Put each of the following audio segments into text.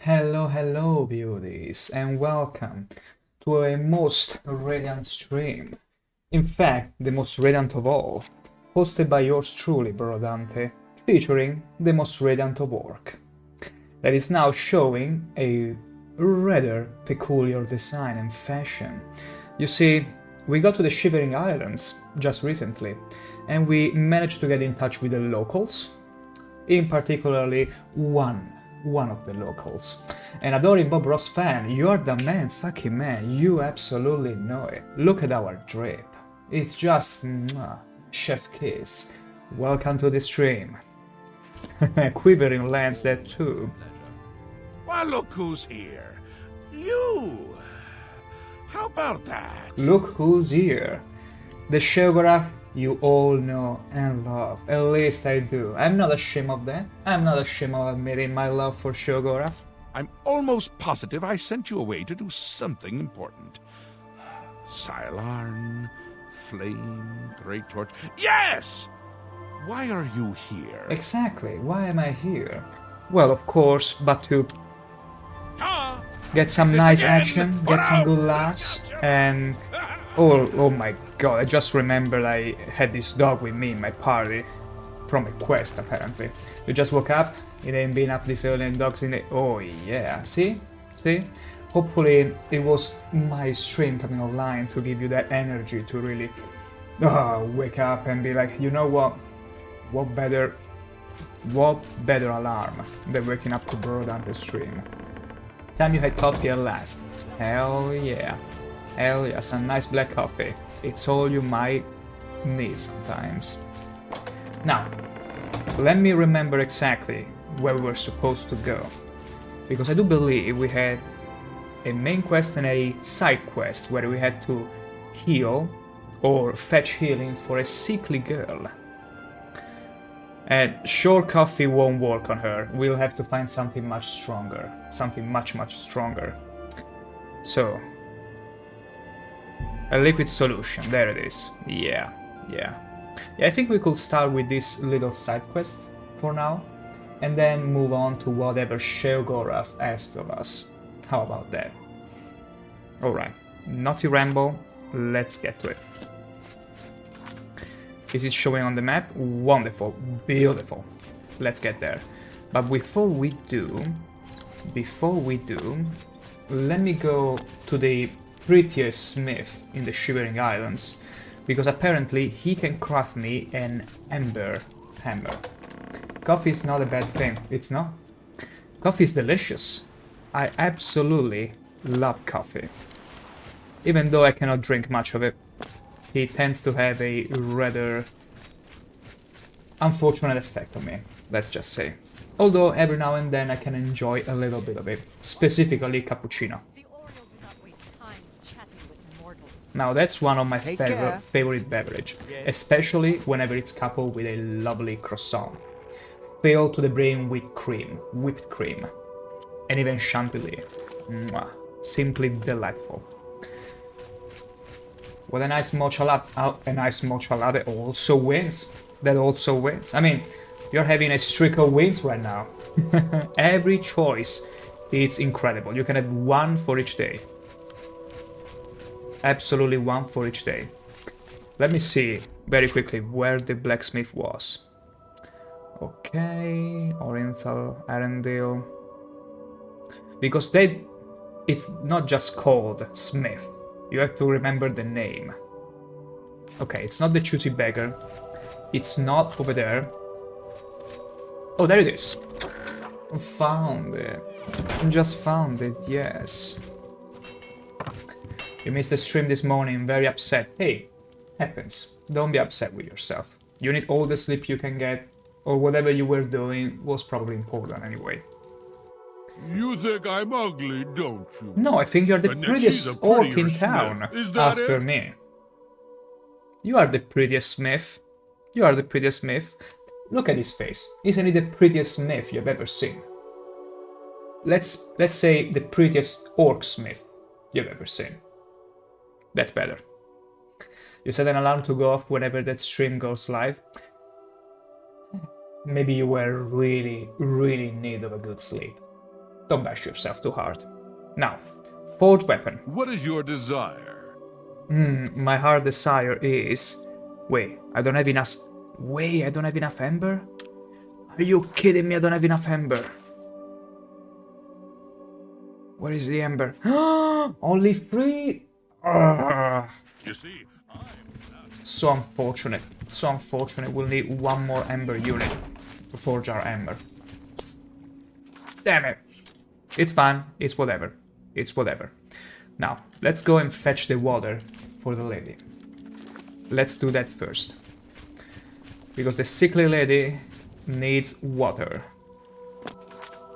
Hello, beauties, and welcome to a most radiant stream. In fact, the most radiant of all, hosted by yours truly, Brodante, featuring the most radiant of orc, that is now showing a rather peculiar design and fashion. You see, we got to the Shivering Islands just recently, and we managed to get in touch with the locals, in particularly one of the locals. And adoring Bob Ross fan, you're the man, fucking man, you absolutely know it. Look at our drip. It's just chef kiss. Welcome to the stream. Quivering lands there too. Why, look who's here. You! How about that? Look who's here. The Sheogorath you all know and love. At least I do. I'm not ashamed of that. I'm not ashamed of admitting my love for Sheogorath. I'm almost positive I sent you away to do something important. Silarn, Flame, Great Torch. Yes! Why are you here? Exactly. Why am I here? Well, of course, but to get some nice action, get some good laughs, and oh my god, I just remembered I had this dog with me in my party from a quest apparently. You just woke up, it ain't been up this early and dog's in it. Oh yeah, see? Hopefully it was my stream coming online to give you that energy to really wake up and be like, you know what? What better alarm than waking up to Brodante stream? Time you had coffee at last. Hell yeah, some nice black coffee. It's all you might need sometimes. Now, let me remember exactly where we were supposed to go, because I do believe we had a main quest and a side quest where we had to heal or fetch healing for a sickly girl. And sure, coffee won't work on her. We'll have to find something much stronger. Something much stronger. So, a liquid solution. There it is. Yeah, I think we could start with this little side quest for now, and then move on to whatever Sheogorath asked of us. How about that? Alright, naughty ramble, let's get to it. Is it showing on the map? Wonderful, beautiful. Let's get there. But before we do, let me go to the prettiest smith in the Shivering Islands, because apparently he can craft me an ember hammer. Coffee is not a bad thing, it's not. Coffee is delicious. I absolutely love coffee. Even though I cannot drink much of it. He tends to have a rather unfortunate effect on me, let's just say. Although every now and then I can enjoy a little bit of it, specifically cappuccino. Now that's one of my favorite beverage, especially whenever it's coupled with a lovely croissant, filled to the brim with cream, whipped cream, and even chantilly. Mwah. Simply delightful. What a nice matcha latte. Oh, a nice matcha latte also wins. That also wins. I mean, you're having a streak of wins right now. Every choice, it's incredible. You can have one for each day. Absolutely one for each day. Let me see very quickly where the blacksmith was. Okay, Oriental, Arendelle. Because it's not just called smith. You have to remember the name. Okay, it's not the Chuti beggar. It's not over there. Oh, there it is. Found it. Just found it, yes. You missed the stream this morning, very upset. Hey, happens. Don't be upset with yourself. You need all the sleep you can get, or whatever you were doing was probably important anyway. You think I'm ugly, don't you? No, I think you're the prettiest orc in town after me. You are the prettiest smith. You are the prettiest smith. Look at his face. Isn't he the prettiest smith you've ever seen? Let's say the prettiest orc smith you've ever seen. That's better. You set an alarm to go off whenever that stream goes live. Maybe you were really in need of a good sleep. Don't bash yourself too hard. Now, forge weapon. What is your desire? My hard desire is... Wait, I don't have enough... Wait, I don't have enough ember? Are you kidding me? I don't have enough ember. Where is the ember? Only 3? You see, So unfortunate. So unfortunate. We'll need one more ember unit to forge our ember. Damn it. It's fine. It's whatever. It's whatever. Now, let's go and fetch the water for the lady. Let's do that first. Because the sickly lady needs water.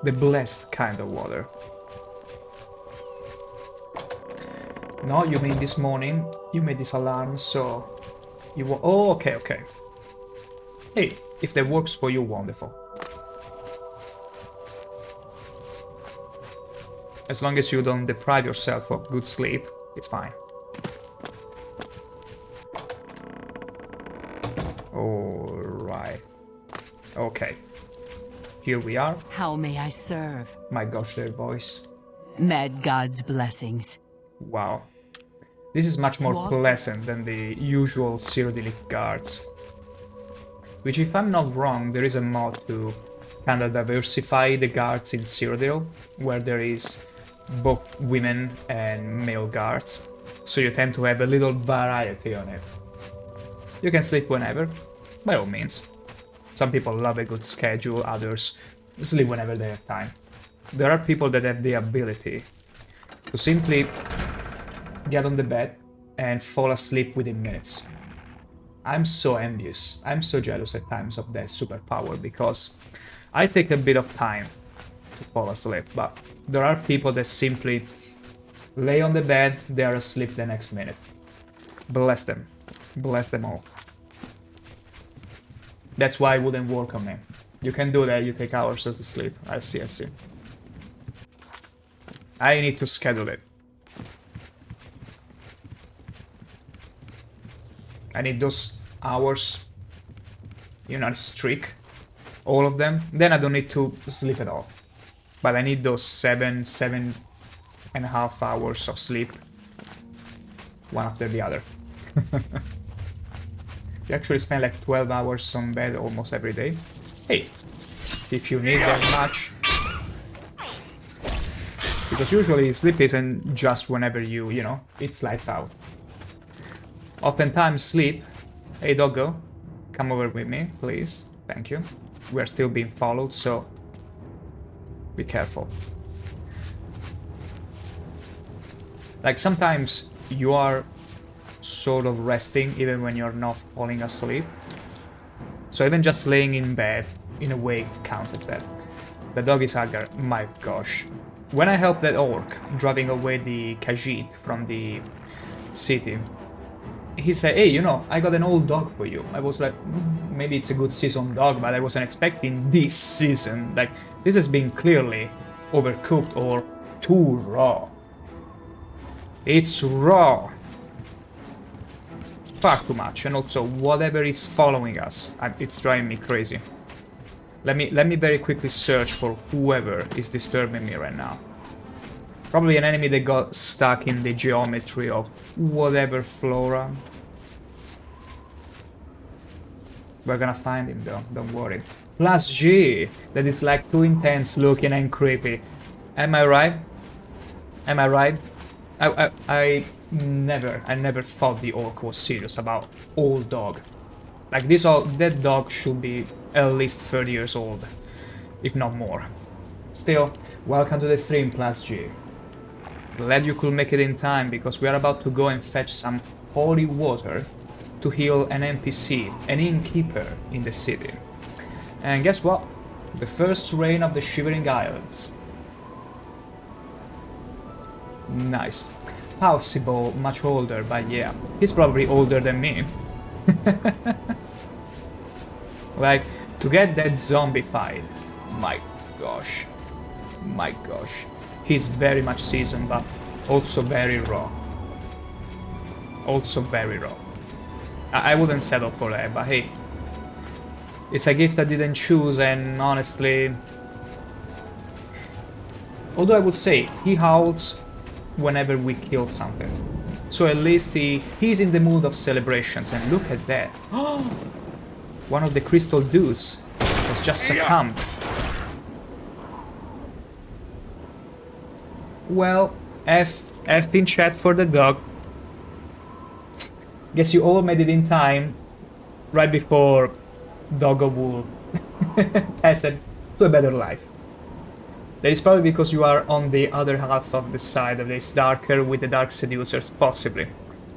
The blessed kind of water. No, you made this morning. You made this alarm, so... You oh, okay, okay. Hey, if that works for you, wonderful. As long as you don't deprive yourself of good sleep, it's fine. Alright. Okay. Here we are. How may I serve? My gosh, their voice. Mad God's blessings. Wow. This is much more What? pleasant than the usual Cyrodiilic guards. Which, if I'm not wrong, there is a mod to kind of diversify the guards in Cyrodiil, where there is both women and male guards. So you tend to have a little variety on it. You can sleep whenever, by all means. Some people love a good schedule, others sleep whenever they have time. There are people that have the ability to simply get on the bed and fall asleep within minutes. I'm so envious, I'm so jealous at times of that superpower because I take a bit of time to fall asleep, but there are people that simply lay on the bed, they are asleep the next minute. Bless them. Bless them all. That's why it wouldn't work on me. You can do that, you take hours to sleep. I see, I see. I need to schedule it. I need those hours, you know, streak, all of them. Then I don't need to sleep at all. But I need those 7.5 hours of sleep, one after the other. You actually spend like 12 hours on bed almost every day. Hey, if you need that much. Because usually sleep isn't just whenever you know, it's lights out. Oftentimes sleep... Hey doggo, come over with me, please. Thank you. We're still being followed, so... be careful. Like sometimes you are sort of resting even when you're not falling asleep. So even just laying in bed, in a way, counts as that. The dog is Hagar. My gosh. When I helped that orc driving away the Khajiit from the city, he said, hey, you know, I got an old dog for you. I was like, maybe it's a good season dog, but I wasn't expecting this season. Like, this has been clearly overcooked or too raw. It's raw. Far too much, and also whatever is following us, it's driving me crazy. Let me very quickly search for whoever is disturbing me right now. Probably an enemy that got stuck in the geometry of whatever flora. We're gonna find him though, don't worry. Plus G, that is like too intense looking and creepy. Am I right? Am I right? I never thought the orc was serious about old dog. Like that dog should be at least 30 years old, if not more. Still, welcome to the stream, Plus G. Glad you could make it in time, because we are about to go and fetch some holy water to heal an NPC, an innkeeper in the city. And guess what? The first rain of the Shivering Islands. Nice. Possible, much older, but yeah, he's probably older than me. Like, to get that zombified, my gosh. My gosh. He's very much seasoned, but also very raw. Also very raw. I wouldn't settle for that, but hey. It's a gift I didn't choose, and honestly... Although I would say he howls whenever we kill something. So at least he's in the mood of celebrations. And look at that. One of the crystal dudes has just succumbed. Well, F in chat for the dog. Guess you all made it in time, right before Doggo will pass it to a better life. That is probably because you are on the other half of the side of this darker with the dark seducers, possibly.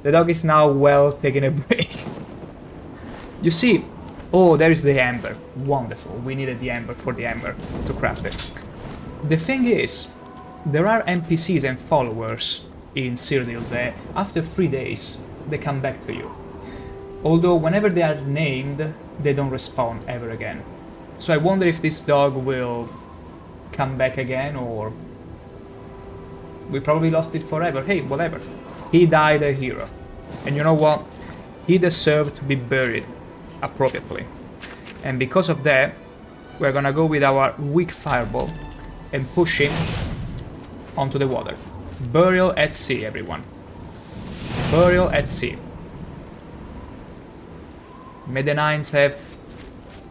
The dog is now well taking a break. You see, oh, there is the amber. Wonderful. We needed the amber for the amber to craft it. The thing is, there are NPCs and followers in Cyrodiil that after 3 days they come back to you. Although whenever they are named, they don't respawn ever again. So I wonder if this dog will come back again, or we probably lost it forever. Hey, whatever. He died a hero. And you know what? He deserved to be buried appropriately. And because of that, we're gonna go with our weak fireball and push him onto the water. Burial at sea, everyone. Burial at sea. May the Nines have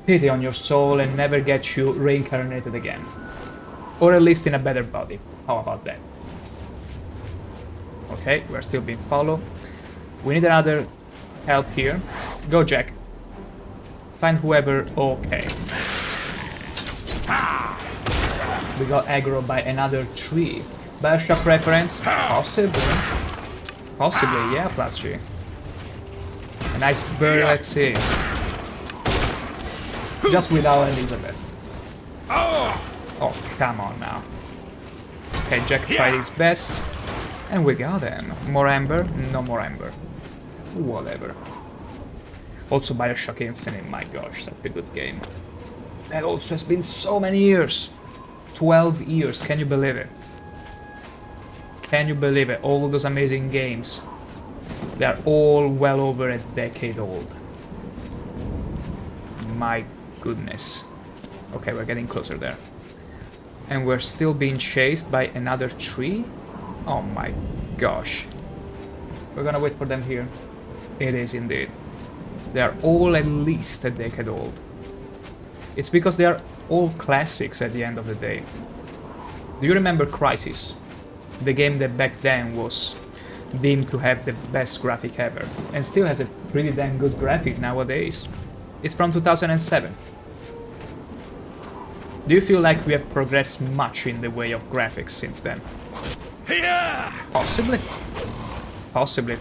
pity on your soul and never get you reincarnated again. Or at least in a better body. How about that? Okay, we're still being followed. We need another help here. Go, Jack. Find whoever... Okay. We got aggro by another tree. Bioshock reference? Possibly. Possibly, yeah, plus 3. A nice bird, let's see. Just without Elizabeth. Oh, come on now. Okay, Jack tried his best. And we got him. More amber? No more amber. Whatever. Also Bioshock Infinite, my gosh, such a good game. That also has been so many years. 12 years, can you believe it? Can you believe it? All those amazing games. They are all well over a decade old. My goodness. Okay, we're getting closer there. And we're still being chased by another tree? Oh my gosh. We're gonna wait for them here. It is indeed. They are all at least a decade old. It's because they are all classics at the end of the day. Do you remember Crysis? The game that back then was deemed to have the best graphic ever, and still has a pretty damn good graphic nowadays. It's from 2007. Do you feel like we have progressed much in the way of graphics since then? Possibly. Possibly.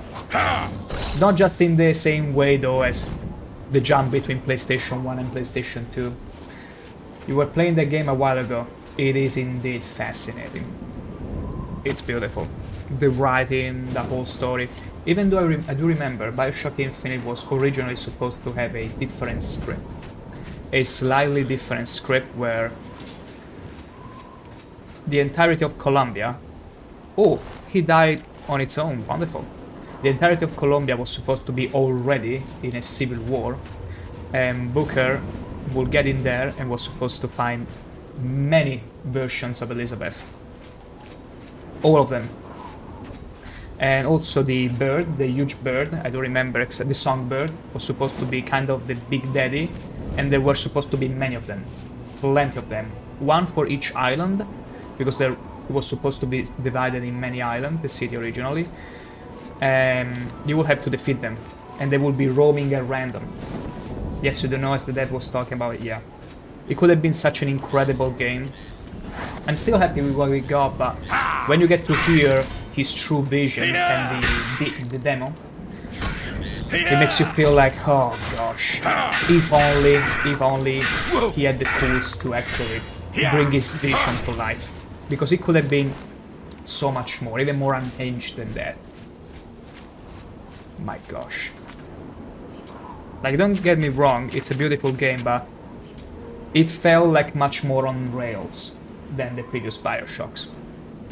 Not just in the same way though as the jump between PlayStation 1 and PlayStation 2. You were playing the game a while ago. It is indeed fascinating. It's beautiful. The writing, the whole story. Even though I do remember Bioshock Infinite was originally supposed to have a different script. A slightly different script where the entirety of Columbia... Oh, he died on its own. Wonderful. The entirety of Columbia was supposed to be already in a civil war, and Booker would get in there and was supposed to find many versions of Elizabeth. All of them. And also the bird, the huge bird, I don't remember, the songbird, was supposed to be kind of the big daddy, and there were supposed to be many of them. Plenty of them. One for each island, because there was supposed to be divided in many islands, the city originally. You will have to defeat them, and they will be roaming at random. Yes, you don't know, as the dad was talking about it, yeah. It could have been such an incredible game. I'm still happy with what we got, but when you get to hear his true vision and the demo, it makes you feel like, oh gosh, if only he had the tools to actually bring his vision to life. Because it could have been so much more, even more unhinged than that. My gosh. Like, don't get me wrong, it's a beautiful game, but it felt like much more on rails than the previous Bioshocks.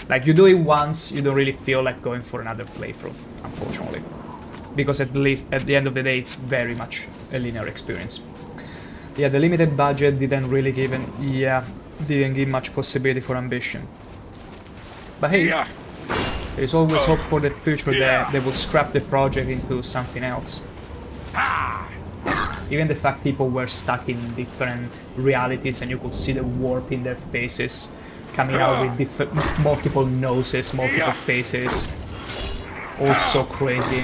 Like, you do it once, you don't really feel like going for another playthrough, unfortunately. Because at least, at the end of the day, it's very much a linear experience. Yeah, the limited budget didn't give much possibility for ambition. But hey, there's always hope for the future that they will scrap the project into something else. Even the fact people were stuck in different realities and you could see the warp in their faces, coming out with different, multiple noses, multiple faces. Also crazy.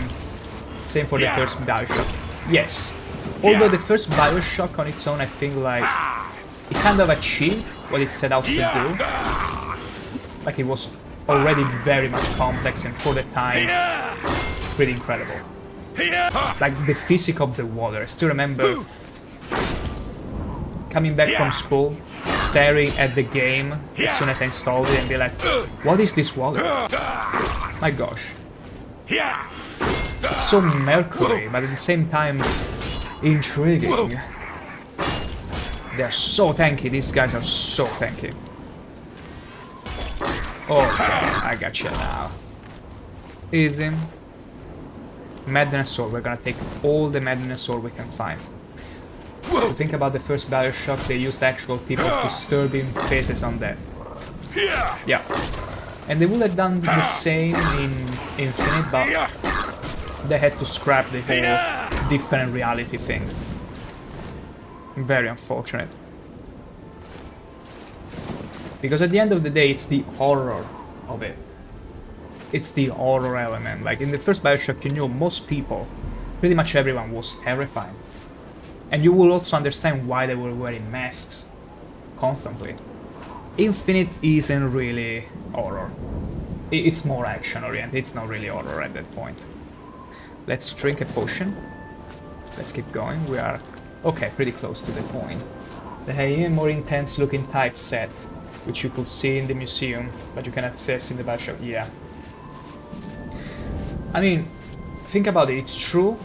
Same for the first Bioshock. Yes. Although the first Bioshock on its own, I think like it kind of achieved what it set out to do. Like it was already very much complex and for the time pretty incredible. Like the physics of the water. I still remember coming back from school, staring at the game as soon as I installed it and be like, what is this water? My gosh. It's so mercury, but at the same time intriguing. They're so tanky, these guys are so tanky. Okay, I gotcha now. Easy. Madman sword, we're gonna take all the madman sword we can find. If you think about the first Bioshock, they used actual people's disturbing faces on that. Yeah. And they would have done the same in Infinite, but they had to scrap the whole different reality thing. Very unfortunate. Because at the end of the day, it's the horror of it. It's the horror element. Like in the first Bioshock, you knew most people, pretty much everyone, was terrified. And you will also understand why they were wearing masks constantly. Infinite isn't really horror. It's more action oriented, it's not really horror at that point. Let's drink a potion. Let's keep going. We are, okay, pretty close to the point. The even more intense looking typeset, which you could see in the museum, but you can access in the Bioshock, yeah. I mean, think about it, it's true,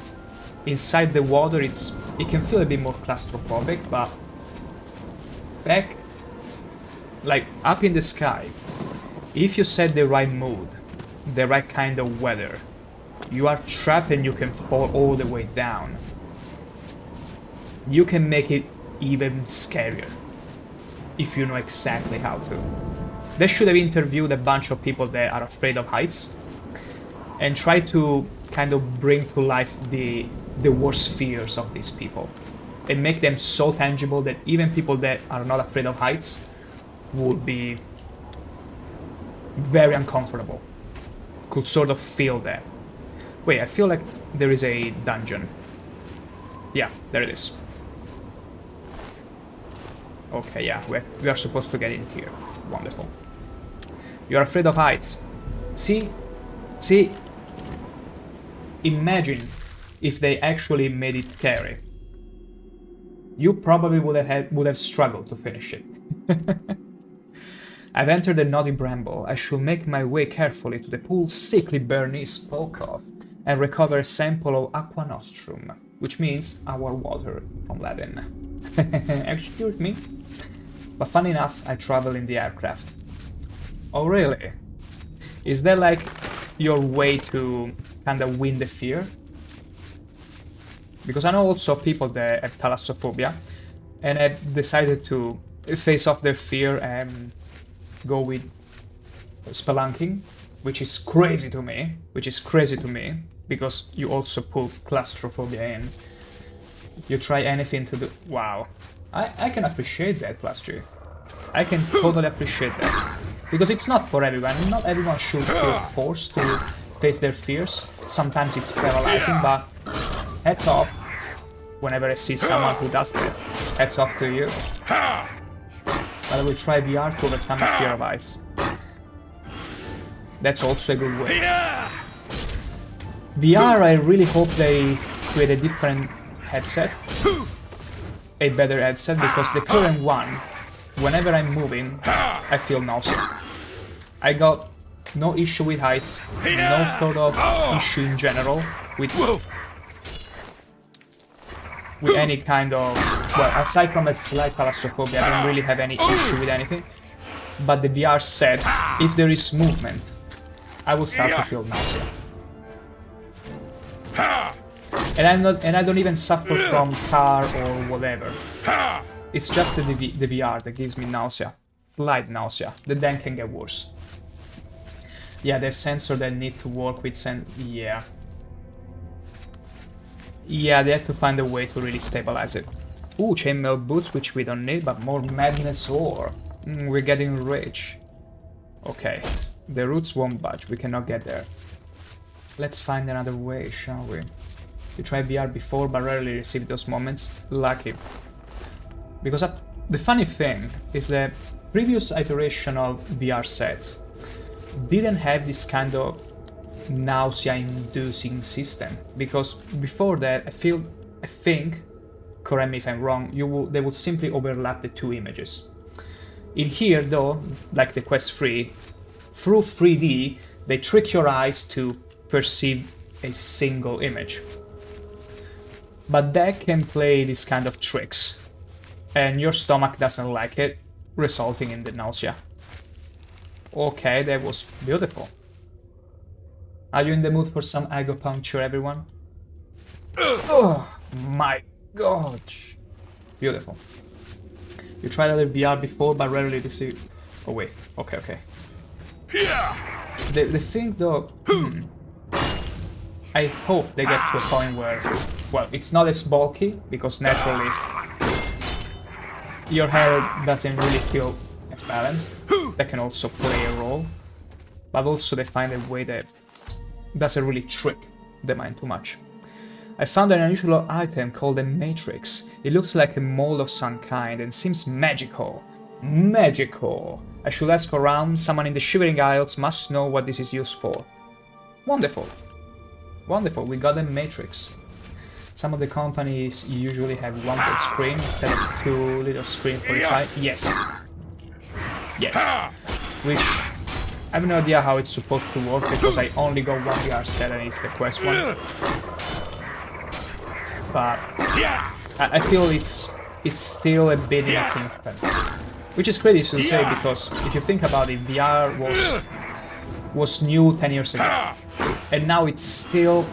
inside the water it can feel a bit more claustrophobic, but back, like up in the sky, if you set the right mood, the right kind of weather, you are trapped and you can fall all the way down. You can make it even scarier, if you know exactly how to. They should have interviewed a bunch of people that are afraid of heights, and try to kind of bring to life the worst fears of these people. And make them so tangible that even people that are not afraid of heights would be very uncomfortable. Could sort of feel that. Wait, I feel like there is a dungeon. Yeah, there it is. Okay, yeah, we are supposed to get in here. Wonderful. You're afraid of heights. See? Imagine if they actually made it scary. You probably would have struggled to finish it. I've entered the naughty bramble. I should make my way carefully to the pool sickly Bernice spoke of, and recover a sample of aqua nostrum, which means our water from Latin. Excuse me. But fun enough, I travel in the aircraft. Oh really? Is that like your way to kind of win the fear? Because I know also people that have thalassophobia and have decided to face off their fear and go with spelunking, which is crazy to me. Because you also put claustrophobia in. You try anything to do. Wow. I can appreciate that, Plus G. I can totally appreciate that. Because it's not for everyone. Not everyone should feel forced to face their fears. Sometimes it's paralyzing, but hats off whenever I see someone who does that. Hats off to you. But I will try VR to overcome my fear of heights. That's also a good way. VR, I really hope they create a different headset. A better headset, because the current one, whenever I'm moving, I feel nausea. I got no issue with heights, no sort of issue in general with any kind of, well, aside from a slight claustrophobia, I don't really have any issue with anything. But the VR said, if there is movement, I will start to feel nausea. And I don't even suffer from car or whatever. It's just the VR that gives me nausea. Slight nausea. The then can get worse. Yeah, the sensor that need to work with yeah. Yeah, they had to find a way to really stabilize it. Ooh, chainmail boots, which we don't need, but more madness ore. We're getting rich. Okay, the roots won't budge, we cannot get there. Let's find another way, shall we? We tried VR before, but rarely received those moments. Lucky. Because the funny thing is that previous iteration of VR sets didn't have this kind of nausea-inducing system. Because before that, I think, correct me if I'm wrong, they would simply overlap the two images. In here, though, like the Quest 3, through 3D, they trick your eyes to perceive a single image. But that can play these kind of tricks, and your stomach doesn't like it, resulting in the nausea. Okay, that was beautiful. Are you in the mood for some acupuncture, everyone? Oh my gosh. Beautiful. You tried other VR before, but rarely receive. Oh wait, okay. The thing though, I hope they get to a point where, well, it's not as bulky, because naturally your hair doesn't really feel as balanced. That can also play a role, but also they find a way that doesn't really trick the mind too much. I found an unusual item called a matrix. It looks like a mold of some kind and seems magical. Magical! I should ask around, someone in the Shivering Isles must know what this is used for. Wonderful. Wonderful, we got a matrix. Some of the companies usually have one big screen instead of two little screens for each eye. Yes. Yes. Which, I have no idea how it's supposed to work because I only got one VR set and it's the Quest one. But I feel it's still a bit in its infancy. Which is crazy to say because if you think about it, VR was new 10 years ago. And now they still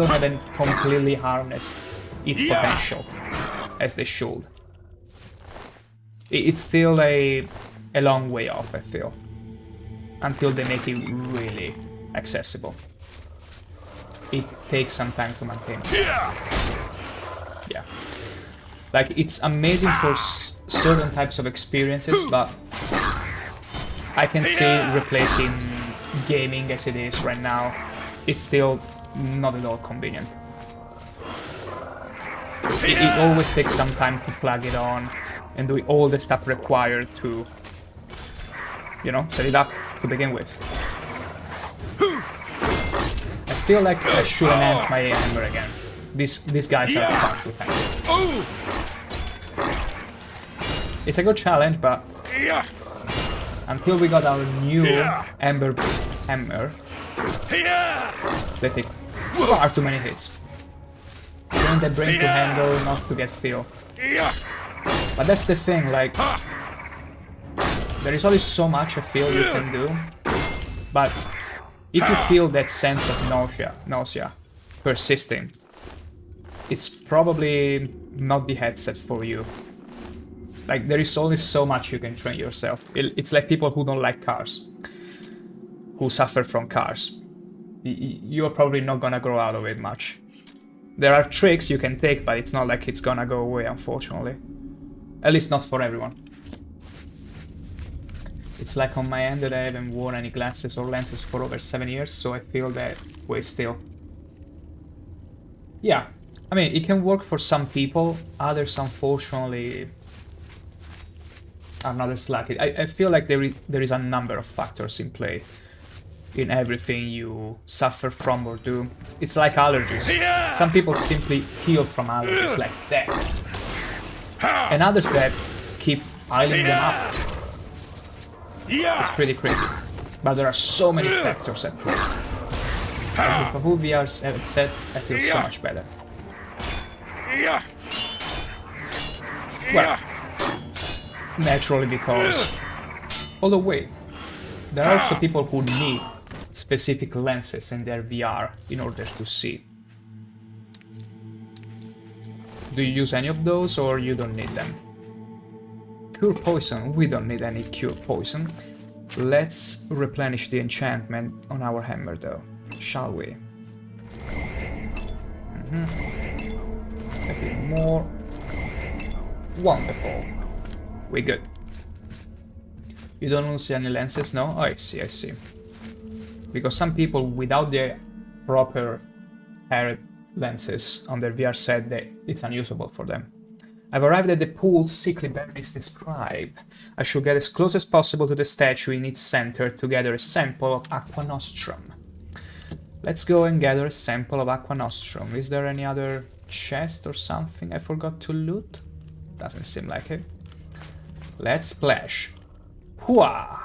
haven't completely harnessed its potential as they should. It's still a long way off, I feel, until they make it really accessible. It takes some time to maintain. Yeah. Like, it's amazing for certain types of experiences, but I can see replacing gaming as it is right now is still not at all convenient. It always takes some time to plug it on and do all the stuff required to, you know, set it up to begin with. I feel like I should enhance my hammer again. These guys are fun to handle. It's a good challenge, but until we got our new Ember hammer, they take far too many hits. Train the brain to handle, not to get feel. But that's the thing, like, there is only so much I feel you can do, but if you feel that sense of nausea persisting, it's probably not the headset for you. Like, there is only so much you can train yourself. It's like people who don't like cars, who suffer from cars. You're probably not gonna grow out of it much. There are tricks you can take, but it's not like it's gonna go away, unfortunately. At least not for everyone. It's like on my end that I haven't worn any glasses or lenses for over 7 years, so I feel that way still. Yeah, I mean, it can work for some people, others unfortunately are not as lucky. I feel like there is a number of factors in play in everything you suffer from or do. It's like allergies. Some people simply heal from allergies like that. And others that keep piling them up. It's pretty crazy. But there are so many factors at play. And with a full VR set, I feel so much better. Well, naturally because... Although wait, there are also people who need specific lenses in their VR in order to see. Do you use any of those or you don't need them? Cure poison, we don't need any cure poison. Let's replenish the enchantment on our hammer though, shall we? A bit more. Wonderful. We good. You don't lose any lenses, no? Oh, I see, I see. Because some people without the proper paired lenses on their VR set, it's unusable for them. I've arrived at the pool sickly berries describe. I should get as close as possible to the statue in its center to gather a sample of Aqua Nostrum. Let's go and gather a sample of Aqua Nostrum. Is there any other chest or something I forgot to loot? Doesn't seem like it. Let's splash. Hooah!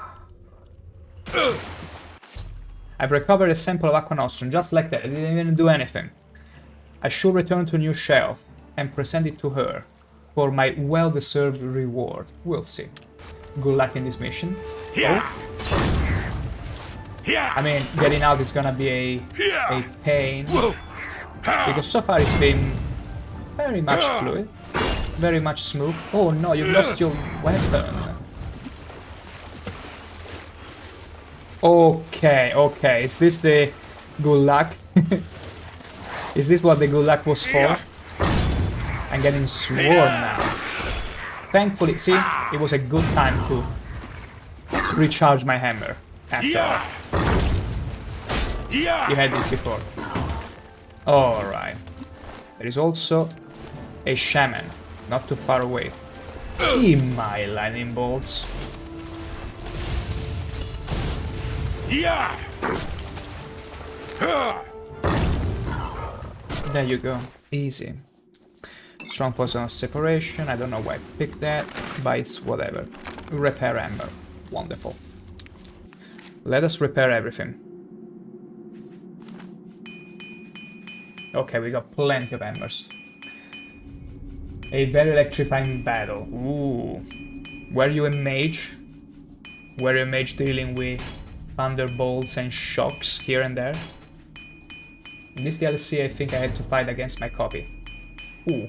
I've recovered a sample of Aqua Nostrum, just like that. I didn't even do anything. I should return to New Shell and present it to her for my well-deserved reward. We'll see. Good luck in this mission. Oh. I mean, getting out is gonna be a pain. Because so far it's been very much fluid. Very much smooth. Oh no, you lost your weapon. Okay, okay. Is this the good luck? Is this what the good luck was for? I'm getting sworn now. Thankfully, see, it was a good time to recharge my hammer after all. You had this before. Alright. There is also a shaman, not too far away. In my lightning bolts. There you go. Easy. Strong poison of separation. I don't know why I picked that, but it's whatever. Repair amber. Wonderful. Let us repair everything. Okay, we got plenty of embers. A very electrifying battle. Ooh. Were you a mage? Were you a mage dealing with thunderbolts and shocks here and there? In this DLC, I think I had to fight against my copy. Ooh.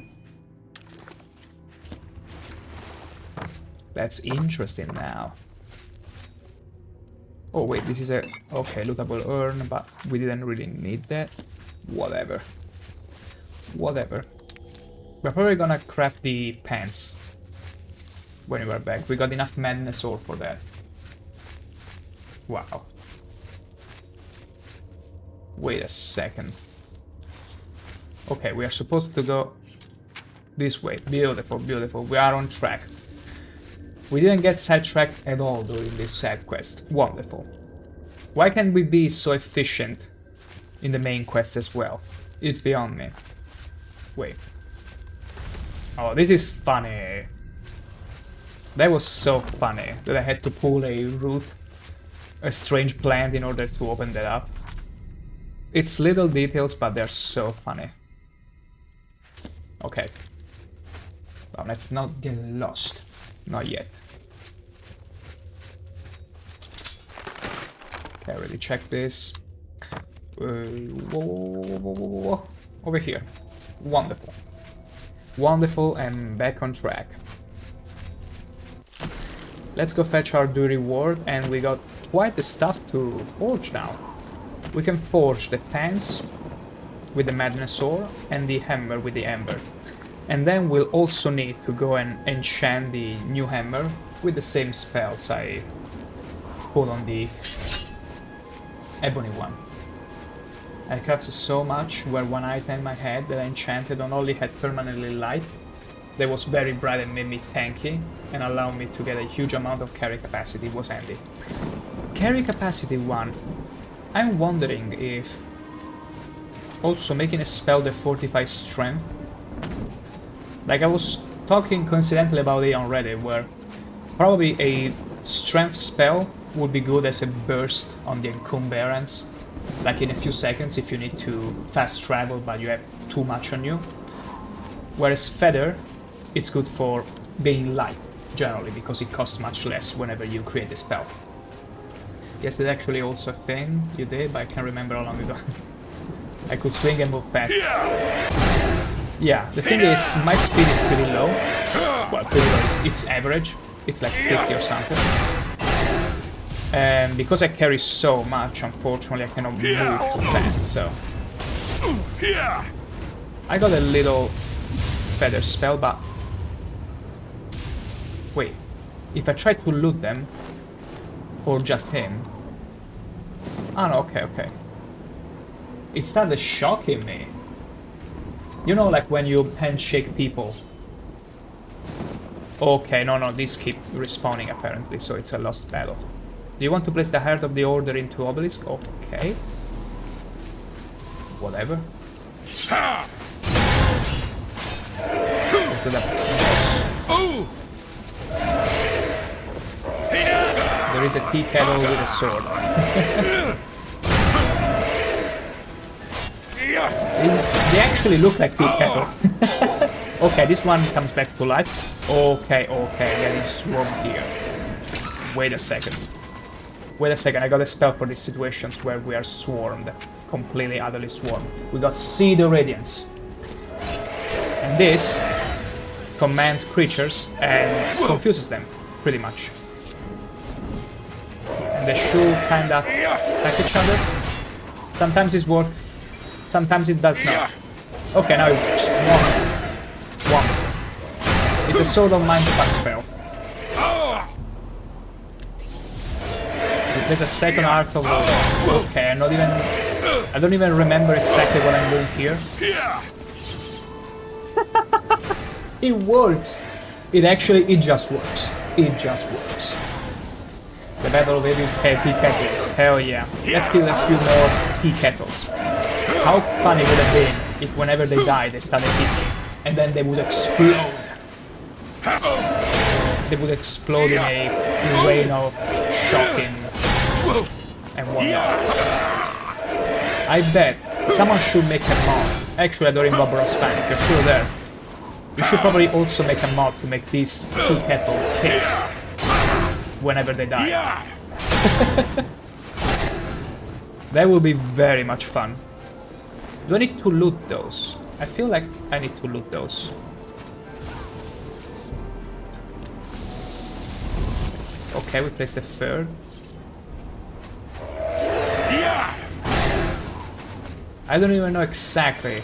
That's interesting now. Oh wait, this is a... okay, lootable urn, but we didn't really need that. Whatever. Whatever. We're probably gonna craft the pants when we're back. We got enough madness ore for that. Wow. Wait a second. Okay, we are supposed to go this way. Beautiful, beautiful. We are on track. We didn't get sidetracked at all during this side quest. Wonderful. Why can't we be so efficient in the main quest as well? It's beyond me. Wait. Oh, this is funny. That was so funny that I had to pull a root, a strange plant in order to open that up. It's little details, but they're so funny. Okay. Well, let's not get lost. Not yet. Okay, I already checked this. Whoa. Over here. Wonderful. Wonderful, and back on track. Let's go fetch our due reward, and we got quite the stuff to forge now. We can forge the pants with the madness ore and the hammer with the ember. And then we'll also need to go and enchant the new hammer with the same spells I put on the ebony one. I crafted so much where one item I had that I enchanted on only had permanently light. That was very bright and made me tanky and allowed me to get a huge amount of carry capacity. It was handy. Carry capacity 1. I'm wondering if also making a spell that fortifies strength. Like I was talking coincidentally about it on Reddit, where probably a strength spell would be good as a burst on the encumbrance, like in a few seconds if you need to fast travel but you have too much on you. Whereas feather, it's good for being light, generally, because it costs much less whenever you create a spell. Yes, that's actually also a thing you did, but I can't remember how long ago. I could swing and move fast. Yeah, the thing is, my speed is pretty low. Well, pretty low, it's average. It's like 50 or something. And because I carry so much, unfortunately, I cannot move too fast, so... I got a little feather spell, but... Wait, if I try to loot them, or just him... Ah, no, okay, okay. It started shocking me. You know, like when you handshake people. Okay, no, these keep respawning apparently, so it's a lost battle. Do you want to place the Heart of the Order into Obelisk? Okay. Whatever. Is that a... There is a tea kettle with a sword. They actually look like tea kettle. Okay, this one comes back to life. Okay, getting swarmed here. Wait a second, I got a spell for these situations where we are swarmed. Completely, utterly swarmed. We got See the Radiance. And this commands creatures and confuses them, pretty much. And they should kinda attack each other. Sometimes it works, sometimes it does not. Okay, now it works. Wonderful. It's a sort of mindfuck spell. There's a second Art of Order. Okay, I don't even remember exactly what I'm doing here. It works! It just works. It just works. The Battle of Evil Tea Kettles. Hell yeah. Let's kill a few more tea kettles. How funny would it have been if whenever they die they started hissing and then they would explode. They would explode in a rain of shocking and whatnot. I bet someone should make a mod. Actually, Adoring Bob Rosspan, if you're still there, you should probably also make a mod to make these two kettles hiss whenever they die. That will be very much fun. Do I need to loot those? I feel like I need to loot those. Okay, we placed the third. I don't even know exactly.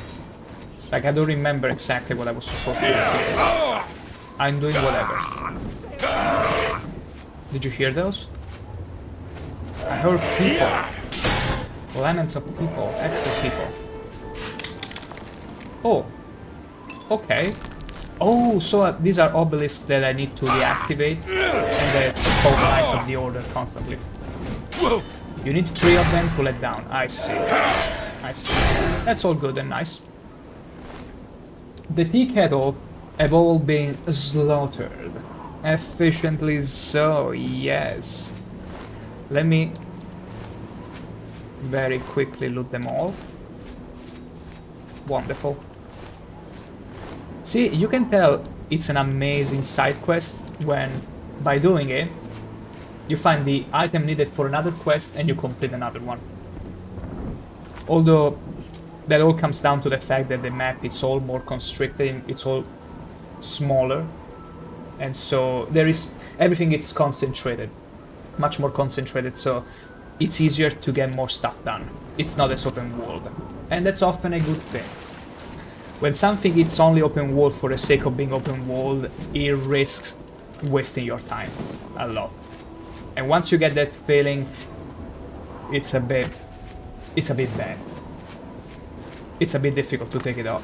Like, I don't remember exactly what I was supposed to do. I'm doing whatever. Did you hear those? I heard people. Laments of people. Actual people. Oh. Okay. Oh, so these are obelisks that I need to deactivate. And they spawn Knights of the Order constantly. You need 3 of them to let down. I see. I see. That's all good and nice. The tea kettle have all been slaughtered. Efficiently so, yes. Let me very quickly loot them all. Wonderful. See, you can tell it's an amazing side quest when, by doing it, you find the item needed for another quest and you complete another one. Although that all comes down to the fact that the map is all more constricted, it's all smaller, and so there is everything is concentrated, much more concentrated, so it's easier to get more stuff done. It's not as open world, and that's often a good thing. When something is only open world for the sake of being open world, it risks wasting your time a lot. And once you get that feeling, it's a bit bad. It's a bit difficult to take it off.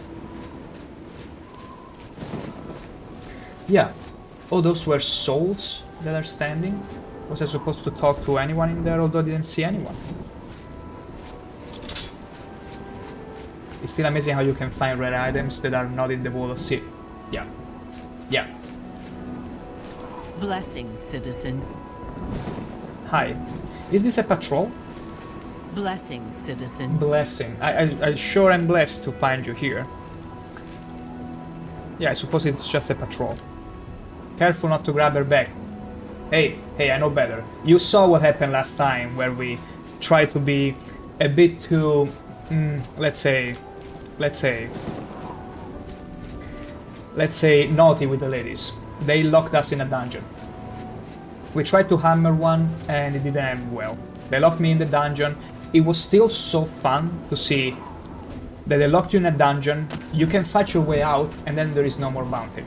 Yeah. Oh, those were souls that are standing? Was I supposed to talk to anyone in there, although I didn't see anyone? It's still amazing how you can find rare items that are not in the Wall of Sea. Yeah. Yeah. Blessings, citizen. Hi. Is this a patrol? Blessings, citizen. Blessing. I sure am blessed to find you here. Yeah, I suppose it's just a patrol. Careful not to grab her back. Hey, I know better. You saw what happened last time, where we tried to be a bit too, let's say naughty with the ladies. They locked us in a dungeon. We tried to hammer one and it didn't end well. They locked me in the dungeon. It was still so fun to see that they locked you in a dungeon, you can fight your way out, and then there is no more bounty.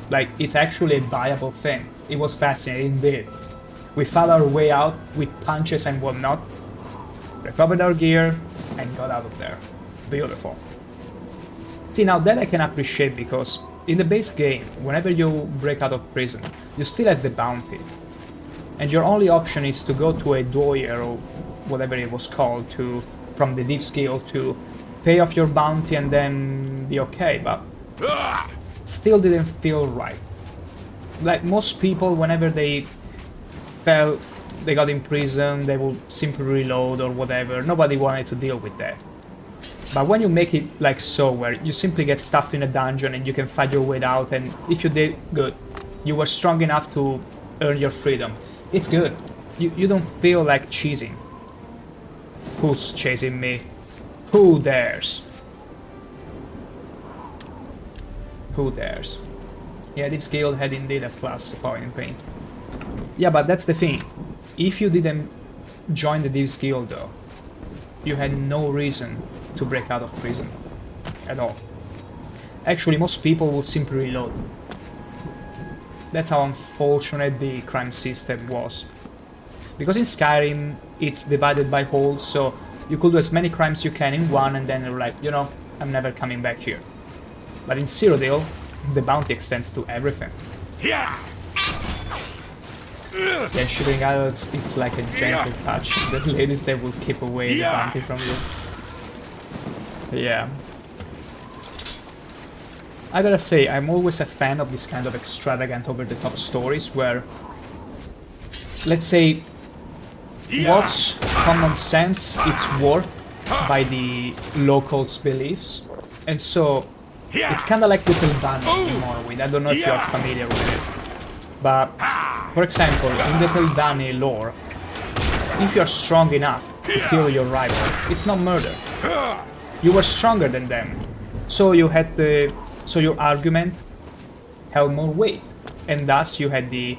Like, it's actually a viable thing. It was fascinating indeed. We fought our way out with punches and whatnot, recovered our gear, and got out of there. Beautiful. See, now that I can appreciate, because in the base game, whenever you break out of prison, you still have the bounty. And your only option is to go to a doyer, or whatever it was called, from the Thieves Guild, to pay off your bounty and then be okay, but still didn't feel right. Like most people, whenever they got in prison, they will simply reload or whatever. Nobody wanted to deal with that. But when you make it like so, where you simply get stuffed in a dungeon and you can fight your way out, and if you did good, you were strong enough to earn your freedom, it's good. You don't feel like cheesing. Who's chasing me? Who dares? Who dares? Yeah, this guild had indeed a plus point in pain. Yeah, but that's the thing. If you didn't join the Thieves Guild though, you had no reason to break out of prison. At all. Actually, most people would simply reload. That's how unfortunate the crime system was. Because in Skyrim, it's divided by holds, so you could do as many crimes you can in one, and then you're like, you know, I'm never coming back here. But in Cyrodiil, the bounty extends to everything. Yeah, Shivering Isles, it's like a gentle touch. The ladies, they will keep away the bounty from you. Yeah. I gotta say, I'm always a fan of this kind of extravagant, over-the-top stories where, let's say, what's common sense, it's worth by the locals' beliefs. And so, it's kinda like Little Bunny in Morrowind. I don't know if you're familiar with it. But, for example, in the Little Bunny lore, if you're strong enough to kill your rival, it's not murder. You were stronger than them. So you had the... So your argument held more weight. And thus you had the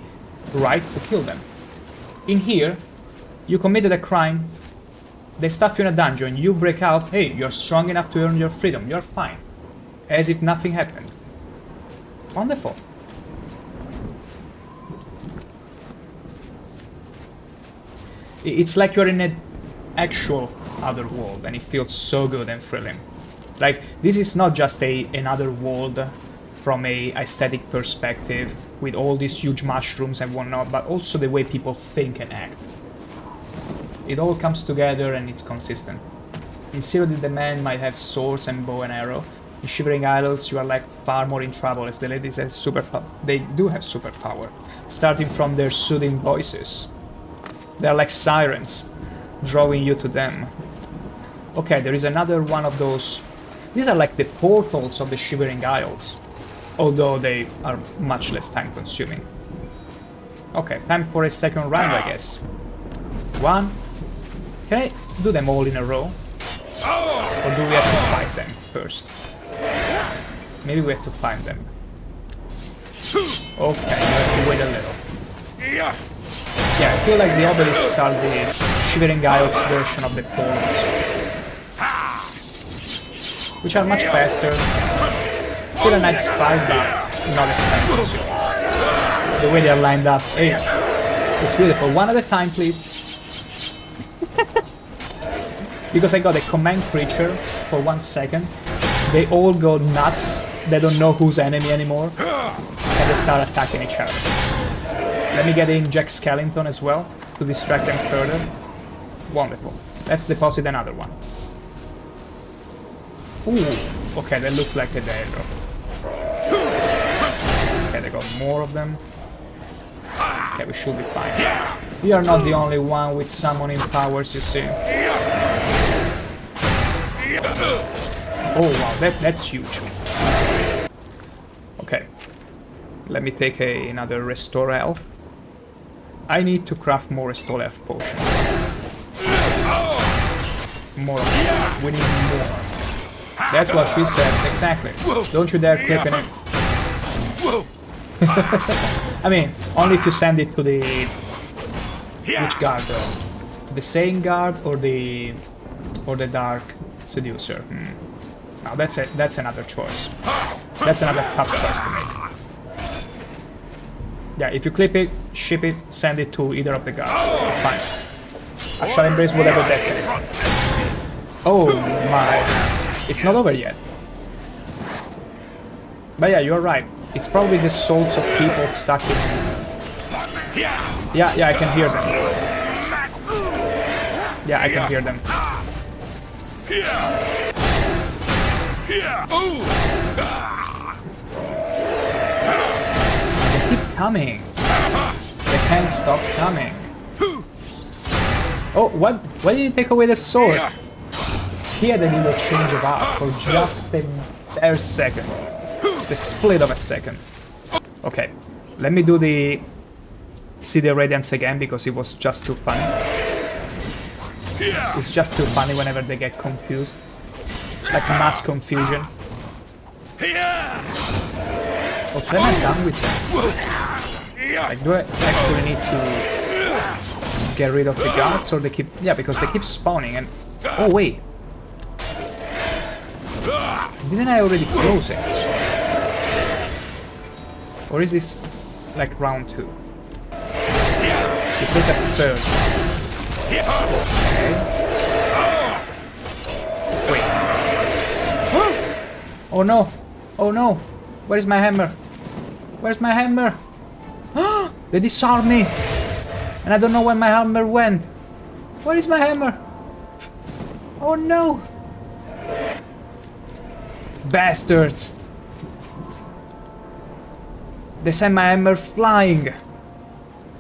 right to kill them. In here, you committed a crime, they stuff you in a dungeon, you break out, hey, you're strong enough to earn your freedom, you're fine. As if nothing happened. Wonderful. It's like you're in an actual other world, and it feels so good and thrilling. Like, this is not just another world from a aesthetic perspective, with all these huge mushrooms and whatnot, but also the way people think and act. It all comes together and it's consistent. In Cyrodiil, the men might have swords and bow and arrow. In Shivering Isles, you are like far more in trouble, as the ladies have they do have superpower, starting from their soothing voices. They are like sirens, drawing you to them. Okay, there is another one of those. These are like the portals of the Shivering Isles, although they are much less time consuming. Okay, time for a second round, I guess. One. Can I do them all in a row? Or do we have to fight them first? Maybe we have to find them. Okay, we have to wait a little. Yeah, I feel like the obelisks are the Shivering Isles version of the portals, which are much faster. Still a nice fight, but not as time. The way they are lined up, hey, it's beautiful. One at a time, please. Because I got a command creature for 1 second, they all go nuts. They don't know who's enemy anymore, and they start attacking each other. Let me get in Jack Skellington as well, to distract them further. Wonderful. Let's deposit another one. Ooh, okay, that looks like a dagger. Okay, they got more of them. Okay, we should be fine. We are not the only one with summoning powers, you see. Oh wow, that's huge. Okay. Let me take another Restore Health. I need to craft more Restore Health potions. More. We need more. That's what she said, exactly. Don't you dare click on it. I mean, only if you send it to the... Which guard though? The Sane Guard or the Dark Seducer? No, that's another choice. That's another tough choice to make. Yeah, if you clip it, ship it, send it to either of the guards. It's fine. I shall embrace whatever destiny. Oh my. It's not over yet. But yeah, you're right. It's probably the souls of people stuck in... Yeah, I can hear them. Yeah, I can hear them. They keep coming. They can't stop coming. Oh, what? Why did you take away the sword? He had a little change of art for just a bare second. The split of a second. Okay, let me do the City Radiance again because it was just too funny. It's just too funny whenever they get confused. Like mass confusion. Also, am I done with them? Like, do I actually need to get rid of the guards or they keep... Yeah, because they keep spawning and... Oh, wait. Didn't I already close it? Or is this like round 2? It is a third. Okay. Wait. Oh no! Oh no! Where's my hammer? Where's my hammer? They disarmed me! And I don't know where my hammer went. Where is my hammer? Oh no! Bastards! They sent my hammer flying!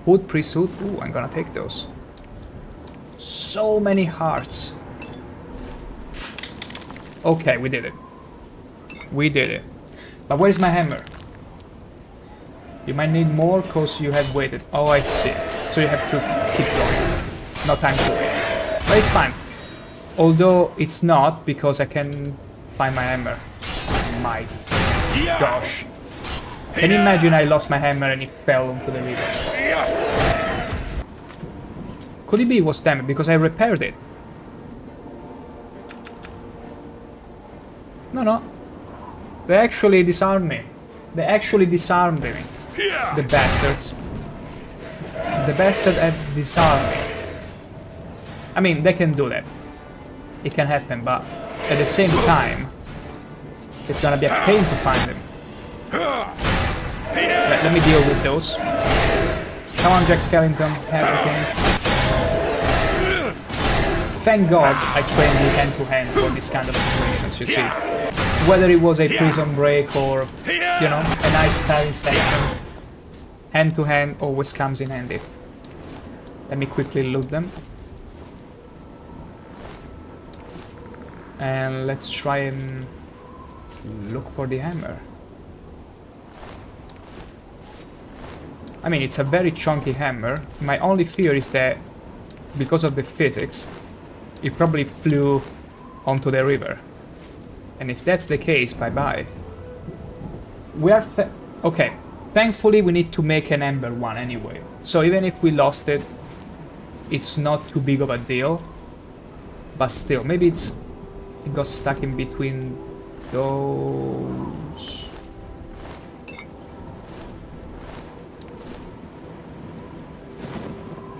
Hood, priesthood. Ooh, I'm gonna take those. So many hearts. Okay, we did it. We did it. But where's my hammer? You might need more because you have waited. Oh, I see. So you have to keep going. No time to wait. But it's fine. Although it's not because I can find my hammer. My gosh. Can you imagine I lost my hammer and it fell into the river? Could it be it was damaged because I repaired it? No. They actually disarmed me. They actually disarmed me. The bastards. The bastard have disarmed me. I mean, they can do that. It can happen, but at the same time, it's gonna be a pain to find them. Let me deal with those. Come on, Jack Skellington. Everything. Thank God I trained you hand-to-hand for this kind of situations, you see. Whether it was a prison break or, you know, a nice sparring session, hand-to-hand always comes in handy. Let me quickly loot them. And let's try and look for the hammer. I mean, it's a very chunky hammer. My only fear is that, because of the physics, it probably flew onto the river. And if that's the case, bye-bye. We are... Okay, thankfully we need to make an Ember one anyway. So even if we lost it, it's not too big of a deal. But still, maybe it got stuck in between those...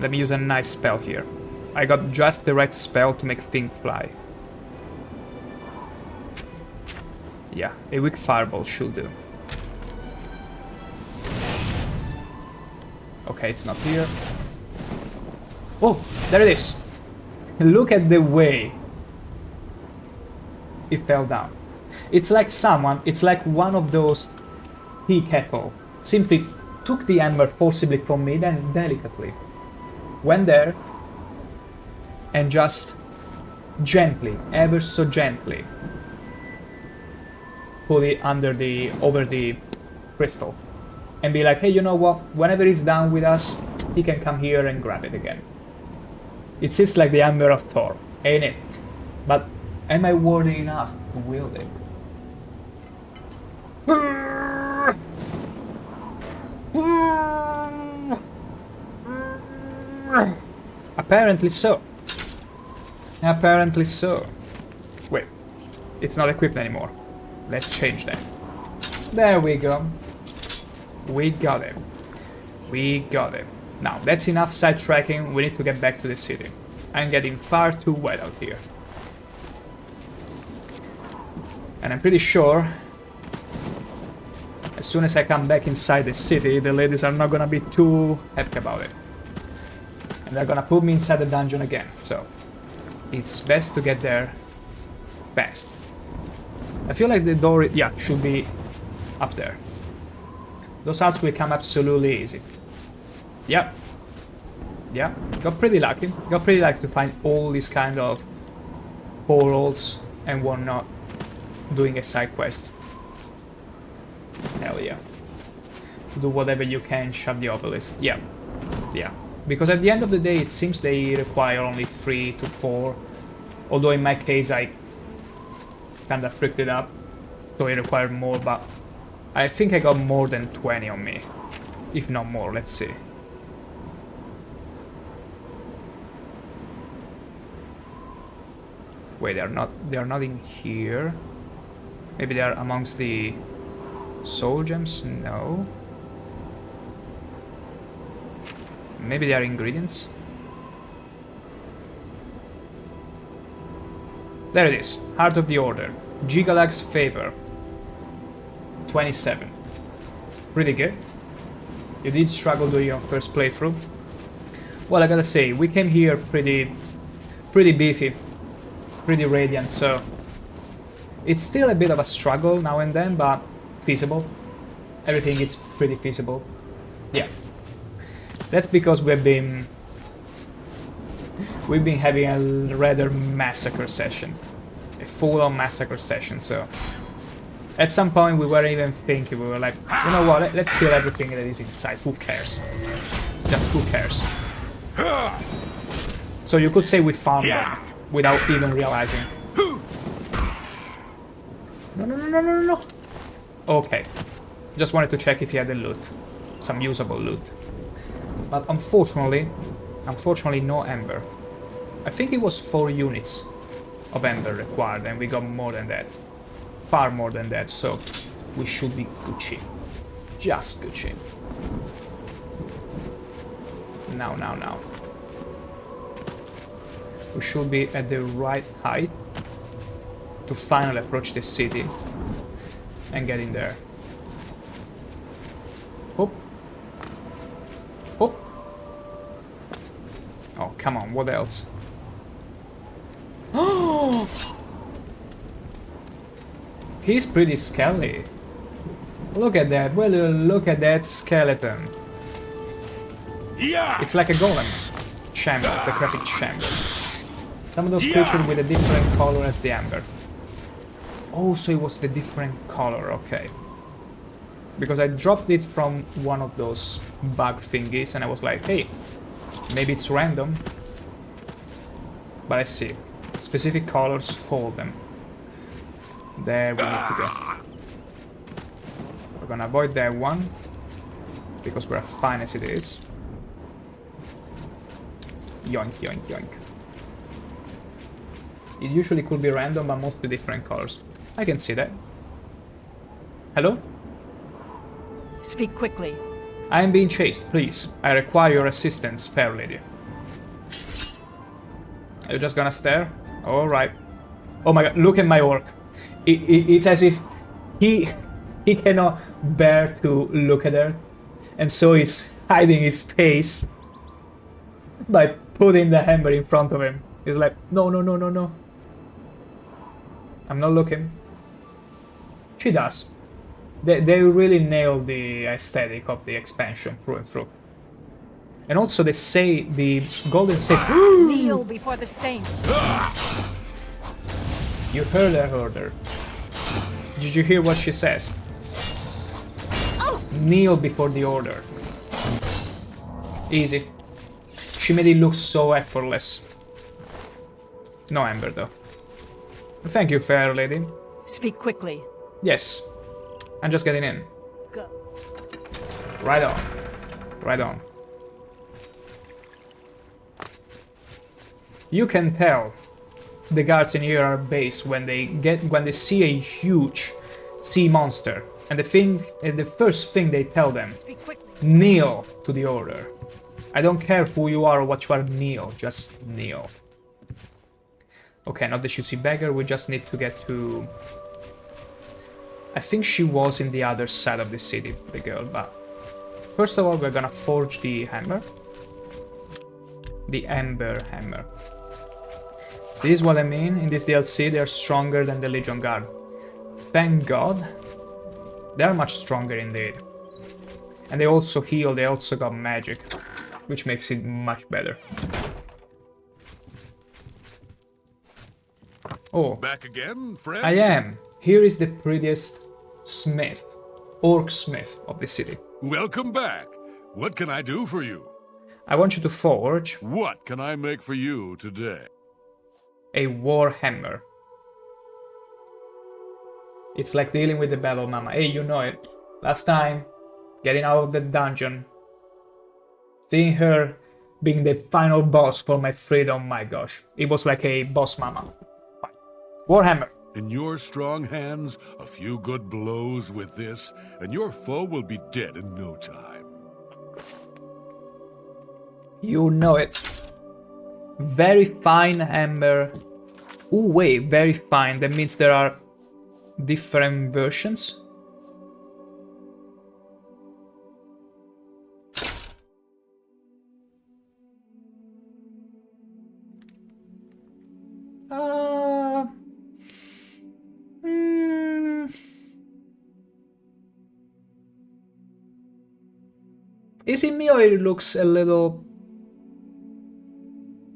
Let me use a nice spell here. I got just the right spell to make things fly. Yeah, a weak fireball should do. Okay, it's not here. Oh, there it is. Look at the way it fell down. It's like one of those tea kettle simply took the hammer forcibly from me, then delicately went there and just gently, ever so gently, put it over the crystal and be like, hey, you know what, whenever he's done with us, he can come here and grab it again. It sits like the hammer of Thor, ain't it? But am I worthy enough to wield it? Apparently so. Apparently so. Wait, it's not equipped anymore. Let's change that. There we go. We got him. We got him. Now, that's enough sidetracking. We need to get back to the city. I'm getting far too wet out here. And I'm pretty sure as soon as I come back inside the city, the ladies are not gonna be too happy about it. And they're gonna put me inside the dungeon again. So, it's best to get there fast. I feel like the door, yeah, should be up there. Those hearts will come absolutely easy. Yep. Yeah, got pretty lucky. Got pretty lucky to find all these kind of portals and whatnot doing a side quest. Hell yeah. To do whatever you can, shut the obelisk. Yeah. Yeah. Because at the end of the day, it seems they require only 3 to 4. Although in my case, I kinda freaked it up. So it required more, but I think I got more than 20 on me. If not more, let's see. Wait, they are not in here. Maybe they are amongst the soul gems? No. Maybe they are ingredients? There it is. Heart of the Order. Gigalag's Favor. 27. Pretty good. You did struggle during your first playthrough. Well, I gotta say, we came here pretty beefy. Pretty radiant, so it's still a bit of a struggle now and then, but feasible. Everything is pretty feasible. Yeah. That's because we've been having a rather massacre session. A full-on massacre session, so at some point we weren't even thinking, we were like, you know what, let's kill everything that is inside, who cares? Just who cares? So you could say we farmed them without even realizing. No. Okay. Just wanted to check if he had the loot. Some usable loot. But unfortunately no ember. I think it was 4 units of ember required, and we got more than that. Far more than that, so we should be Gucci. Just Gucci. Now. We should be at the right height to finally approach the city and get in there. Hop. Hop. Oh, come on, what else? Oh! He's pretty skelly. Look at that, well, look at that skeleton. It's like a golem. Chamber, decrepit chamber. Some of those creatures with a different color as the amber. Oh, so it was the different color, okay. Because I dropped it from one of those bug thingies and I was like, hey, maybe it's random. But I see. Specific colors hold them. There we need to go. We're gonna avoid that one. Because we're fine as it is. Yoink, yoink, yoink. It usually could be random, but mostly different colors. I can see that. Hello? Speak quickly. I am being chased, please. I require your assistance, fair lady. Are you just gonna stare? Alright. Oh my god, look at my orc. It's as if he cannot bear to look at her. And so he's hiding his face by putting the hammer in front of him. He's like, no. I'm not looking. She does. They really nailed the aesthetic of the expansion through and through. And also they say the golden sage. Kneel before the saints. You heard her order. Did you hear what she says? Kneel before the order. Easy. She made it look so effortless. No ember though. Thank you, fair lady. Speak quickly. Yes. I'm just getting in. Go. Right on. Right on. You can tell the guards in here are based when they see a huge sea monster, and the first thing they tell them, Speak quickly. kneel to the order. I don't care who you are or what you are, kneel, just kneel. Okay, not the shooty beggar, we just need to get to... I think she was in the other side of the city, the girl, but... First of all, we're gonna forge the hammer. The Ember Hammer. This is what I mean, in this DLC they are stronger than the Legion Guard. Thank God. They are much stronger indeed. And they also heal, they also got magic, which makes it much better. Oh, Back again, friend? I am. Here is the prettiest smith, orc smith of the city. Welcome back. What can I do for you? I want you to forge What can I make for you today? a war hammer. It's like dealing with the battle mama. Hey, you know it. Last time, getting out of the dungeon, seeing her being the final boss for my freedom, my gosh. It was like a boss mama. Warhammer. In your strong hands, a few good blows with this, and your foe will be dead in no time. You know it. Very fine hammer. Ooh, wait, very fine. That means there are different versions. Is it me or it looks a little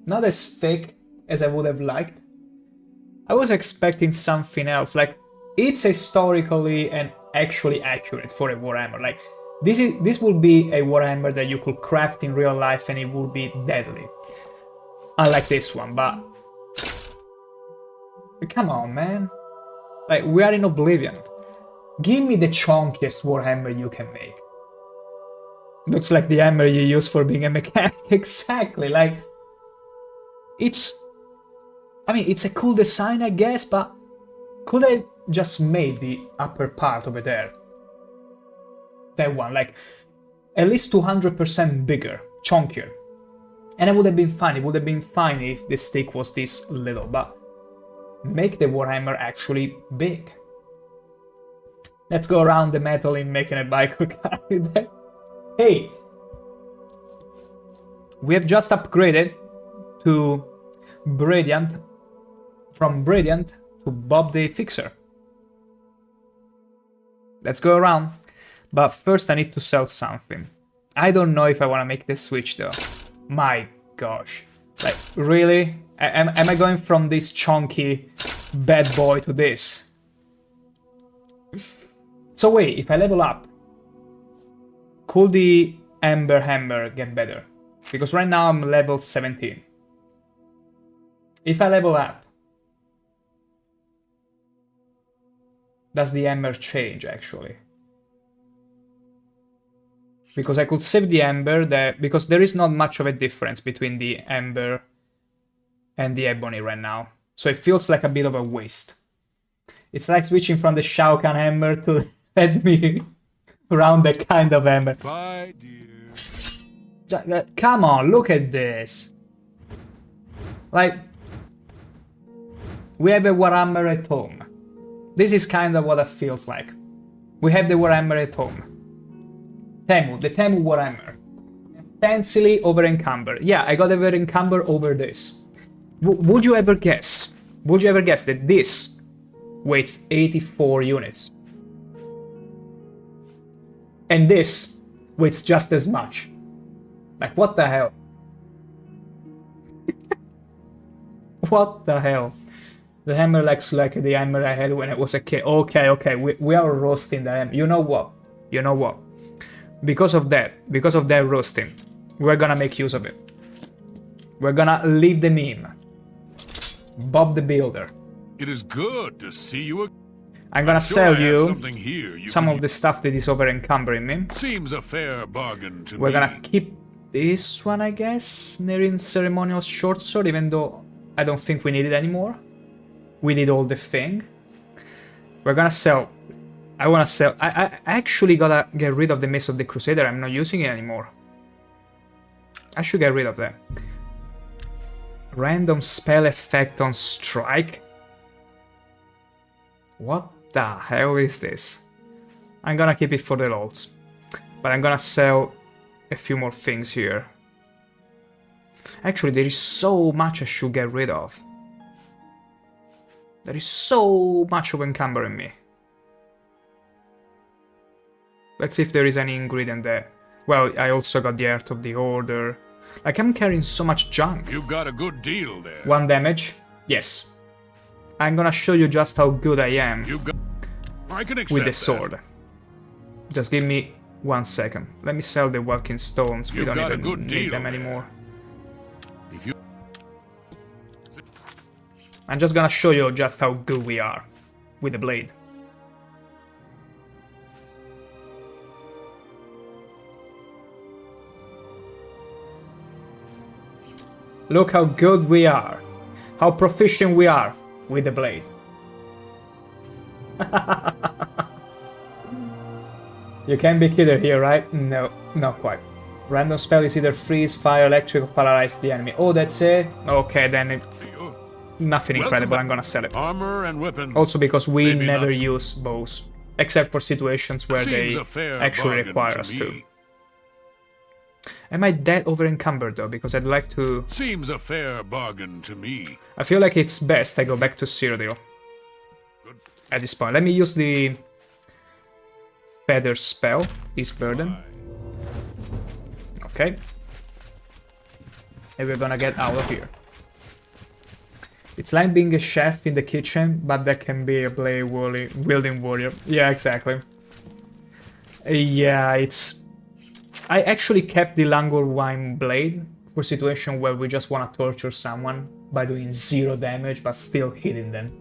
not as thick as I would have liked? I was expecting something else, like it's historically and actually accurate for a Warhammer. Like this would be a Warhammer that you could craft in real life and it would be deadly. Unlike this one, but come on, man. Like, we are in Oblivion. Give me the chunkiest Warhammer you can make. Looks like the hammer you use for being a mechanic. Exactly, like... It's... I mean, it's a cool design, I guess, but... Could I just made the upper part over there? That one, like... At least 200% bigger, chunkier. And it would have been fine. It would have been fine if the stick was this little, but... Make the Warhammer actually big. Let's go around the metal in making a bike with that. Hey! We have just upgraded to Brilliant, from Brilliant to Bob the Fixer. Let's go around. But first I need to sell something. I don't know if I want to make the switch though. My gosh. Like, really? Am I going from this chunky bad boy to this? So wait, if I level up, could the Ember Hammer get better? Because right now I'm level 17. If I level up, does the Ember change actually? Because I could save the Ember, because there is not much of a difference between the Ember and the Ebony right now. So it feels like a bit of a waste. It's like switching from the Shao Kahn Hammer to let me around that kind of hammer. Bye, dear. Come on, look at this. Like, we have a Warhammer at home. This is kind of what it feels like. We have the Warhammer at home. Temu, the Temu Warhammer. Fancily over-encumbered. Yeah, I got over-encumbered over this. Would you ever guess? Would you ever guess that this weighs 84 units? And this weighs just as much. Like, what the hell? What the hell? The hammer looks like the hammer I had when I was a kid. Okay, we are roasting the hammer. You know what? You know what? Because of that roasting, we're gonna make use of it. We're gonna leave the meme. Bob the Builder. It is good to see you again. I'm gonna sell you something here some of the stuff that is over encumbering me. Seems a fair bargain to We're me. gonna keep this one, I guess. Nearing ceremonial short sword, even though I don't think we need it anymore. We did all the thing. We're gonna sell. I wanna sell. I actually gotta get rid of the Mace of the Crusader. I'm not using it anymore. I should get rid of that. Random spell effect on strike. What the hell is this? I'm gonna keep it for the lols. But I'm gonna sell a few more things here. Actually, there is so much I should get rid of. There is so much of encumbering me. Let's see if there is any ingredient there. Well, I also got the Heart of the Order. Like, I'm carrying so much junk. You got a good deal there. 1 damage? Yes. I'm gonna show you just how good I am I can accept with the that. sword. Just give me 1 second. Let me sell the Walking Stones. We You've don't got a even good need deal them there. anymore. If you I'm just gonna show you just how good we are with the blade. Look how good we are. How proficient we are with the blade. You can't be kidding here, right? No, not quite. Random spell is either freeze, fire, electric, or paralyze the enemy. Oh, that's it? Okay, then nothing incredible. I'm gonna sell it. armor and weapons. Also because we Maybe never not. use bows. Except for situations where Seems they a fair actually bargain require to us me. to. Am I that over encumbered though? Because I'd like to... Seems a fair bargain to me. I feel like it's best I go back to Cyrodiil. At this point. Let me use the... Feather spell. East Burden. Okay. And we're gonna get out of here. It's like being a chef in the kitchen, but that can be a blade wielding warrior. Yeah, exactly. Yeah, it's... I actually kept the Langor Wine blade for situation where we just want to torture someone by doing 0 damage, but still hitting them.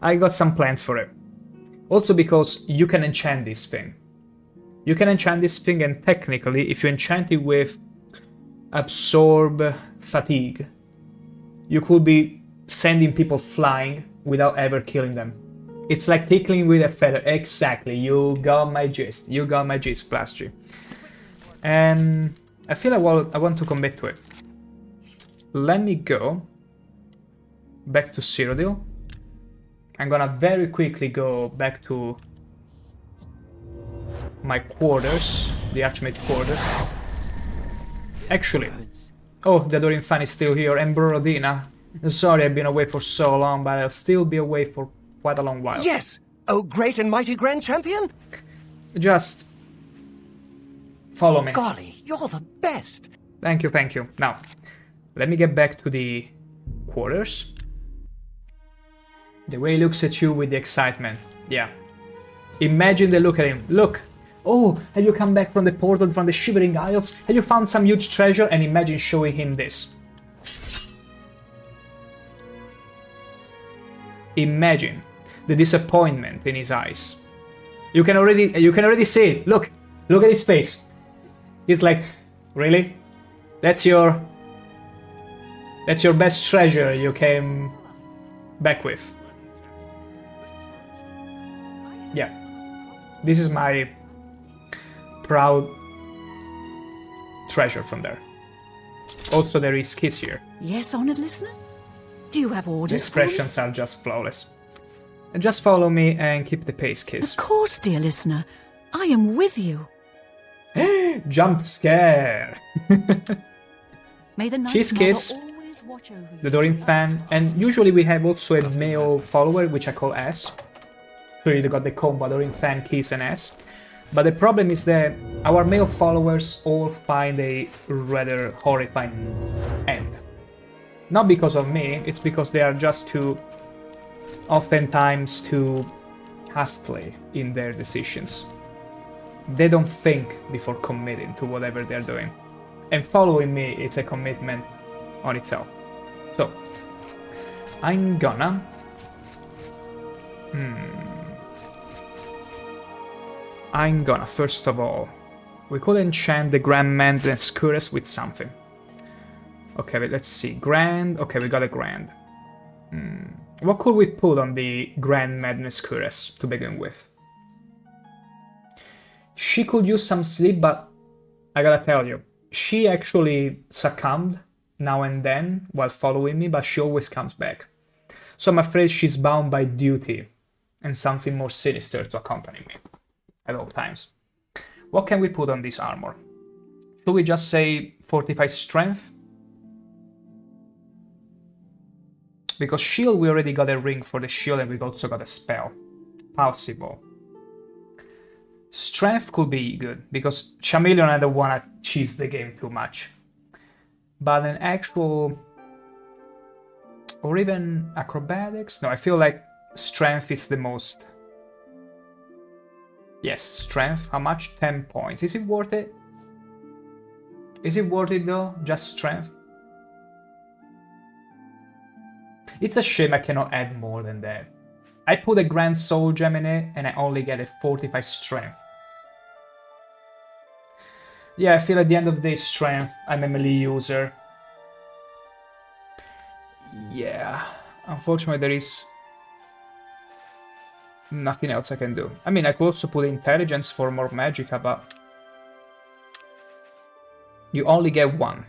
I got some plans for it. Also because you can enchant this thing. You can enchant this thing, and technically, if you enchant it with Absorb Fatigue, you could be sending people flying without ever killing them. It's like tickling with a feather. Exactly, you got my gist. You got my gist, Plus G. And I feel I want to commit to it. Let me go back to Cyrodiil. I'm gonna very quickly go back to my quarters, the Archmage quarters. Actually, oh, the Dorin fan is still here, and Borodina. Sorry I've been away for so long, but I'll still be away for quite a long while. Yes! Oh, great and mighty Grand Champion! Just follow me. Golly, you're the best! Thank you, thank you. Now, let me get back to the quarters. The way he looks at you with the excitement. Yeah. Imagine the look at him. Look! Oh, have you come back from the portal from the Shivering Isles? Have you found some huge treasure? And imagine showing him this. Imagine the disappointment in his eyes. You can already see it. Look at his face. He's like, really? That's your best treasure you came back with. Yeah. This is my proud treasure from there. Also, there is Kiss here. Yes, honored listener? Do you have The orders for me? expressions are just flawless. And just follow me and keep the pace, Kiss. Of course, dear listener. I am with you. Jump scare! May the night Cheese mother kiss. always watch over you. The Dorin fan, and usually we have also a male follower, which I call S. So you got the combo Dorin fan, Kiss, and S. But the problem is that our male followers all find a rather horrifying end. Not because of me, it's because they are just oftentimes too hastily in their decisions. They don't think before committing to whatever they're doing. And following me, it's a commitment on itself. So, I'm gonna... I'm gonna, first of all, We could enchant the Grand Madness Cuirass with something. Okay, but let's see. Grand. Okay, we got a Grand. What could we put on the Grand Madness Cuirass to begin with? She could use some sleep, but I gotta tell you, she actually succumbed now and then while following me, but she always comes back. So I'm afraid she's bound by duty and something more sinister to accompany me at all times. What can we put on this armor? Should we just say fortified strength? Because shield, we already got a ring for the shield and we also got a spell. Possible. Strength could be good, because Chameleon, I don't want to cheese the game too much. But an actual... or even acrobatics? No, I feel like strength is the most... Yes, strength. How much? 10 points. Is it worth it? Is it worth it though? Just strength? It's a shame I cannot add more than that. I put a Grand Soul Gem in it and I only get a 45 strength. Yeah, I feel at the end of the day, strength, I'm a melee user. Yeah, unfortunately there is nothing else I can do. I mean, I could also put intelligence for more magicka, but you only get one.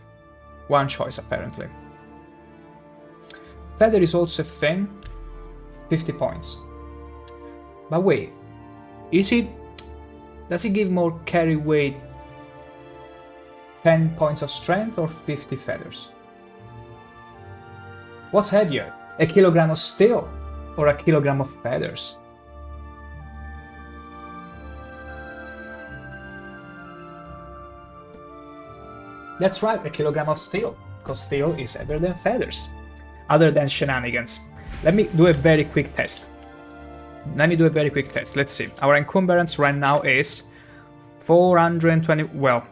One choice, apparently. Feather is also a thing. 50 points. But wait, is it... does it give more carry weight? 10 points of strength or 50 feathers? What's heavier? A kilogram of steel or a kilogram of feathers? That's right, a kilogram of steel, because steel is heavier than feathers. Other than shenanigans. Let me do a very quick test. Let's see. Our encumbrance right now is 420... well,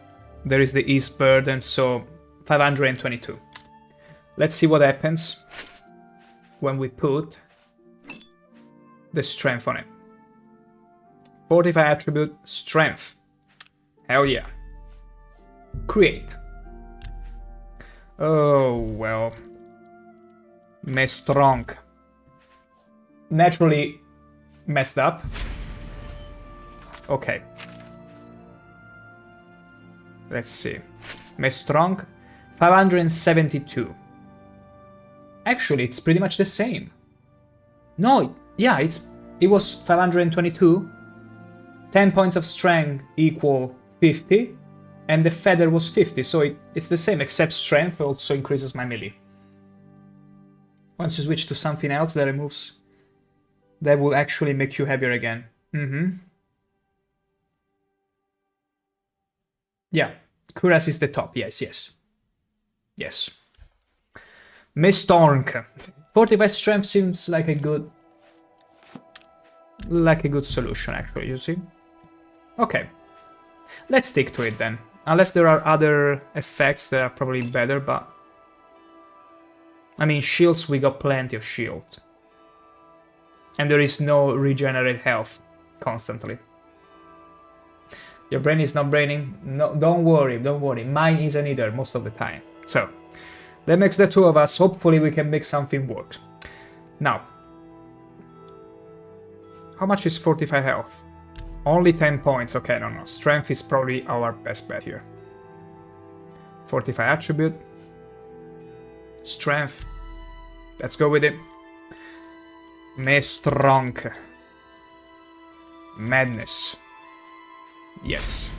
there is the east burden, so 522. Let's see what happens when we put the strength on it. 45 attribute, strength. Hell yeah. Create. Oh, well. Me strong. Naturally messed up. Okay. Let's see. Me strong. 572. Actually, it's pretty much the same. No, yeah, it was 522. 10 points of strength equal 50. And the feather was 50, so it's the same, except strength also increases my melee. Once you switch to something else that removes... that will actually make you heavier again. Yeah, Cuirass is the top, yes. Mistornk. 45 strength seems like a good... solution, actually, you see? Okay. Let's stick to it then. Unless there are other effects that are probably better, but... I mean, shields, we got plenty of shield. And there is no regenerate health constantly. Your brain is not braining? No, don't worry. Mine isn't either most of the time. So, that makes the two of us. Hopefully we can make something work. Now, how much is 45 health? Only 10 points. Okay, no. Strength is probably our best bet here. 45 attribute. Strength. Let's go with it. Me strong. Madness. Yes.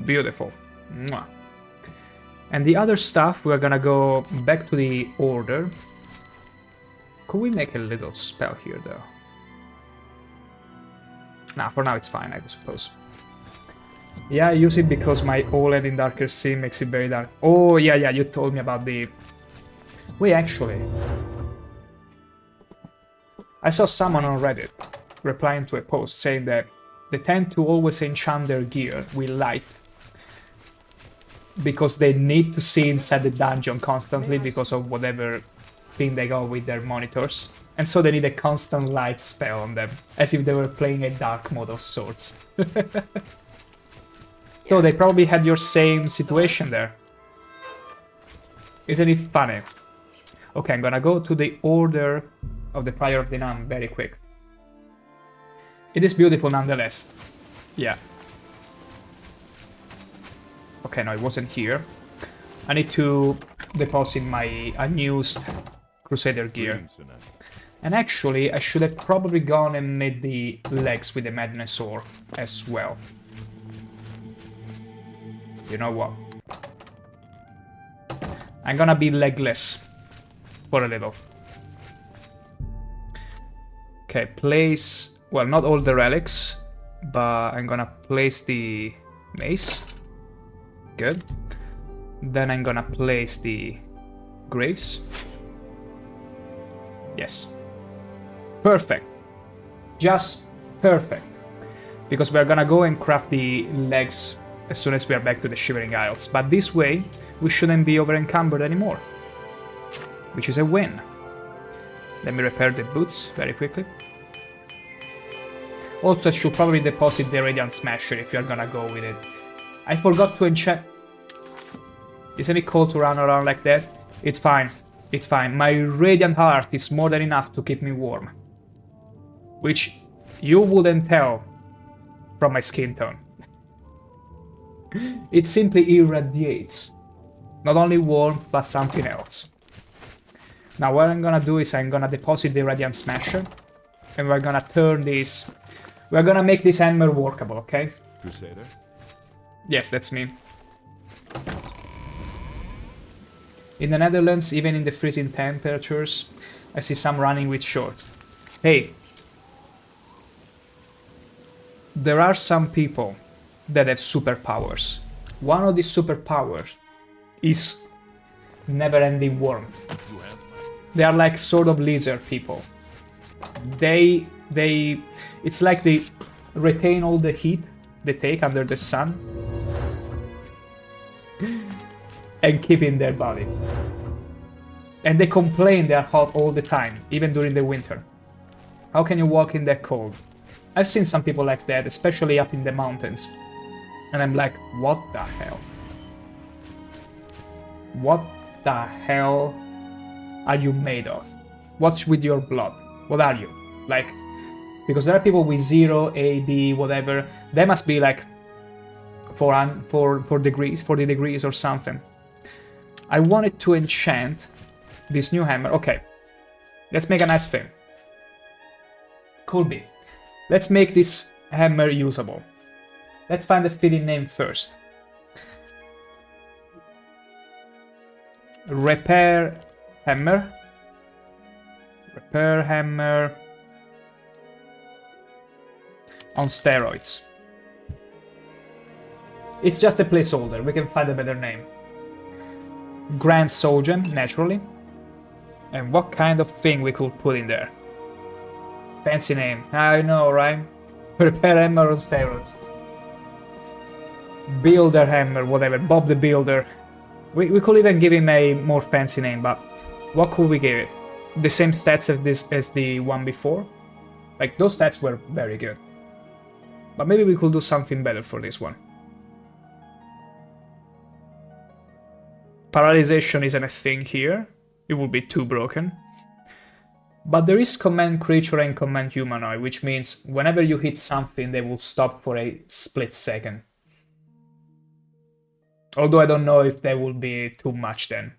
Beautiful. And the other stuff, we're gonna go back to the order. Could we make a little spell here, though? Nah, for now it's fine, I suppose. Yeah, I use it because my OLED in Darker Sea makes it very dark. Oh, yeah, you told me about the... Wait, actually... I saw someone on Reddit replying to a post saying that they tend to always enchant their gear with light because they need to see inside the dungeon constantly because of whatever thing they got with their monitors. And so they need a constant light spell on them, as if they were playing a dark mode of sorts. So they probably had your same situation there. Isn't it funny? Okay, I'm gonna go to the order of the Prior of the Nun very quick. It is beautiful nonetheless. Yeah. Okay, no, it wasn't here. I need to deposit my unused Crusader gear. And actually, I should have probably gone and made the legs with the Madness Ore as well. You know what? I'm gonna be legless for a little. Okay, place... Well, not all the relics, but I'm gonna place the mace. Good. Then I'm gonna place the graves. Yes. Perfect. Just perfect. Because we're gonna go and craft the legs as soon as we are back to the Shivering Isles. But this way, we shouldn't be over-encumbered anymore. Which is a win. Let me repair the boots very quickly. Also, I should probably deposit the Radiant Smasher if you're gonna go with it. I forgot to enchant... Isn't it cold to run around like that? It's fine. It's fine. My Radiant Heart is more than enough to keep me warm. Which you wouldn't tell from my skin tone. It simply irradiates. Not only warmth, but something else. Now what I'm gonna do is I'm gonna deposit the Radiant Smasher. And we're gonna turn this... We're gonna make this hammer workable, okay? Crusader? Yes, that's me. In the Netherlands, even in the freezing temperatures, I see some running with shorts. Hey. There are some people that have superpowers. One of these superpowers is never-ending warmth. They are like sort of lizard people. It's like they retain all the heat they take under the sun and keep in their body. And they complain they are hot all the time, even during the winter. How can you walk in that cold? I've seen some people like that, especially up in the mountains. And I'm like, what the hell? What the hell are you made of? What's with your blood? What are you? Like, because there are people with 0, A, B, whatever. They must be like 4 degrees, 40 degrees or something. I wanted to enchant this new hammer. Okay, let's make a nice thing. Could be. Let's make this hammer usable. Let's find a fitting name first. Repair hammer. Repair hammer. On steroids. It's just a placeholder, we can find a better name. Grand Soldier, naturally. And what kind of thing we could put in there? Fancy name, I know, right? Repair hammer on steroids. Builder hammer, whatever, Bob the Builder. We could even give him a more fancy name, but what could we give it? The same stats as the one before? Like, those stats were very good. But maybe we could do something better for this one. Paralyzation isn't a thing here. It would be too broken. But there is command creature and command humanoid, which means whenever you hit something, they will stop for a split second. Although I don't know if that will be too much then.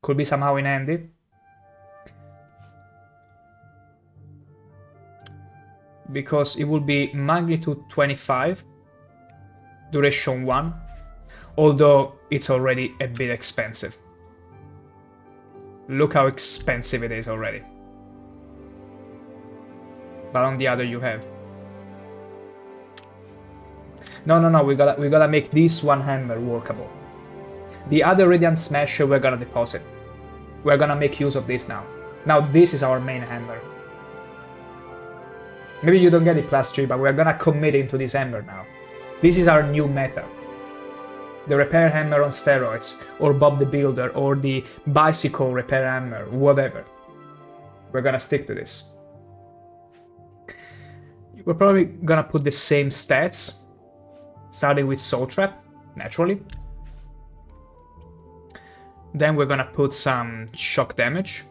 Could be somehow in handy. Because it will be magnitude 25, duration 1, although it's already a bit expensive. Look how expensive it is already. But on the other you have... No, we gotta make this one hammer workable. The other Radiant Smasher we're gonna deposit. We're gonna make use of this now. Now this is our main hammer. Maybe you don't get it +3, but we're gonna commit into this hammer now. This is our new meta. The repair hammer on steroids, or Bob the Builder, or the bicycle repair hammer, whatever. We're gonna stick to this. We're probably gonna put the same stats, starting with Soul Trap, naturally. Then we're gonna put some shock damage.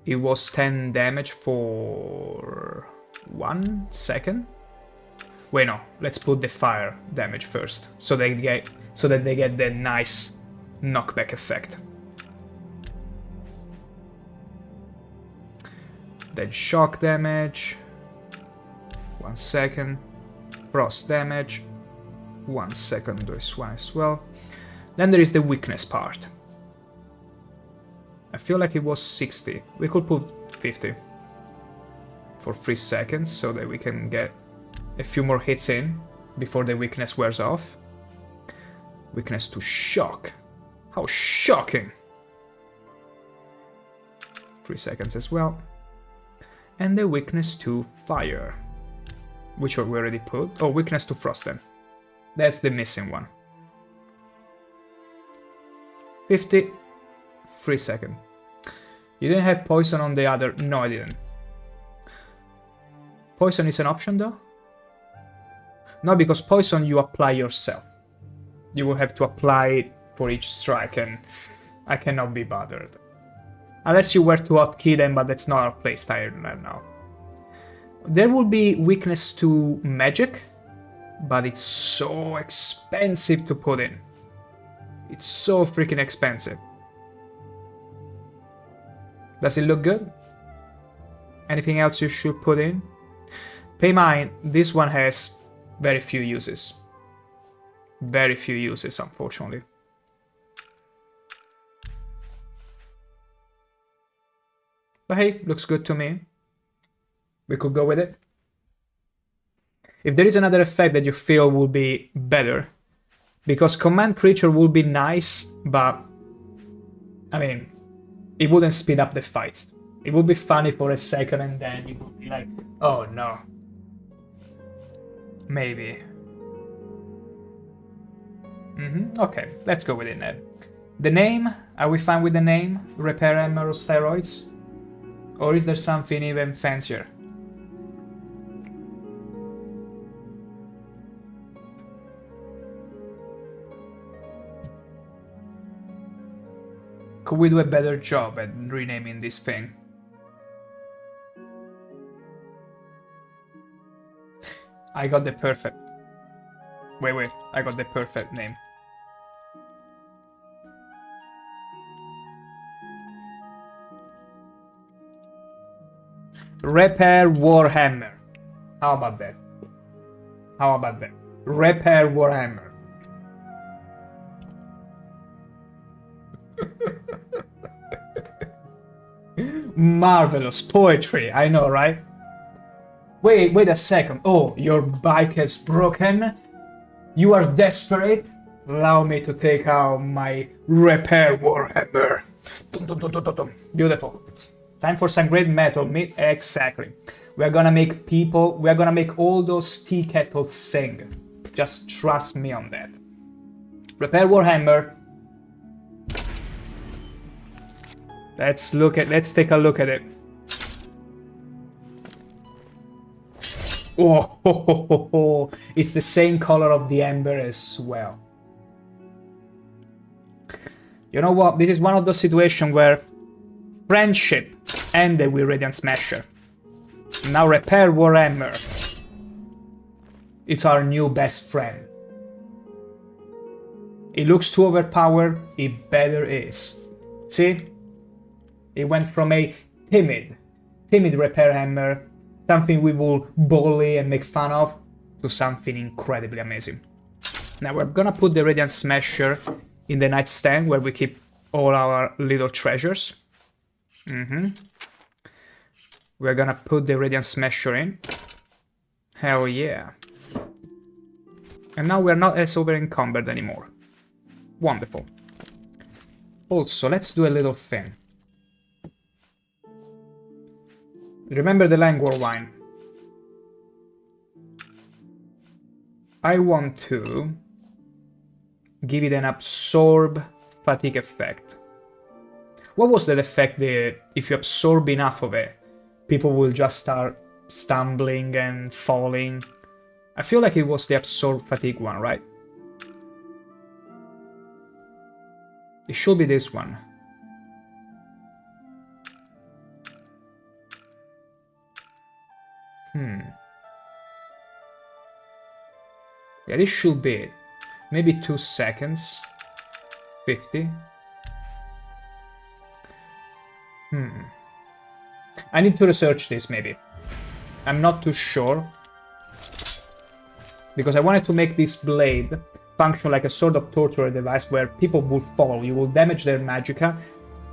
It was 10 damage for 1 second. Wait, no, let's put the fire damage first, so that they get the nice knockback effect. Then shock damage, 1 second. Frost damage, 1 second this one as well. Then there is the weakness part. I feel like it was 60. We could put 50 for 3 seconds so that we can get a few more hits in before the weakness wears off. Weakness to shock. How shocking! 3 seconds as well. And the weakness to fire, which we already put. Oh, weakness to frost then. That's the missing one. 50, 3 seconds. You didn't have poison on the other. No, I didn't. Poison is an option though? No, because poison you apply yourself. You will have to apply it for each strike, and I cannot be bothered. Unless you were to hotkey them, but that's not our playstyle right now. There will be weakness to magic, but it's so expensive to put in. It's so freaking expensive. Does it look good? Anything else you should put in? Pay mine, this one has very few uses. Very few uses, unfortunately. But hey, looks good to me. We could go with it. If there is another effect that you feel will be better, because command creature will be nice, but I mean, it wouldn't speed up the fight. It would be funny for a second and then it would be like, oh no. Maybe. Okay, let's go with it then. The name, are we fine with the name? Repair Hammer of Steroids? Or is there something even fancier? Could we do a better job at renaming this thing? I got the perfect... Wait, I got the perfect name. Repair Warhammer. How about that? How about that? Repair Warhammer. Marvelous poetry, I know, right? Wait a second. Oh, your bike has broken? You are desperate? Allow me to take out my Repair Warhammer. Beautiful. Time for some great metal. Exactly. We're gonna make all those tea kettles sing. Just trust me on that. Repair Warhammer. Let's take a look at it. Oh, it's the same color of the ember as well. You know what? This is one of those situations where friendship ended with Radiant Smasher. Now Repair Warhammer. It's our new best friend. It looks too overpowered, it better is. See? It went from a timid Repair Hammer, something we will bully and make fun of, to something incredibly amazing. Now we're gonna put the Radiant Smasher in the nightstand where we keep all our little treasures. We're gonna put the Radiant Smasher in. Hell yeah. And now we're not as over encumbered anymore. Wonderful. Also, let's do a little thing. Remember the Langor wine. I want to give it an absorb fatigue effect. What was that effect? If you absorb enough of it, people will just start stumbling and falling. I feel like it was the absorb fatigue one, right? It should be this one. Yeah, this should be it. Maybe 2 seconds. 50. I need to research this, maybe. I'm not too sure. Because I wanted to make this blade function like a sort of torture device where people will fall. You will damage their magicka,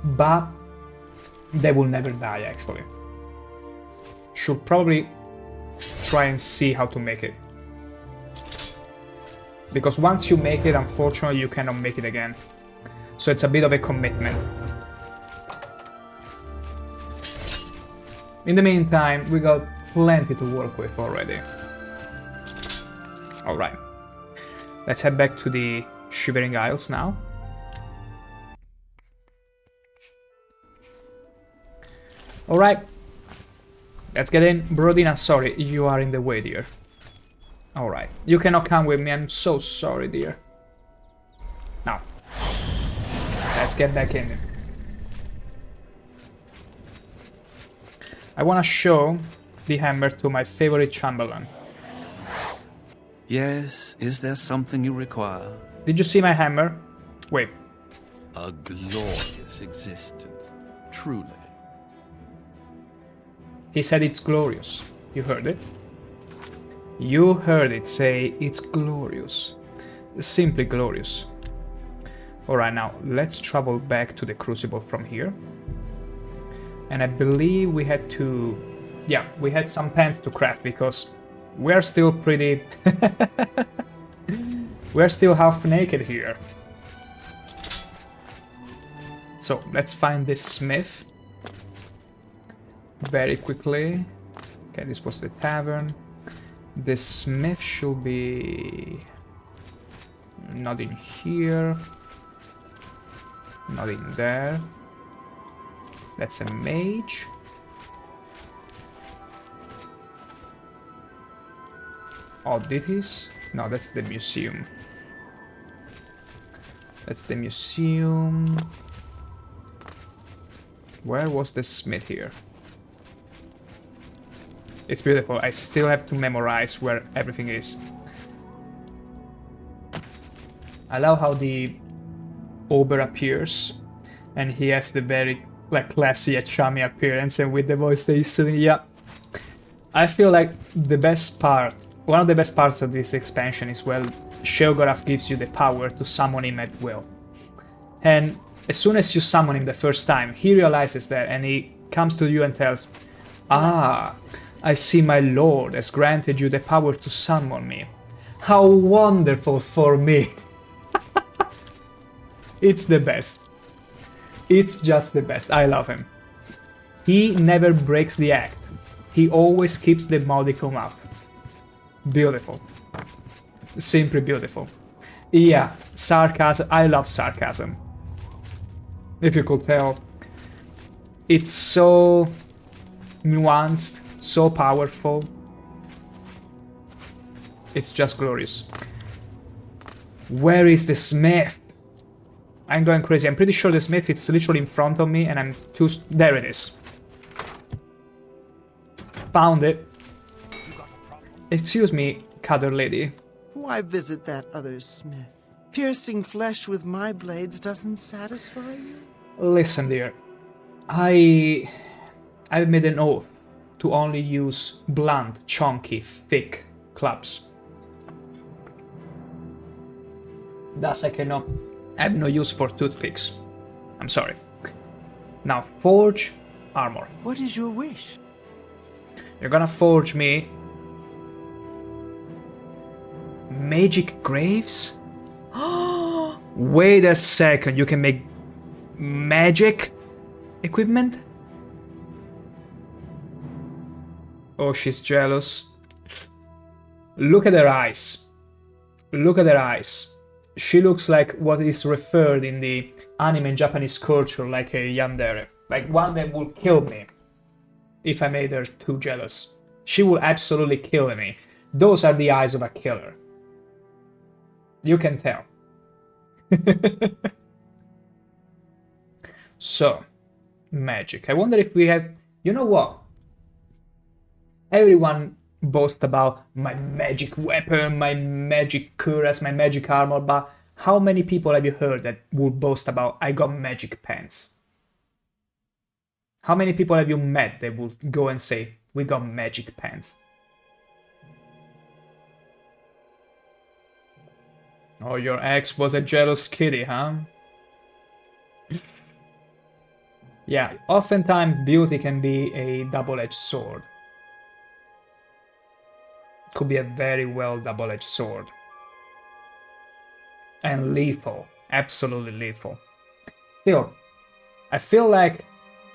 but they will never die, actually. Should probably try and see how to make it. Because once you make it, unfortunately, you cannot make it again. So it's a bit of a commitment. In the meantime, we got plenty to work with already. Alright. Let's head back to the Shivering Isles now. Alright. Let's get in. Brodina, sorry, you are in the way, dear. Alright. You cannot come with me, I'm so sorry, dear. Now. Let's get back in. I want to show the hammer to my favorite Chamberlain. Yes, is there something you require? Did you see my hammer? Wait. A glorious existence, truly. He said it's glorious. You heard it? You heard it say it's glorious. Simply glorious. Alright, now let's travel back to the Crucible from here. And I believe we had to... yeah, we had some pants to craft because we're still pretty... we're still half naked here. So, let's find this smith. Very quickly. Okay, this was the tavern. The smith should be... not in here. Not in there. That's a mage. Oddities? No, that's the museum. That's the museum. Where was the smith here? It's beautiful. I still have to memorize where everything is. I love how the Ober appears and he has the very classy and charming appearance, and with the voice that he's doing, yeah. I feel like the best part, one of the best parts of this expansion is when Sheogorath gives you the power to summon him at will. And as soon as you summon him the first time, he realizes that and he comes to you and tells, "Ah, I see my lord has granted you the power to summon me. How wonderful for me." It's the best. It's just the best. I love him. He never breaks the act. He always keeps the modicum up. Beautiful. Simply beautiful. Yeah, sarcasm. I love sarcasm. If you could tell. It's so nuanced, so powerful. It's just glorious. Where is the smith? I'm going crazy. I'm pretty sure the smith is literally in front of me and I'm too... There it is. Found it. Excuse me, cutter lady. Why visit that other smith? Piercing flesh with my blades doesn't satisfy you? Listen, dear. I've made an oath to only use blunt, chunky, thick clubs. Thus I cannot... I have no use for toothpicks. I'm sorry. Now, forge armor. What is your wish? You're gonna forge me... magic graves? Wait a second, you can make... magic equipment? Oh, she's jealous. Look at her eyes. Look at her eyes. she looks like what is referred in the anime and Japanese culture like a yandere. Like one that will kill me if I made her too jealous. She will absolutely kill me. Those are the eyes of a killer. You can tell. So, magic. I wonder if we have... You know what? Everyone boasts about my magic weapon, my magic cuirass, my magic armor, but how many people have you heard that would boast about I got magic pants? How many people have you met that would go and say, we got magic pants? Oh, your ex was a jealous kitty, huh? Yeah, oftentimes beauty can be a double-edged sword. Could be a very well double-edged sword. And lethal. Absolutely lethal. Still, I feel like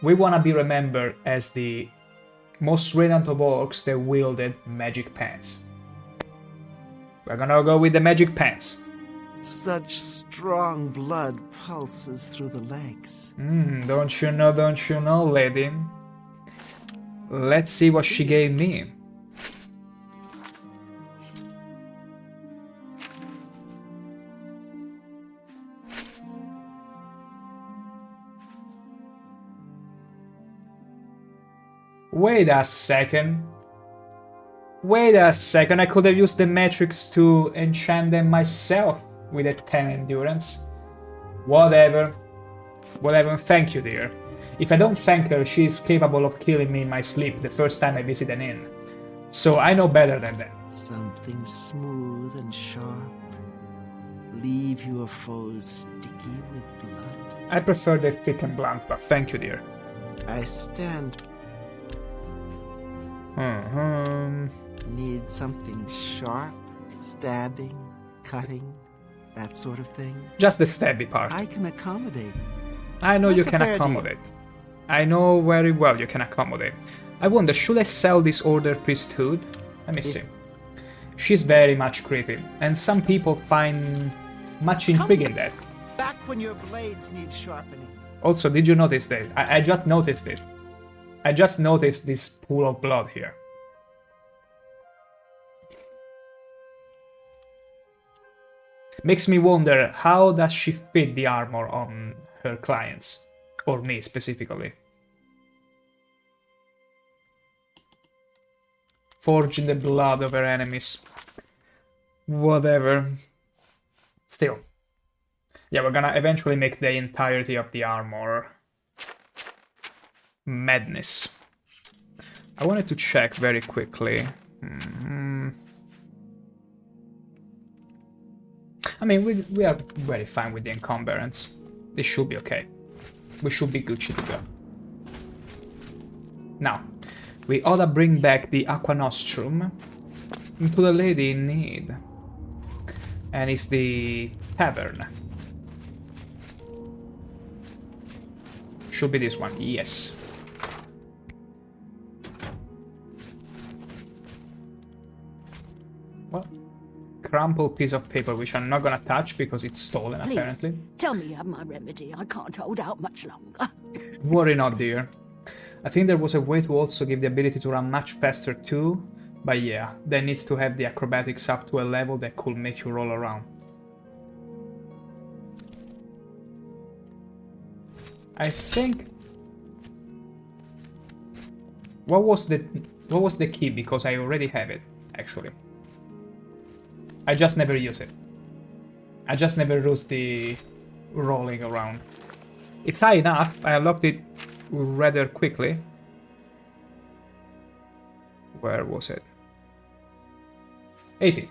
we want to be remembered as the most radiant of orcs that wielded magic pants. We're gonna go with the magic pants. Such strong blood pulses through the legs. Don't you know, lady? Let's see what she gave me. Wait a second. I could have used the matrix to enchant them myself with a 10 endurance. Whatever, thank you, dear. If I don't thank her, she is capable of killing me in my sleep the first time I visit an inn. So I know better than that. Something smooth and sharp. Leave your foes sticky with blood. I prefer the thick and blunt, but thank you, dear. I stand. Need something sharp, stabbing, cutting, that sort of thing. Just the stabby part. I can accommodate. I know you That's a can fair accommodate. I know very well you can accommodate. I wonder, should I sell this order priesthood? Let me see. She's very much creepy, and some people find much intrigue in that. Back when your blades need sharpening. Also, did you notice that? I just noticed it. I just noticed this pool of blood here. Makes me wonder, how does she fit the armor on her clients? Or me, specifically. Forge in the blood of her enemies. Whatever. Still. Yeah, we're gonna eventually make the entirety of the armor madness. I wanted to check very quickly. I mean, we are very fine with the encumbrance. This should be okay. We should be Gucci to go. Now, we ought to bring back the Aqua Nostrum to the lady in need. And it's the tavern. Should be this one, yes. What? Crumpled piece of paper, which I'm not gonna touch because it's stolen, Please, apparently. tell me you have my remedy. I can't hold out much longer. Worry not, dear. I think there was a way to also give the ability to run much faster too, but yeah, that needs to have the acrobatics up to a level that could make you roll around. I think... What was the key? Because I already have it, actually. I just never use it. I just never use the rolling around. It's high enough. I unlocked it rather quickly. Where was it? 80.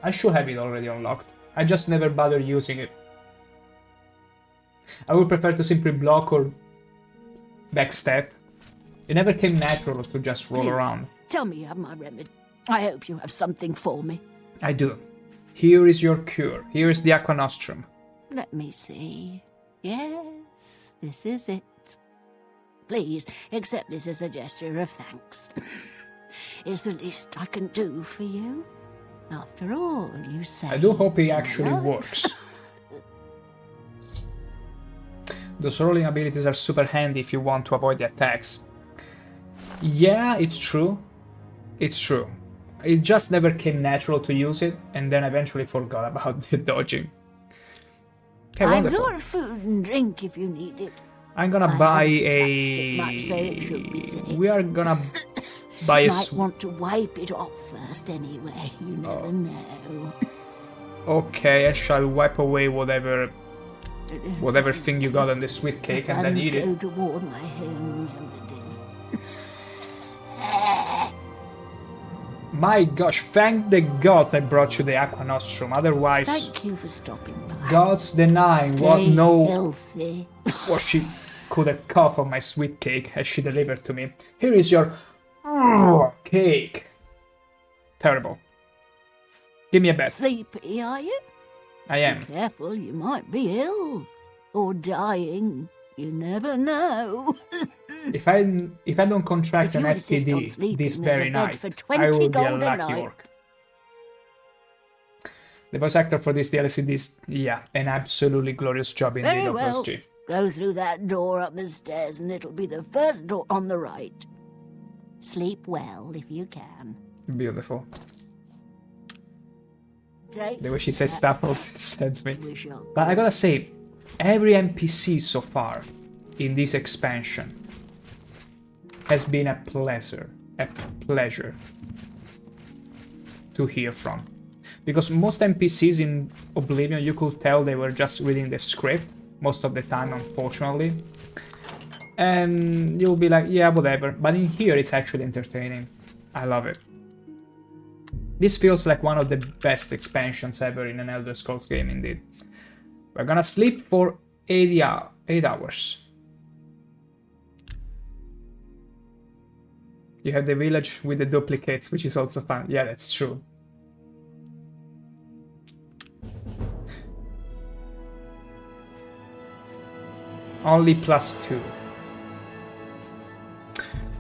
I should have it already unlocked. I just never bother using it. I would prefer to simply block or backstep. It never came natural to just roll Please, around. tell me you have my remedy. I hope you have something for me. I do. Here is your cure. Here is the Aqua Nostrum. Let me see. Yes, this is it. Please accept this as a gesture of thanks. It's the least I can do for you. After all, you say... I do hope he my actually life. works. Those rolling abilities are super handy if you want to avoid the attacks. Yeah, it's true. It's true. It just never came natural to use it, and then eventually forgot about the dodging. Okay, I've wonderful. got food and drink if you need it. I'm gonna I buy haven't touched a... it much, so it should be safe. We are gonna buy a... Might want to wipe it off first anyway. You never know. Okay, I shall wipe away whatever thing you got on the sweet cake The and then funds eat it. go toward my home remedies. My gosh, thank the gods I brought you the Aqua Nostrum, otherwise... Thank you for stopping by. Gods denying what Stay no... healthy. What she could have coughed on my sweet cake as she delivered to me. Here is your... cake. Terrible. Give me a bet. Sleepy, are you? I am. Careful, you might be ill. Or dying. You never know. If I don't contract If an you insist on STD sleeping, this there's very a bed night, for I 20 will be a gold a lucky night. orc. The voice actor for this DLC did, yeah, an absolutely glorious job indeed Very of well. G. Go through that door up the stairs and it'll be the first door on the right. Sleep well if you can. Beautiful. Take The way she says stuff also sends me. we shall But I gotta say, every NPC so far in this expansion has been a pleasure to hear from. Because most NPCs in Oblivion, you could tell they were just reading the script most of the time, unfortunately. And you'll be like, yeah, whatever. But in here, it's actually entertaining. I love it. This feels like one of the best expansions ever in an Elder Scrolls game, indeed. We're gonna sleep for 8 hours. You have the village with the duplicates, which is also fun. Yeah, that's true. Only +2.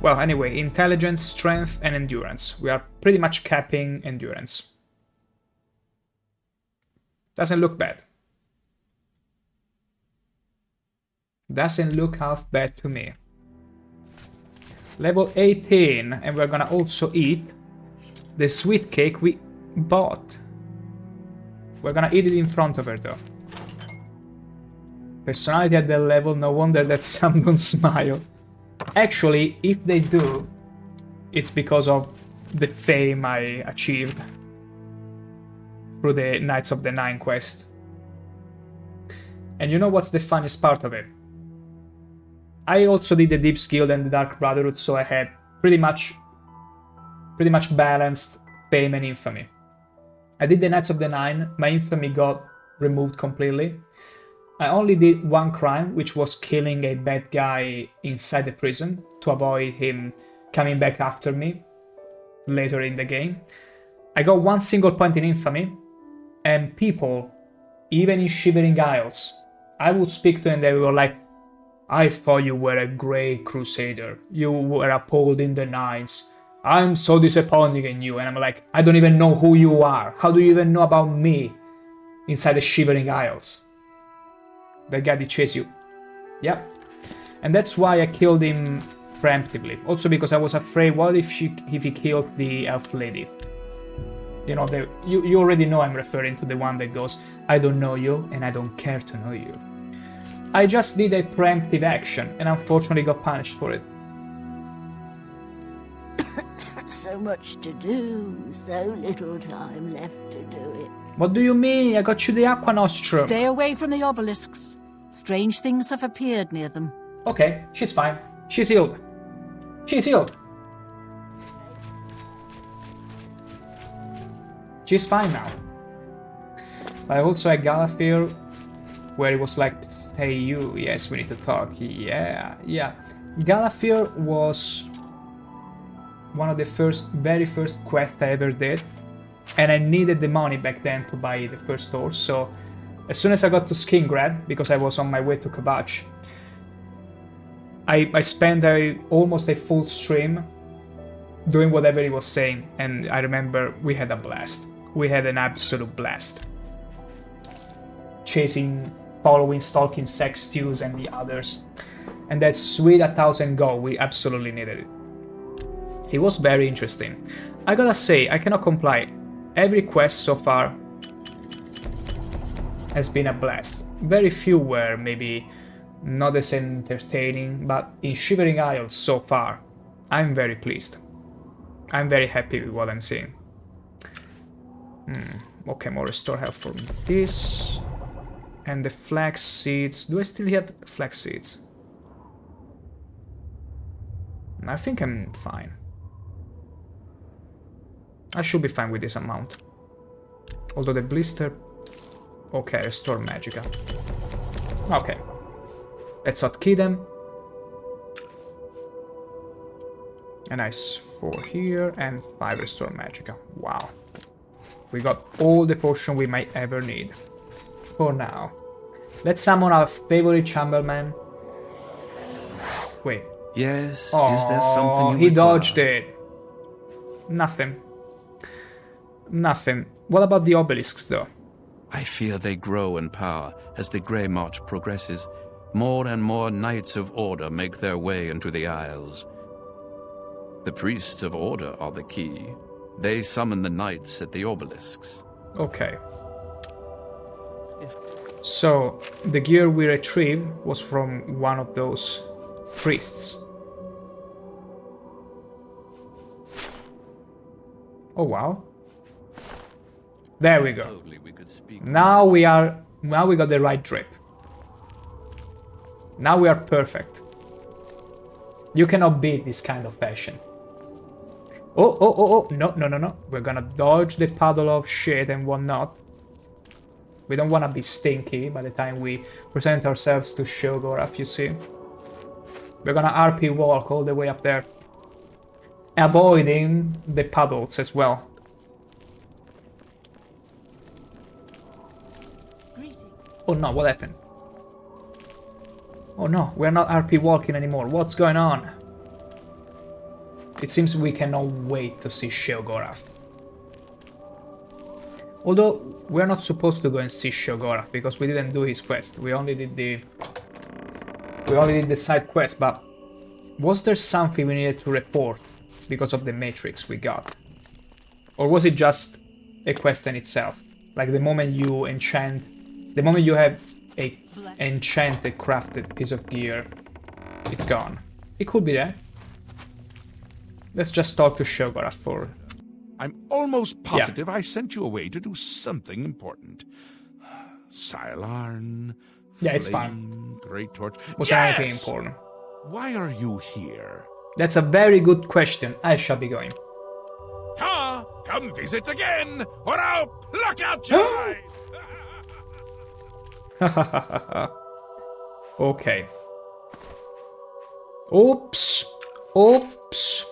Well, anyway, intelligence, strength, and endurance. We are pretty much capping endurance. Doesn't look bad. Doesn't look half bad to me. Level 18, and we're gonna also eat the sweet cake we bought. We're gonna eat it in front of her, though. Personality at that level, no wonder that some don't smile. Actually, if they do, it's because of the fame I achieved through the Knights of the Nine quest. And you know what's the funniest part of it? I also did the Deep's Guild and the Dark Brotherhood, so I had pretty much balanced fame and infamy. I did the Knights of the Nine, my infamy got removed completely. I only did one crime, which was killing a bad guy inside the prison to avoid him coming back after me later in the game. I got one single point in infamy, and people, even in Shivering Isles, I would speak to them and they were like, I thought you were a great crusader. You were upholding the Nines. I'm so disappointed in you. And I'm like, I don't even know who you are. How do you even know about me inside the Shivering Isles? That guy did chase you. Yep. And that's why I killed him preemptively. Also because I was afraid, what if he killed the elf lady? You know, you already know I'm referring to the one that goes, I don't know you and I don't care to know you. I just did a preemptive action and unfortunately got punished for it. So much to do, so little time left to do it. What do you mean? I got you the Aqua Nostrum. Stay away from the obelisks. Strange things have appeared near them. Okay, she's fine. She's healed. She's healed. She's fine now. I also had Galafir, where it was like, hey you, yes, we need to talk. Yeah. Galafir was one of the very first quests I ever did. And I needed the money back then to buy the first horse, so as soon as I got to Skingrad, because I was on my way to Kabach, I spent almost a full stream doing whatever he was saying, and I remember we had a blast. we had an absolute blast. Chasing, following, stalking Sextius and the others. And that sweet 1,000 gold, we absolutely needed it. It was very interesting. I gotta say, I cannot comply. Every quest so far has been a blast. Very few were maybe not as entertaining, but in Shivering Isles so far, I'm very pleased. I'm very happy with what I'm seeing. Okay, more restore health from this. And the flax seeds. Do I still have flax seeds? I think I'm fine. I should be fine with this amount. Although the blister... Okay, restore magicka. Okay. Let's hotkey them. A nice 4 here and 5 restore magicka. Wow. We got all the potion we might ever need. For now. Let's summon our favorite chamberman. Wait. Yes, Oh, is there something you he require? dodged it. Nothing. Nothing. What about the obelisks, though? I fear they grow in power as the Grey March progresses. More and more Knights of Order make their way into the Isles. The Priests of Order are the key. They summon the Knights at the obelisks. Okay. So, the gear we retrieved was from one of those priests. Oh wow. There we go. Only we could speak. Now we got the right drip. Now we are perfect. You cannot beat this kind of fashion. Oh, no. We're gonna dodge the puddle of shit and whatnot. We don't wanna be stinky by the time we present ourselves to Sheogorath, you see. We're gonna RP walk all the way up there. Avoiding the puddles as well. Oh no, what happened? Oh no, we're not RP walking anymore. What's going on? It seems we cannot wait to see Sheogorath. Although, we're not supposed to go and see Sheogorath because we didn't do his quest. We only did the side quest, but was there something we needed to report because of the matrix we got? Or was it just a quest in itself? Like the moment you enchant, the moment you have a enchanted crafted piece of gear, it's gone. It could be that. Let's just talk to Sheogorath for... I'm almost positive I sent you away to do something important. Silarn, Yeah, it's flame, fine. Great Torch. Was there anything Yes! important? Why are you here? That's a very good question. I shall be going. Ta! Come visit again, or I'll pluck out your eye! Okay. Oops. Oops.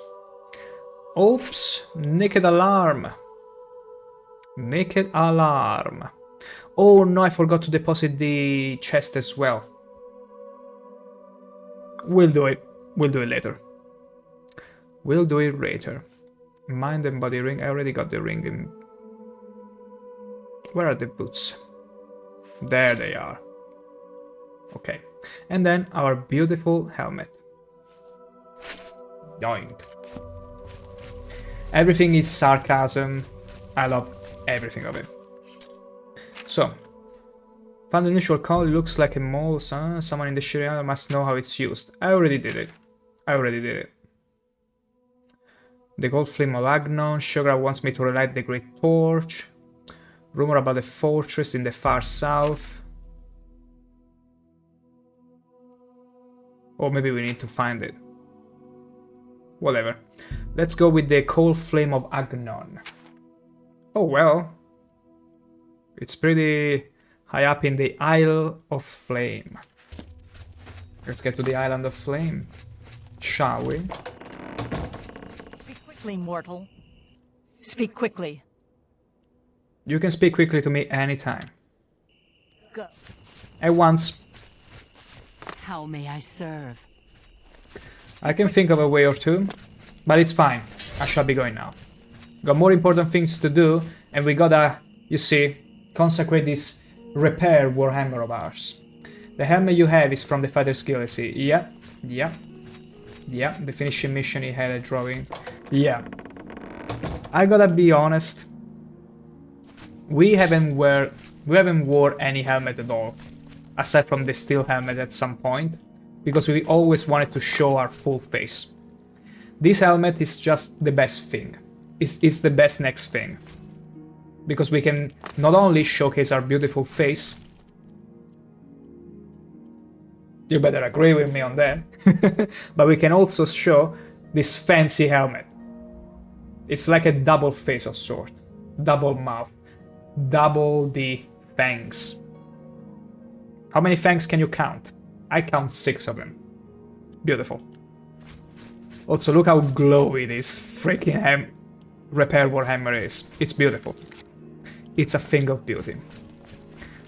Oops. Naked alarm. Naked alarm. Oh no, I forgot to deposit the chest as well. We'll do it. We'll do it later. We'll do it later. Mind and body ring. I already got the ring in... Where are the boots? There they are. Okay. And then our beautiful helmet. Yoink. Everything is sarcasm. I love everything of it. So, found an unusual call. It looks like a mole. Someone in the Shire must know how it's used. I already did it. The gold flame of Agnon. Sheogorath wants me to relight the great torch. Rumor about a fortress in the far south. Or maybe we need to find it. Whatever. Let's go with the cold flame of Agnon. Oh well. It's pretty high up in the Isle of Flame. Let's get to the Island of Flame. Shall we? Speak quickly, mortal. Speak quickly. You can speak quickly to me anytime. Go. At once. How may I serve? I can think of a way or two, but it's fine. I shall be going now. Got more important things to do, And we gotta, you see, consecrate this repair warhammer of ours. The helmet you have is from the Fighter's Guild, I see. Yeah, yeah, yeah. The finishing mission he had a drawing. Yeah. I gotta be honest. We haven't wore any helmet at all, aside from the steel helmet at some point, because we always wanted to show our full face. This helmet is just the best thing. It's the best next thing. Because we can not only showcase our beautiful face, you better agree with me on that, but we can also show this fancy helmet. It's like a double face of sort, double mouth, double the fangs. How many fangs can you count? I count 6 of them. Beautiful. Also, look how glowy this freaking repair warhammer is. It's beautiful. It's a thing of beauty.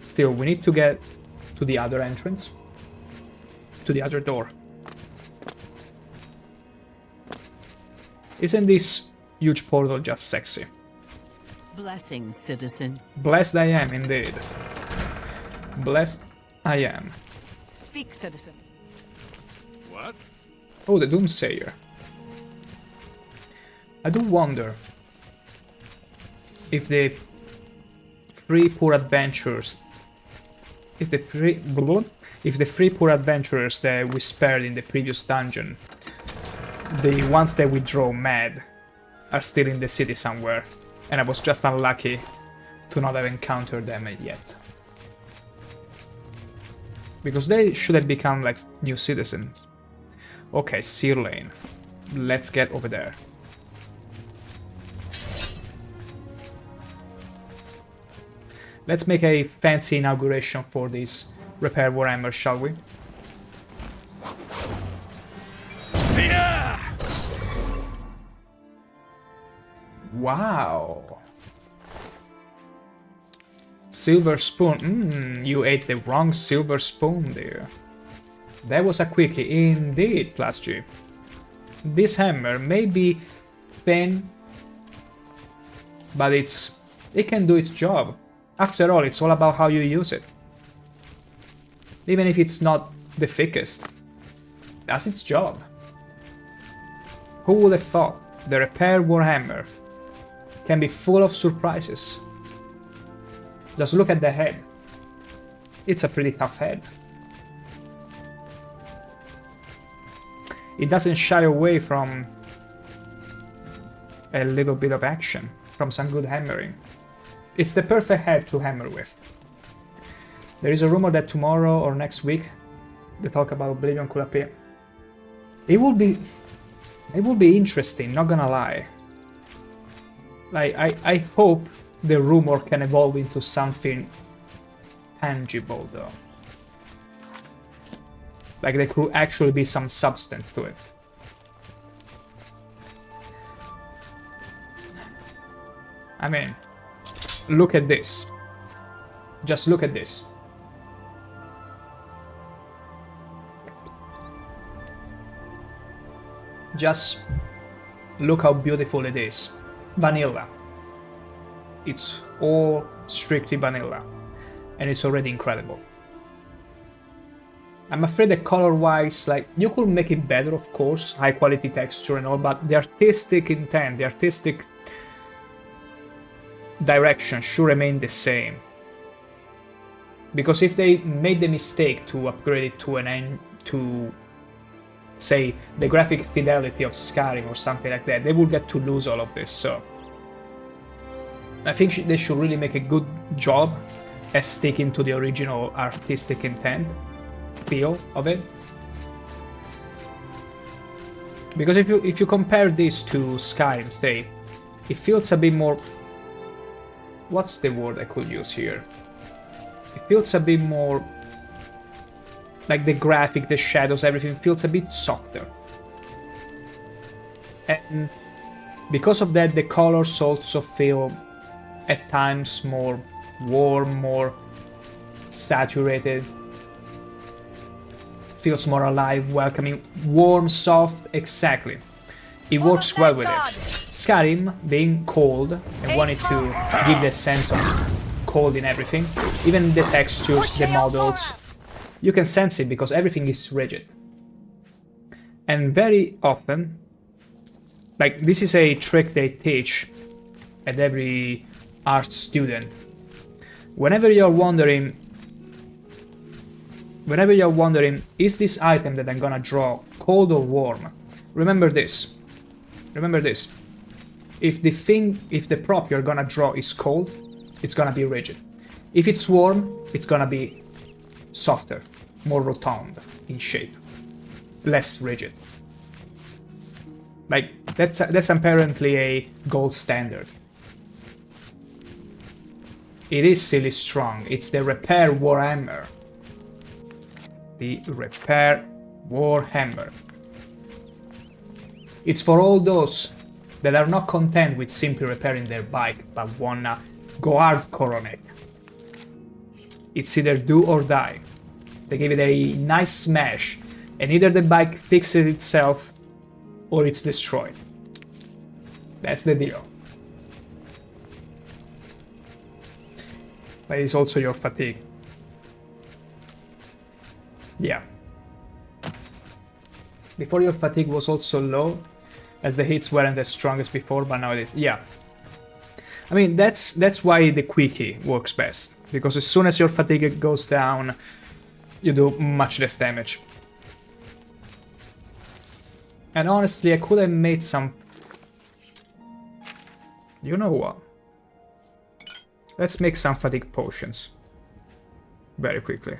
Still, we need to get to the other entrance. To the other door. Isn't this huge portal just sexy? Blessings, citizen. Blessed I am, indeed. Blessed I am. Speak, citizen. What? Oh, the Doomsayer. I do wonder if the three poor adventurers, if the three poor adventurers that we spared in the previous dungeon, the ones that we drove mad, are still in the city somewhere, and I was just unlucky to not have encountered them yet. Because they should have become like new citizens. Okay, Seer Lane. Let's get over there. Let's make a fancy inauguration for this repair warhammer, shall we? Wow. Silver spoon. You ate the wrong silver spoon there. That was a quickie indeed, Plus G. This hammer may be thin, but it can do its job. After all, it's all about how you use it. Even if it's not the thickest, does its job. Who would have thought the repair warhammer can be full of surprises? Just look at the head. It's a pretty tough head. It doesn't shy away from a little bit of action, from some good hammering. It's the perfect head to hammer with. There is a rumor that tomorrow or next week the talk about Oblivion could appear. It will be interesting, not gonna lie. Like, I hope the rumor can evolve into something tangible, though. Like, there could actually be some substance to it. I mean, look at this. Just look at this. Just look how beautiful it is. Vanilla. It's all strictly vanilla. And it's already incredible. I'm afraid that color-wise, like, you could make it better, of course, high quality texture and all, but the artistic intent, the artistic direction should remain the same. Because if they made the mistake to upgrade it to say, the graphic fidelity of Skyrim or something like that, they would get to lose all of this, so I think they should really make a good job at sticking to the original artistic intent, feel of it. Because if you compare this to Skyrim, say, it feels a bit more... What's the word I could use here? It feels a bit more... like the graphic, the shadows, everything feels a bit softer. And because of that, the colors also feel at times more warm, more saturated. Feels more alive, welcoming, warm, soft, exactly. it works well with it. Skyrim, being cold, and wanted to give the sense of cold in everything, even the textures, the models, you can sense it because everything is rigid. And very often, like this is a trick they teach at every art student. Whenever you're wondering, is this item that I'm gonna draw cold or warm? Remember this. Remember this. If the prop you're gonna draw is cold, it's gonna be rigid. If it's warm, it's gonna be softer, more rotund in shape, less rigid. Like, that's apparently a gold standard. It is silly strong. It's the Repair Warhammer. The Repair Warhammer. It's for all those that are not content with simply repairing their bike, but wanna go hardcore on it. It's either do or die. They give it a nice smash, and either the bike fixes itself or it's destroyed. That's the deal. But it's also your fatigue. Yeah. Before your fatigue was also low, as the hits weren't as strong as before, but now it is. Yeah. I mean, that's why the quickie works best. Because as soon as your fatigue goes down, you do much less damage. And honestly, I could have made some... You know what? Let's make some fatigue potions. Very quickly.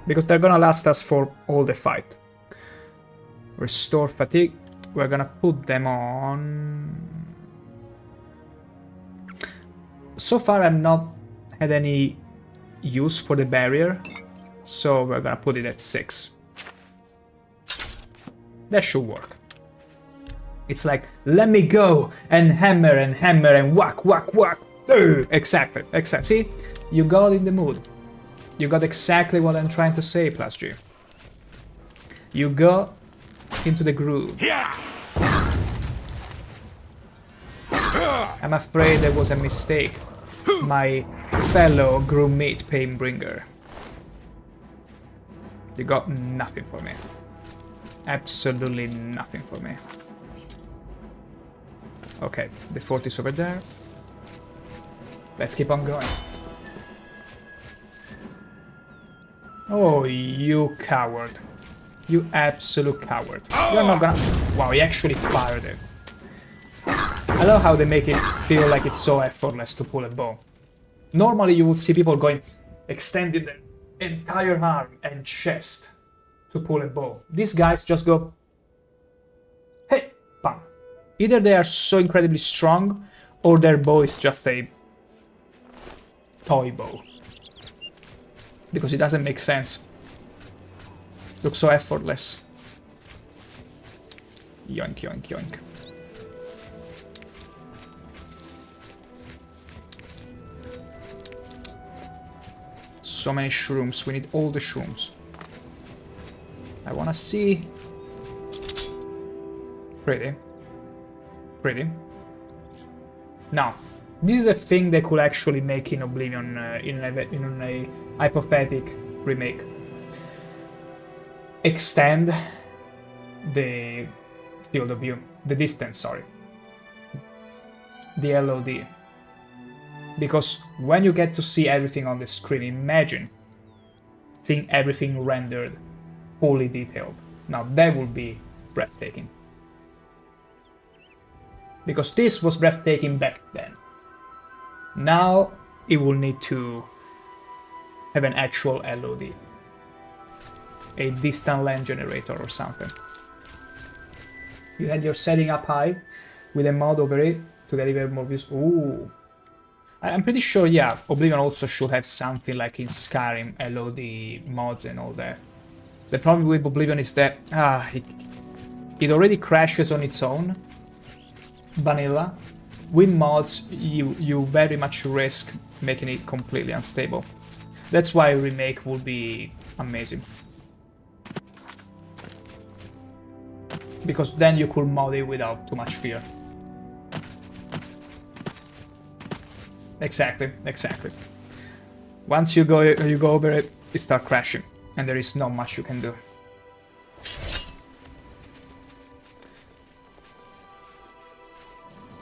Because they're gonna last us for all the fight. Restore fatigue. We're gonna put them on... So far I've not had any use for the barrier, so we're gonna put it at 6. That should work. It's like, let me go and hammer and whack, whack, whack. Exactly. See? You got in the mood. You got exactly what I'm trying to say, Plus G. You got into the groove. I'm afraid there was a mistake. My fellow groom meat painbringer. You got nothing for me. Absolutely nothing for me. Okay, the fort is over there. Let's keep on going. Oh, you coward. You absolute coward. You're not gonna... Wow, he actually fired it. I love how they make it feel like it's so effortless to pull a bow. Normally you would see people going, extending their entire arm and chest to pull a bow. These guys just go, hey, bam. Either they are so incredibly strong, or their bow is just a toy bow. Because it doesn't make sense. Looks so effortless. Yoink, yoink, yoink. So many shrooms. We need all the shrooms. I wanna see. Pretty. Pretty. Now, this is a thing they could actually make in Oblivion in a hypothetical remake. Extend the field of view, the distance, sorry. The LOD. Because when you get to see everything on the screen, imagine seeing everything rendered, fully detailed. Now that would be breathtaking. Because this was breathtaking back then. Now it will need to have an actual LOD. A distant land generator or something. You had your setting up high with a mod over it to get even more views. Ooh. I'm pretty sure, yeah, Oblivion also should have something like in Skyrim, LOD mods and all that. The problem with Oblivion is that it already crashes on its own, vanilla. With mods, you very much risk making it completely unstable. That's why a remake would be amazing. Because then you could mod it without too much fear. Exactly, exactly. Once you go over it, it starts crashing, and there is not much you can do.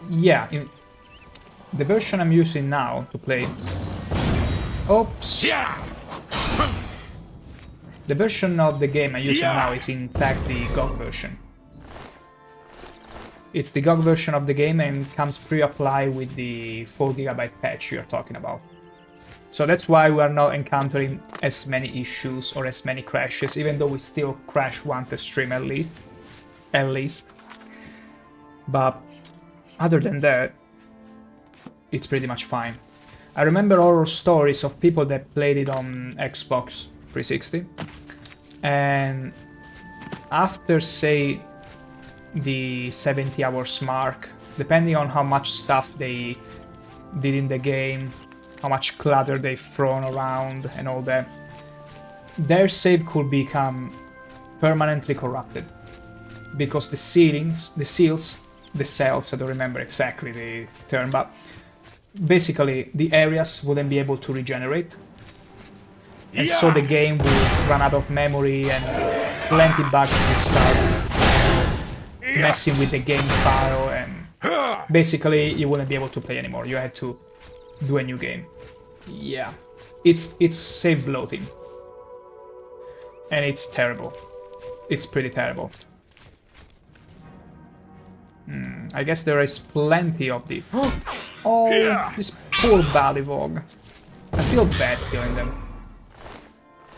Yeah, the version I'm using now to play... Oops! The version of the game I'm using now is in fact the GOG version. It's the GOG version of the game and comes pre-applied with the 4GB patch you're talking about. So that's why we are not encountering as many issues or as many crashes, even though we still crash once a stream at least. But other than that, it's pretty much fine. I remember horror stories of people that played it on Xbox 360, and after, say, the 70 hours mark, depending on how much stuff they did in the game, how much clutter they've thrown around and all that, their save could become permanently corrupted. Because the cells, I don't remember exactly the term, but basically the areas wouldn't be able to regenerate. And so the game would run out of memory and plenty bugs would start messing with the game file, and basically you wouldn't be able to play anymore. You had to do a new game. Yeah, it's save bloating, and it's terrible. It's pretty terrible. I guess there is plenty of the... Oh, this poor Ballivog. I feel bad killing them.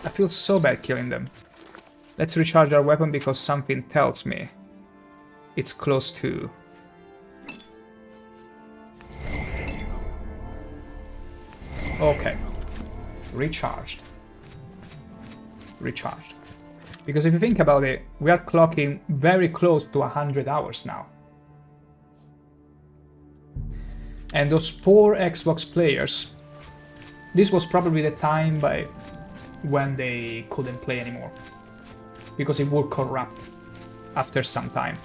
I feel so bad killing them. Let's recharge our weapon because something tells me it's close to... Okay. Recharged. Recharged. Because if you think about it, we are clocking very close to 100 hours now. And those poor Xbox players, this was probably the time by when they couldn't play anymore. Because it would corrupt after some time.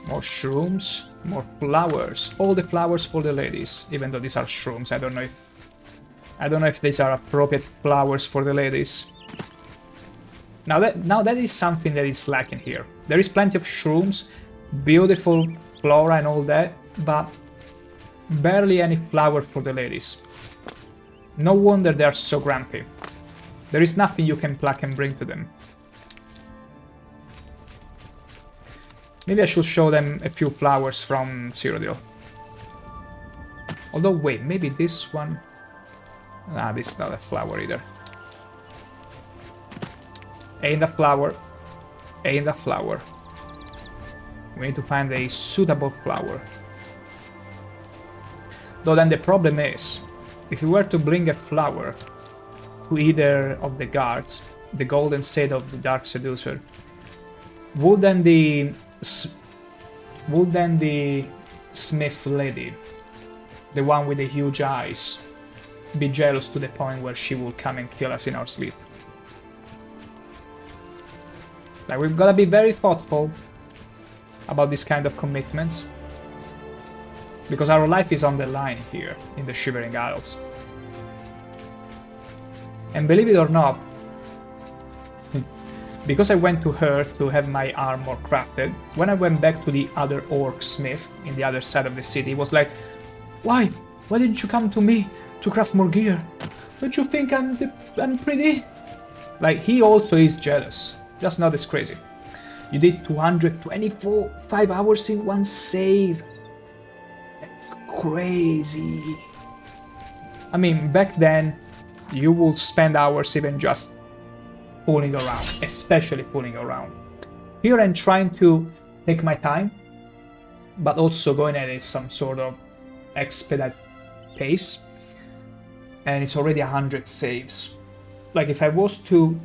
More shrooms, more flowers. All the flowers for the ladies, even though these are shrooms. I don't know if these are appropriate flowers for the ladies. Now that is something that is lacking here. There is plenty of shrooms, beautiful flora and all that, but barely any flower for the ladies. No wonder they are so grumpy. There is nothing you can pluck and bring to them. Maybe I should show them a few flowers from Cyrodiil. Although, wait, maybe this one... Ah, this is not a flower either. Ain't a flower. Ain't a flower. We need to find a suitable flower. Though then the problem is, if you were to bring a flower to either of the guards, the golden shade of the Dark Seducer, wouldn't the smith lady, the one with the huge eyes, be jealous to the point where she will come and kill us in our sleep? Like, we've gotta be very thoughtful about this kind of commitments, because our life is on the line here in the Shivering Isles. And believe it or not, because I went to her to have my armor crafted, when I went back to the other orc smith in the other side of the city, it was like, why? Why didn't you come to me to craft more gear? Don't you think I'm pretty? Like, he also is jealous, just not as crazy. You did 225 hours in one save. That's crazy. I mean, back then, you would spend hours even just fooling around, especially fooling around. Here I'm trying to take my time, but also going at some sort of expedite pace. And it's already 100 saves. Like, if I was to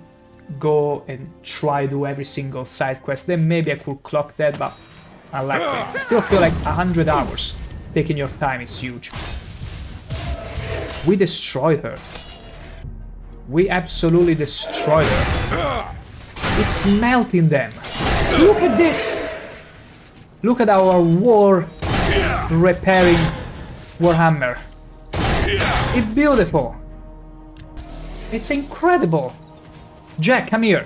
go and try do every single side quest, then maybe I could clock that, but unlikely. I still feel like 100 hours. taking your time is huge. We destroyed her. We absolutely destroyed her. It's melting them. Look at this. Look at our war repairing Warhammer. It's beautiful. It's incredible. Jack, come here.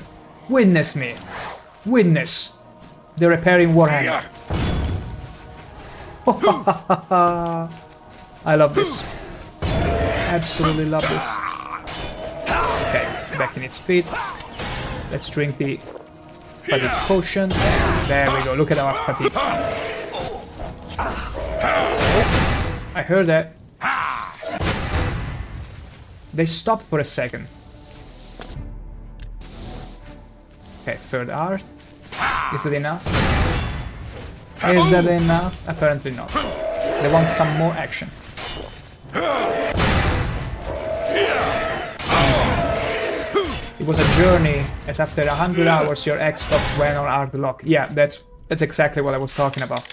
Witness me. Witness the repairing Warhammer. I love this. Absolutely love this. Okay, back in its feet. Let's drink the fatigue potion. There we go. Look at our fatigue. I heard that. They stopped for a second. Okay, third art. Is that enough? Is that enough? Apparently not. They want some more action. It was a journey, as after 100 hours your Xbox went on hard lock. Yeah, that's exactly what I was talking about.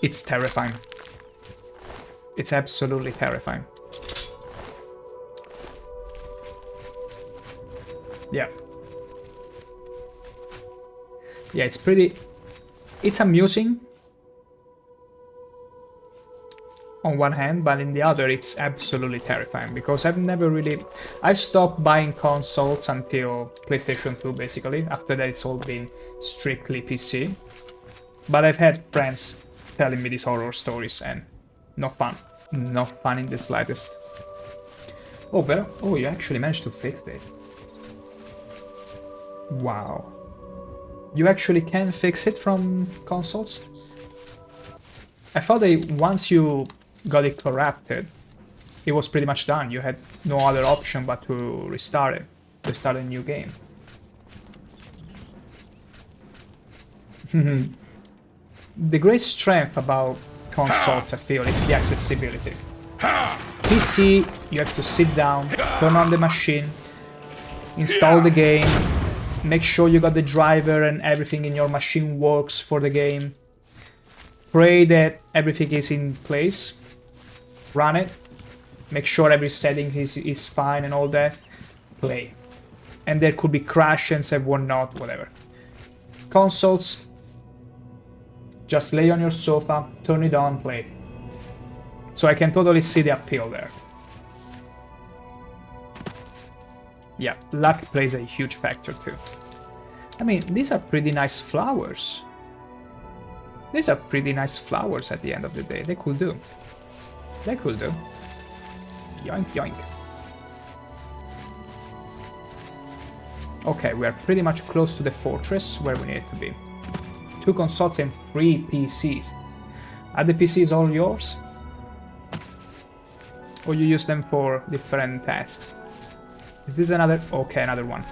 It's terrifying. It's absolutely terrifying. Yeah. Yeah, it's pretty... It's amusing on one hand, but in the other it's absolutely terrifying, because I've stopped buying consoles until PlayStation 2 basically. After that it's all been strictly PC. But I've had friends telling me these horror stories and not fun. Not fun in the slightest. Oh, but you actually managed to fix it. Wow. You actually can fix it from consoles? I thought that once you got it corrupted, it was pretty much done. You had no other option but to restart it, to start a new game. The great strength about consoles, I feel, is the accessibility. PC, you have to sit down, turn on the machine, install the game, make sure you got the driver and everything in your machine works for the game. Pray that everything is in place. Run it. Make sure every setting is fine and all that. Play. And there could be crashes and whatnot, whatever. Consoles, just lay on your sofa, turn it on, play. So I can totally see the appeal there. Yeah, luck plays a huge factor too. I mean, these are pretty nice flowers. These are pretty nice flowers at the end of the day. They could do. They could do. Yoink, yoink. Okay, we are pretty much close to the fortress where we need to be. 2 consoles and 3 PCs. Are the PCs all yours? Or you use them for different tasks? Is this another? Okay, another one.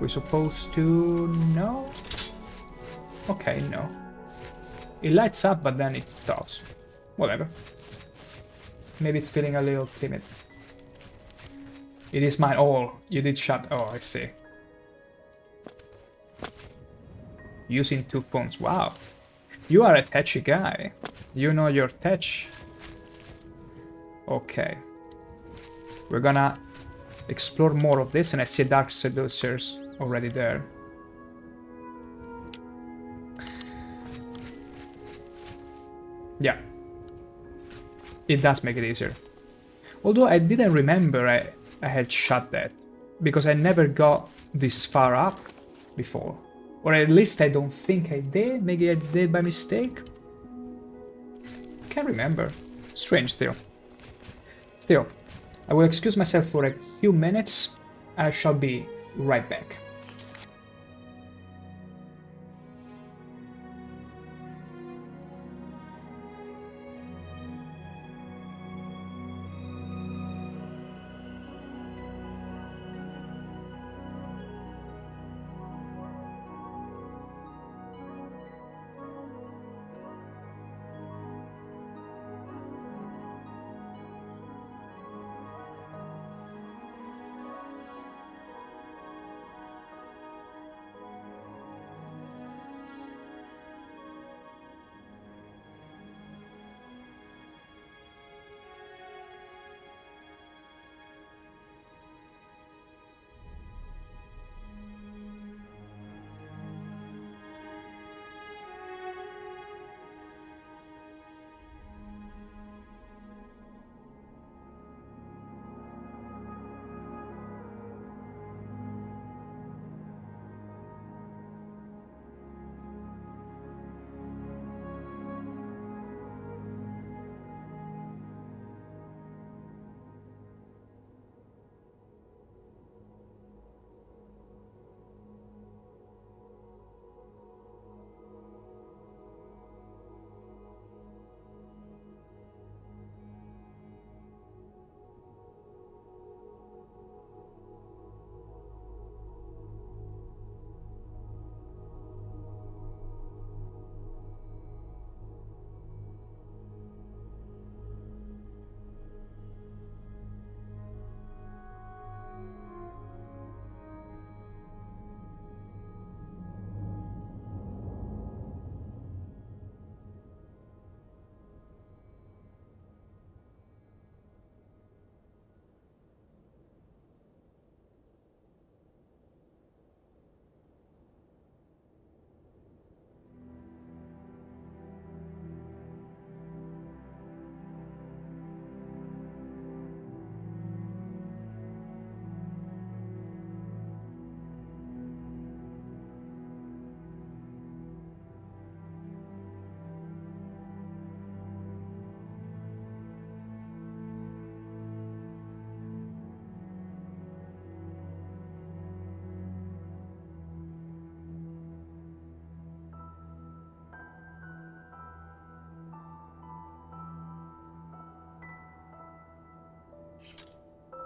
We're supposed to... No? Okay, no. It lights up, but then it stops. Whatever. Maybe it's feeling a little timid. It is mine. Oh, you did shut... Oh, I see. Using 2 phones. Wow. You are a touchy guy. You know your touch. Okay. We're gonna explore more of this, and I see Dark Seducers already there. Yeah. It does make it easier. Although I didn't remember I had shut that, because I never got this far up before. Or at least I don't think I did. Maybe I did by mistake. Can't remember. Strange still. Still, I will excuse myself for a few minutes. I shall be right back.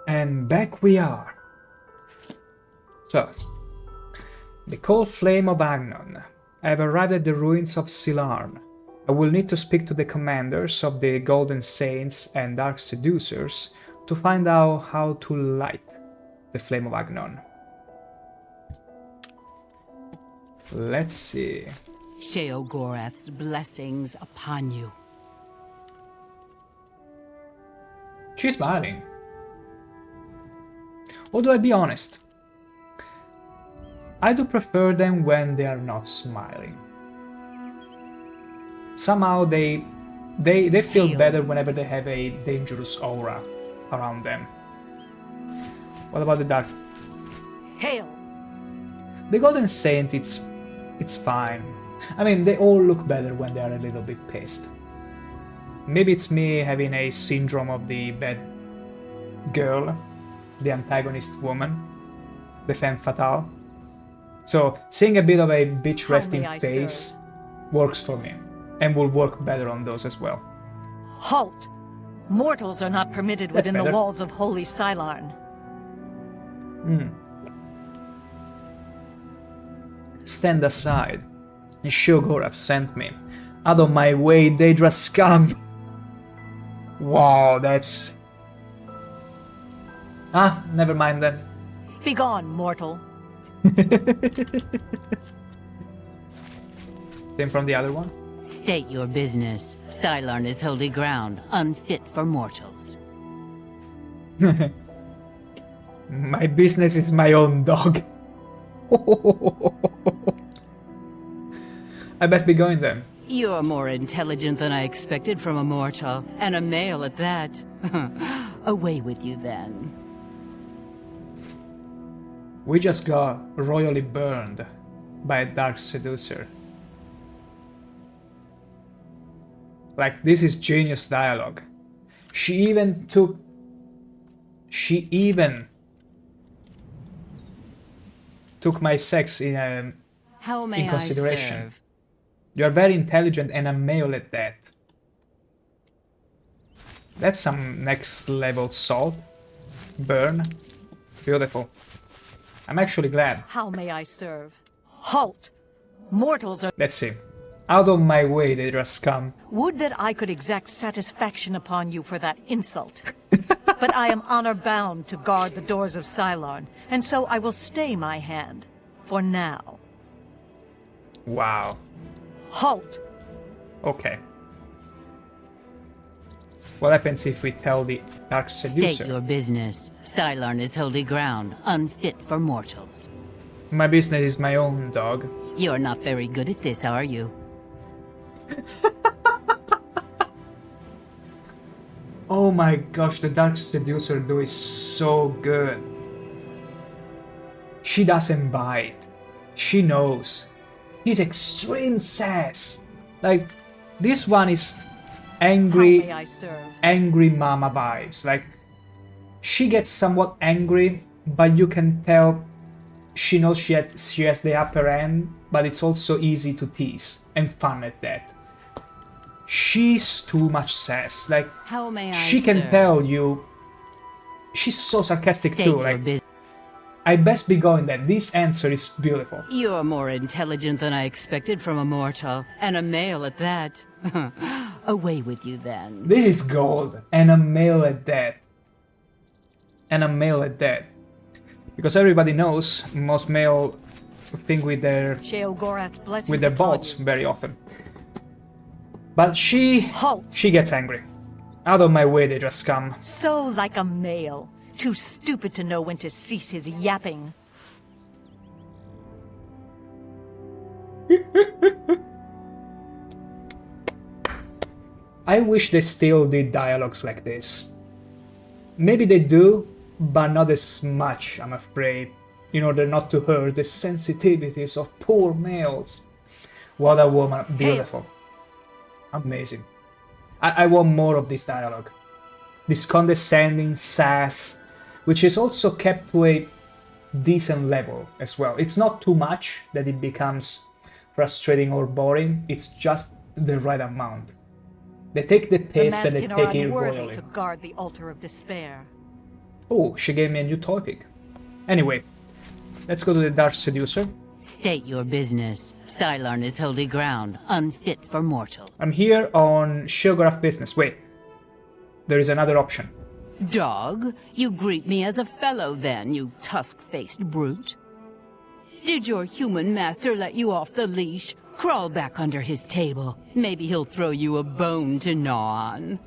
And back we are. So, the cold flame of Agnon. I have arrived at the ruins of Silarn. I will need to speak to the commanders of the Golden Saints and Dark Seducers to find out how to light the flame of Agnon. Let's see. Sheogorath's blessings upon you. She's smiling. Although I'll be honest, I do prefer them when they are not smiling. Somehow they feel Hail. better whenever they have a dangerous aura around them. What about the dark? Hail! The Golden Saint, it's fine. I mean, they all look better when they are a little bit pissed. Maybe it's me having a syndrome of the bad girl, the antagonist woman, the femme fatale. So seeing a bit of a bitch How resting may I face works for me, and will work better on those as well. Halt! Mortals are not permitted That's within the better. walls of Holy Silarn. Stand aside. And Sheogorath sent me. Out of my way, Daedra scum! Wow, that's... Ah, never mind then. Begone, mortal. Same from the other one? State your business. Silarn is holy ground, unfit for mortals. My business is my own dog. I best be going then. You're more intelligent than I expected from a mortal, and a male at that. Away with you then. We just got royally burned by a dark seducer. Like, this is genius dialogue. She even took my sex in How may I consideration. serve? You are very intelligent and a male at that. That's some next level salt. Burn. Beautiful. I'm actually glad. How may I serve? Halt! Mortals are... Let's see. Out of my way, Daedra scum. Would that I could exact satisfaction upon you for that insult. But I am honor-bound to guard the doors of Silarn, and so I will stay my hand. For now. Wow. Halt! Okay. What happens if we tell the Dark Seducer? State your business. Silarn is holy ground, unfit for mortals. My business is my own dog. You're not very good at this, are you? Oh my gosh, the Dark Seducer do is so good. She doesn't bite. She knows. She's extreme sass. Like, this one is How angry, may I serve? angry mama vibes. Like, she gets somewhat angry, but you can tell she knows she has the upper hand, but it's also easy to tease and fun at that. She's too much sass. Like, How may I she can serve? tell you. She's so sarcastic State too. your Like, business. I best be going that this answer is beautiful. You're more intelligent than I expected from a mortal, and a male at that. Away with you then. This is gold, and a male at that. And a male at that. Because everybody knows most male think with their Sheogorath's blessings with their upon balls you. very often. But she Halt! gets angry. Out of my way, they just come. So like a male. Too stupid to know when to cease his yapping. I wish they still did dialogues like this. Maybe they do, but not as much, I'm afraid, in order not to hurt the sensitivities of poor males. What a woman, beautiful. Amazing. I want more of this dialogue. This condescending sass, which is also kept to a decent level as well. It's not too much that it becomes frustrating or boring, it's just the right amount. They take the The piss and they Maskin are take it unworthy royally. to guard the altar of despair. Oh, she gave me a new topic. Anyway, let's go to the Dark Seducer. State your business. Cylon is holy ground, unfit for mortals. I'm here on Sheogorath business. Wait, there is another option. Dog, you greet me as a fellow then, you tusk-faced brute. Did your human master let you off the leash? Crawl back under his table. Maybe he'll throw you a bone to gnaw on.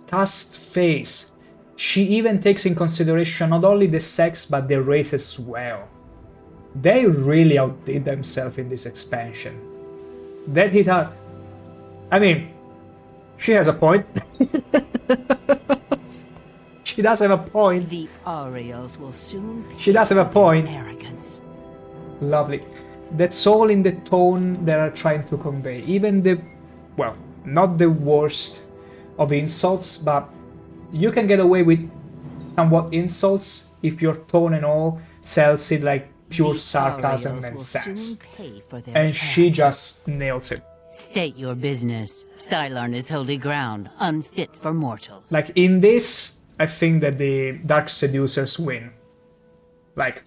Tusked face. She even takes in consideration not only the sex but the race as well. They really outdid themselves in this expansion. That hit her. I mean, she has a point. She does have a point. The Orioles will soon pay She does have a point. arrogance. Lovely. That's all in the tone they are trying to convey. Even the, well, not the worst of insults, but you can get away with somewhat insults if your tone and all sells it like pure The sarcasm Orioles and will sass. soon pay for their And she arrogance. just nails it. State your business. Cylon is holy ground, unfit for mortals. Like in this, I think that the Dark Seducers win. Like,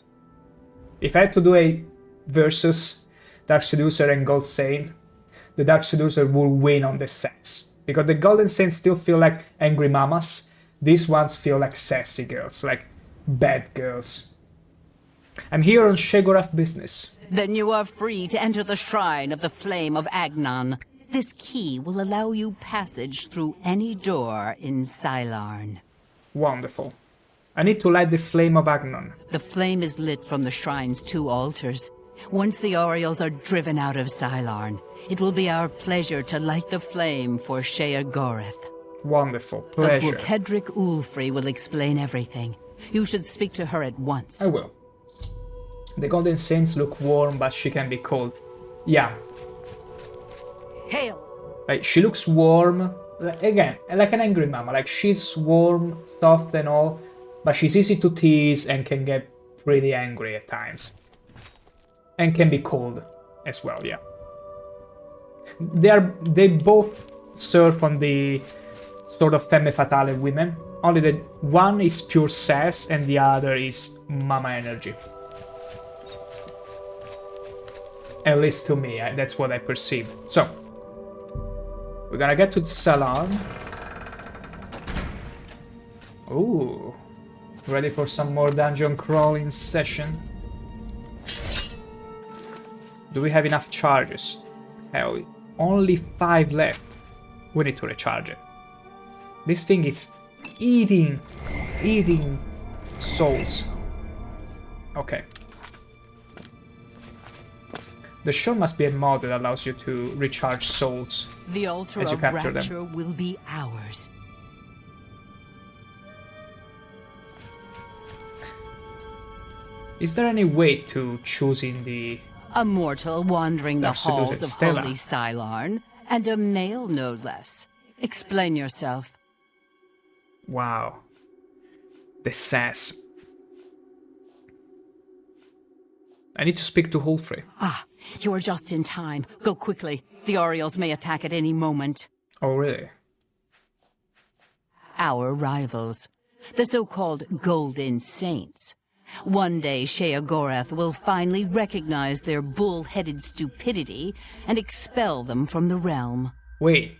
if I had to do a versus Dark Seducer and Gold Saint, the Dark Seducer will win on the sets. Because the Golden Saints still feel like angry mamas, these ones feel like sassy girls, like bad girls. I'm here on Sheogorath business. Then you are free to enter the shrine of the flame of Agnon. This key will allow you passage through any door in Cylon. Wonderful. I need to light the flame of Agnon. The flame is lit from the shrine's 2 altars. Once the Orioles are driven out of Cylon, it will be our pleasure to light the flame for Sheogorath. Wonderful. The Pleasure. Hedrick Ulfri will explain everything. You should speak to her at once. I will. The Golden Saints look warm, but she can be cold. Yeah. Hail! Like, she looks warm. Again, like an angry mama. Like, she's warm, soft and all, but she's easy to tease and can get pretty angry at times. And can be cold as well, yeah. They both surf on the sort of femme fatale women. Only that one is pure sass and the other is mama energy. At least to me, that's what I perceive. So, we're gonna get to the salon. Ooh, ready for some more dungeon crawling session? Do we have enough charges? Hell, only 5 left. We need to recharge it. This thing is eating souls. Okay. The show must be a mod that allows you to recharge souls. The altar as you of capture them. rapture will be ours. Is there any way to choosing the... A mortal wandering the Dark Seducer halls of Stella. holy Cylon, and a male no less. Explain yourself. Wow. The sass. I need to speak to Ulfri. Ah, you are just in time. Go quickly. The Orioles may attack at any moment. Oh, really? Our rivals, the so-called Golden Saints. One day Sheogorath will finally recognize their bull-headed stupidity and expel them from the realm. Wait.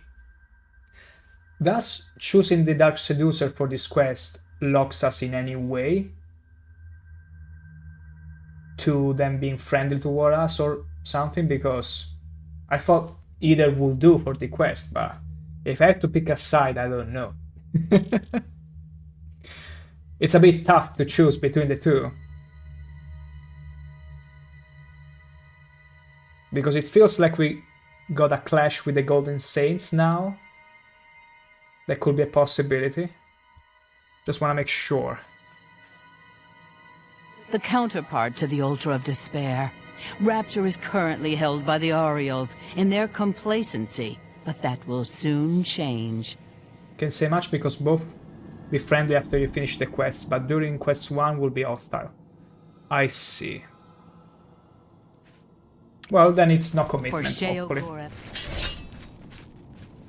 Does choosing the Dark Seducer for this quest locks us in any way to them being friendly toward us or something? Because I thought either would do for the quest, but if I had to pick a side, I don't know. It's a bit tough to choose between the two. Because it feels like we got a clash with the Golden Saints now. That could be a possibility. Just want to make sure. The counterpart to the Altar of Despair. Rapture is currently held by the Orioles in their complacency, but that will soon change. Can't say much because both be friendly after you finish the quest, but during quest 1 will be hostile. I see. Well, then it's no For commitment, hopefully. Sheogorath.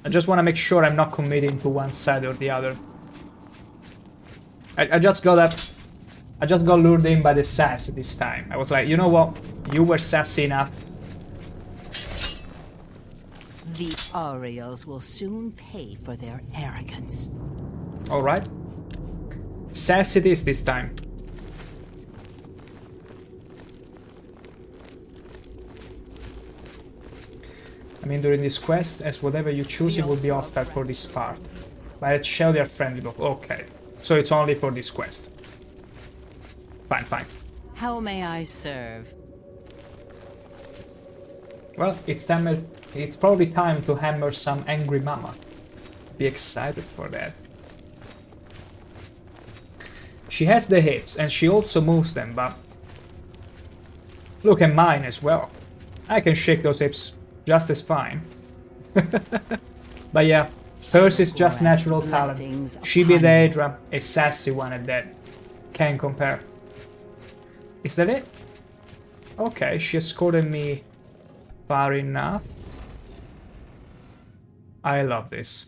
I just want to make sure I'm not committing to one side or the other. I just got lured in by the sass this time. I was like, you know what? You were sassy enough. The Orioles will soon pay for their arrogance. Alright. Sass it is this time. I mean, during this quest, as whatever you choose, it will be hostile for this part. But shall they are friendly, but okay. So it's only for this quest. Fine, fine. How may I serve? Well, it's probably time to hammer some angry mama. Be excited for that. She has the hips, and she also moves them, but... Look at mine as well. I can shake those hips just as fine. But yeah, hers is just natural talent. She be the Daedra, a sassy one at that. Can't compare. Is that it? Okay, she escorted me far enough. I love this.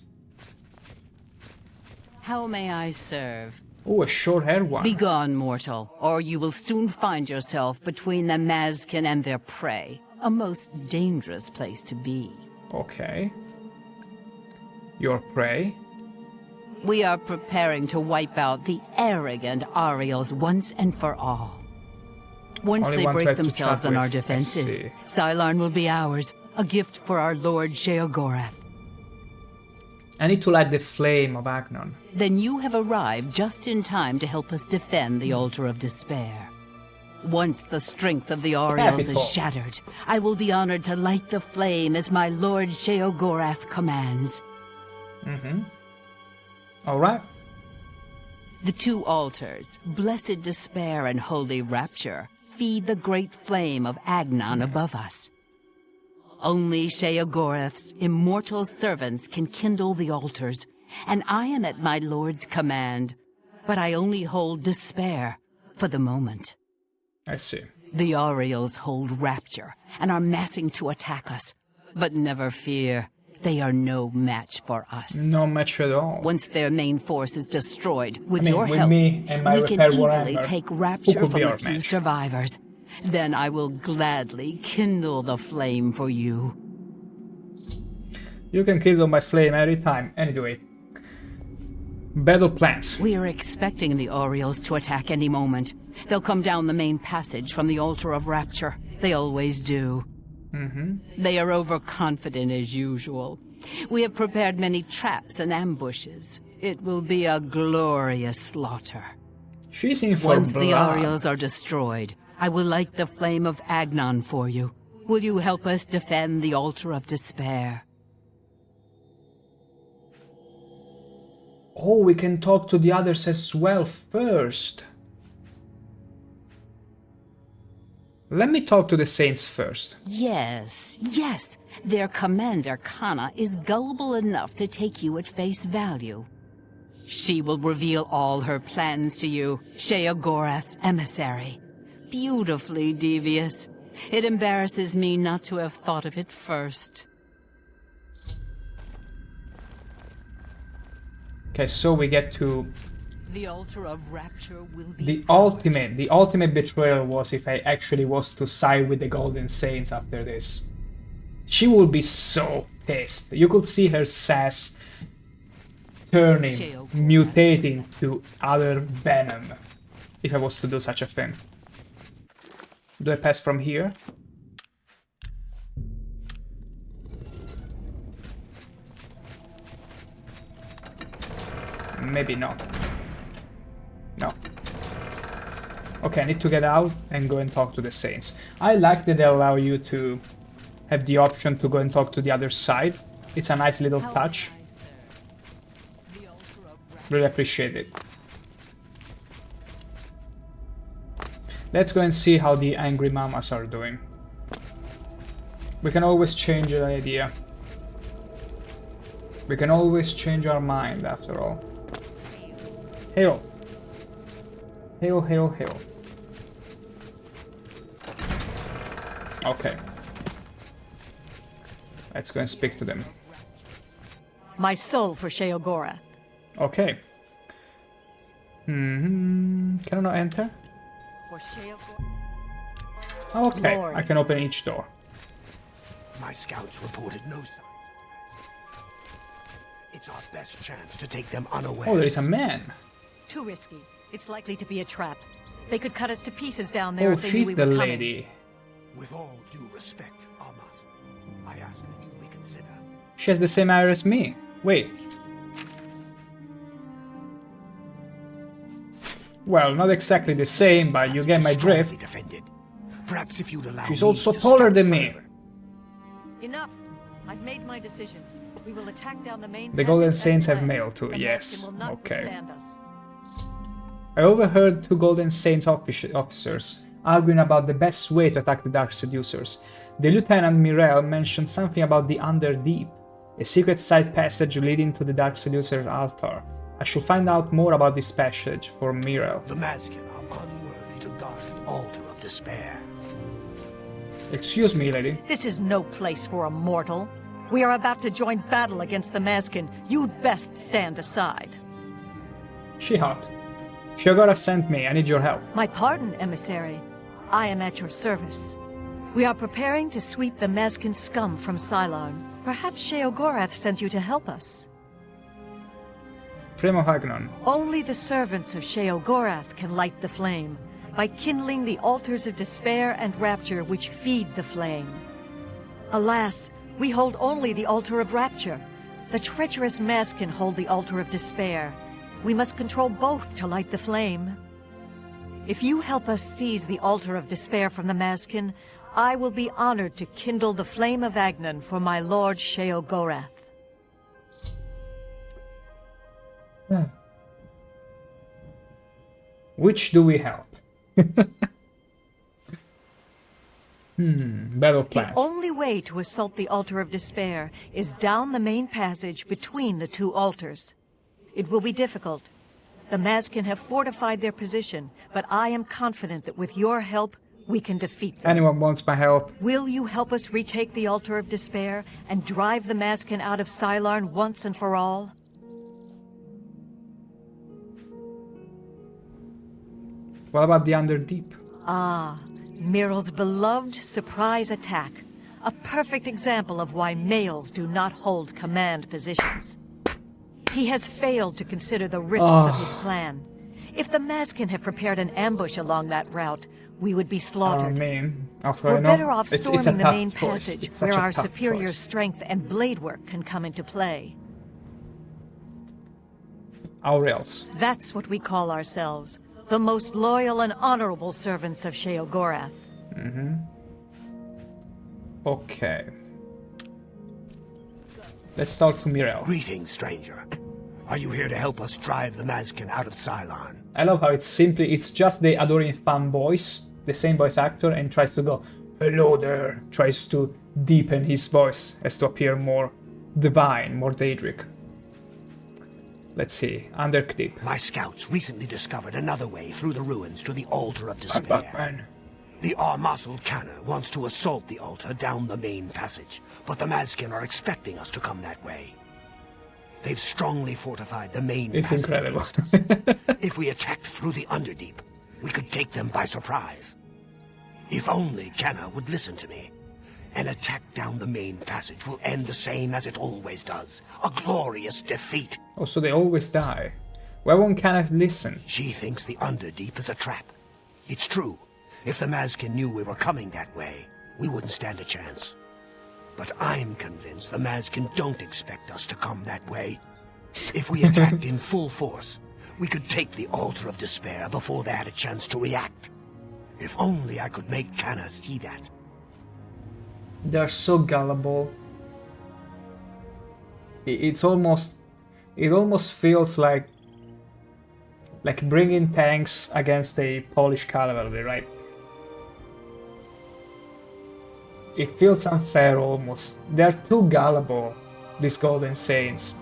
How may I serve? Oh, a short-haired one. Begone, mortal, or you will soon find yourself between the Mazkin and their prey. A most dangerous place to be. Okay. Your prey? We are preparing to wipe out the arrogant Ariels once and for all. Once Only they one break threat to themselves chat on our with. I defenses, see. Cylon will be ours, a gift for our lord Sheogorath. I need to light the flame of Agnon. Then you have arrived just in time to help us defend the Altar of Despair. Once the strength of the Orioles Capital. is shattered, I will be honored to light the flame as my lord Sheogorath commands. Alright. The two altars, Blessed Despair and Holy Rapture, feed the great flame of Agnon above us. Only Sheogorath's immortal servants can kindle the altars, and I am at my lord's command. But I only hold Despair for the moment. I see. The Orioles hold Rapture and are massing to attack us. But never fear, they are no match for us. No match at all. Once their main force is destroyed, with I mean, your with help, me and my we can repair easily Warhammer, take who Rapture could from be the our few match? survivors. Then I will gladly kindle the flame for you. You can kindle my flame every time. Anyway. Battle plans. We are expecting the Orioles to attack any moment. They'll come down the main passage from the Altar of Rapture. They always do. They are overconfident as usual. We have prepared many traps and ambushes. It will be a glorious slaughter. She's in for Once the blood. Orioles are destroyed, I will light the flame of Agnon for you. Will you help us defend the Altar of Despair? Oh, we can talk to the others as well first. Let me talk to the Saints first. Yes, yes. Their commander, Kana, is gullible enough to take you at face value. She will reveal all her plans to you, Sheogorath's emissary. Beautifully devious. It embarrasses me not to have thought of it first. Okay, so we get to The Altar of Rapture will be the ours. ultimate betrayal was if I actually was to side with the Golden Saints after this. She would be so pissed. You could see her sass turning, mutating to other venom if I was to do such a thing. Do I pass from here? Maybe not. No. Okay, I need to get out and go and talk to the Saints. I like that they allow you to have the option to go and talk to the other side. It's a nice little touch. Really appreciate it. Let's go and see how the angry mamas are doing. We can always change the idea. We can always change our mind after all. Hail. Hail, hail, hail. Okay. Let's go and speak to them. My soul for Sheogorath. Okay. Cannot enter? For Okay, Lord. I can open each door. My scouts reported no signs of the Mask. It's our best chance to take them unawares. Oh, there is a man. Too risky. It's likely to be a trap. They could cut us to pieces down there Oh, if they knew she's we the were coming. lady. With all due respect, Almas, I ask that you reconsider. She has the same eye as me. Wait. Well, not exactly the same, but you get my Strongly drift. defended. Perhaps if you'd allow She's me also to taller scout than me. further. Enough. I've made my decision. We will attack down the main The Golden passage as Saints have planned. mail too, The yes. Maskin will not Okay. withstand us. I overheard 2 Golden Saints officers arguing about the best way to attack the Dark Seducers. The Lieutenant Mirel mentioned something about the Underdeep, a secret side passage leading to the Dark Seducer's altar. I should find out more about this passage for Mirel. The Maskin are unworthy to guard the altar of despair. Excuse me, lady. This is no place for a mortal. We are about to join battle against the Maskin. You'd best stand aside. She hot. Sheogorath sent me. I need your help. My pardon, emissary. I am at your service. We are preparing to sweep the Maskin scum from Cylon. Perhaps Sheogorath sent you to help us. Flame of Agnon. Only the servants of Sheogorath can light the flame, by kindling the altars of despair and rapture which feed the flame. Alas, we hold only the altar of rapture. The treacherous Maskin hold the altar of despair. We must control both to light the flame. If you help us seize the altar of despair from the Maskin, I will be honored to kindle the flame of Agnon for my lord Sheogorath. Which do we help? Battle The plans. only way to assault the altar of despair is down the main passage between the 2 altars. It will be difficult. The Maskin have fortified their position, but I am confident that with your help, we can defeat them. Anyone wants my help? Will you help us retake the altar of despair and drive the Maskin out of Cylon once and for all? What about the Underdeep? Ah, Miral's beloved surprise attack. A perfect example of why males do not hold command positions. He has failed to consider the risks of his plan. If the Maskin had prepared an ambush along that route, we would be slaughtered. Also, We're better off it's a storming the tough main choice. passage, It's such where a our tough superior choice. strength and blade work can come into play. How else? That's what we call ourselves, the most loyal and honorable servants of Sheogorath. Okay. Let's talk to Mirel. Greetings, stranger. Are you here to help us drive the Maskin out of Cylon? I love how it's just the adoring fan voice, the same voice actor, and tries to go, hello there, tries to deepen his voice as to appear more divine, more Daedric. Let's see, Underdeep. My scouts recently discovered another way through the ruins to the altar of I'm despair. Batman. The Armasul Canna wants to assault the altar down the main passage, but the Maskin are expecting us to come that way. They've strongly fortified the main It's passage incredible. against us. If we attacked through the Underdeep, we could take them by surprise. If only Canna would listen to me. An attack down the main passage will end the same as it always does. A glorious defeat. Oh, so they always die. Why won't Kenneth listen? She thinks the Underdeep is a trap. It's true. If the Maskin knew we were coming that way, we wouldn't stand a chance. But I'm convinced the Maskin don't expect us to come that way. If we attacked in full force, we could take the Altar of Despair before they had a chance to react. If only I could make Canna see that. They're so gullible. It almost feels like bringing tanks against a Polish cavalry, right? It feels unfair almost. They're too gullible, these Golden Saints.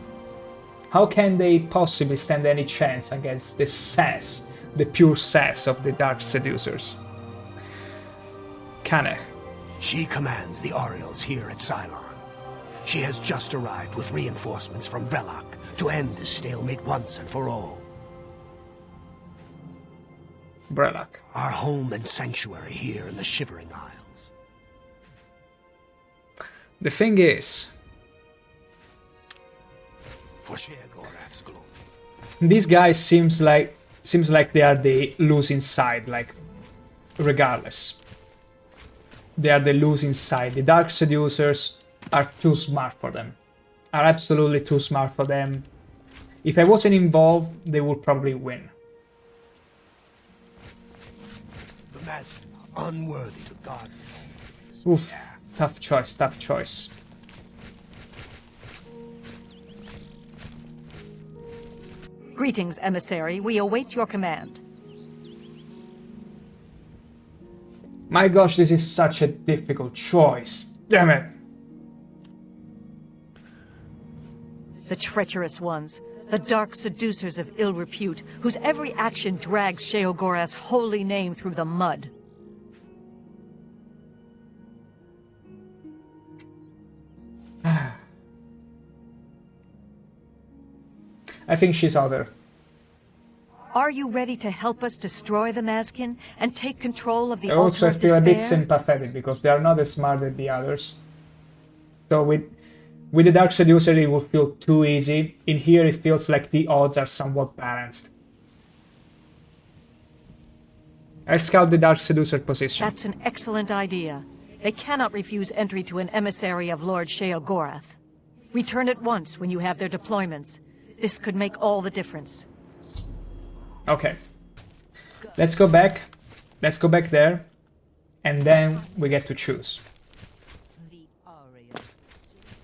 How can they possibly stand any chance against the sass, the pure sass of the Dark Seducers? Canna. She commands the Orioles here at Cylon. She has just arrived with reinforcements from Belloc to end this stalemate once and for all. Brelak. Our home and sanctuary here in the Shivering Isles. The thing is, For Sheogorath's glory. these guys seems like they are the losing side, like, regardless. They are the losing side. The Dark Seducers are too smart for them. Are absolutely too smart for them. If I wasn't involved, they would probably win. The mask, unworthy to God. Oof. Tough choice, tough choice. Greetings, emissary. We await your command. My gosh, this is such a difficult choice. Damn it. The treacherous ones, the dark seducers of ill repute, whose every action drags Sheogorath's holy name through the mud. I think she's other. Are you ready to help us destroy the Mazkin and take control of the Also, Altar I of feel a bit Despair? sympathetic because they are not as smart as the others. So with the Dark Seducer, it will feel too easy. In here, it feels like the odds are somewhat balanced. I scout the Dark Seducer position. That's an excellent idea. They cannot refuse entry to an emissary of Lord Sheogorath. Return at once when you have their deployments. This could make all the difference. Okay. Let's go back. Let's go back there. And then we get to choose.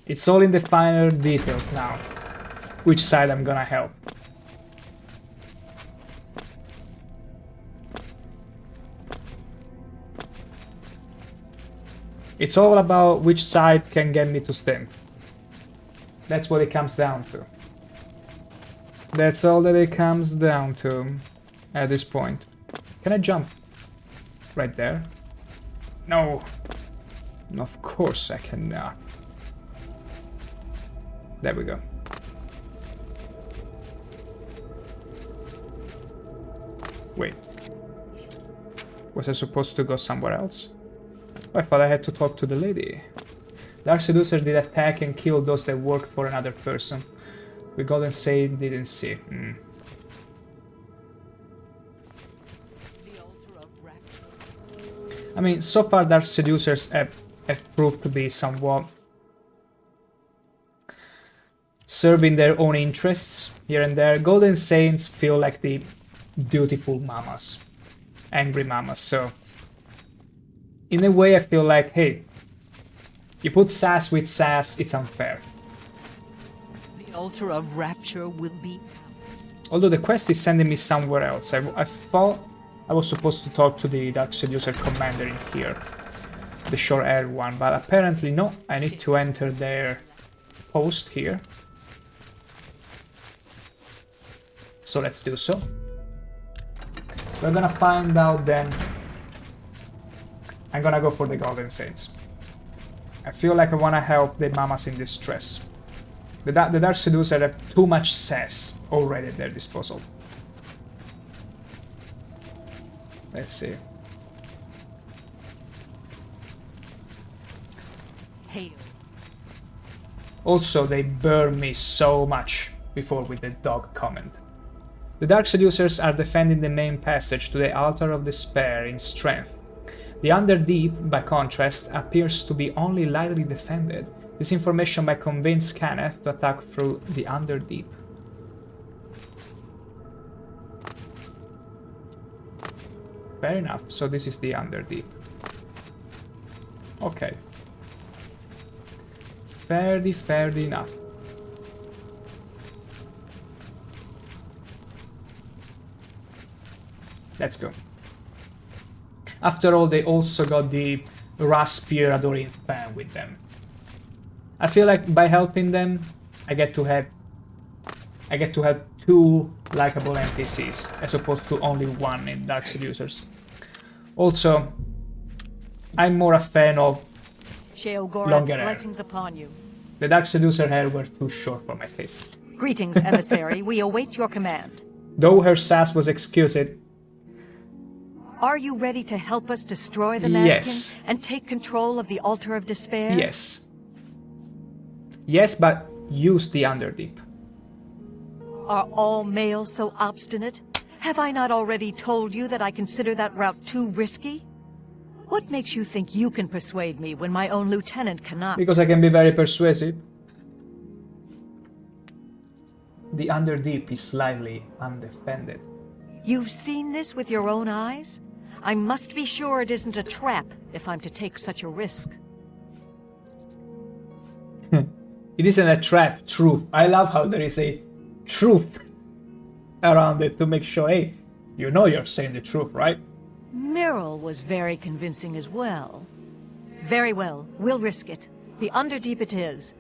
It's all in the finer details now. Which side I'm gonna help. It's all about which side can get me to stim. That's what it comes down to. That's all that it comes down to at this point. Can I jump right there? No. Of course I cannot. There we go. Wait. Was I supposed to go somewhere else? Oh, I thought I had to talk to the lady. Dark Seducer did attack and kill those that worked for another person. We Golden Sage didn't see. I mean, so far Dark Seducers have proved to be somewhat serving their own interests here and there. Golden Saints feel like the dutiful mamas. Angry mamas, so... In a way I feel like, hey, you put sass with sass, it's unfair. The altar of rapture will be ours. Although the quest is sending me somewhere else. I thought I was supposed to talk to the Dark Seducer commander in here. The short air one, but apparently no. I need to enter their post here. So let's do so. We're gonna find out then. I'm gonna go for the Golden Saints. I feel like I wanna help the mamas in distress. The Dark Seducer have too much sass already at their disposal. Let's see. Hail. Also, they burn me so much before with the dog comment. The Dark Seducers are defending the main passage to the Altar of Despair in strength. The Underdeep, by contrast, appears to be only lightly defended. This information might convince Kenneth to attack through the Underdeep. Fair enough, so this is the Underdeep. Okay. Fair enough. Let's go. After all, they also got the Raspier Adoring Fan with them. I feel like by helping them, I get to have two likable NPCs as opposed to only one in Dark Seducers. Also, I'm more a fan of Sheogorath's longer hair. blessings upon you. The Dark Seducer hair were too short for my taste. Greetings, emissary. We await your command. Though her sass was exquisite, Are you ready to help us destroy the Yes. Mazkin and take control of the Altar of Despair? Yes. Yes, but use the Underdeep. Are all males so obstinate? Have I not already told you that I consider that route too risky? What makes you think you can persuade me when my own lieutenant cannot? Because I can be very persuasive. The Underdeep is slightly undefended. You've seen this with your own eyes? I must be sure it isn't a trap if I'm to take such a risk. It isn't a trap, truth. I love how there is a truth around it to make sure, hey, you know you're saying the truth, right? Meryl was very convincing as well. Very well, we'll risk it. The Underdeep it is.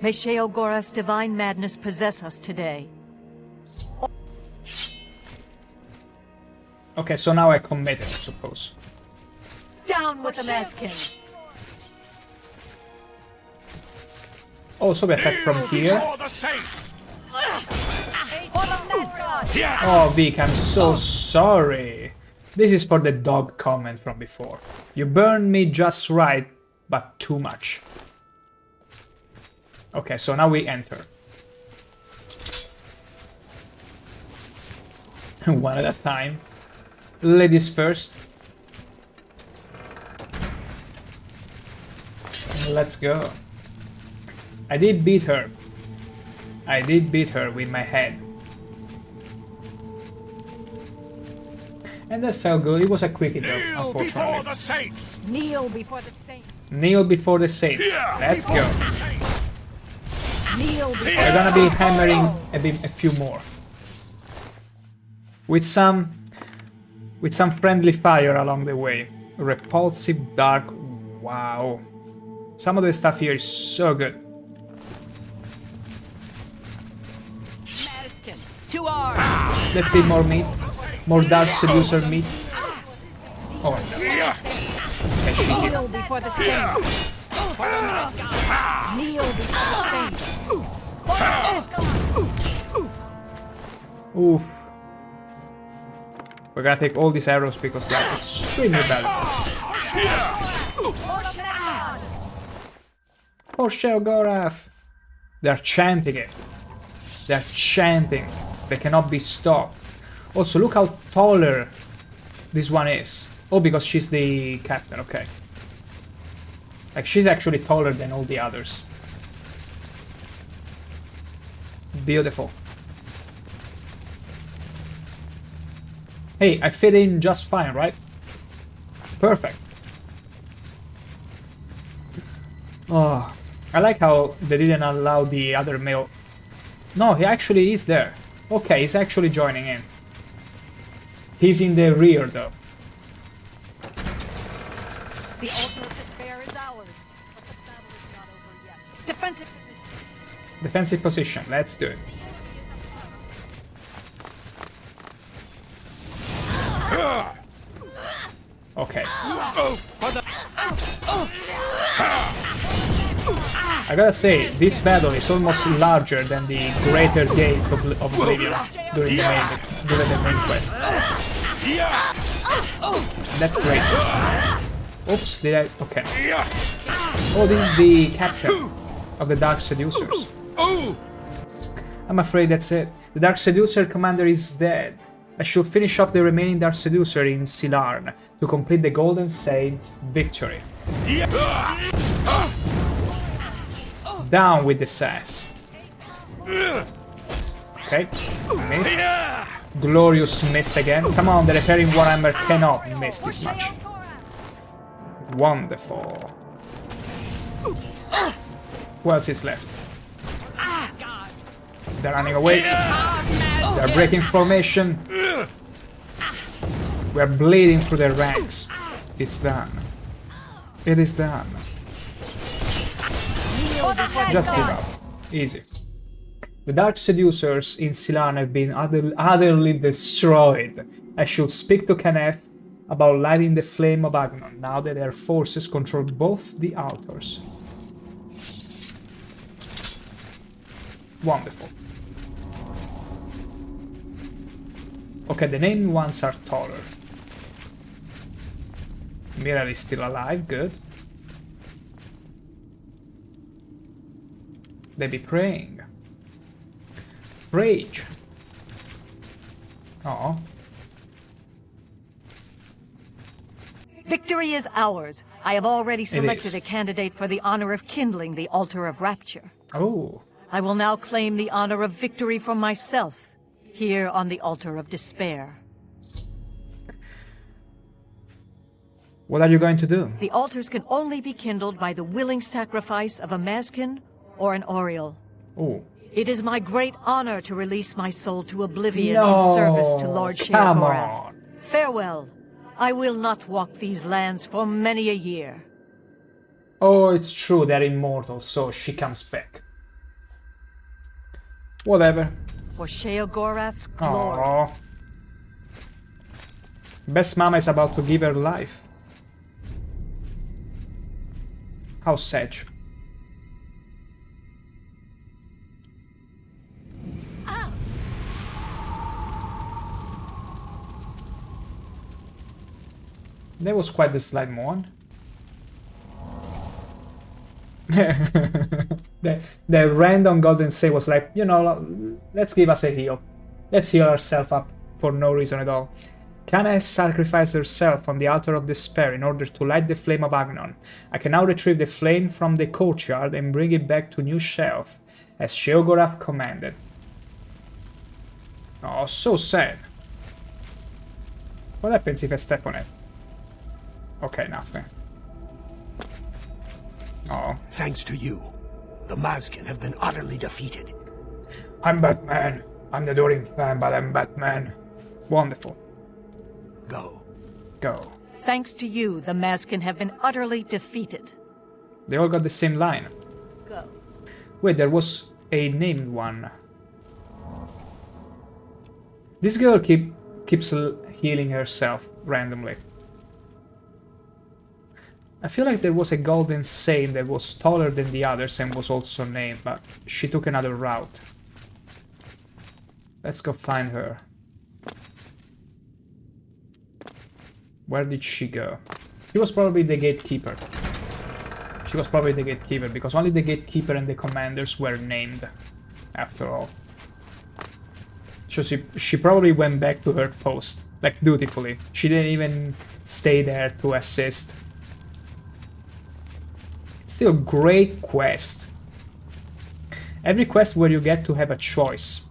May Sheogorath's divine madness possess us today. Okay, so now I committed, I suppose. Down with the Mazkin! Oh, so we attack from here. For the saints! Oh, Vic, I'm so sorry. This is for the dog comment from before. You burned me just right, but too much. Okay, so now we enter. One at a time. Ladies first. Let's go. I did beat her. I did beat her with my head. And that felt good. It was a quickie though, Kneel before unfortunately. the saints! Kneel before the saints! Kneel before the saints. Let's go. Kneel before We're gonna be hammering a few more. With some friendly fire along the way. Repulsive dark. Wow. Some of the stuff here is so good. Mazkin, to arms! Let's be more meat. More Dark Seducer meat. Oh no. Okay, she hit. Kneel before the saints! Kneel before the saints! Oof. We're gonna take all these arrows because they are extremely valuable. Oh, Sheogorath! They're chanting it. They're chanting. They cannot be stopped. Also, look how taller this one is. Oh, because she's the captain, okay. Like, she's actually taller than all the others. Beautiful. Hey, I fit in just fine, right? Perfect. Oh, I like how they didn't allow the other male... No, he actually is there. Okay, he's actually joining in. He's in the rear, though. The Altar of Despair is ours, but the battle is not over yet. Defensive position! Defensive position, let's do it. Okay. I gotta say, this battle is almost larger than the Greater Gate of Oblivion during the main quest. That's great. Oops, did I... Okay. Oh, this is the captain of the Dark Seducers. I'm afraid that's it. The Dark Seducer commander is dead. I should finish off the remaining Dark Seducer in Silarn to complete the Golden Saint's victory. Down with the sass. Okay, missed. Glorious miss again. Come on, the repairing Warhammer cannot miss this much. Wonderful. Who else is left? They're running away. They're breaking formation. We're bleeding through their ranks. It's done. It is done. Just give up. Easy. The Dark Seducers in Silarn have been utterly destroyed. I should speak to Kenneth about lighting the flame of Agnon now that their forces control both the altars. Wonderful. Okay, the named ones are taller. Mirror is still alive, good. They be praying. Rage. Oh. Victory is ours. I have already selected is. a candidate for the honor of kindling the altar of rapture. Oh. I will now claim the honor of victory for myself, here on the altar of despair. What are you going to do? The altars can only be kindled by the willing sacrifice of a Mazkin or an Oriole. Oh. It is my great honor to release my soul to oblivion No, in service to Lord come Sheogorath. on. Farewell. I will not walk these lands for many a year. Oh, it's true, they're immortal, so she comes back. Whatever. For Sheogorath's glory. Aww. Best mama is about to give her life. How sad. That was quite the slime one. the random golden say was like, you know, let's give us a heal. Let's heal ourselves up for no reason at all. Kana has sacrificed herself on the altar of despair in order to light the flame of Agnon. I can now retrieve the flame from the courtyard and bring it back to New Shelf, as Sheogorath commanded. Oh, so sad. What happens if I step on it? Okay, nothing. Oh. Thanks to you, the Mazkin have been utterly defeated. I'm Batman. I'm the Doring fan, but I'm Batman. Wonderful. Go. Go. Thanks to you, the Mazkin have been utterly defeated. They all got the same line. Go. Wait, there was a named one. This girl keeps healing herself randomly. I feel like there was a golden saint that was taller than the others and was also named, but she took another route. Let's go find her. Where did she go? She was probably the gatekeeper. She was probably the gatekeeper, because only the gatekeeper and the commanders were named, after all. So she probably went back to her post, like dutifully. She didn't even stay there to assist. Still, great quest. Every quest where you get to have a choice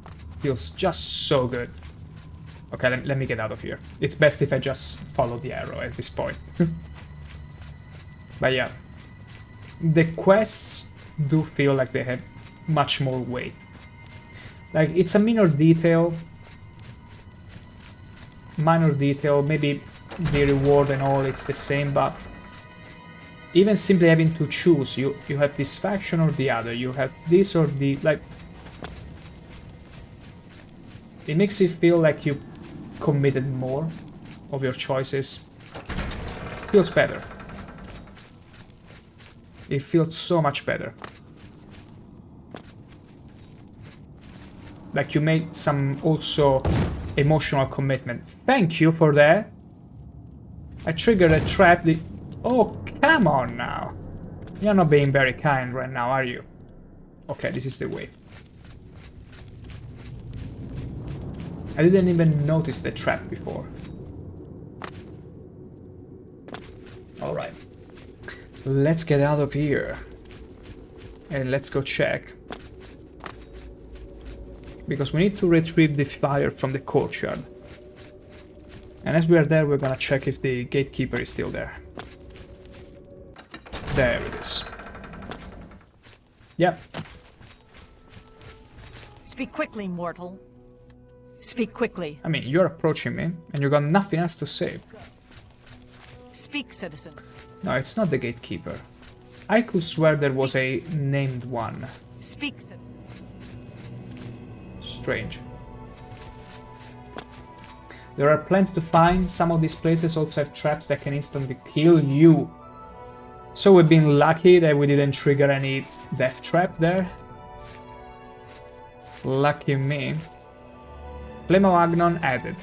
feels just so good. Okay, let me get out of here. It's best if I just follow the arrow at this point. But yeah, the quests do feel like they have much more weight. Like, it's a minor detail, maybe the reward and all, it's the same, but even simply having to choose, you have this faction or the other, you have this or the, like, it makes it feel like you committed more of your choices. Feels better. It feels so much better. Like you made some also emotional commitment. Thank you for that. I triggered a trap. Oh, come on now. You're not being very kind right now, are you? Okay, this is the way. I didn't even notice the trap before. Alright. Let's get out of here. And let's go check. Because we need to retrieve the fire from the courtyard. And as we are there, we're gonna check if the gatekeeper is still there. There it is. Yep. Speak quickly, mortal. Speak quickly. I mean, you're approaching me, and you got nothing else to say. Speak, citizen. No, it's not the gatekeeper. I could swear there was a named one. Speak, citizen. Strange. There are plenty to find. Some of these places also have traps that can instantly kill you. So we've been lucky that we didn't trigger any death trap there. Lucky me. Flame of Agnon added.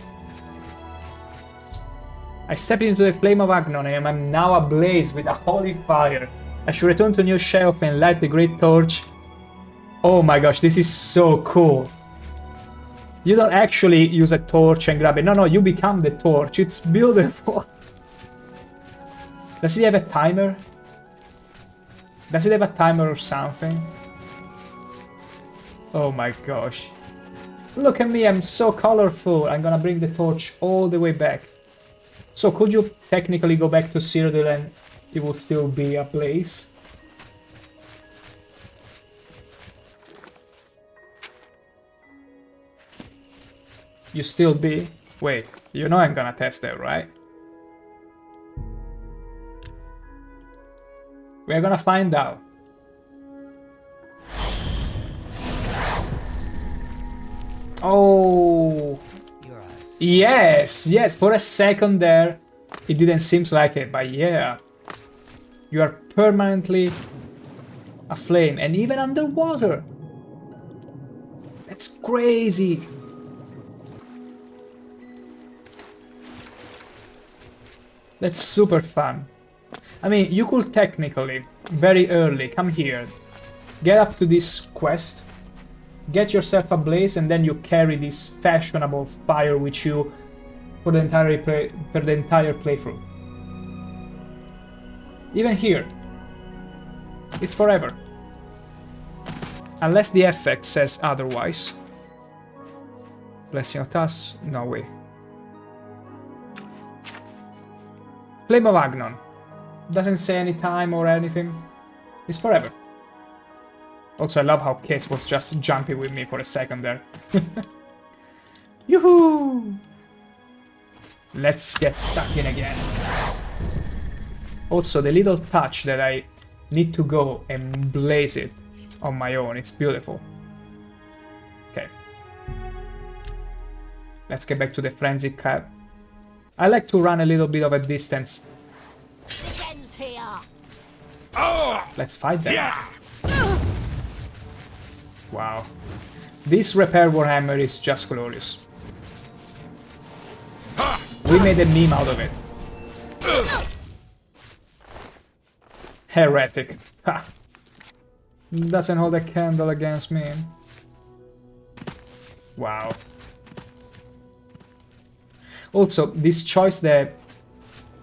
I stepped into the flame of Agnon and am now ablaze with a holy fire. I should return to New Sheogorath and light the great torch. Oh my gosh, this is so cool. You don't actually use a torch and grab it. No, you become the torch. It's beautiful. Does it have a timer? Does it have a timer or something? Oh my gosh. Look at me, I'm so colorful. I'm gonna bring the torch all the way back. So could you technically go back to Cyrodiil and it will still be a place? You still be? Wait, you know I'm gonna test that, right? We're gonna find out. Oh! Yes, for a second there, it didn't seem like it, but yeah. You are permanently aflame, and even underwater. That's crazy. That's super fun. I mean, you could technically, very early, come here, get up to this quest, get yourself a blaze, and then you carry this fashionable fire with you for the entire playthrough. Even here, it's forever. Unless the effect says otherwise. Blessing of Task, no way. Flame of Agnon. Doesn't say any time or anything. It's forever. Also, I love how Case was just jumping with me for a second there. Yoo-hoo! Let's get stuck in again. Also, the little touch that I need to go and blaze it on my own. It's beautiful. Okay. Let's get back to the Frenzied Cat. I like to run a little bit of a distance. Let's fight them. Yeah. Wow. This repair warhammer is just glorious. We made a meme out of it. Heretic. Ha. Doesn't hold a candle against me. Wow. Also, this choice that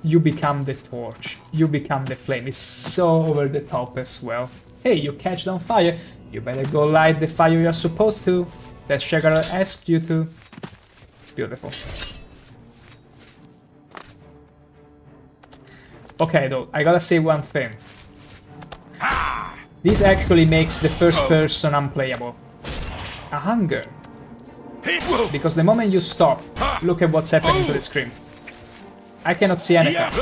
you become the torch, you become the flame is so over the top as well. Hey, you catch on fire, you better go light the fire you're supposed to, that Sheogorath asked you to. Beautiful. Okay though, I gotta say one thing. This actually makes the first person unplayable. A hunger. Because the moment you stop, look at what's happening to the screen. I cannot see anything.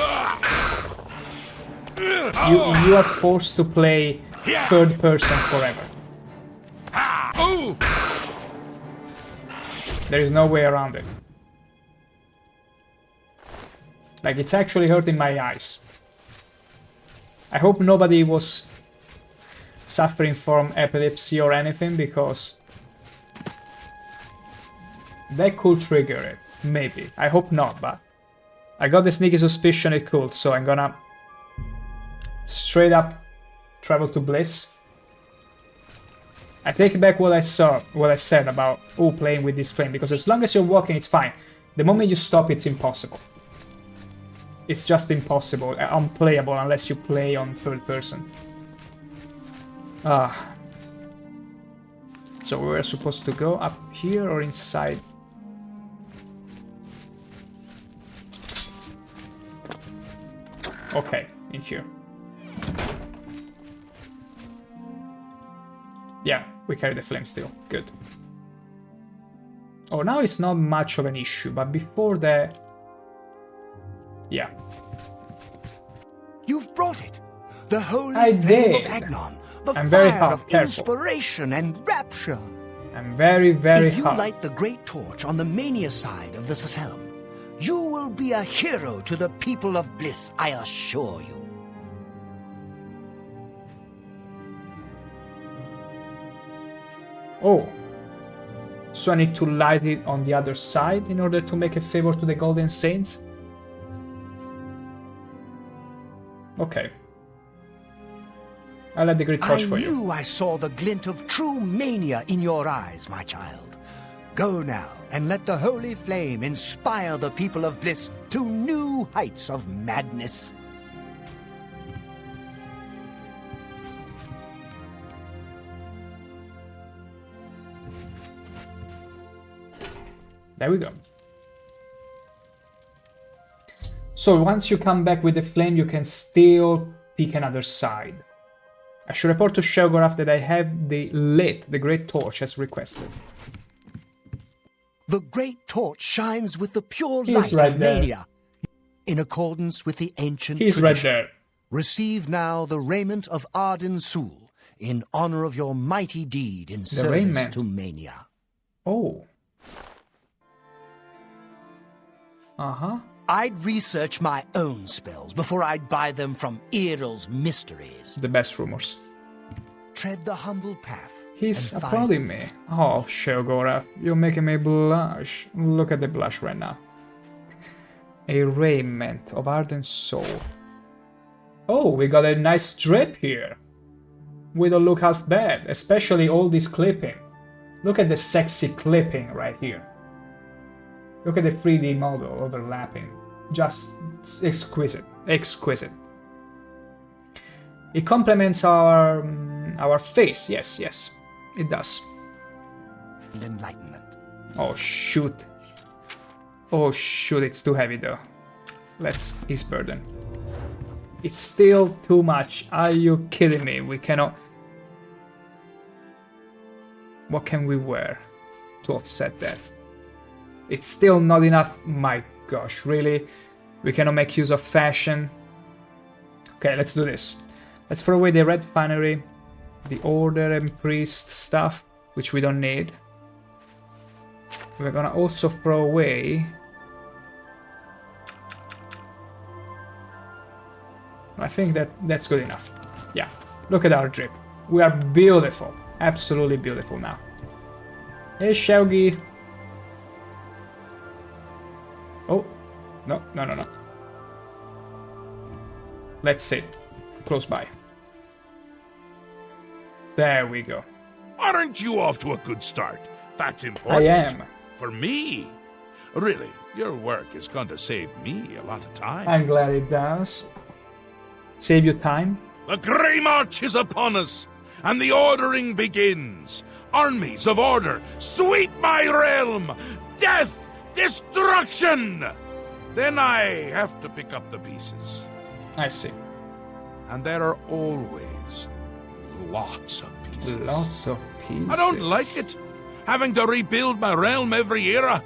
You are forced to play third person forever. There is no way around it. Like, it's actually hurting my eyes. I hope nobody was suffering from epilepsy or anything, because that could trigger it. Maybe. I hope not, but I got the sneaky suspicion it could, so I'm gonna straight up travel to Bliss. I take back what I said about playing with this flame, because as long as you're walking, it's fine. The moment you stop, it's impossible. It's just impossible, unplayable unless you play on third person. So we were supposed to go up here or inside? Okay, in here. Yeah, we carry the flame still. Good. Oh, now it's not much of an issue, but before that... Yeah. You've brought it! The holy I flame did. of Agnon! The I'm very fire hot. of Careful. inspiration and rapture! I'm very, very If you hot. light the great torch on the mania side of the Sacellum, you will be a hero to the people of Bliss, I assure you. Oh. So I need to light it on the other side in order to make a favor to the Golden Saints? Okay. I'll let the Great Torch for you. I knew I saw the glint of true mania in your eyes, my child. Go now, and let the holy flame inspire the people of Bliss to new heights of madness. There we go. So once you come back with the flame, you can still pick another side. I should report to Sheogorath that I have lit the Great Torch as requested. The Great Torch shines with the pure He's light right of there. mania, in accordance with the ancient He's tradition. right there. Receive now the raiment of Arden Sul, in honor of your mighty deed in service raiment. to mania. Oh. Uh-huh. I'd research my own spells before I'd buy them from Earl's mysteries. The best rumors. Tread the humble path. He's and find applauding me. Oh, Sheogorath, you're making me blush. Look at the blush right now. A raiment of ardent soul. Oh, we got a nice drip here. We don't look half bad, especially all this clipping. Look at the sexy clipping right here. Look at the 3D model overlapping. Just exquisite. Exquisite. It complements our face. Yes, yes. It does. and enlightenment. Oh shoot. Oh shoot, it's too heavy though. Let's ease burden. It's still too much. Are you kidding me? We cannot... What can we wear to offset that? It's still not enough. My gosh, really? We cannot make use of fashion? Okay, let's do this. Let's throw away the red finery, the order and priest stuff, which we don't need. We're gonna also throw away... I think that's good enough. Yeah, look at our drip. We are beautiful. Absolutely beautiful now. Hey, Sheogi. Oh, no. Let's sit close by. There we go. Aren't you off to a good start? That's important. I am. For me. Really, your work is going to save me a lot of time. I'm glad it does. Save you time? The Grey March is upon us, and the ordering begins. Armies of order, sweep my realm! Death! Destruction! Then I have to pick up the pieces. I see. And there are always lots of pieces. Lots of pieces. I don't like it, having to rebuild my realm every era.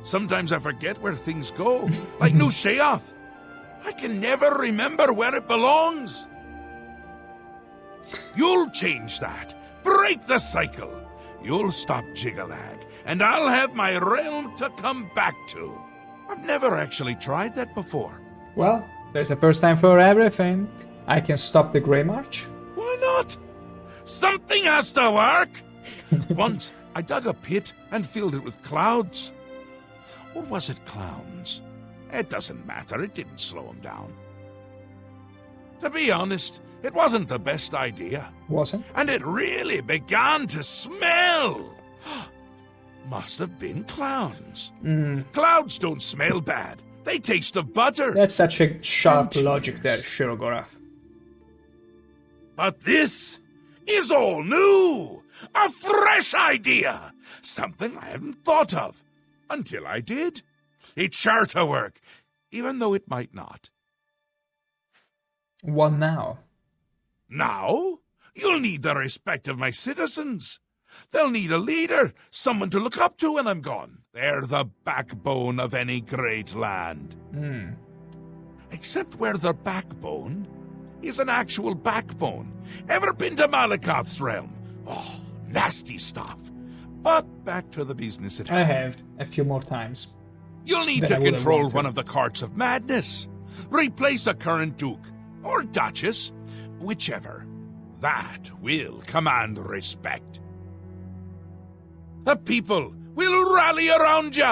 Sometimes I forget where things go, like New Sheogorath. I can never remember where it belongs. You'll change that. Break the cycle. You'll stop Jiggalag, and I'll have my realm to come back to. I've never actually tried that before. Well, there's a first time for everything. I can stop the Grey March. Why not? Something has to work. Once, I dug a pit and filled it with clouds. Or was it clowns? It doesn't matter, it didn't slow him down. To be honest, it wasn't the best idea. Wasn't? And it really began to smell. Must have been clowns. Clouds don't smell bad. They taste of butter. That's such a sharp And logic there, tears. Sheogorath. But this is all new. A fresh idea. Something I hadn't thought of. Until I did. It's sure to work, even though it might not. What now? Now, you'll need the respect of my citizens. They'll need a leader, someone to look up to when I'm gone. They're the backbone of any great land. Except where their backbone is an actual backbone. Ever been to Malakoth's realm? Oh, nasty stuff. But back to the business at hand. I have a few more times. You'll need Then I to wouldn't control want to. one of the carts of madness. Replace a current duke, or duchess, whichever. That will command respect. The people will rally around you.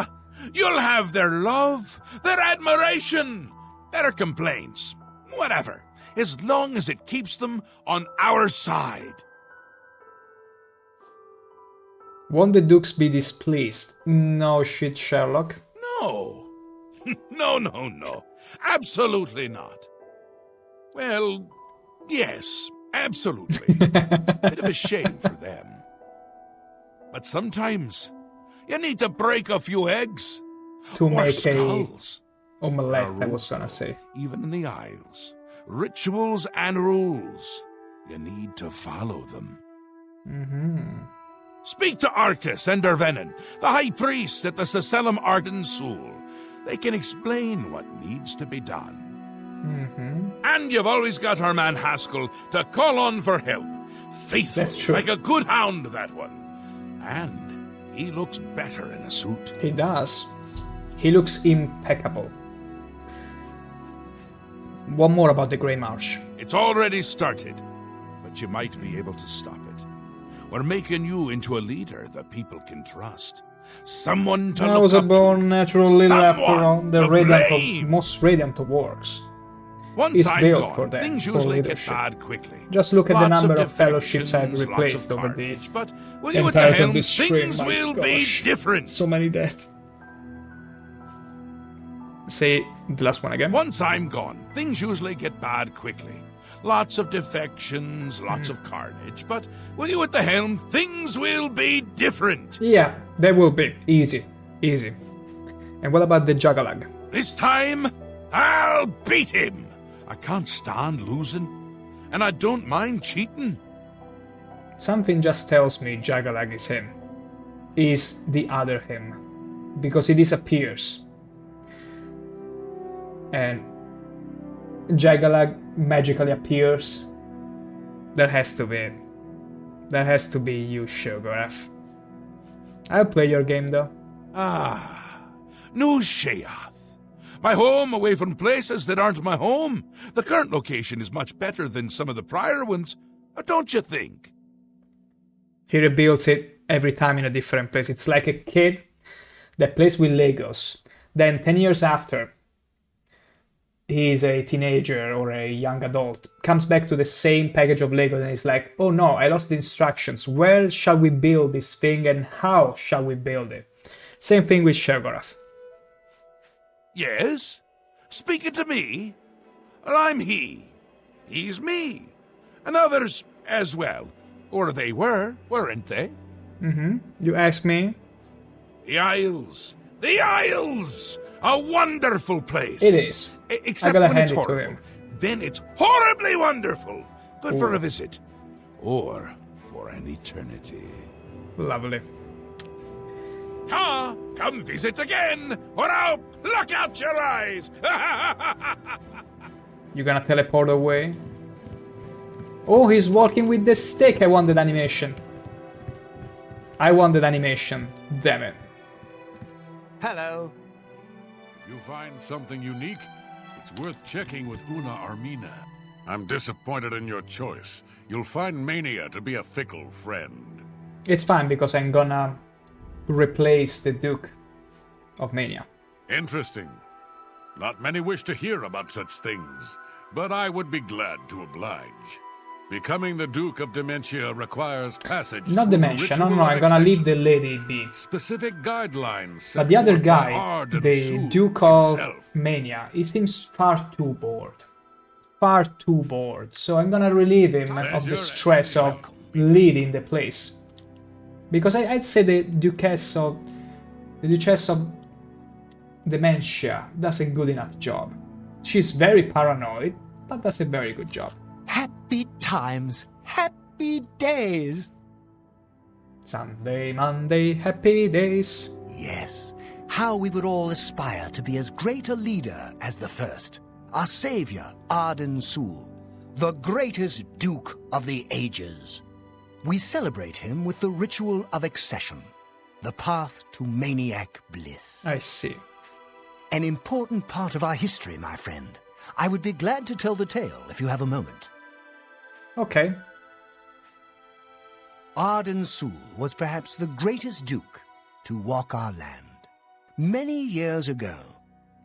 You'll have their love, their admiration, their complaints. Whatever, as long as it keeps them on our side. Won't the dukes be displeased? No shit, Sherlock. No. No. Absolutely not. Well, yes, absolutely. Bit of a shame for them. But sometimes you need to break a few eggs. To or make skulls. a omelette, There I are was rules, gonna say. Even in the Isles. Rituals and rules. You need to follow them. Speak to Arctis and Dervenin, the High Priest at the Seselum Arden Sul. They can explain what needs to be done. And you've always got our man Haskell to call on for help. Faithful, That's true. like a good hound, that one. And he looks better in a suit. He does. He looks impeccable. One more about the Grey Marsh. It's already started, but you might be able to stop it. We're making you into a leader the people can trust. Someone to I look was a up born to. natural leader after Someone all. The to radiant blame. of, most radiant of orcs. Once is I'm built gone, for that, things for usually get leadership. bad quickly. Just look at the Lots number of defections, fellowships I've lots of replaced over the carnage, but with you at the entirety of helm, this stream. things My will gosh. be different. So many dead. Say the last one again. Once I'm gone, things usually get bad quickly. Lots of defections, lots of carnage, but with you at the helm, things will be different. Yeah, there will be. Easy. Easy. And what about the Juggalag? This time, I'll beat him. I can't stand losing, and I don't mind cheating. Something just tells me Juggalag is him. Is the other him. Because he disappears. And Juggalag magically appears. That has to be it. That has to be you, Sheogorath. I'll play your game though. New Sheogorath. My home away from places that aren't my home. The current location is much better than some of the prior ones, don't you think? He rebuilds it every time in a different place. It's like a kid that plays with Legos. Then 10 years after, he's a teenager or a young adult, comes back to the same package of Legos and is like, oh no, I lost the instructions. Where shall we build this thing and how shall we build it? Same thing with Sheogorath. Yes? Speaking to me? Well, I'm he. He's me. And others as well. Or they were, weren't they? You ask me? The Isles. The Isles! A wonderful place. It is. Except I gotta when it's hand it to horrible. him. Then it's horribly wonderful. Good for Ooh. a visit. Or for an eternity. Lovely. Ta! Come visit again, or I'll pluck out your eyes! You gonna teleport away? Oh, he's walking with the stick. I want that animation. I want that animation. Damn it. Hello. If you find something unique, it's worth checking with Una Armina. I'm disappointed in your choice. You'll find Mania to be a fickle friend. It's fine because I'm gonna replace the Duke of Mania. Interesting. Not many wish to hear about such things, but I would be glad to oblige. Becoming the Duke of Dementia requires passage Not through Dementia, no, ritual no, I'm gonna leave annexation. the lady be. Specific guidelines set But the other forth by guy, Arden the Sul Duke of himself. Mania, he seems far too bored. Far too bored. So I'm gonna relieve him of the stress of leading the place. Because I'd say the Duchess of Dementia does a good enough job. She's very paranoid, but does a very good job. Happy times, happy days. Sunday, Monday, happy days. Yes, how we would all aspire to be as great a leader as the first. Our savior, Arden Sul, the greatest Duke of the Ages. We celebrate him with the ritual of accession, the path to maniac bliss. I see. An important part of our history, my friend. I would be glad to tell the tale if you have a moment. Okay. Arden Sul was perhaps the greatest duke to walk our land. Many years ago,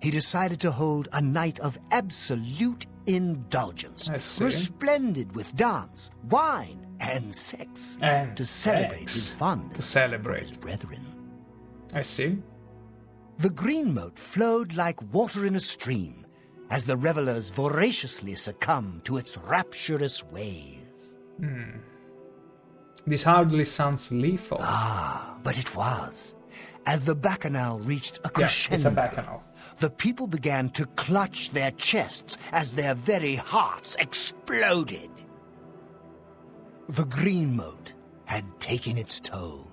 he decided to hold a night of absolute indulgence, I see. resplendent with dance, wine, and sex, And to celebrate sex. his fondness To celebrate. for his brethren. I see. The green moat flowed like water in a stream as the revelers voraciously succumbed to its rapturous ways. This hardly sounds lethal. But it was. As the bacchanal reached a Yeah, crescendo, it's a bacchanal. the people began to clutch their chests as their very hearts exploded. The green moat had taken its toll.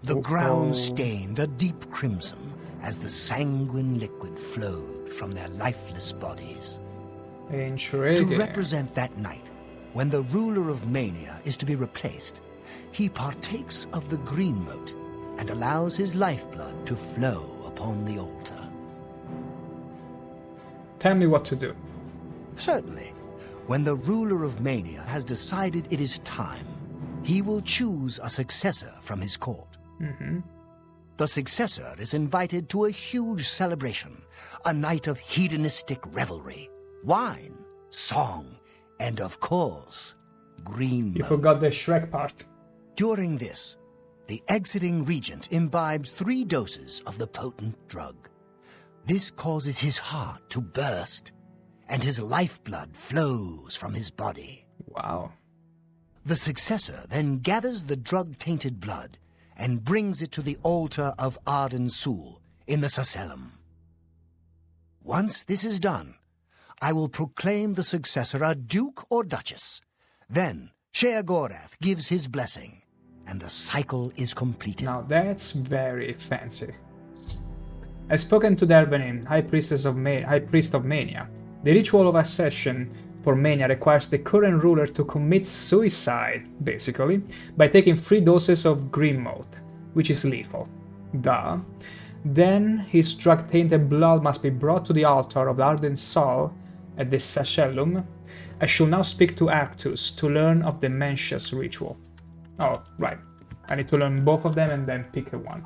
The ground stained a deep crimson as the sanguine liquid flowed from their lifeless bodies. Intriguing. To represent that night, when the ruler of Mania is to be replaced, he partakes of the green moat and allows his lifeblood to flow upon the altar. Tell me what to do. Certainly, when the ruler of Mania has decided it is time, he will choose a successor from his court. The successor is invited to a huge celebration, a night of hedonistic revelry, wine, song, and of course, green You moat. forgot the Shrek part. During this, the exiting regent imbibes 3 doses of the potent drug. This causes his heart to burst, and his lifeblood flows from his body. Wow. The successor then gathers the drug-tainted blood and brings it to the altar of Arden Sul in the Sacellum. Once this is done, I will proclaim the successor a duke or duchess. Then Sheogorath gives his blessing, and the cycle is completed. Now that's very fancy. I've spoken to Dervenin, High Priest of Mania. The ritual of accession for Mania requires the current ruler to commit suicide, basically, by taking 3 doses of green moat, which is lethal. Duh. Then his drug-tainted blood must be brought to the altar of the Ardent Soul at the Sacellum. I shall now speak to Arctus to learn of the Mencia's ritual. Oh, right. I need to learn both of them and then pick a one.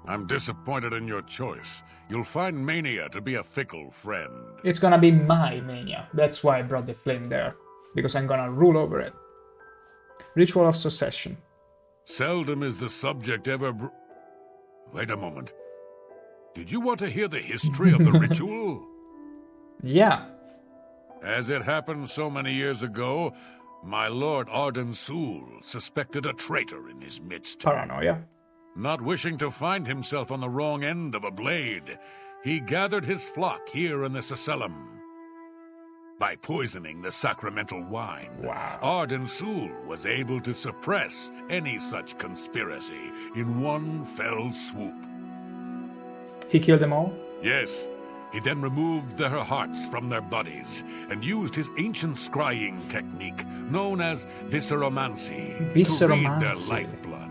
I'm disappointed in your choice. You'll find Mania to be a fickle friend. It's gonna be my Mania. That's why I brought the flame there. Because I'm gonna rule over it. Ritual of Succession. Seldom is the subject ever Wait a moment. Did you want to hear the history of the ritual? Yeah. As it happened so many years ago, my lord Arden Sul suspected a traitor in his midst. Paranoia. Not wishing to find himself on the wrong end of a blade, he gathered his flock here in the Sacellum. By poisoning the sacramental wine, Wow. Arden Sul was able to suppress any such conspiracy in one fell swoop. He killed them all? Yes, he then removed their hearts from their bodies and used his ancient scrying technique known as visceromancy to read their Visceromancy. lifeblood.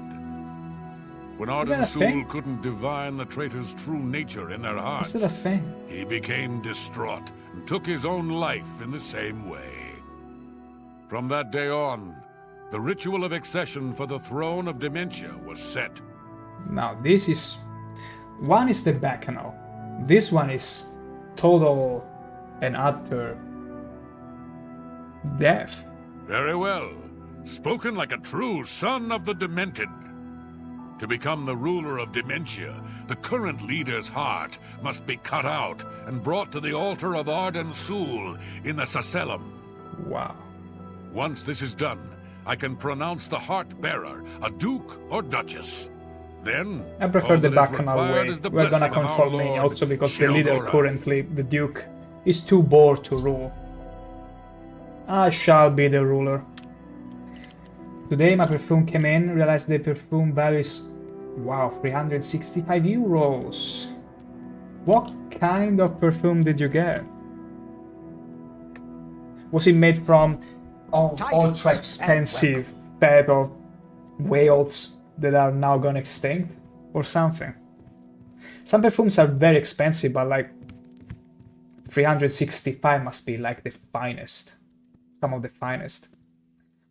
When that Arden a Sul thing? couldn't divine the traitor's true nature in their hearts, Is that a thing? he became distraught and took his own life in the same way. From that day on, the ritual of accession for the throne of Dementia was set. Now this is... One is the Bacchanal. This one is total and utter death. Very well. Spoken like a true son of the Demented. To become the ruler of Dementia, the current leader's heart must be cut out and brought to the altar of Arden Sul in the Sacellum. Wow. Once this is done, I can pronounce the heart-bearer a duke or duchess. Then, I prefer all the that is Bacchanal required way. is the We're gonna blessing of our control Mania Lord also because the leader Sheogorath. currently, the Duke, is too bored to rule. I shall be the ruler. Today my perfume came in, realized the perfume value is, wow, 365 euros. What kind of perfume did you get? Was it made from ultra expensive fat of whales that are now gone extinct? Or something? Some perfumes are very expensive, but like 365 must be like the finest. Some of the finest.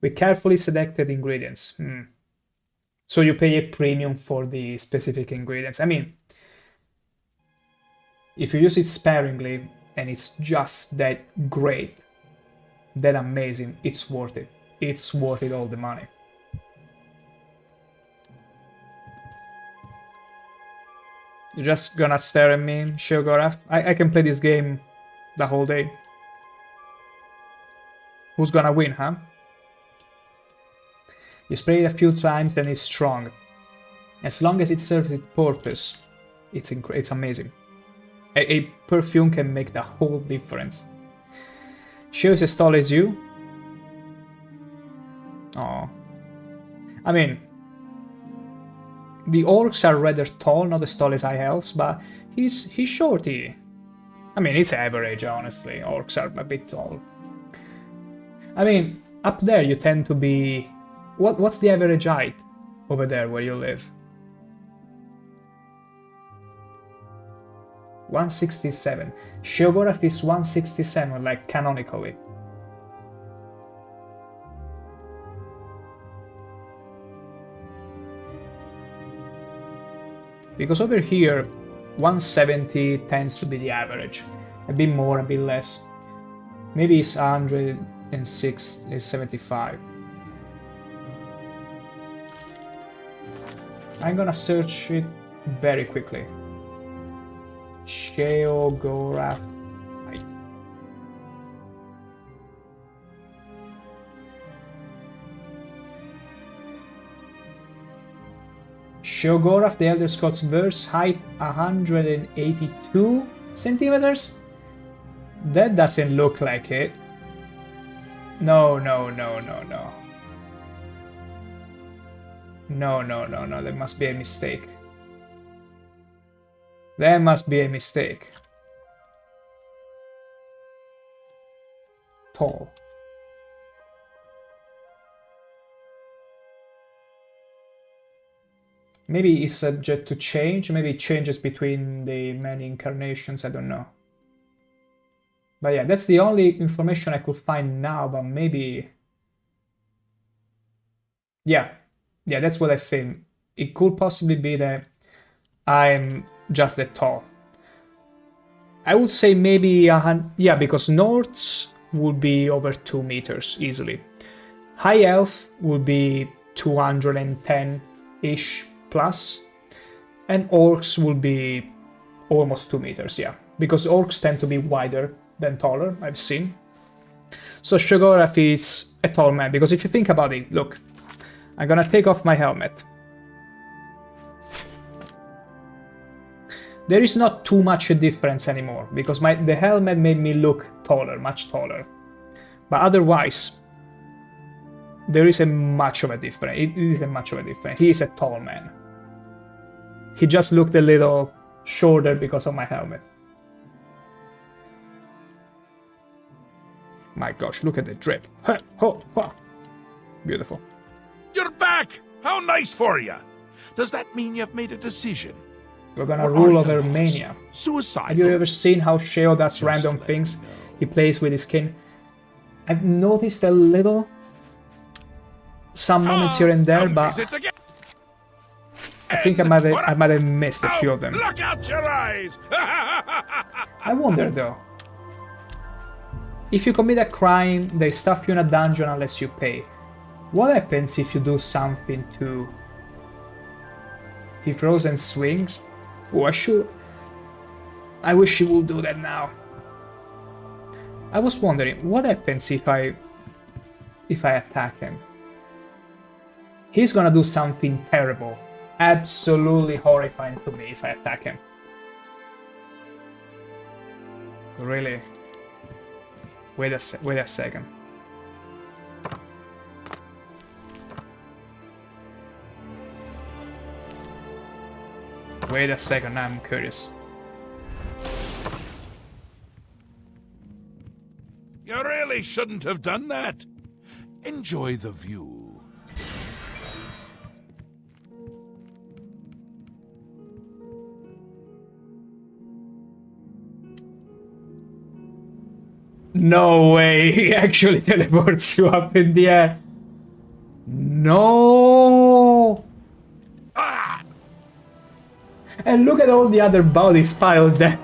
With carefully selected ingredients. So you pay a premium for the specific ingredients. I mean, If you use it sparingly, and it's just that great, that amazing, it's worth it. It's worth it all the money. You're just gonna stare at me, Sheogorath? I can play this game the whole day. Who's gonna win, huh? You spray it a few times and it's strong. As long as it serves its purpose, it's amazing. A perfume can make the whole difference. Sheo is as tall as you? Oh. I mean, the orcs are rather tall, not as tall as high elves, but he's shorty. I mean, it's average, honestly. Orcs are a bit tall. I mean, up there you tend to be... What's the average height over there where you live? 167. Sheogorath is 167, like canonically. Because over here, 170 tends to be the average. A bit more, a bit less. Maybe it's 106, is 75. I'm gonna search it very quickly. Sheogorath. Sheogorath, the Elder Scrolls verse, height 182 centimeters? That doesn't look like it. No. No, there must be a mistake. There must be a mistake. Tall. Maybe it's subject to change, maybe it changes between the many incarnations, I don't know. But yeah, that's the only information I could find now, but maybe... Yeah, that's what I think. It could possibly be that I'm just that tall. I would say maybe, yeah, because Nords would be over 2 meters easily. High Elf would be 210-ish plus, and Orcs will be almost 2 meters, yeah. Because Orcs tend to be wider than taller, I've seen. So Sheogorath is a tall man, because if you think about it, look, I'm gonna take off my helmet. There is not too much a difference anymore, because the helmet made me look taller, much taller. But otherwise, there is a much of a difference. It isn't much of a difference. He is a tall man. He just looked a little shorter because of my helmet. My gosh, look at the drip. Beautiful. You're back! How nice for you! Does that mean you've made a decision? We're gonna rule over Mania. Suicide. Have you ever seen how Sheo does random things? He plays with his skin. I've noticed a little... some moments here and there, but... I think I might have missed a few of them. Look out your eyes! I wonder though. If you commit a crime, they stuff you in a dungeon unless you pay. What happens if you do something to... He throws and swings? Oh, I wish he would do that now. I was wondering, what happens if I attack him? He's gonna do something terrible. Absolutely horrifying to me if I attack him. Really? Wait a second. Wait a second, I'm curious. You really shouldn't have done that. Enjoy the view. No way, he actually teleports you up in the air. No! Ah! And look at all the other bodies piled there.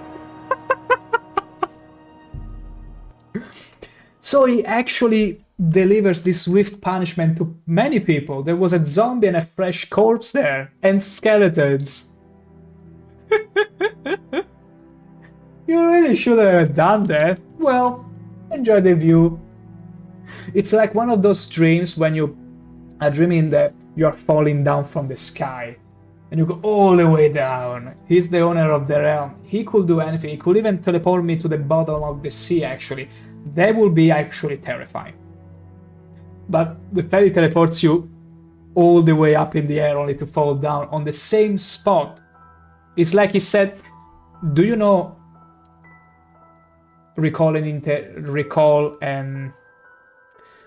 So he actually delivers this swift punishment to many people. There was a zombie and a fresh corpse there, and skeletons. You really should have done that. Well, enjoy the view. It's like one of those dreams when you are dreaming that you are falling down from the sky and you go all the way down. He's the owner of the realm. He could do anything. He could even teleport me to the bottom of the sea, actually. That would be actually terrifying. But the fact he teleports you all the way up in the air only to fall down on the same spot. It's like he said, do you know recall and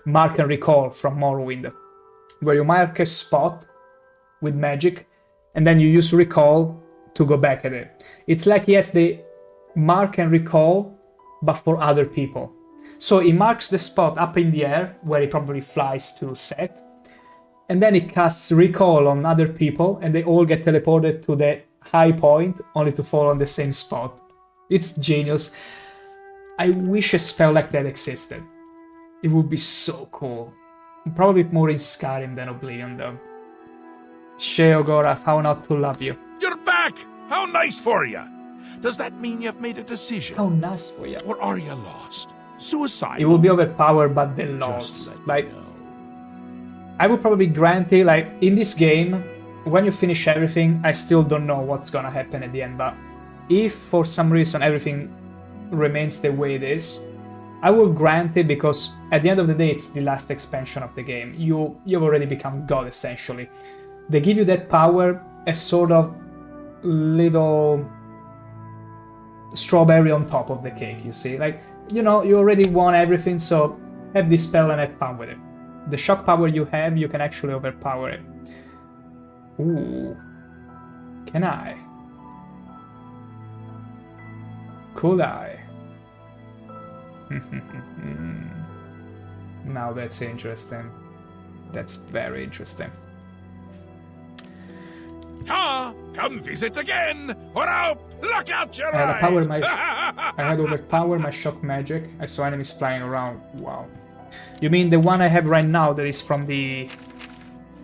mark and recall from Morrowind, where you mark a spot with magic and then you use recall to go back at it. It's like he has the mark and recall, but for other people. So he marks the spot up in the air, where he probably flies to set, and then he casts recall on other people, and they all get teleported to the high point, only to fall on the same spot. It's genius. I wish a spell like that existed. It would be so cool. Probably more in Skyrim than Oblivion, though. Sheogorath, how not to love you. You're back! How nice for you! Does that mean you've made a decision? How nice for you. Or are you lost? Suicide? It will be overpowered by the lords. Like, I would probably grant it, like, in this game, when you finish everything, I still don't know what's gonna happen at the end, but if for some reason everything remains the way it is, I will grant it, because at the end of the day, it's the last expansion of the game. You've already become God, essentially. They give you that power as sort of little strawberry on top of the cake, you see? Like, you know, you already won everything, so have this spell and have fun with it. The shock power you have, you can actually overpower it. Ooh. Can I? Could I? Now that's interesting. That's very interesting. Ta! Come visit again, or I'll pluck out your I eyes! had overpowered my shock magic. I saw enemies flying around. Wow. You mean the one I have right now that is from the...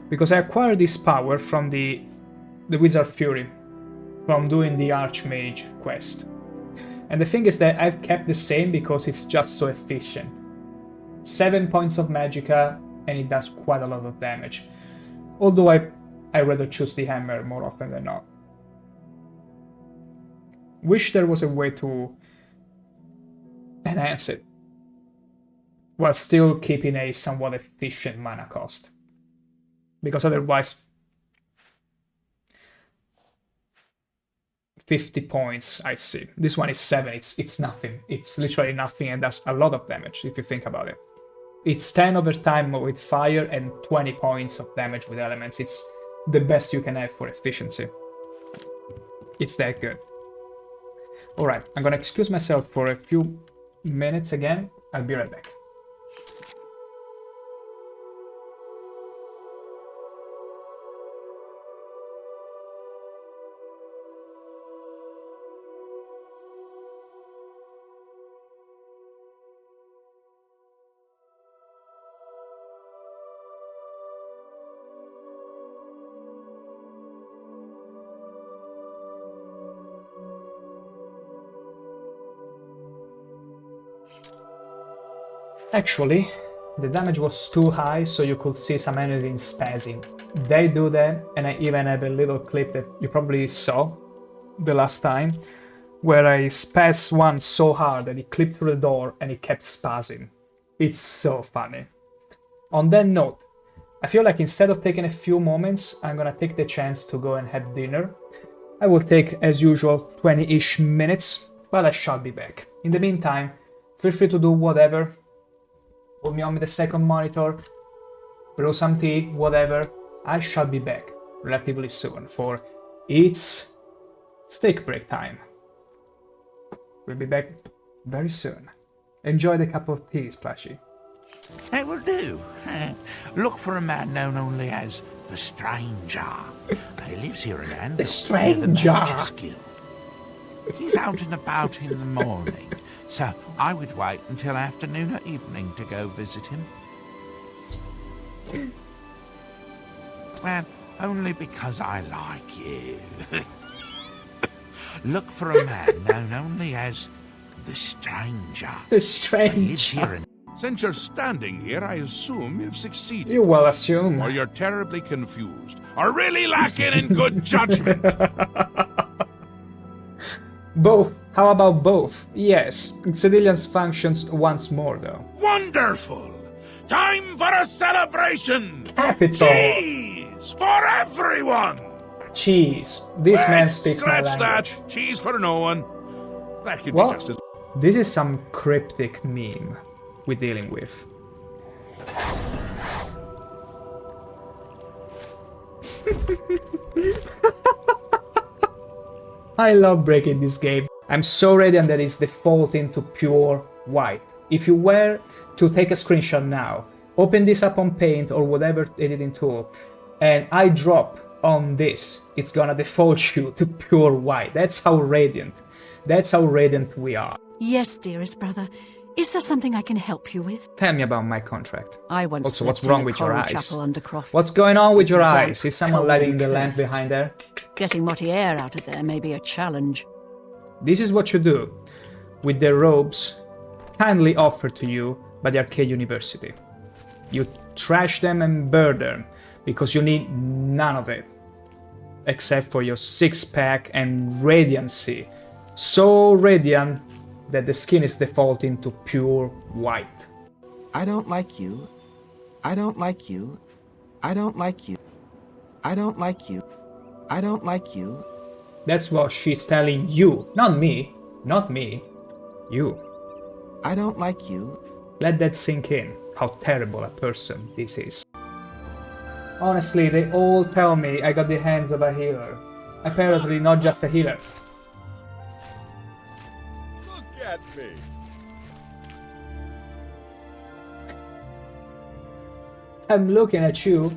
Because I acquired this power from the Wizard Fury, from doing the Archmage quest. And the thing is that I've kept the same because it's just so efficient. 7 points of magicka, and it does quite a lot of damage. Although I rather choose the hammer more often than not. Wish there was a way to enhance it, while still keeping a somewhat efficient mana cost. Because otherwise, 50 points, I see. This one is 7, it's nothing. It's literally nothing, and does a lot of damage, if you think about it. It's 10 over time with fire and 20 points of damage with elements. It's the best you can have for efficiency. It's that good. Alright, I'm gonna excuse myself for a few minutes again. I'll be right back. Actually, the damage was too high, so you could see some enemies spazzing. They do that, and I even have a little clip that you probably saw the last time, where I spaz one so hard that he clipped through the door and he kept spazzing. It's so funny. On that note, I feel like instead of taking a few moments, I'm gonna take the chance to go and have dinner. I will take, as usual, 20-ish minutes, but I shall be back. In the meantime, feel free to do whatever. Put me on with the second monitor, brew some tea, whatever. I shall be back relatively soon for It's Steak Break time. We'll be back very soon. Enjoy the cup of tea, Splashy. It will do. Look for a man known only as the Stranger. He lives here in Anvil. The Stranger! He's out and about in the morning, So I would wait until afternoon or evening to go visit him. Well, only because I like you. Look for a man known only as the Stranger. The He lives here Stranger. in Since you're standing here, I assume you've succeeded. You will assume. Or you're terribly confused. Or really lacking in good judgment. Both. How about both? Yes. Xedilian's functions once more, though. Wonderful! Time for a celebration! Capital. Cheese for everyone! Cheese. This man Let's speaks my scratch language. that. Cheese for no one. That could What? be just as... This is some cryptic meme we're dealing with. I love breaking this game. I'm so radiant that it's defaulting to pure white. If you were to take a screenshot now, open this up on Paint or whatever editing tool, and I drop on this, it's gonna default you to pure white. That's how radiant. That's how radiant we are. Yes, dearest brother. Is there something I can help you with? Tell me about my contract. I once Also, what's slept wrong in a with your coral eyes? chapel under Croft. What's going on with your Damp, eyes? Is someone cold lighting and the lamp cursed. behind there? Getting Mortier out of there may be a challenge. This is what you do with the robes kindly offered to you by the Arcade University. You trash them and burn them because you need none of it except for your six-pack and radiancy. So radiant that the skin is defaulting to pure white. I don't like you. I don't like you. I don't like you. I don't like you. I don't like you. That's what she's telling you, not me. Not me. You. I don't like you. Let that sink in, how terrible a person this is. Honestly, they all tell me I got the hands of a healer. Apparently not just a healer. Look at me. I'm looking at you.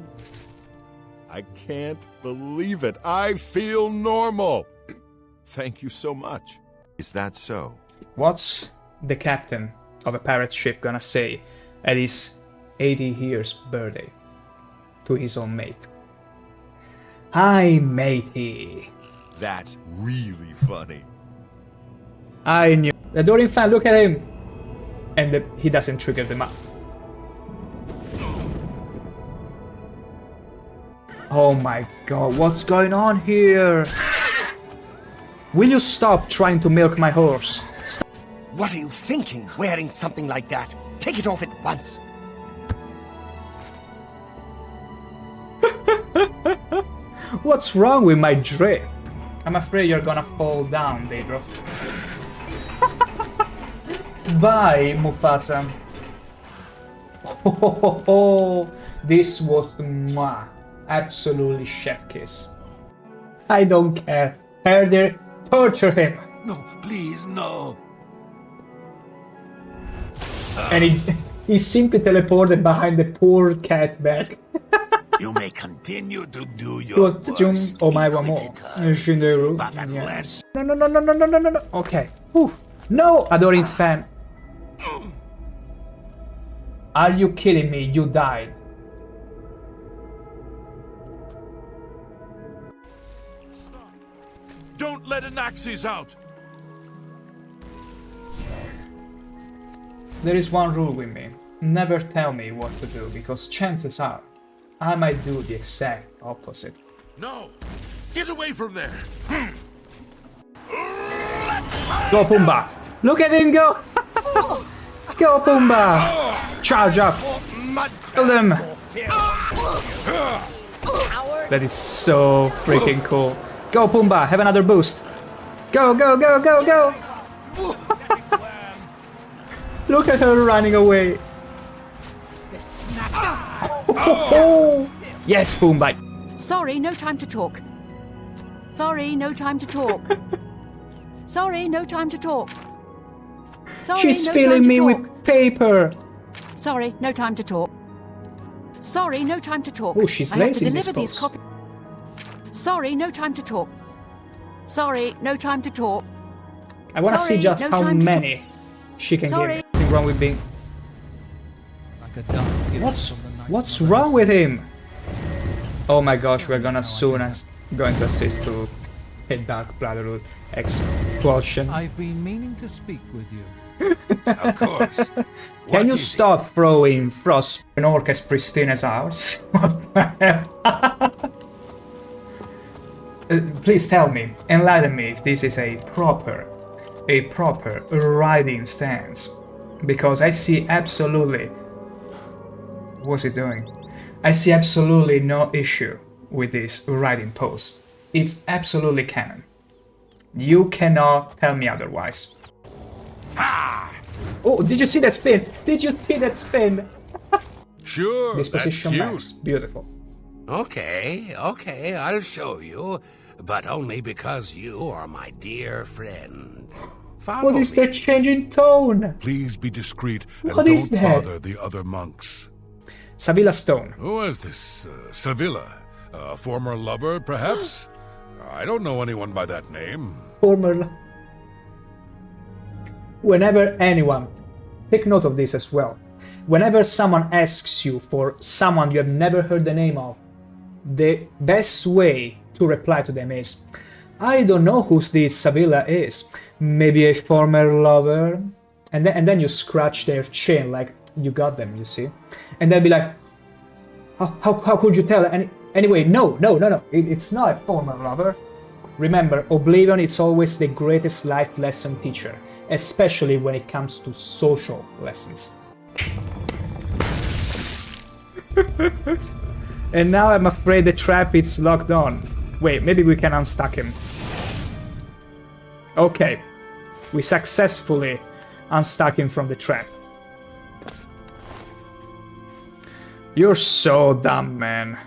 I can't believe it. I feel normal. Thank you so much. Is that so? What's the captain of a pirate ship gonna say at his 80 years birthday to his own mate? Hi, matey. That's really funny. I knew. The Dorian fan, look at him. And he doesn't trigger them up. Oh my god, what's going on here? Will you stop trying to milk my horse? Stop. What are you thinking, wearing something like that? Take it off at once. What's wrong with my drip? I'm afraid you're gonna fall down, Daedro. Bye, Mufasa. Oh, this was mwah. Absolutely chef kiss. I don't care. Herder, torture him. No, please, no. And he simply teleported behind the poor cat back. You may continue to do It your was worst, Jun Omaiwa Mo. Shinderu. but Yeah. unless No. Okay. Whew. No, Adorin's fan. Are you kidding me? You died. Don't let Anaxes out. There is one rule with me. Never tell me what to do, because chances are I might do the exact opposite. No, get away from there. Go Pumbaa! Look at him go! Go Pumbaa! Charge up! Kill them! That is so freaking cool. Go Pumbaa! Have another boost! Go! Look at her running away! Yes, Pumbaa! Sorry, no time to talk. Sorry, no time to talk. Sorry, no time to talk. Sorry, She's no filling time to me talk. with paper! Sorry, no time to talk. Sorry, no time to talk. Oh, she's I have lazy to in this deliver these pose. copies. Sorry, no time to talk. Sorry, no time to talk. I wanna see Sorry, just no how time to many Chicken Sorry. game. Nothing wrong with being... Like a dove given What's from the night what's of wrong the with him? Oh my gosh, we're gonna soon going to assist to a Dark Brotherhood explosion. I've been meaning to speak with you. Of course. Can you stop throwing frost an orc as pristine as ours? What the hell? Please tell me, enlighten me if this is a proper riding stance. Because I see absolutely... What's he doing? I see absolutely no issue with this riding pose. It's absolutely canon. You cannot tell me otherwise. Ha! Oh, did you see that spin? Did you see that spin? Sure, Disposition that's max. Beautiful. Okay, I'll show you. But only because you are my dear friend. Follow What is me. that change in tone? Please be discreet and What is don't that? bother the other monks. Savilla Stone. Who is this? Sevilla? A former lover, perhaps? I don't know anyone by that name. Former... Whenever anyone... Take note of this as well. Whenever someone asks you for someone you have never heard the name of, the best way to reply to them is, I don't know who this Sevilla is. Maybe a former lover? And then you scratch their chin like you got them, you see? And they'll be like, how could you tell? Anyway, no, it's not a former lover. Remember, Oblivion is always the greatest life lesson teacher, especially when it comes to social lessons. And now I'm afraid the trap is locked on. Wait, maybe we can unstuck him. Okay, we successfully unstuck him from the trap. You're so dumb, man.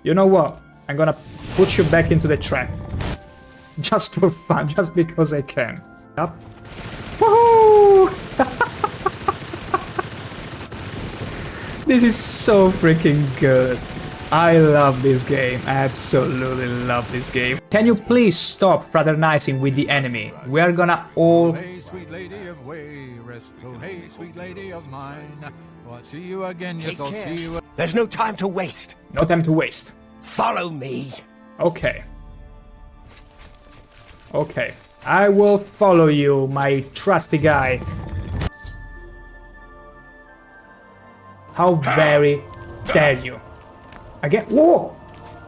You know what? I'm gonna put you back into the trap. Just for fun, just because I can. Up. Woohoo! This is so freaking good. I love this game. Absolutely love this game. Can you please stop fraternizing with the enemy? We are gonna all... Hey, sweet lady of way, rest. Oh, hey, sweet lady of mine. Oh, I'll see you again, yes, I'll see you. There's no time to waste. No time to waste. Follow me. Okay. Okay. I will follow you, my trusty guy. How very dare you? Again? Whoa!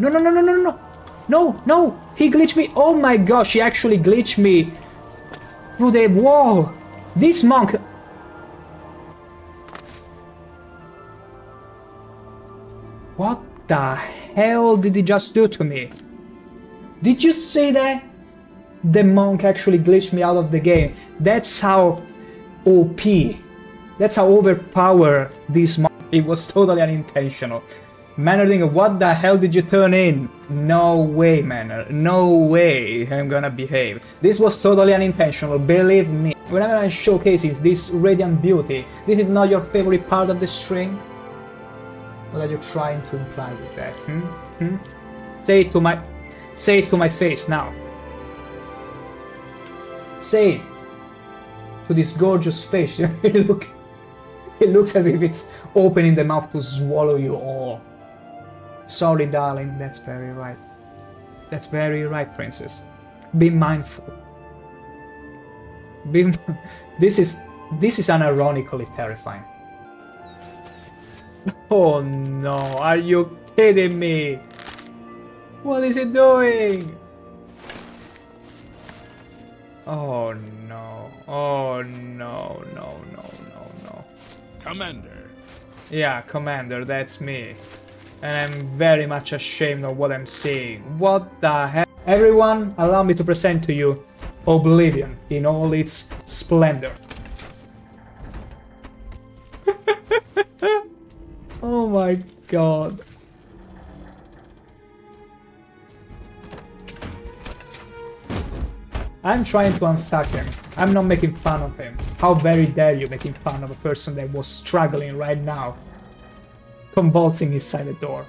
No! No! He glitched me! Oh my gosh, he actually glitched me through the wall! This monk... What the hell did he just do to me? Did you see that? The monk actually glitched me out of the game. That's how OP. That's how overpowered this monk. It was totally unintentional. Mannerding, what the hell did you turn in? No way, Manner. No way I'm gonna behave. This was totally unintentional, believe me. Whenever I'm showcasing this radiant beauty, this is not your favorite part of the stream? What are you trying to imply with that? Say it to my face now. Say it to this gorgeous face. It looks as if it's opening the mouth to swallow you all. Sorry, darling, that's very right. That's very right, princess. Be mindful. This is unironically terrifying. Oh no, are you kidding me? What is he doing? Oh no. Oh no. Commander. Yeah, Commander, that's me. And I'm very much ashamed of what I'm seeing. What the hell? Everyone, allow me to present to you Oblivion in all its splendor. Oh my god. I'm trying to unstuck him. I'm not making fun of him. How very dare you making fun of a person that was struggling right now, convulsing inside the door.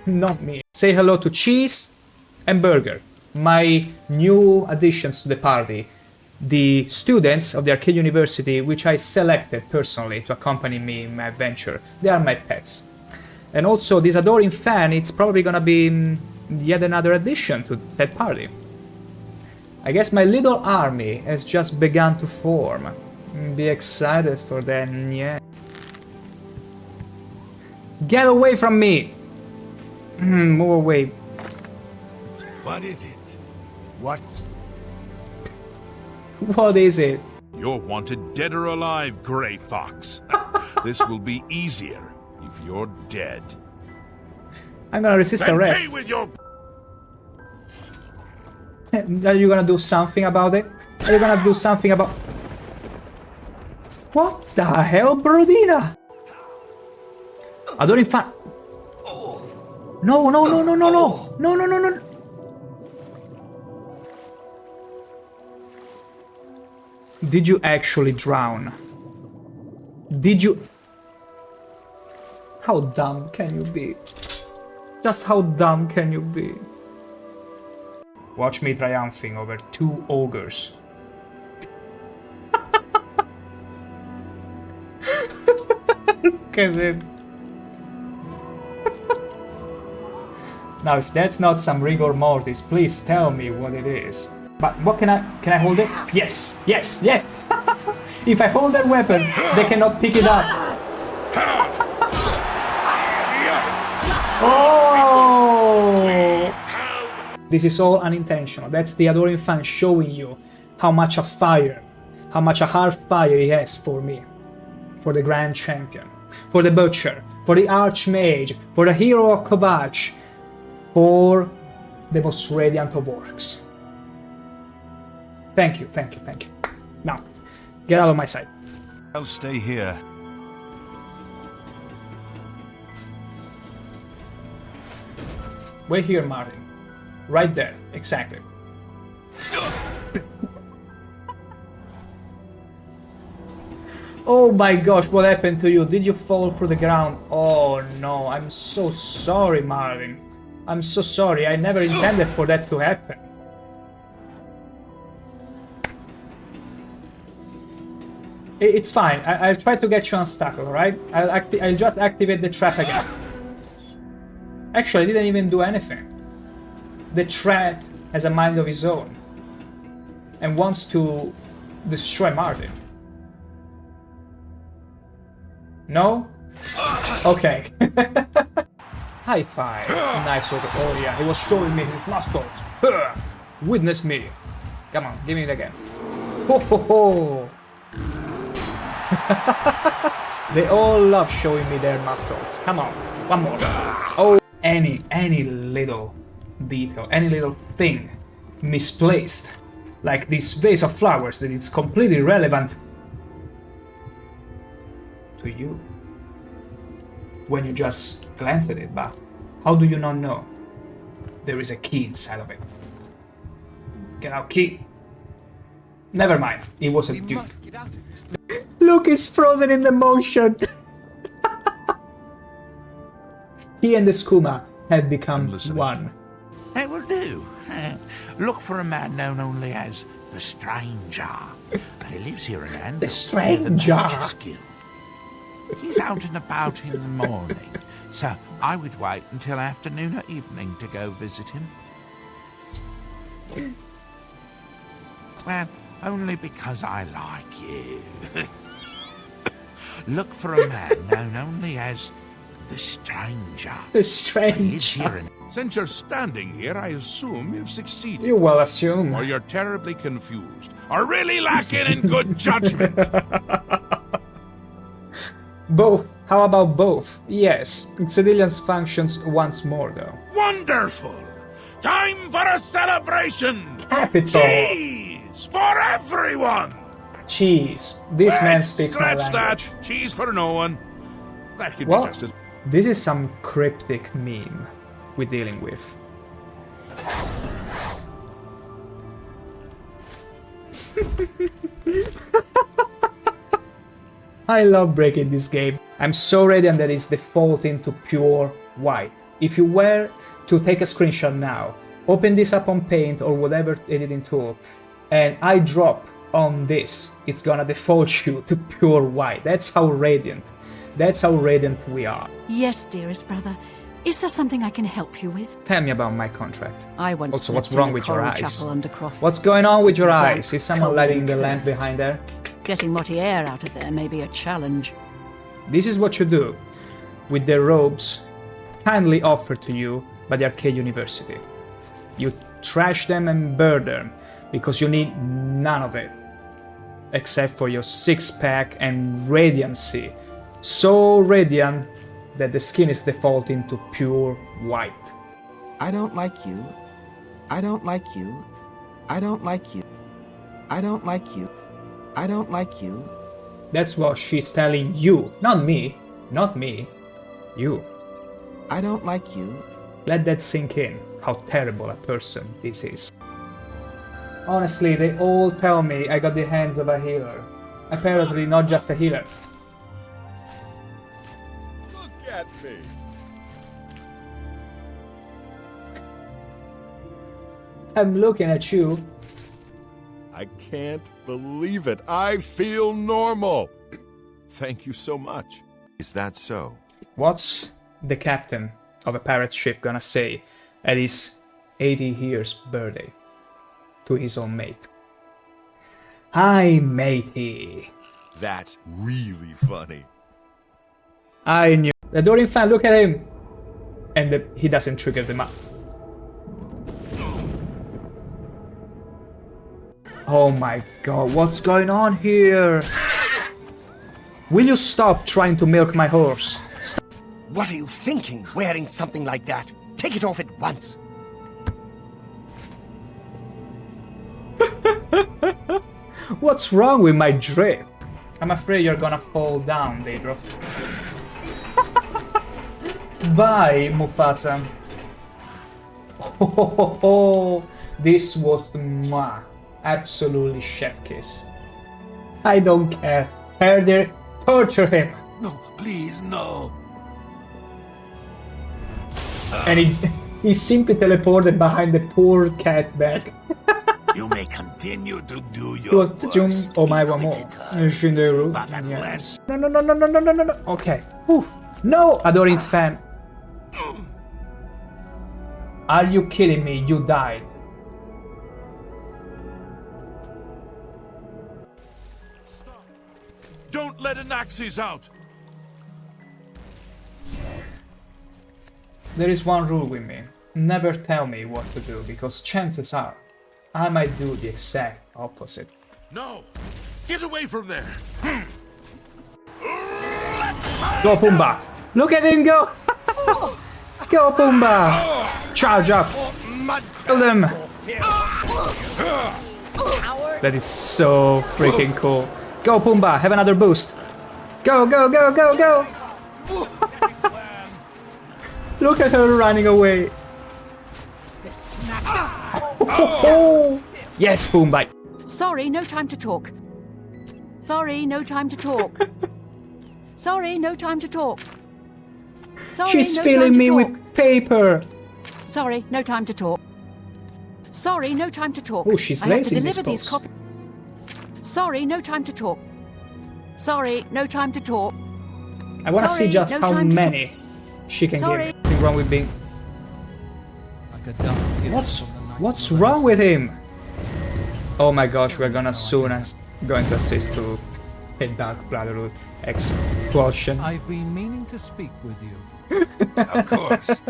Not me. Say hello to Cheese and Burger, my new additions to the party. the students of the Arcade University, which I selected personally to accompany me in my adventure. They are my pets. And also, this adoring fan, it's probably gonna be yet another addition to said party. I guess my little army has just begun to form. Be excited for that, yeah. Get away from me! Move away. What is it? What? What is it? You're wanted dead or alive, Grey Fox. This will be easier if you're dead. I'm gonna resist Then arrest. pay with your... Are you gonna do something about it? Are you gonna do something about... What the hell, Brodina? Adoring fan... No, no, no, no, no, no! No, no, no, no! Did you actually drown? Did you... How dumb can you be? Just how dumb can you be? Watch me triumphing over 2 ogres. Look at it. Now, if that's not some rigor mortis, please tell me what it is. But what can I hold it? Yes, yes, yes! If I hold that weapon, they cannot pick it up. Oh! This is all unintentional. That's the adoring fan showing you how much a fire, how much a hard fire he has for me. For the Grand Champion, for the Butcher, for the Archmage, for the Hero of Kovac, for the most radiant of orcs. Thank you, thank you, thank you. Now, get out of my sight. I'll stay here. Wait here, Martin. Right there, exactly. Oh my gosh, what happened to you? Did you fall through the ground? Oh no, I'm so sorry, Martin. I'm so sorry, I never intended for that to happen. It's fine, I'll try to get you unstuck, alright? I'll just activate the trap again. Actually, I didn't even do anything. The trap has a mind of his own and wants to destroy Martin. No? Okay. High five. Nice sort of. Oh yeah, he was showing me his muscles. Witness me. Come on, give me it again. Ho ho ho! They all love showing me their muscles. Come on, one more. Oh, any little detail, any little thing misplaced, like this vase of flowers that is completely irrelevant to you when you just glance at it, but how do you not know there is a key inside of it? Get out, key. Never mind, it was a dude. Look, he's frozen in the motion. He and the skooma have become one. It will do. Look for a man known only as the Stranger. He lives here in Andor. The Stranger. Skill. He's out and about in the morning, so I would wait until afternoon or evening to go visit him. Well, only because I like you. Look for a man known only as the Stranger. The Stranger. He lives here in... Since you're standing here, I assume you've succeeded. You will assume. Or you're terribly confused. Or really lacking in good judgment. Both. How about both? Yes. Civilians functions once more, though. Wonderful! Time for a celebration! Capital! Cheese for everyone! Cheese. This man speaks my Scratch language. that! Cheese for no one. That could Well, be just as... this is some cryptic meme we're dealing with. I love breaking this game. I'm so radiant that it's defaulting to pure white. If you were to take a screenshot now, open this up on Paint or whatever editing tool, and I drop on this, it's gonna default you to pure white. That's how radiant we are. Yes, dearest brother. Is there something I can help you with? Tell me about my contract. I once Also, slept what's wrong in the with your coral eyes? chapel under Croft. What's going on with your Damp, eyes? Is someone cold lighting and the lamp cursed. behind there? Getting Motti air out of there may be a challenge. This is what you do with the robes kindly offered to you by the Arcade University. You trash them and burn them because you need none of it except for your six-pack and radiancy. So radiant that the skin is defaulting to pure white. I don't like you. I don't like you. I don't like you. I don't like you. I don't like you. That's what she's telling you, not me. Not me. You. I don't like you. Let that sink in, how terrible a person this is. Honestly, they all tell me I got the hands of a healer. Apparently not just a healer. Look at me. I'm looking at you. I can't believe it. I feel normal. Thank you so much. Is that so? What's the captain of a pirate ship gonna say at his 80 years birthday to his own mate? Hi, matey. That's really funny. I knew. The Dorian fan, look at him. And he doesn't trigger them up. Oh my god, what's going on here? Will you stop trying to milk my horse? Stop. What are you thinking, wearing something like that? Take it off at once. What's wrong with my drip? I'm afraid you're gonna fall down, Daedra. Bye, Mufasa. Oh, this was absolutely chef kiss. I don't care. Further torture him. No, please, no. And he simply teleported behind the poor cat back. You may continue to do He your was worst, oh my one more. Inquisitor, but unless... No. Okay. Whew. No, Adoring fan. Are you kidding me? You died. Don't let Anaxes out! There is one rule with me. Never tell me what to do, because chances are I might do the exact opposite. No! Get away from there! Go Pumbaa! Look at him go! Go Pumbaa! Charge up! Kill them! That is so freaking cool. Go Pumbaa! Have another boost! Go! Look at her running away! Yes, Pumbaa! Sorry, no time to talk. Sorry, no time to talk. Sorry, no time to talk. Sorry, She's no filling time to me talk. with paper! Sorry, no time to talk. Sorry, no time to talk. Oh, she's I have to lazy in this deliver these pose. copies. Sorry, no time to talk. Sorry, no time to talk. I wanna see Sorry, just no how time to many she can Sorry. give me. Nothing wrong with being... Like a dove given What's from the night what's of the wrong rest. with him? Oh my gosh, we're gonna soon going to assist to a Dark Brotherhood explosion. I've been meaning to speak with you. Of course.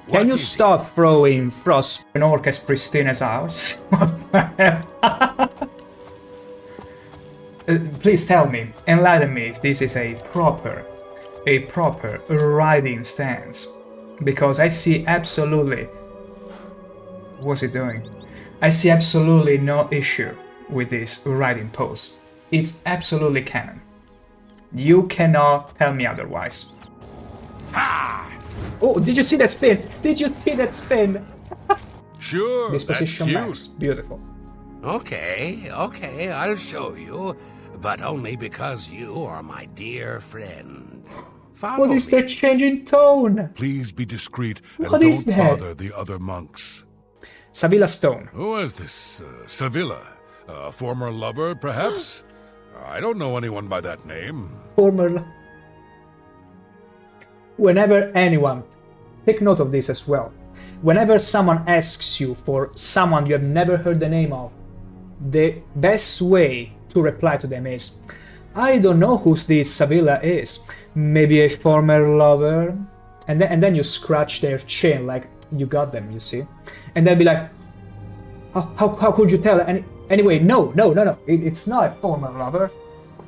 Can you stop throwing frost in orc as pristine as ours? What the hell? Please tell me, enlighten me if this is a proper riding stance. Because I see absolutely... What's he doing? I see absolutely no issue with this riding pose. It's absolutely canon. You cannot tell me otherwise. Oh, did you see that spin? Did you see that spin? Sure, This that's position cute. max. Beautiful. Okay, I'll show you. But only because you are my dear friend. Follow What is me. that change in tone? Please be discreet and What is don't that? bother the other monks. Savilla Stone. Who is this? Sevilla? A former lover, perhaps? I don't know anyone by that name. Whenever anyone, take note of this as well. Whenever someone asks you for someone you have never heard the name of, the best way to reply to them is, I don't know who this Savilla is. Maybe a former lover? And then you scratch their chin like you got them, you see? And they'll be like, how could you tell? Anyway, no, it's not a former lover.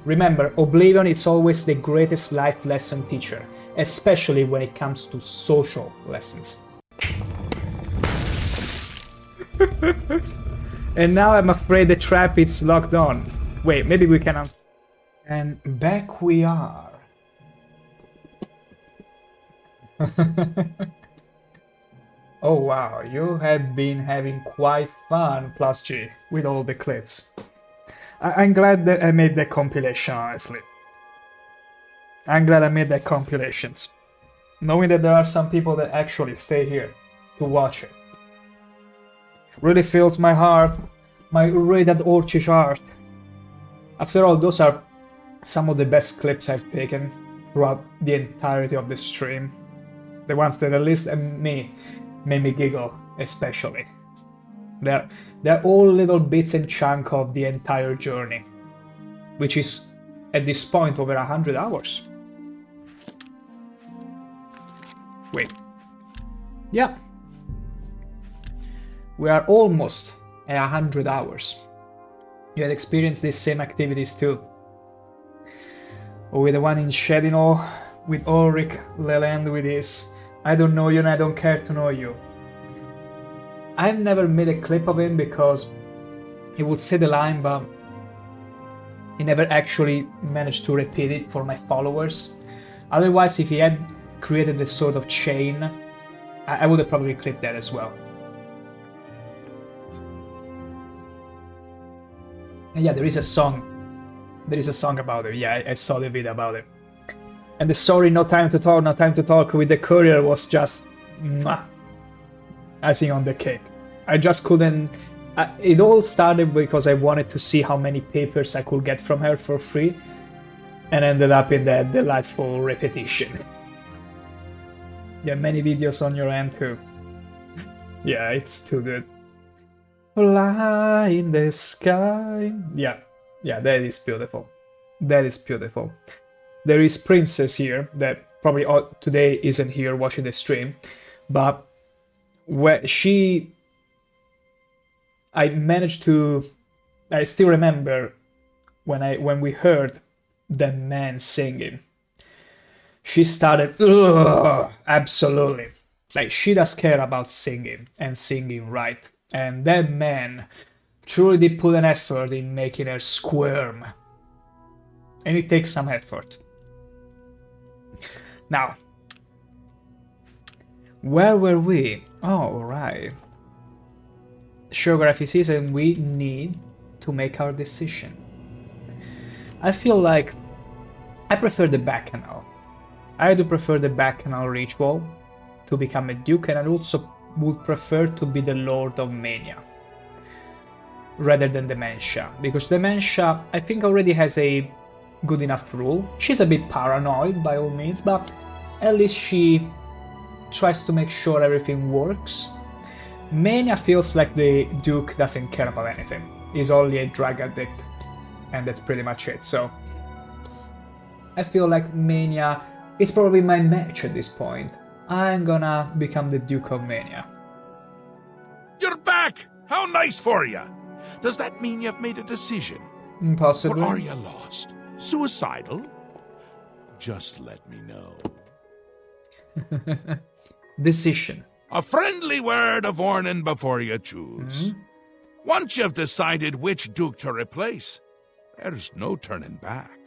Remember, Oblivion is always the greatest life lesson teacher, especially when it comes to social lessons. And now I'm afraid the trap is locked on. Wait, maybe we can answer. And back we are. Oh wow, you have been having quite fun, Plus G, with all the clips. I'm glad that I made that compilation, honestly. I'm glad I made that compilations. Knowing that there are some people that actually stay here to watch it. Really filled my heart, my rated Orchis heart. After all, those are some of the best clips I've taken throughout the entirety of the stream. The ones that at least made me giggle, especially. They're all little bits and chunks of the entire journey, which is, at this point, over 100 hours. Wait. Yeah. We are almost at 100 hours. You had experienced these same activities too. Or with the one in Shedinol, with Ulrich Leland with his I don't know you and I don't care to know you. I've never made a clip of him because he would say the line, but he never actually managed to repeat it for my followers. Otherwise, if he had created this sort of chain, I would have probably clipped that as well. And yeah, there is a song. There is a song about it. Yeah, I saw the video about it. And the sorry, no time to talk with the courier was just mwah, icing on the cake. I just couldn't... it all started because I wanted to see how many papers I could get from her for free, and ended up in that delightful repetition. Yeah, many videos on your end too. Yeah, it's too good. Fly in the sky. Yeah, that is beautiful. That is beautiful. There is Princess here, that probably today isn't here watching the stream, but where I managed to... I still remember when we heard the man singing. She started, absolutely. Like, she does care about singing, and singing right. And that man truly did put an effort in making her squirm. And it takes some effort. Now, where were we? Oh, right. Sheogorath is, and we need to make our decision. I feel like I prefer the Bacchanal. I do prefer the Bacchanal ritual to become a duke, and I also would prefer to be the Lord of Mania rather than Dementia, because Dementia I think already has a good enough rule. She's a bit paranoid by all means, but at least she tries to make sure everything works. Mania feels like the Duke doesn't care about anything. He's only a drug addict, and that's pretty much it. So I feel like Mania is probably my match at this point. I'm gonna become the Duke of Mania. You're back! How nice for you! Does that mean you've made a decision? Possibly. Or are you lost? Suicidal? Just let me know. Decision. A friendly word of warning before you choose. Once you've decided which Duke to replace, there's no turning back.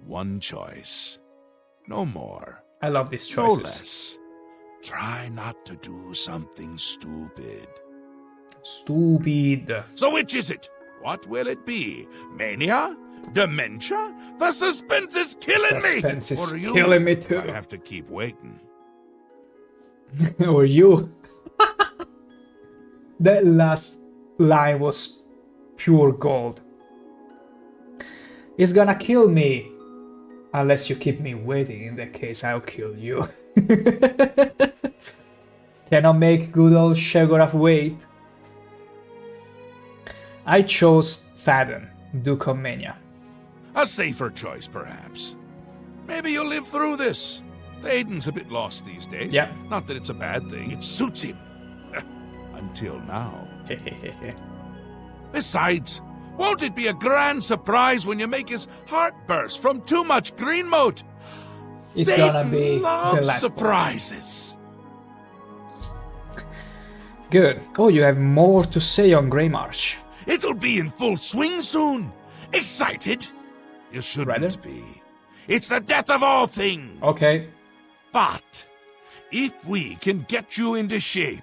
One choice. No more. I love these choices. No less. Try not to do something stupid. Stupid. So which is it? What will it be? Mania? Dementia? The suspense is killing me! Suspense is or you, killing me too. I have to keep waiting. Or you. That last line was pure gold. He's gonna kill me. Unless you keep me waiting, in that case I'll kill you. Cannot make good old Sheogorath wait. I chose Thaden, Duke of Mania. A safer choice, perhaps. Maybe you'll live through this. Thaden's a bit lost these days. Yeah. Not that it's a bad thing, it suits him. Until now. Besides, won't it be a grand surprise when you make his heart burst from too much green moat? It's gonna be the love last surprises. Good. Oh, you have more to say on Greymarsh. It'll be in full swing soon. Excited? You shouldn't be. It's the death of all things. Okay. But if we can get you into shape,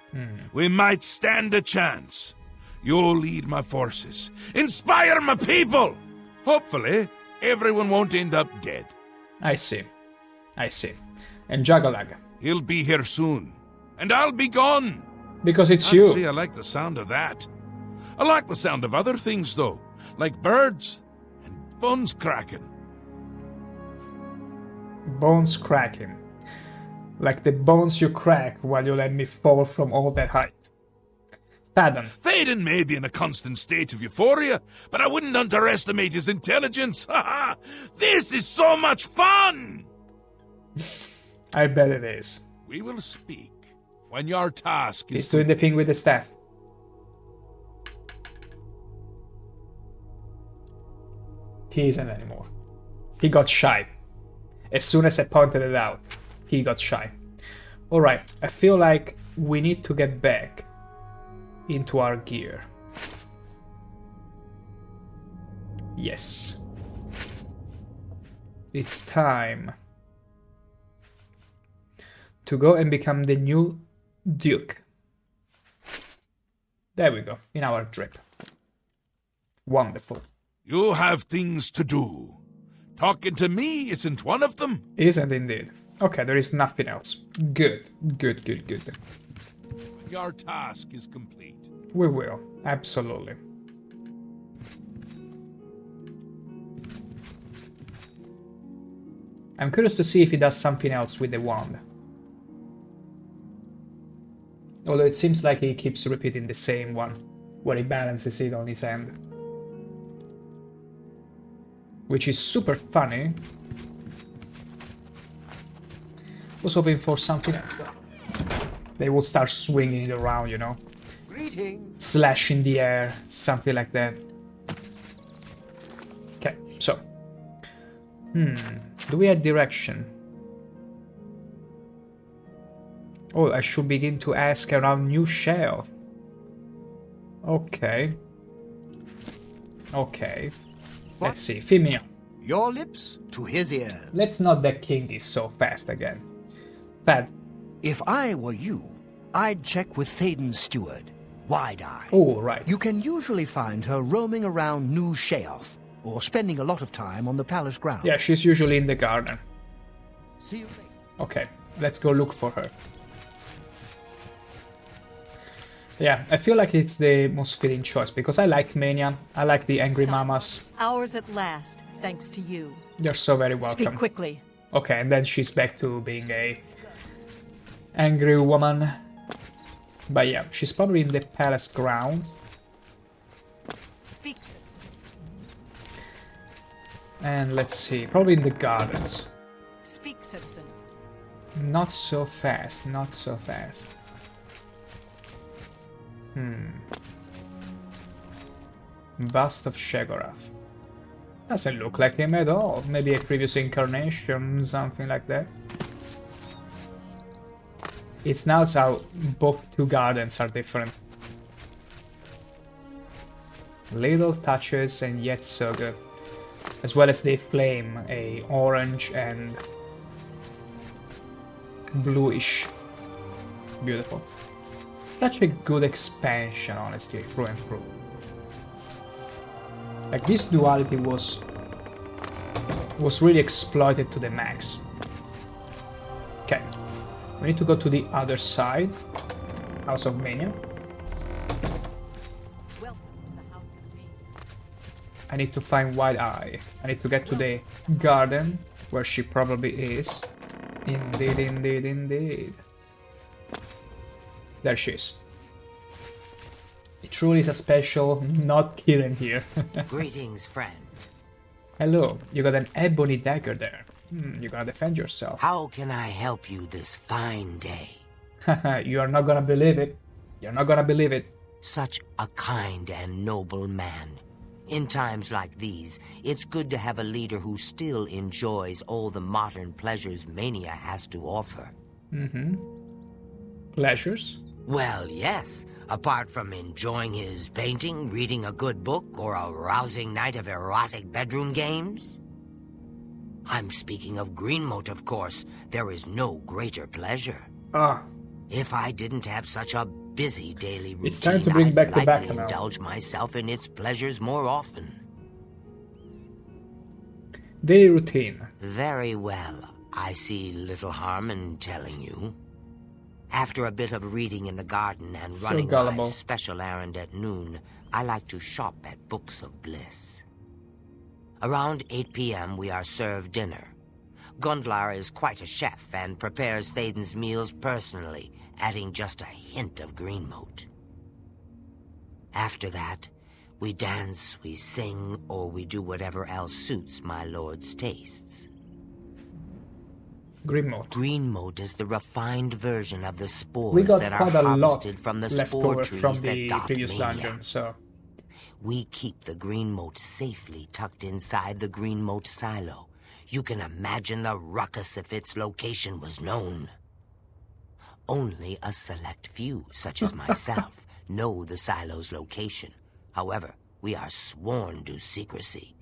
we might stand a chance. You'll lead my forces, inspire my people. Hopefully, everyone won't end up dead. I see. I see. And Jagalag. He'll be here soon, and I'll be gone. Because it's I'd you. say I like the sound of that. I like the sound of other things, though, like birds and bones cracking. Bones cracking. Like the bones you crack while you let me fall from all that height. Thaden. Thaden may be in a constant state of euphoria, but I wouldn't underestimate his intelligence. This is so much fun! I bet it is. We will speak when your task is... He's doing the thing with the staff. He isn't anymore. He got shy. As soon as I pointed it out, he got shy. Alright, I feel like we need to get back into our gear. Yes. It's time to go and become the new Duke. There we go, in our drip. Wonderful. You have things to do. Talking to me isn't one of them. Isn't indeed. Okay, there is nothing else. Good, good, good, good. Your task is complete. We will, absolutely. I'm curious to see if he does something else with the wand. Although it seems like he keeps repeating the same one, where he balances it on his hand. Which is super funny. Was hoping for something else though. They will start swinging it around, you know. Greetings. Slash in the air, something like that. Okay, so. Do we have direction? Oh, I should begin to ask around New Sheogorath. Okay. Okay. Let's see. Femia. Your lips to his ears. Let's not that king is so fast again. Bad. If I were you, I'd check with Thaden's steward, Wide-Eye. Oh, right. You can usually find her roaming around New Sheogorath, or spending a lot of time on the palace grounds. Yeah, she's usually in the garden. See you later. Okay, let's go look for her. Yeah, I feel like it's the most fitting choice, because I like Mania, I like the Angry Mamas. Ours at last, thanks to you. You're so very welcome. Speak quickly. Okay, and then she's back to being a angry woman. But yeah, she's probably in the palace grounds. Speak. And let's see, probably in the gardens. Speak, citizen. Not so fast, not so fast. Bust of Sheogorath. Doesn't look like him at all. Maybe a previous incarnation, something like that. It's now how both two gardens are different. Little touches and yet so good. As well as they flame a orange and bluish. Beautiful. Such a good expansion, honestly, through and through. Like, this duality was really exploited to the max. Okay. We need to go to the other side. House of Mania. Welcome to the House of Mania. I need to find Wide-Eye. I need to get to the garden, where she probably is. Indeed, indeed, indeed. There she is. It truly is a special not killing here. Greetings, friend. Hello, you got an ebony dagger there. You gotta defend yourself. How can I help you this fine day? Haha, you are not gonna believe it. You're not gonna believe it. Such a kind and noble man. In times like these, it's good to have a leader who still enjoys all the modern pleasures Mania has to offer. Pleasures? Well, yes. Apart from enjoying his painting, reading a good book, or a rousing night of erotic bedroom games. I'm speaking of Greenmote, of course. There is no greater pleasure. Ah. If I didn't have such a busy daily routine, It's time to bring back the I'd likely Bacchanal. indulge myself in its pleasures more often. Daily routine. Very well. I see little harm in telling you. After a bit of reading in the garden and So running gullible. my special errand at noon, I like to shop at Books of Bliss. Around 8 p.m. we are served dinner. Gundlar is quite a chef and prepares Thaden's meals personally, adding just a hint of Greenmote. After that, we dance, we sing, or we do whatever else suits my lord's tastes. Greenmote. Greenmote is the refined version of the spores We got that are quite a lot harvested from the left spore over trees from that the dot previous Mania. dungeon, so... We keep the Greenmote safely tucked inside the Greenmote silo. You can imagine the ruckus if its location was known. Only a select few, such as myself, know the silo's location. However, we are sworn to secrecy.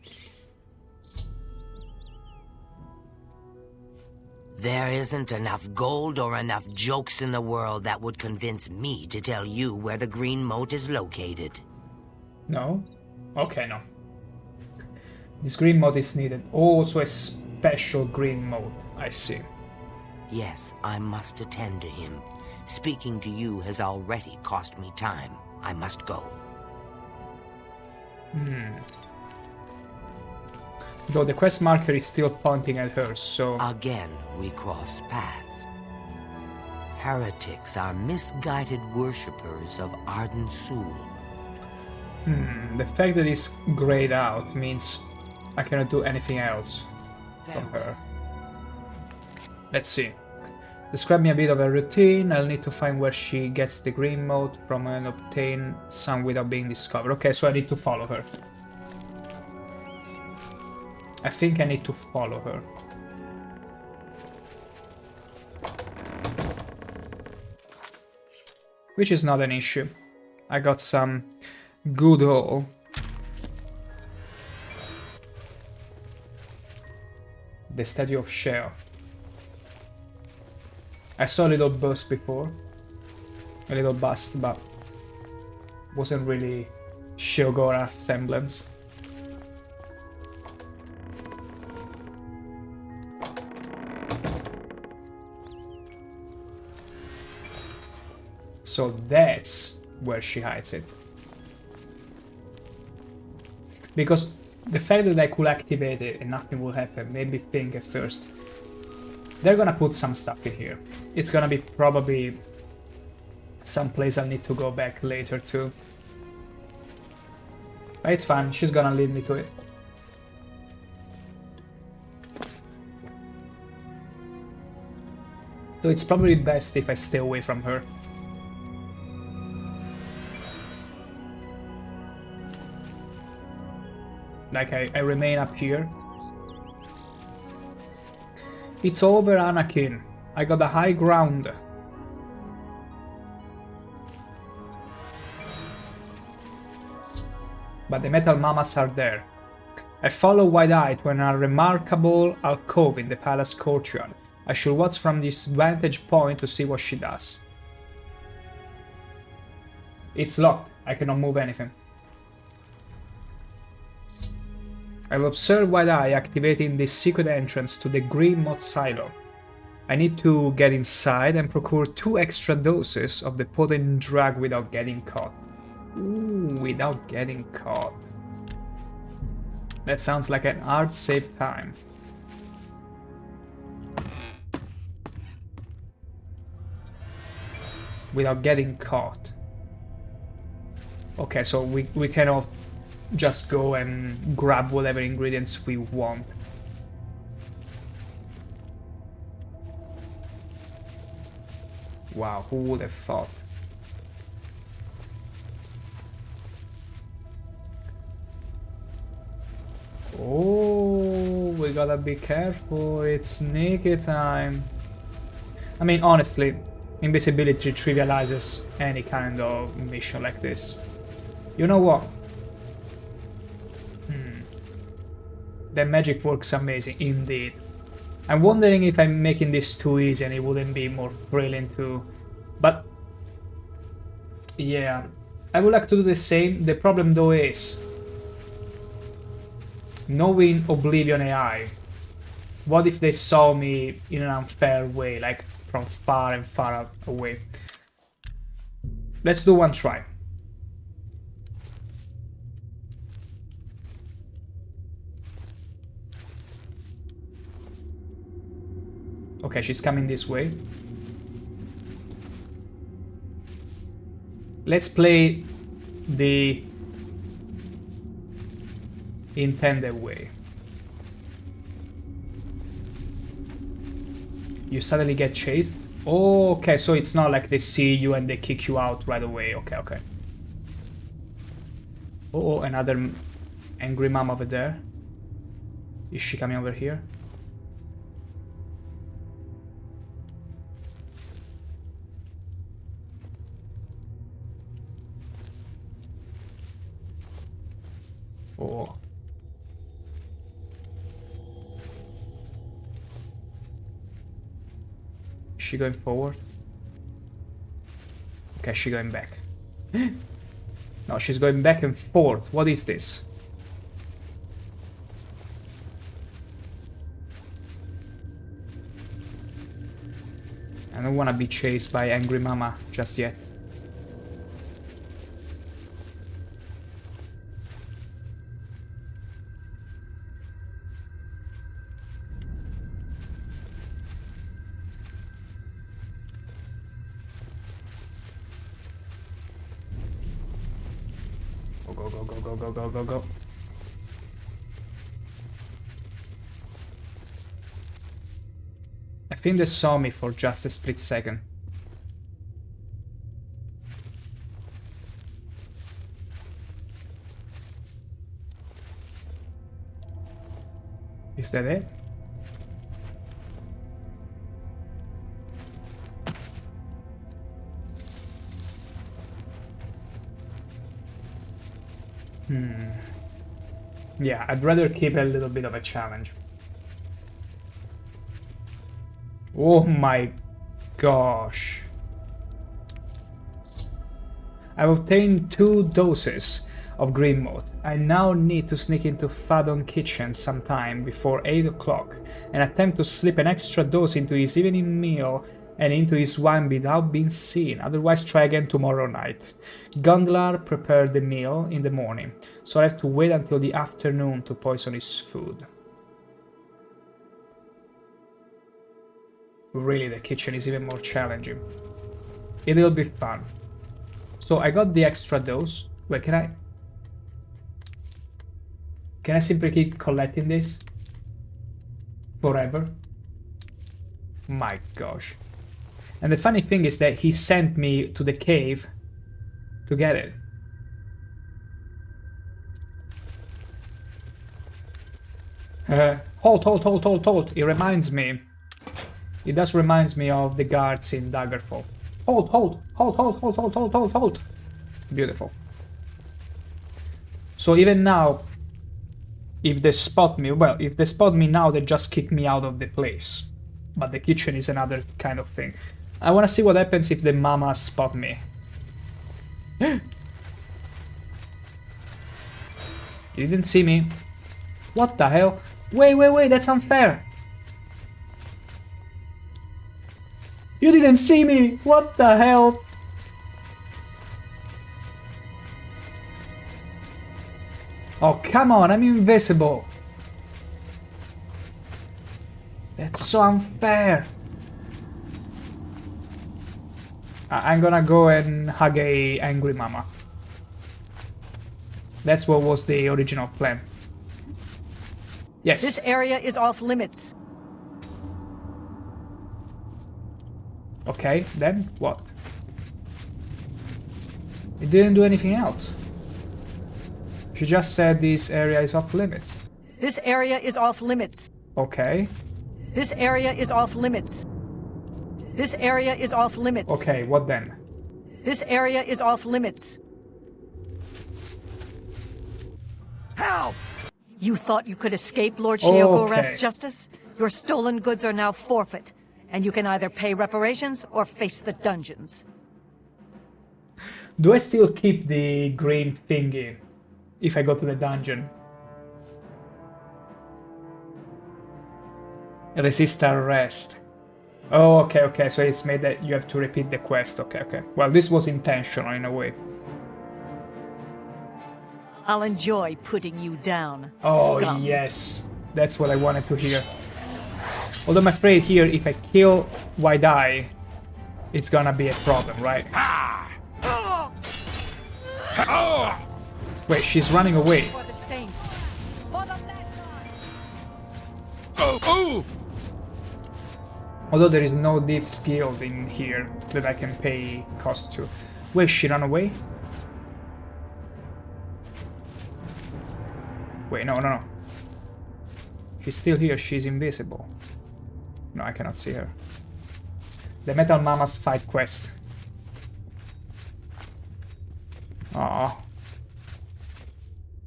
There isn't enough gold or enough jokes in the world that would convince me to tell you where the Greenmote is located. No? Okay, no. This green mode is needed. Also a special green mode, I see. Yes, I must attend to him. Speaking to you has already cost me time. I must go. Though the quest marker is still pointing at her, so... Again, we cross paths. Heretics are misguided worshippers of Arden Sul. The fact that it's grayed out means I cannot do anything else from her. Let's see. Describe me a bit of her routine. I'll need to find where she gets the green mode from and obtain some without being discovered. Okay, so I need to follow her. I think I need to follow her. Which is not an issue. I got some good haul. The statue of Sheo. I saw a little bust before. A little bust, but wasn't really Sheogorath semblance. So that's where she hides it. Because the fact that I could activate it and nothing will happen made me think at first they're gonna put some stuff in here. It's gonna be probably some place I'll need to go back later to. But it's fine, she's gonna lead me to it. So it's probably best if I stay away from her. Like, I remain up here. It's over, Anakin. I got the high ground. But the metal mamas are there. I follow Wide-Eye to an unremarkable alcove in the palace courtyard. I should watch from this vantage point to see what she does. It's locked. I cannot move anything. I've observed Wide-Eye activating this secret entrance to the Green Moth Silo. I need to get inside and procure 2 extra doses of the potent drug without getting caught. Ooh, without getting caught. That sounds like an hard save time. Without getting caught. Okay, so we cannot just go and grab whatever ingredients we want. Wow, who would have thought? Oh, we gotta be careful, it's sneaky time. I mean, honestly, invisibility trivializes any kind of mission like this. You know what? The magic works amazing, indeed. I'm wondering if I'm making this too easy and it wouldn't be more thrilling too. But yeah, I would like to do the same. The problem though is, knowing Oblivion AI, what if they saw me in an unfair way, like from far and far away? Let's do one try. Okay, she's coming this way. Let's play the intended way. You suddenly get chased? Oh, okay, so it's not like they see you and they kick you out right away. Okay, okay. Oh, another angry mom over there. Is she coming over here? Oh. Is she going forward? Okay, she's going back. No, she's going back and forth. What is this? I don't want to be chased by Angry Mama just yet. Go. I think they saw me for just a split second. Is that it? Yeah, I'd rather keep a little bit of a challenge. Oh my gosh. I've obtained 2 doses of green mode. I now need to sneak into Fadon kitchen sometime before 8 o'clock and attempt to slip an extra dose into his evening meal and into his wine without being seen, otherwise try again tomorrow night. Gondlar prepared the meal in the morning, so I have to wait until the afternoon to poison his food. Really, the kitchen is even more challenging. It'll be fun. So I got the extra dose. Wait, can I simply keep collecting this? Forever? My gosh. And the funny thing is that he sent me to the cave to get it. Halt. It reminds me. It does reminds me of the guards in Daggerfall. Halt. Beautiful. So even now, if they spot me, well, if they spot me now, they just kick me out of the place. But the kitchen is another kind of thing. I want to see what happens if the mamas spot me. You didn't see me. What the hell? Wait, that's unfair. You didn't see me. What the hell? Oh, come on, I'm invisible. That's so unfair. I'm gonna go and hug a angry mama. That's what was the original plan. Yes. This area is off limits. Okay, then what? It didn't do anything else. She just said this area is off limits. This area is off limits. Okay. This area is off limits. This area is off limits. Okay, what then? This area is off limits. Help! You thought you could escape Lord Sheogorath's Okay. justice? Your stolen goods are now forfeit, and you can either pay reparations or face the dungeons. Do I still keep the green thingy if I go to the dungeon? Resist arrest. Oh, okay, okay, so it's made that you have to repeat the quest. Okay, okay. Well, this was intentional in a way. I'll enjoy putting you down, Oh, scum. yes. That's what I wanted to hear. Although I'm afraid here, if I kill White Eye, it's gonna be a problem, right? Wait, she's running away. For the saints. For the Oh! Although there is no Thief's Guild in here that I can pay cost to. Wait, she ran away? Wait, no, no, no. She's still here, she's invisible. No, I cannot see her. The Metal Mama's fight quest. Aww.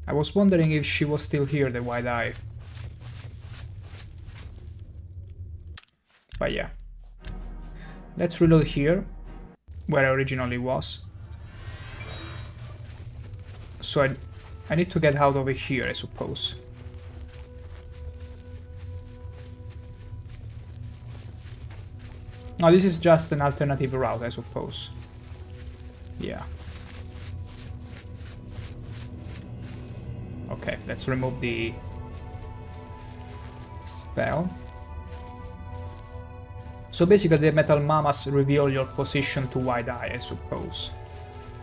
I was wondering if she was still here, the White Eye. But yeah. Let's reload here, where I originally was. So I need to get out over here, I suppose. No, this is just an alternative route, I suppose. Yeah. Okay, let's remove the spell. So basically the Metal Mamas reveal your position to Wide Eye, I suppose.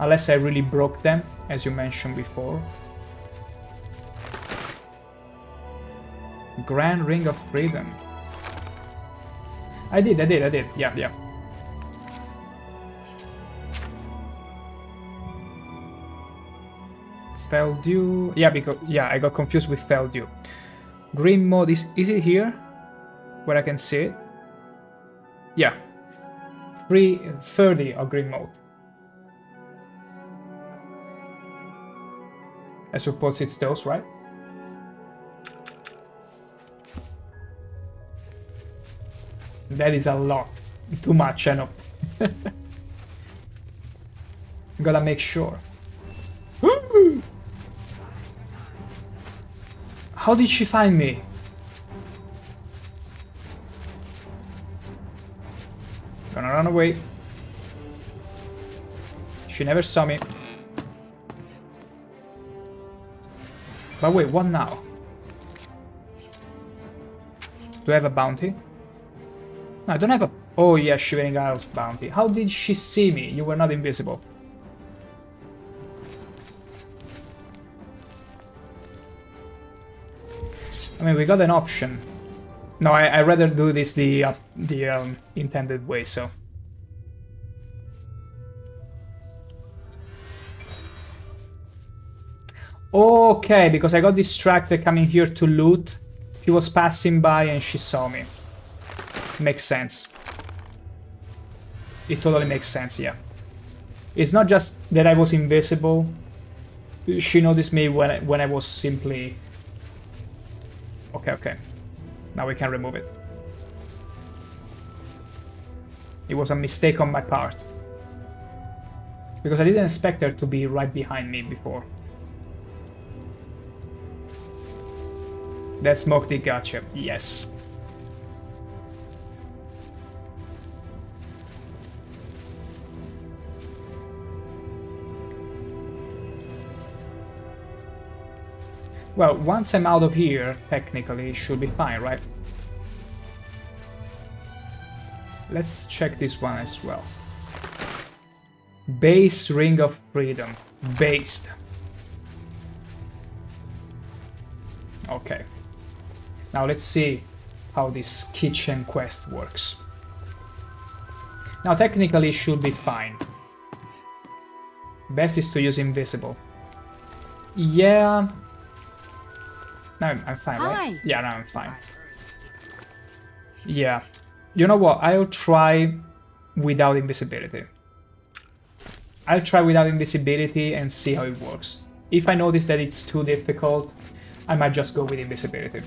Unless I really broke them, as you mentioned before. Grand Ring of Freedom. I did. Yeah. Feldew. Yeah, because I got confused with Feldew. Green mode is it here? Where I can see it? Yeah. 30 of green mode. I suppose it's those, right? That is a lot. Too much, I know. Gotta make sure. How did she find me? Gonna run away. She never saw me. But wait, what now? Do I have a bounty? No, I don't have a... Oh yeah, Shivering Isles bounty. How did she see me? You were not invisible. I mean, we got an option. No, I rather do this the intended way, so... Okay, because I got distracted coming here to loot. She was passing by and she saw me. Makes sense. It totally makes sense, yeah. It's not just that I was invisible. She noticed me when I was simply... Okay. Now we can remove it. It was a mistake on my part. Because I didn't expect her to be right behind me before. That smoke did gotcha. Yes. Well, once I'm out of here, technically it should be fine, right? Let's check this one as well. Base Ring of Freedom. Based. Okay. Now let's see how this kitchen quest works. Now technically it should be fine. Best is to use invisible. Yeah. No, I'm fine, right? Hi. Yeah, no, I'm fine. Yeah. You know what? I'll try without invisibility. I'll try without invisibility and see how it works. If I notice that it's too difficult, I might just go with invisibility.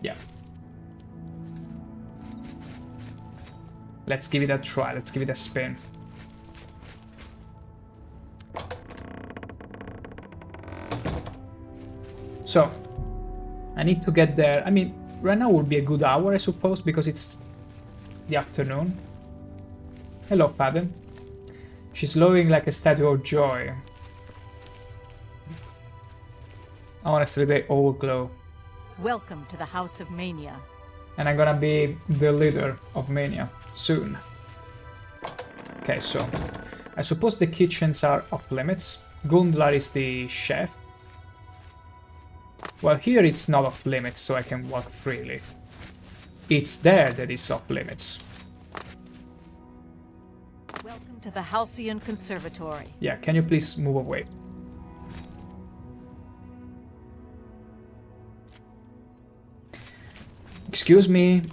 Yeah. Let's give it a try. Let's give it a spin. So, I need to get there. I mean, right now would be a good hour, I suppose, because it's the afternoon. Hello, Faden. She's glowing like a statue of joy. Honestly, they all glow. Welcome to the House of Mania. And I'm gonna be the leader of Mania soon. Okay, so I suppose the kitchens are off limits. Gundlar is the chef. Well, here it's not off limits, so I can walk freely. It's there that is off limits. Welcome to the Halcyon Conservatory. Yeah, can you please move away? Excuse me,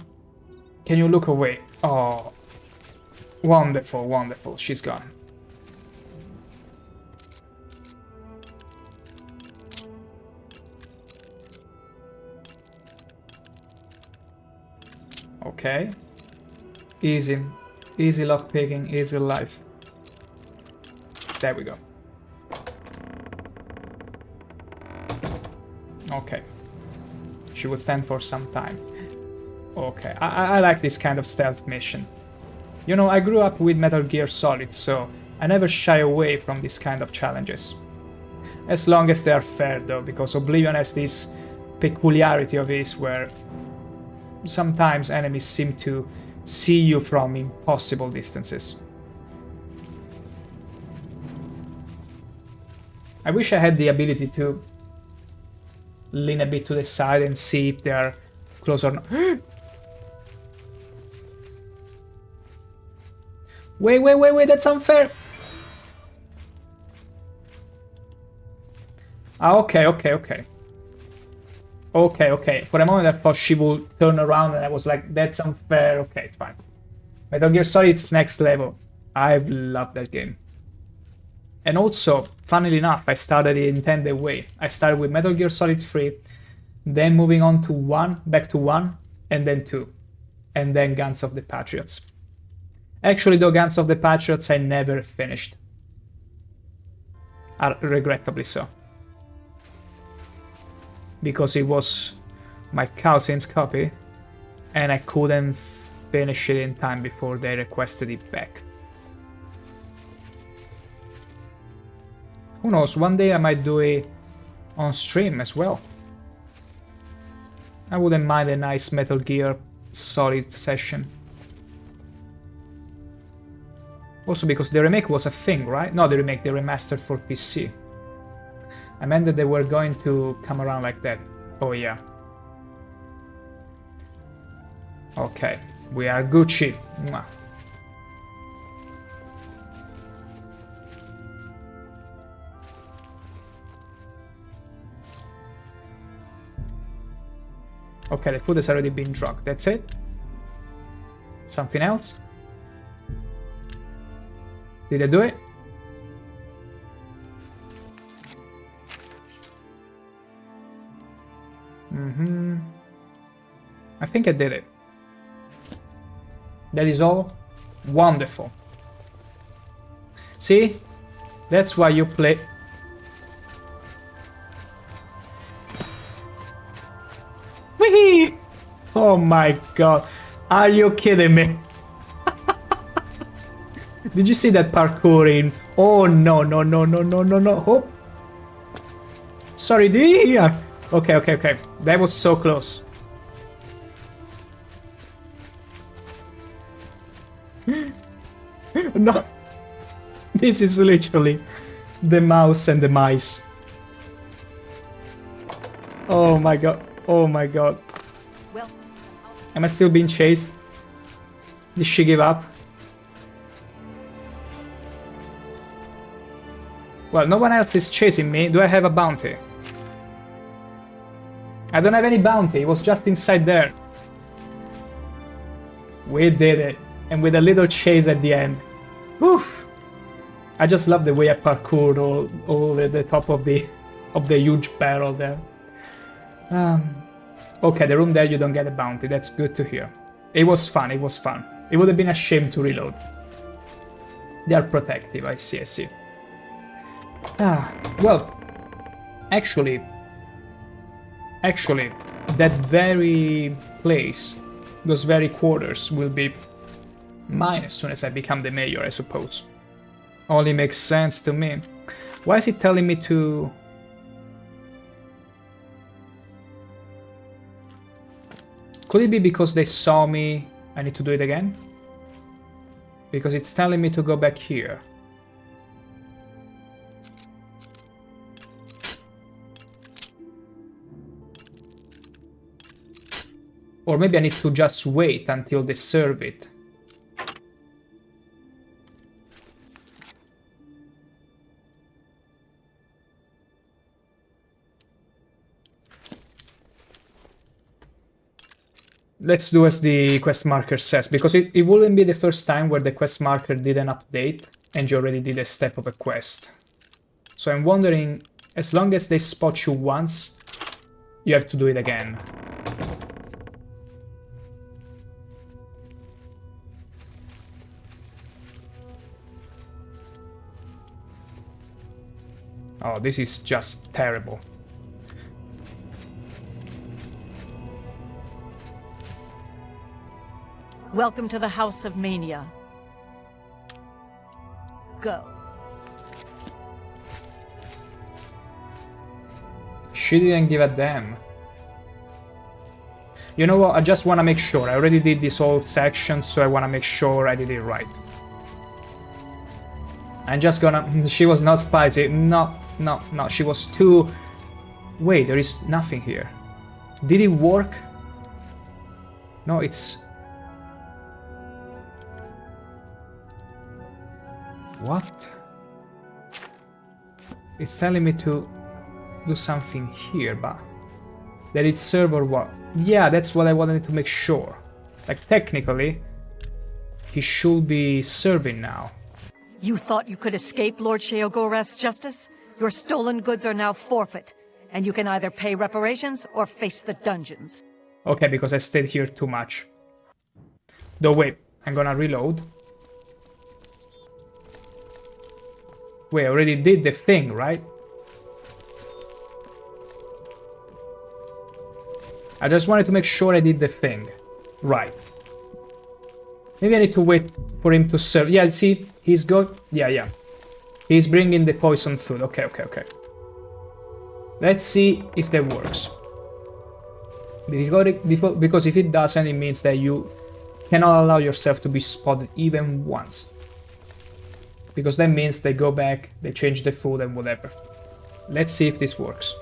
can you look away? Oh, wonderful, wonderful, she's gone. Okay, easy lockpicking, easy life. There we go. Okay, she will stand for some time. Okay, I like this kind of stealth mission. You know, I grew up with Metal Gear Solid, so I never shy away from this kind of challenges. As long as they are fair though, because Oblivion has this peculiarity of his where sometimes enemies seem to see you from impossible distances. I wish I had the ability to lean a bit to the side and see if they are close or not. Wait, that's unfair! Ah, okay. Okay. For a moment I thought she would turn around and I was like, that's unfair. Okay, it's fine. Metal Gear Solid is next level. I've loved that game. And also, funnily enough, I started the intended way. I started with Metal Gear Solid 3, then moving on to 1, back to 1, and then 2. And then Guns of the Patriots. Actually, though, Guns of the Patriots I never finished. Regrettably so. Because it was my cousin's copy, and I couldn't finish it in time before they requested it back. Who knows, one day I might do it on stream as well. I wouldn't mind a nice Metal Gear Solid session. Also because the remake was a thing, right? No, the remake, the remastered for PC. I meant that they were going to come around like that. Oh yeah. Okay, we are Gucci. Mwah. Okay, the food has already been drunk. That's it? Something else? Did I do it? I think I did it. That is all? Wonderful. See? That's why you play... Whee! Oh my god. Are you kidding me? Did you see that parkour in? Oh no. Oh. Sorry, dear! Okay, okay, okay. That was so close. No. This is literally the mouse and the mice. Oh my god. Oh my god. Well, am I still being chased? Did she give up? Well, no one else is chasing me. Do I have a bounty? I don't have any bounty. It was just inside there. We did it. And with a little chase at the end. Whew. I just love the way I parkoured all at the top of the huge barrel there. Okay, the room there you don't get a bounty. That's good to hear. It was fun. It was fun. It would have been a shame to reload. They are protective. I see. I see. Well, actually, that very place, those very quarters will be mine as soon as I become the mayor, I suppose. Only makes sense to me. Why is it telling me to... Could it be because they saw me? I need to do it again? Because it's telling me to go back here. Or maybe I need to just wait until they serve it. Let's do as the quest marker says, because it wouldn't be the first time where the quest marker did an update and you already did a step of a quest. So I'm wondering, as long as they spot you once, you have to do it again. Oh, this is just terrible. welcome to the House of Mania. Go. She didn't give a damn. You know what, I just want to make sure. I already did this whole section, so I want to make sure I did it right. I'm just gonna... She was not spicy. No, she was too... Wait, there is nothing here. Did it work? No, it's... What? It's telling me to do something here, but... That it's serve or what? Yeah, that's what I wanted to make sure. Like, technically, he should be serving now. You thought you could escape Lord Sheogorath's justice? Your stolen goods are now forfeit, and you can either pay reparations or face the dungeons. Okay, because I stayed here too much. Though wait, I'm gonna reload. Wait, I already did the thing, right? I just wanted to make sure I did the thing. Right. Maybe I need to wait for him to serve. Yeah, see, he's good. Yeah. He's bringing the poison food. Okay. Let's see if that works. Because if it doesn't, it means that you cannot allow yourself to be spotted even once. Because that means they go back, they change the food and whatever. Let's see if this works.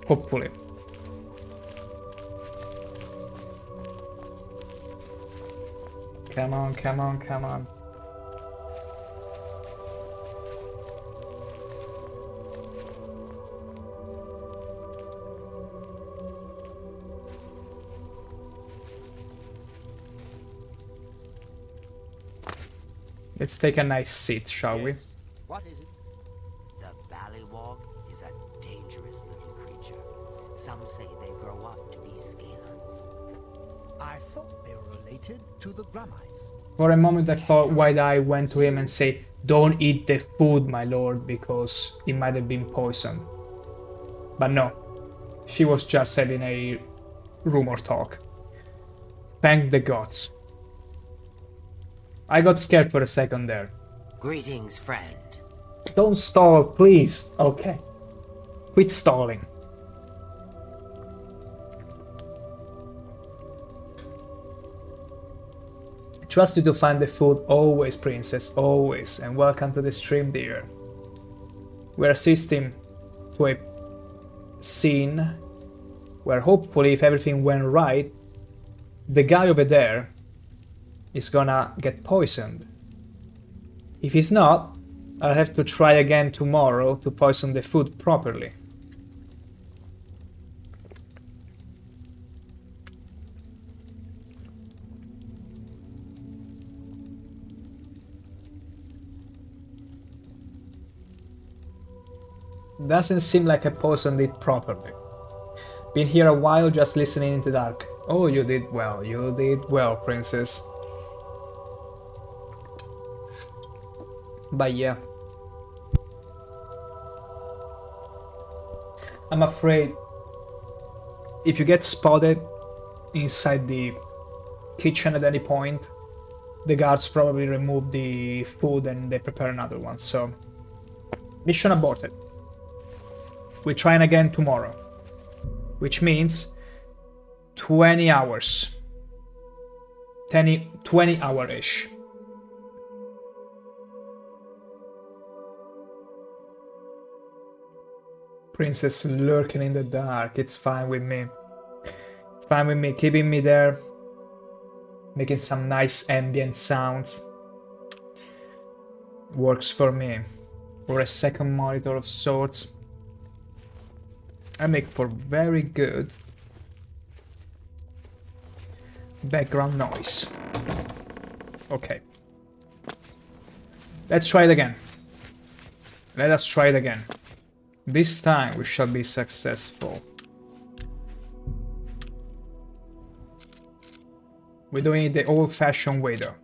Hopefully. Come on. Let's take a nice seat, shall we? What is it? The ballywog is a dangerous little creature. Some say they grow up to be scalons. I thought they were related to the Grummites. For a moment I thought Wide-Eye went to him and say, "Don't eat the food, my lord, because it might have been poison." But no, she was just having a rumor talk. Thank the gods. I got scared for a second there. Greetings, friend. Don't stall, please. Okay. Quit stalling. Trust you to find the food always, princess, always, and welcome to the stream, dear. We're assisting to a scene where hopefully, if everything went right, the guy over there is gonna get poisoned. If he's not, I'll have to try again tomorrow to poison the food properly. Doesn't seem like I poisoned it properly. Been here a while just listening in the dark. Oh, you did well, princess. But yeah. I'm afraid if you get spotted inside the kitchen at any point, the guards probably remove the food and they prepare another one, so mission aborted. We're trying again tomorrow, which means 20 hours. 20 hour-ish. Princess lurking in the dark, it's fine with me. It's fine with me, keeping me there, making some nice ambient sounds. Works for me. Or a second monitor of sorts. I make for very good background noise. Okay. Let's try it again. Let us try it again. This time we shall be successful. We're doing it the old-fashioned way though.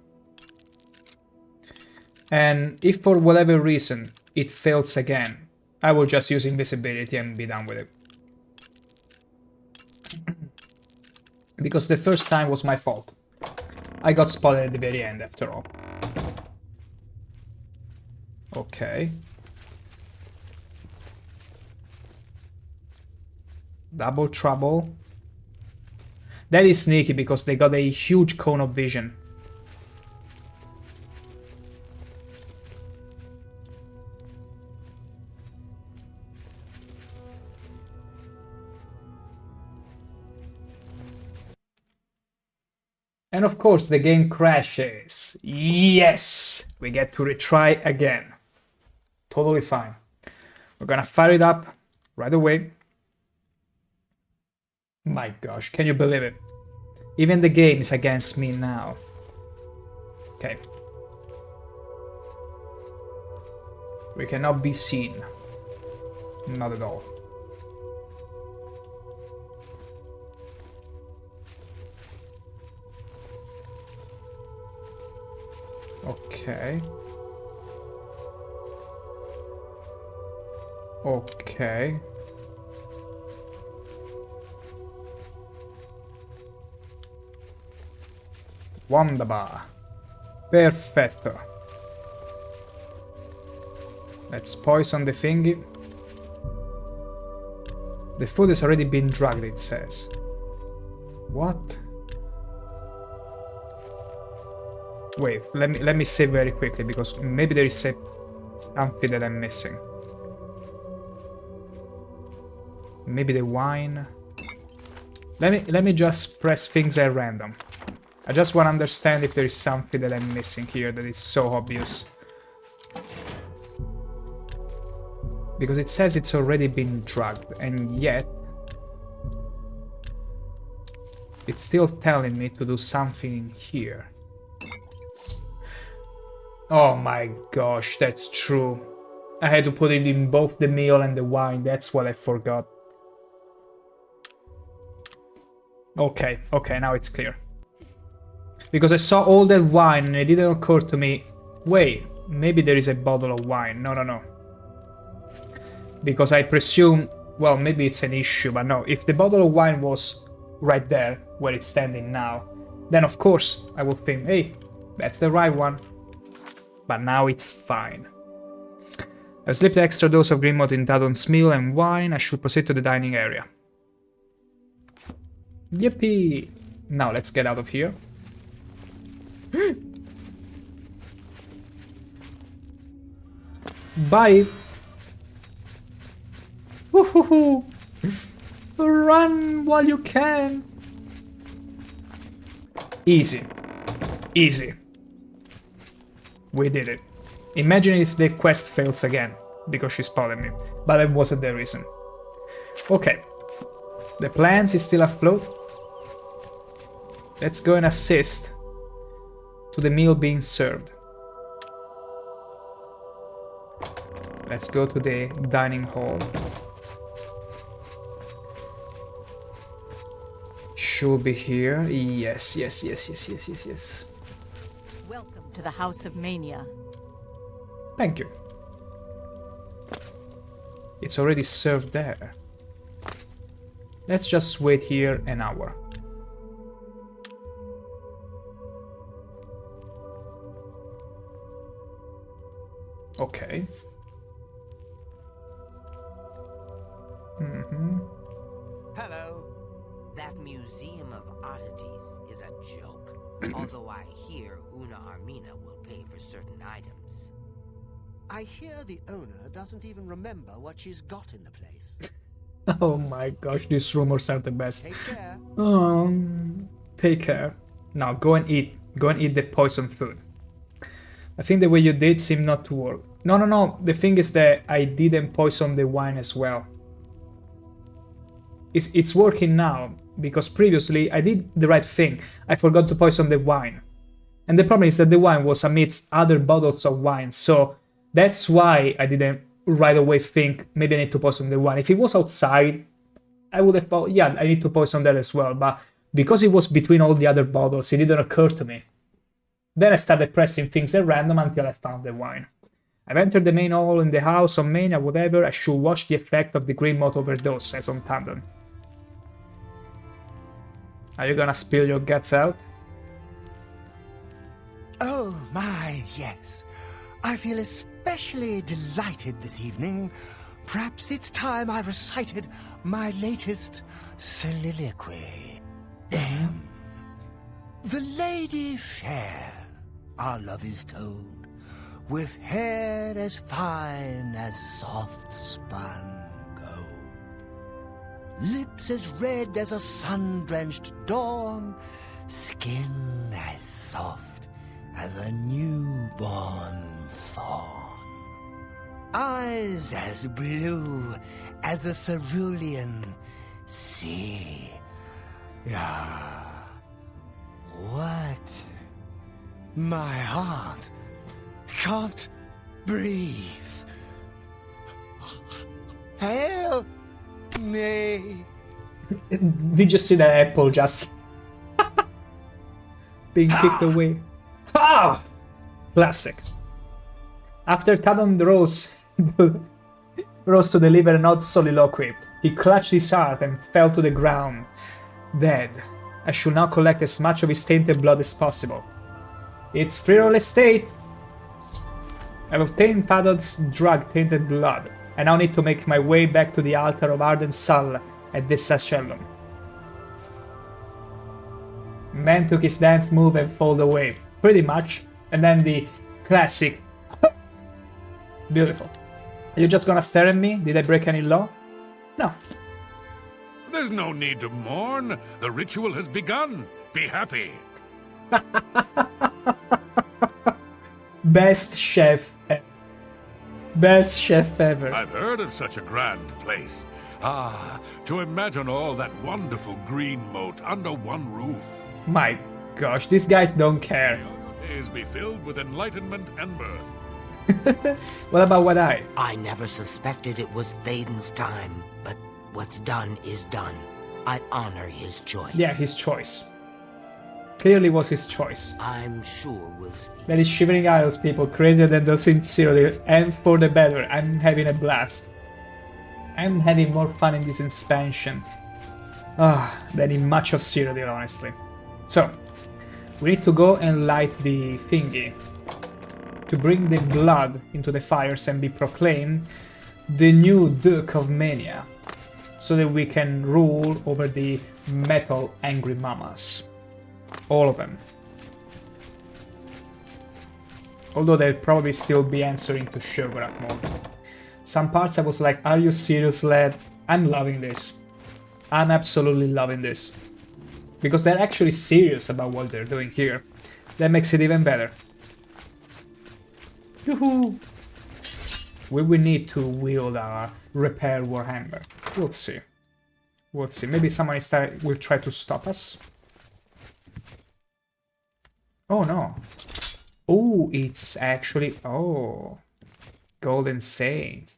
And if for whatever reason it fails again, I will just use invisibility and be done with it. Because the first time was my fault. I got spotted at the very end after all. Okay. Double trouble. That is sneaky because they got a huge cone of vision. And of course the game crashes. Yes! We get to retry again. Totally fine. We're gonna fire it up right away. My gosh, can you believe it? Even the game is against me now. Okay. We cannot be seen. Not at all. Okay. Okay. Wonderbar. Perfetto. Let's poison the thingy. The food has already been drugged, it says. What? Wait, let me save very quickly because maybe there is something that I'm missing. Maybe the wine. Let me just press things at random. I just want to understand if there is something that I'm missing here that is so obvious. Because it says it's already been drugged, and yet it's still telling me to do something in here. Oh my gosh, that's true. I had to put it in both the meal and the wine, that's what I forgot. Okay, now it's clear. Because I saw all that wine and it didn't occur to me, wait, maybe there is a bottle of wine. No. Because I presume, well, maybe it's an issue, but no, if the bottle of wine was right there, where it's standing now, then of course I would think, hey, that's the right one. But now it's fine. I slipped an extra dose of green malt in Tadon's meal and wine. I should proceed to the dining area. Yippee! Now let's get out of here. Bye! Woohoo! Run while you can! Easy. Easy. We did it. Imagine if the quest fails again, because she spotted me. But that wasn't the reason. Okay. The plants is still afloat. Let's go and assist to the meal being served. Let's go to the dining hall. Should be here. Yes. Welcome to the House of Mania. Thank you. It's already served there. Let's just wait here an hour. Okay. Hello. That Museum of Oddities is a joke. Although I hear Una Armina will pay for certain items. I hear the owner doesn't even remember what she's got in the place. Oh my gosh, these rumors are the best. Take care. Take care. Now go and eat. Go and eat the poison food. I think the way you did seemed not to work. No. The thing is that I didn't poison the wine as well. It's working now, because previously I did the right thing. I forgot to poison the wine. And the problem is that the wine was amidst other bottles of wine, so that's why I didn't right away think maybe I need to poison the wine. If it was outside, I would have thought, yeah, I need to poison that as well. But because it was between all the other bottles, it didn't occur to me. Then I started pressing things at random until I found the wine. I've entered the main hall in the House of Mania, whatever. I should watch the effect of the green malt overdose, as on Tandon. Are you gonna spill your guts out? Oh my, yes. I feel especially delighted this evening. Perhaps it's time I recited my latest soliloquy. The lady fair, our love is told, with hair as fine as soft spun gold, lips as red as a sun-drenched dawn, skin as soft as a newborn fawn, eyes as blue as a cerulean sea. What? My heart can't breathe. Help me. Did you see that apple just being kicked away? Ah! Classic. After Tadon rose to deliver an odd soliloquy, he clutched his heart and fell to the ground, dead. I should now collect as much of his tainted blood as possible. It's free roll estate! I've obtained Tadon's drug, tainted blood. I now need to make my way back to the altar of Ardent Sal at Desacellum. Man took his dance move and folded away. Pretty much. And then the classic. Beautiful. Are you just gonna stare at me? Did I break any law? No. There's no need to mourn. The ritual has begun. Be happy. Best chef ever. Best chef ever. I've heard of such a grand place. Ah, to imagine all that wonderful green moat under one roof. My gosh, these guys don't care. Days be filled with enlightenment and birth. What about what I? I never suspected it was Thaden's time, but what's done is done. I honor his choice. Yeah, his choice. Clearly was his choice. I'm sure we'll speak. That is Shivering Isles, people, crazier than those in Cyrodiil, and for the better. I'm having a blast. I'm having more fun in this expansion than in much of Cyrodiil, honestly. So, we need to go and light the thingy. to bring the blood into the fires and be proclaimed the new Duke of Mania, so that we can rule over the metal angry mamas. All of them. Although they'll probably still be answering to Sheogorath mode. Some parts I was like, are you serious, lad? I'm loving this. I'm absolutely loving this. Because they're actually serious about what they're doing here. That makes it even better. Yoo-hoo! Will we need to wield our repair warhammer? We'll see. We'll see. Maybe someone will try to stop us. Oh no. Oh, it's actually... Oh. Golden Saint.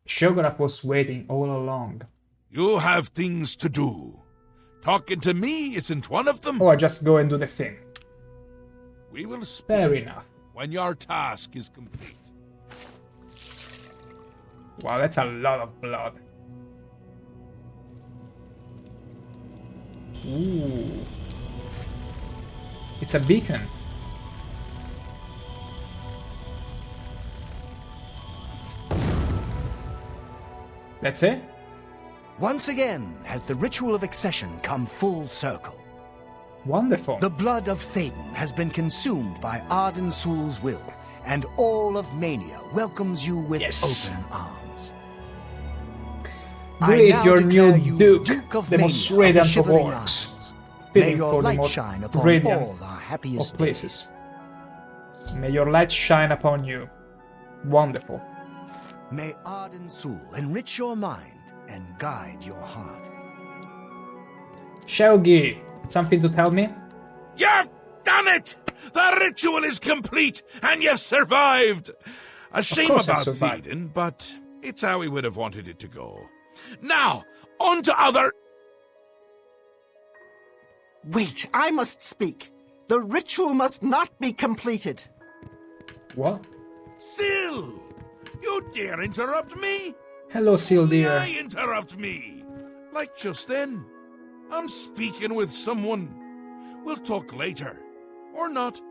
Sheogorath was waiting all along. You have things to do. Talking to me isn't one of them. Oh, I just go and do the thing. We will speak Fair enough. when your task is complete. Wow, that's a lot of blood. Ooh. It's a beacon. That's it? Once again has the ritual of accession come full circle. Wonderful. The blood of Théoden has been consumed by Arden Sul's will, and all of Mania welcomes you with open arms. Greet your new you Duke, of the most Mania radiant of Shivering orcs, Isles. May fitting your for the light most shine upon radiant all our happiest of places. May your light shine upon you. Wonderful. May Arden Sul enrich your mind and guide your heart. Sheogi, something to tell me? You've done it! The ritual is complete, and you've survived! A shame course I about survived. Théoden, but it's how we would have wanted it to go. Now, on to other... Wait, I must speak. The ritual must not be completed. What? Syl! You dare interrupt me? Hello, Seal dear. Why interrupt me? Like just then. I'm speaking with someone. We'll talk later. Or not.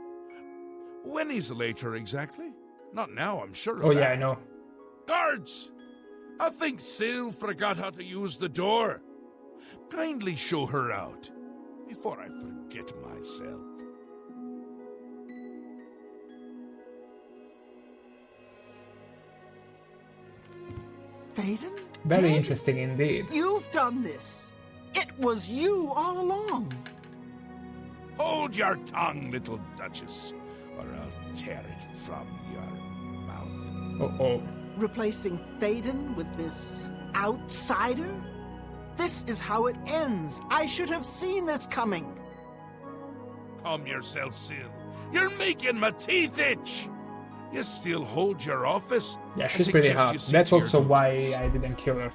When is later exactly? Not now, I'm sure of Oh that. yeah, I know. Guards! I think Syl forgot how to use the door. Kindly show her out, before I forget myself. Théoden? Very Dead? interesting indeed. You've done this. It was you all along. Hold your tongue, little Duchess, or I'll tear it from your mouth. Uh-oh. Replacing Théoden with this outsider? This is how it ends. I should have seen this coming. Calm yourself, Syl. You're making my teeth itch. You still hold your office? Yeah, I she's pretty suggest hot. you sit That's to your also why duties. I didn't kill her.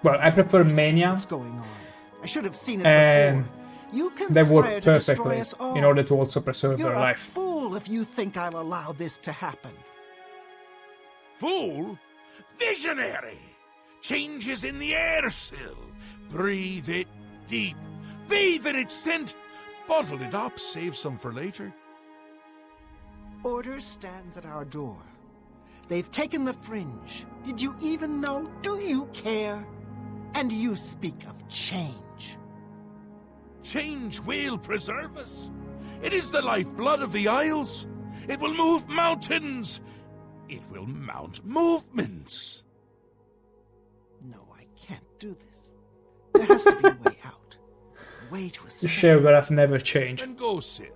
Well, I prefer Mania, What's going on? I should have seen it and before. You they conspire work to destroy perfectly us all. in order to also preserve You're their a life. fool if you think I'll allow this to happen. Fool? Visionary! Change is in the air, Syl. Breathe it deep. Bathe in its scent. Bottle it up, save some for later. Order stands at our door. They've taken the fringe. Did you even know? Do you care? And you speak of change. Change will preserve us. It is the lifeblood of the Isles. It will move mountains. It will mount movements. No, I can't do this. There has to be a way out. A way to The escape. Sheogorath never change. And go, Syl.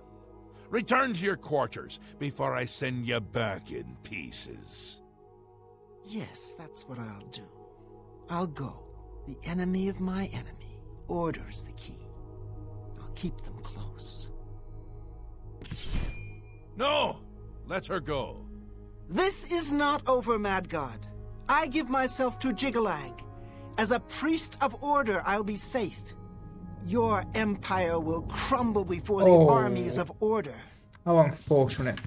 Return to your quarters before I send you back in pieces. Yes, that's what I'll do. I'll go. The enemy of my enemy orders the key. I'll keep them close. No! Let her go. This is not over, Mad God. I give myself to Jiggalag. As a priest of order, I'll be safe. Your empire will crumble before the Oh. armies of order. How unfortunate.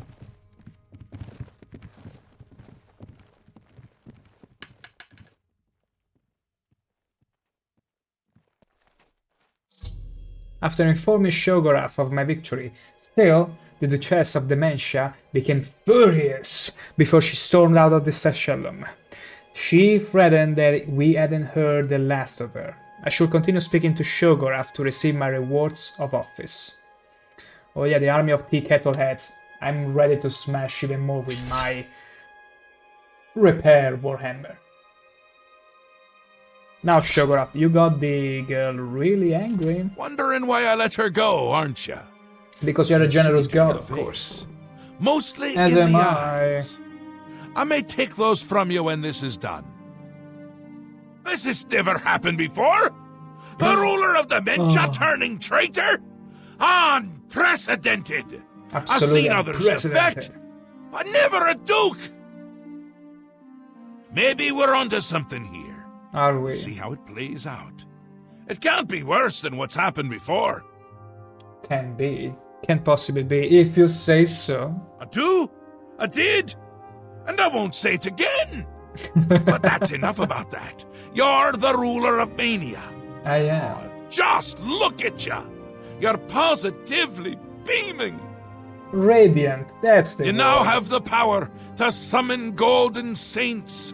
After informing Sheogorath of my victory, still, the Duchess of Dementia became furious before she stormed out of the Sacellum. She threatened that we hadn't heard the last of her. I should continue speaking to Sheogorath to receive my rewards of office. Oh yeah, the army of tea kettle heads. I'm ready to smash even more with my repair warhammer. Now, Sheogorath, you got the girl really angry. Wondering why I let her go, aren't you? Because you're a generous god, of course. Mostly As in am the I. eyes. I may take those from you when this is done. This has never happened before. The ruler of Dementia turning traitor? Unprecedented. Absolutely I've seen others unprecedented. defect, but never a duke. Maybe we're onto something here. Are we? See how it plays out. It can't be worse than what's happened before. Can be. Can't possibly be, if you say so. I do. I did. And I won't say it again. But that's enough about that. You're the ruler of Mania. I am. Just look at you. You're positively beaming. Radiant, that's the You word. now have the power to summon golden saints.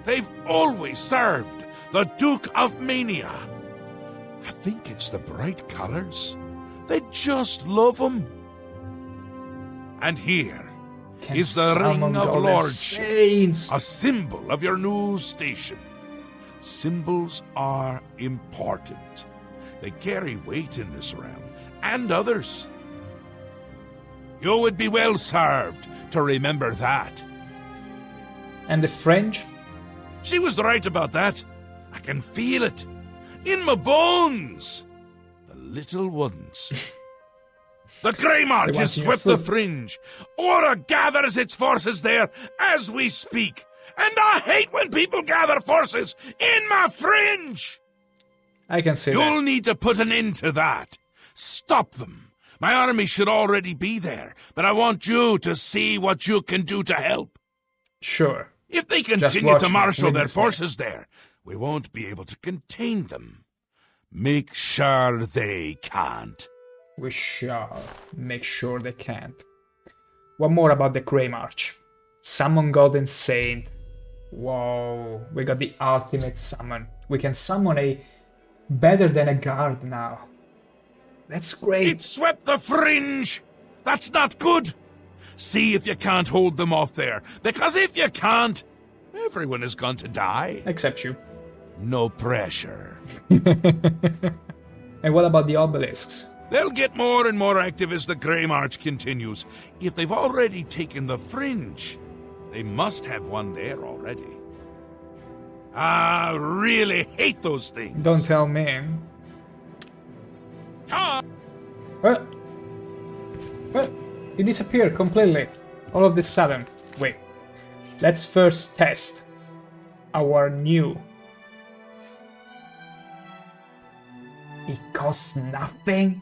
They've always served the Duke of Mania. I think it's the bright colors. They just love them. And here is the Ring summon of golden Lordship, saints. a symbol of your new station. Symbols are important. They carry weight in this realm, and others. You would be well served to remember that. And the French? She was right about that. I can feel it. In my bones. The little ones. The Grey March They has want your swept the food. fringe. Aura gathers its forces there as we speak. And I hate when people gather forces in my fringe. I can see You'll that. need to put an end to that. Stop them. My army should already be there, but I want you to see what you can do to help. Sure. If they Just continue watch to me, marshal their witness me. forces there, we won't be able to contain them. Make sure they can't. We shall make sure they can't. One more about the Grey March. Summon Golden Saint. Whoa, we got the ultimate summon. We can summon a better than a guard now. That's great. It swept the fringe! That's not good! See if you can't hold them off there, because if you can't, everyone is going to die. Except you. No pressure. And what about the obelisks? They'll get more and more active as the Grey March continues. If they've already taken the fringe, they must have one there already. I really hate those things. Don't tell me. What? It disappeared completely. All of a sudden. Wait. Let's first test our new. It costs nothing?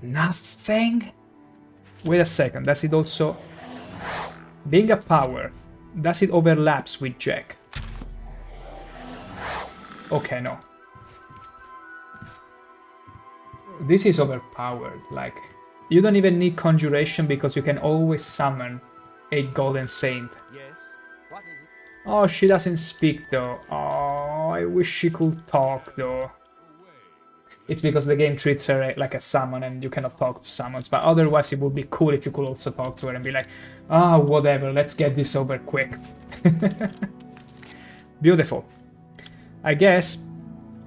Nothing? Wait a second, does it also... Being a power, does it overlaps with Jack? Okay, no. This is overpowered, like... You don't even need conjuration because you can always summon a golden saint. Yes? What is it? Oh, she doesn't speak though. Oh, I wish she could talk though. It's because the game treats her like a summon and you cannot talk to summons, but otherwise it would be cool if you could also talk to her and be like, ah, whatever, let's get this over quick. Beautiful. I guess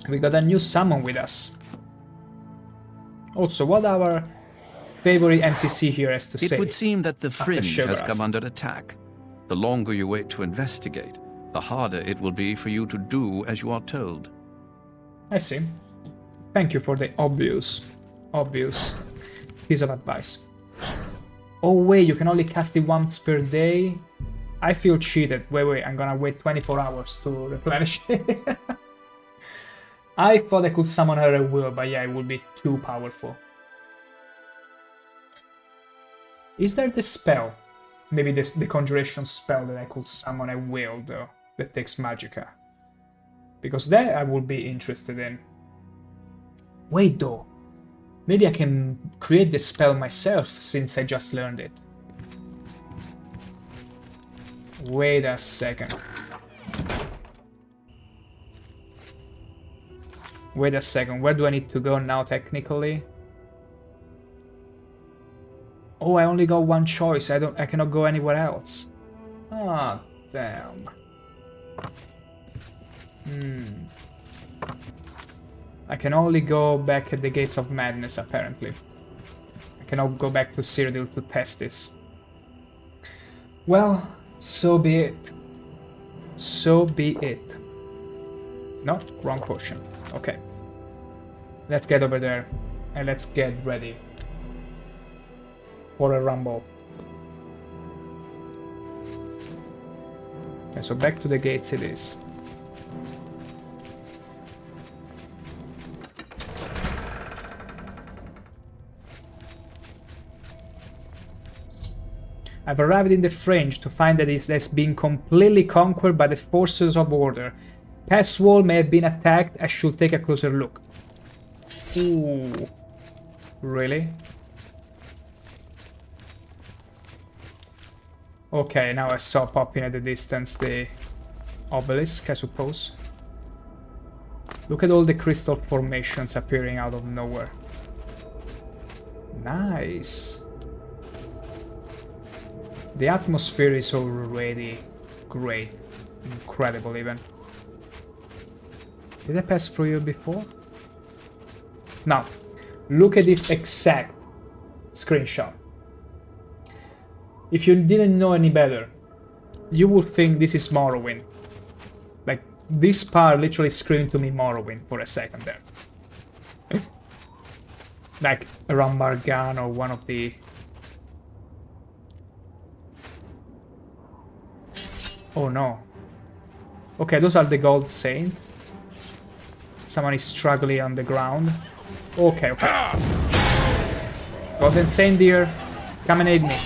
we got a new summon with us. Also, what our favorite NPC here has to say? It would seem that the after fringe has Sheogorath. come under attack. The longer you wait to investigate, the harder it will be for you to do as you are told. I see. Thank you for the obvious piece of advice. Oh wait, you can only cast it once per day? I feel cheated. Wait, I'm gonna wait 24 hours to replenish it. I thought I could summon her at will, but yeah, it would be too powerful. Is there the spell? Maybe the conjuration spell that I could summon at will, though, that takes magicka. Because that I would be interested in. Wait, though. Maybe I can create the spell myself since I just learned it. Wait a second. Wait a second, where do I need to go now technically? Oh, I only got one choice. I cannot go anywhere else. Ah, damn. I can only go back at the Gates of Madness, apparently. I cannot go back to Cyrodiil to test this. Well, so be it. So be it. No, wrong potion. Okay. Let's get over there and let's get ready for a rumble. Okay, so back to the gates it is. I've arrived in the fringe to find that it has been completely conquered by the forces of order. Past wall may have been attacked. I should take a closer look. Ooh. Really? Okay, now I saw popping at the distance the obelisk, I suppose. Look at all the crystal formations appearing out of nowhere. Nice. The atmosphere is already great. Incredible even. Did I pass through here before? Now, look at this exact screenshot. If you didn't know any better, you would think this is Morrowind. Like, this part literally screamed to me Morrowind for a second there. Like around Margan or one of the... Oh no. Okay, those are the Gold Saint. Someone is struggling on the ground. Okay, okay. Golden Saint dear, come and aid me.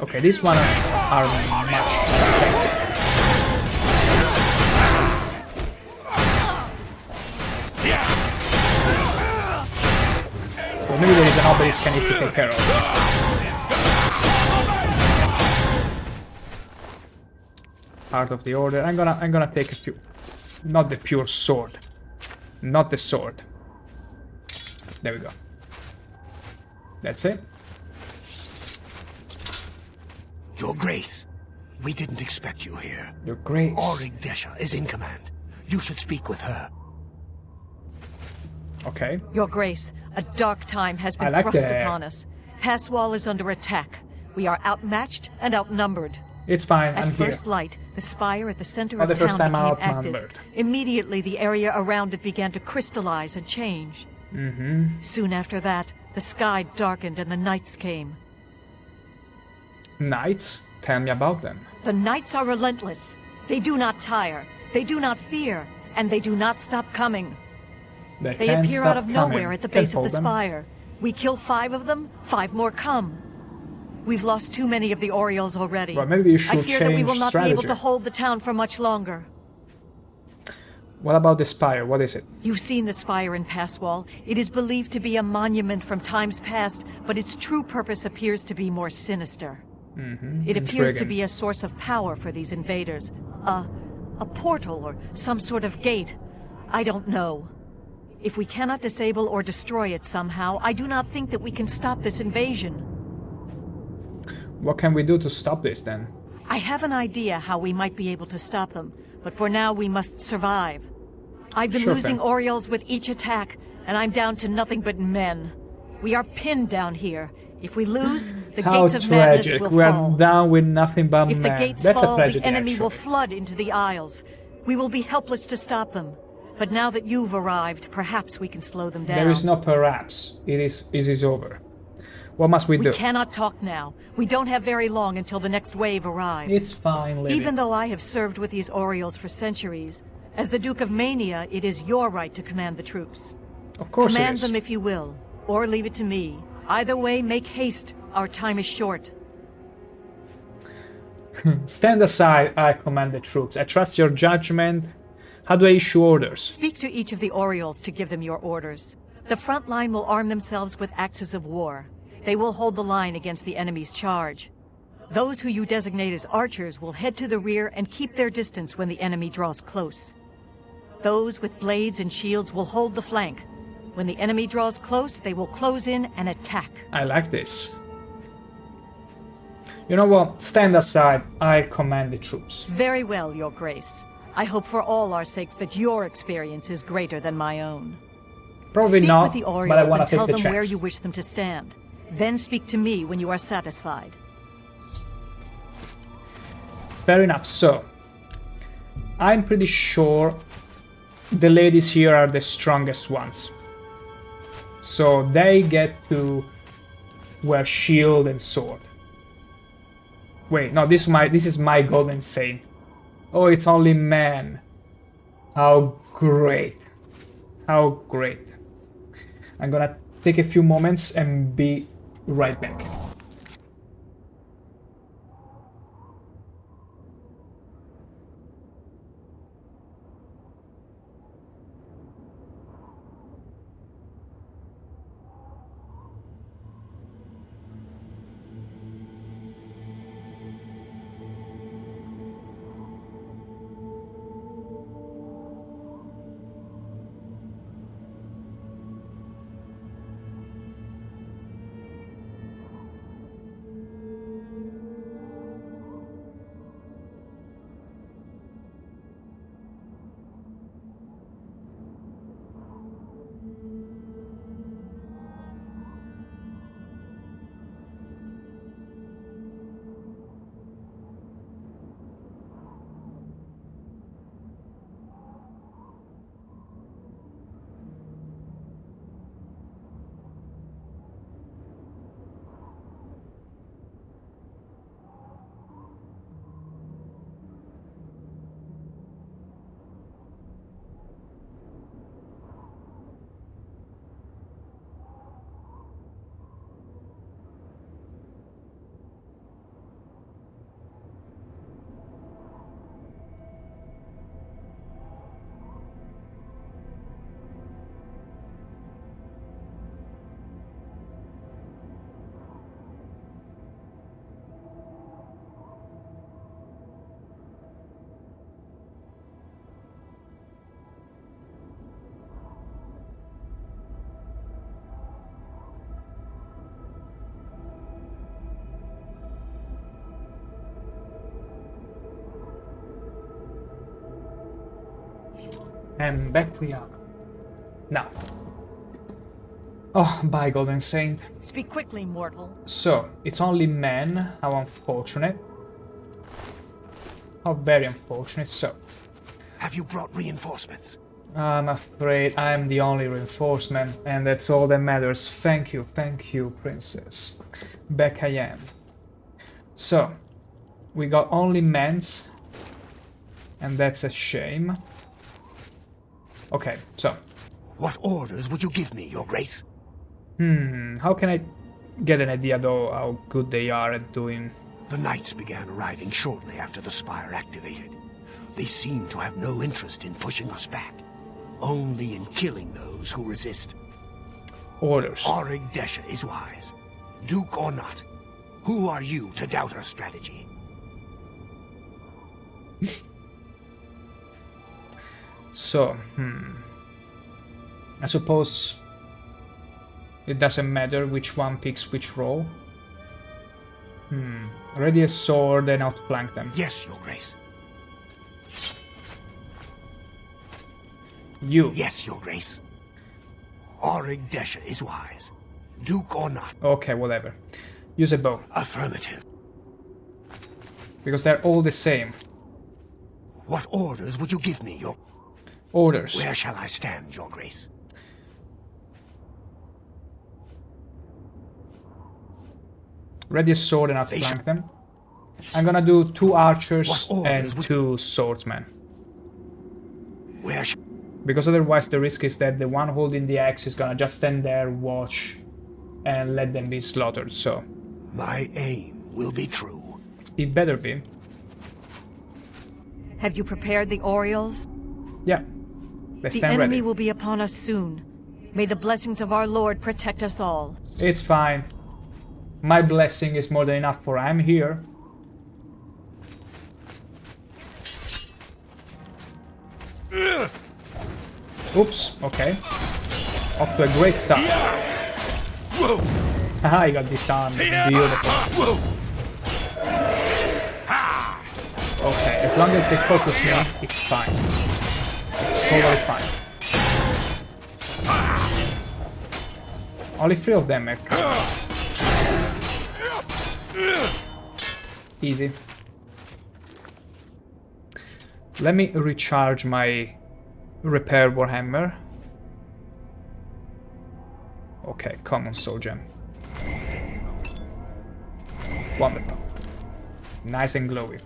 Okay, these ones are much better. So maybe there is an obelisk I need to take care of. Part of the order. I'm gonna take a few. Not the pure sword. Not the sword. There we go. That's it. Your Grace, we didn't expect you here. Your Grace. Auric Desha is in command. You should speak with her. Okay. Your Grace, a dark time has been thrust upon us. Passwall is under attack. We are outmatched and outnumbered. It's fine, I'm here. At first light, the spire at the center Not of the first town time became outnumbered. active. Immediately, the area around it began to crystallize and change. Soon after that, the sky darkened and the nights came. Knights? Tell me about them. The nights are relentless. They do not tire. They do not fear. And they do not stop coming. They can't appear stop out of coming. nowhere at the Can't base of the hold them. spire. We kill 5 of them, 5 more come. We've lost too many of the Orioles already. Well, maybe you should I fear that we will change not be able strategy. to hold the town for much longer. What about the spire? What is it? You've seen the spire in Passwall. It is believed to be a monument from times past, but its true purpose appears to be more sinister. It appears to Intriguing. be a source of power for these invaders. A portal or some sort of gate. I don't know. If we cannot disable or destroy it somehow, I do not think that we can stop this invasion. What can we do to stop this then? I have an idea how we might be able to stop them, but for now we must survive. I've been Sure losing thing. Orioles with each attack, and I'm down to nothing but men. We are pinned down here. If we lose, the How gates of madness tragic. will We are fall. down with nothing but If the men. gates That's a fall, the tragedy, enemy will actually. flood into the Isles. We will be helpless to stop them. But now that you've arrived, perhaps we can slow them down. There is no perhaps. It is over. What must we do? We cannot talk now. We don't have very long until the next wave arrives. It's fine, Lily. Even though I have served with these Orioles for centuries, as the Duke of Mania, it is your right to command the troops. Of course it Command is. them if you will, or leave it to me. Either way, make haste. Our time is short. Stand aside, I command the troops. I trust your judgment. How do I issue orders? Speak to each of the Orioles to give them your orders. The front line will arm themselves with axes of war. They will hold the line against the enemy's charge. Those who you designate as archers will head to the rear and keep their distance when the enemy draws close. Those with blades and shields will hold the flank. When the enemy draws close, they will close in and attack. I like this. You know what? Stand aside. I command the troops. Very well, Your Grace. I hope for all our sakes that your experience is greater than my own. Probably speak not, with the but I Orioles want and to take tell the them chance. where you wish them to stand. Then speak to me when you are satisfied. Fair enough. So, I'm pretty sure the ladies here are the strongest ones. So they get to wear shield and sword. Wait, no, this is my golden saint. Oh, it's only men. How great. How great. I'm gonna take a few moments and be right back. And back we are. Now. Oh, bye, Golden Saint. Speak quickly, mortal. So, it's only men. How unfortunate. How very unfortunate. So. Have you brought reinforcements? I'm afraid I'm the only reinforcement, and that's all that matters. Thank you, princess. Back I am. So, we got only men's, and that's a shame. Okay, so. What orders would you give me, Your Grace? How can I get an idea, though, how good they are at doing... The knights began arriving shortly after the spire activated. They seem to have no interest in pushing us back, only in killing those who resist. Orders. Auric Desha is wise. Duke or not, who are you to doubt our strategy? So, I suppose it doesn't matter which one picks which role. Ready a sword and outflank them. Yes, Your Grace. You. Yes, Your Grace. Auric Desha is wise. Duke or not. Okay, whatever. Use a bow. Affirmative. Because they're all the same. What orders would you give me, Your... Orders. Where shall I stand, Your Grace? Ready a sword and outflank them. I'm gonna do 2 archers and 2 swordsmen. Where because otherwise the risk is that the one holding the axe is gonna just stand there, watch, and let them be slaughtered, so... My aim will be true. It better be. Have you prepared the Orioles? Yeah. They The stand enemy ready. will be upon us soon. May the blessings of our Lord protect us all. It's fine. My blessing is more than enough, for I'm here. Oops, okay. Off to a great start. Haha, I got disarmed. Beautiful. Okay, as long as they focus me, it's fine. It's totally fine. Only 3 of them. Easy. Let me recharge my repair warhammer. Okay, common soul gem. Wonderful. Nice and glowy.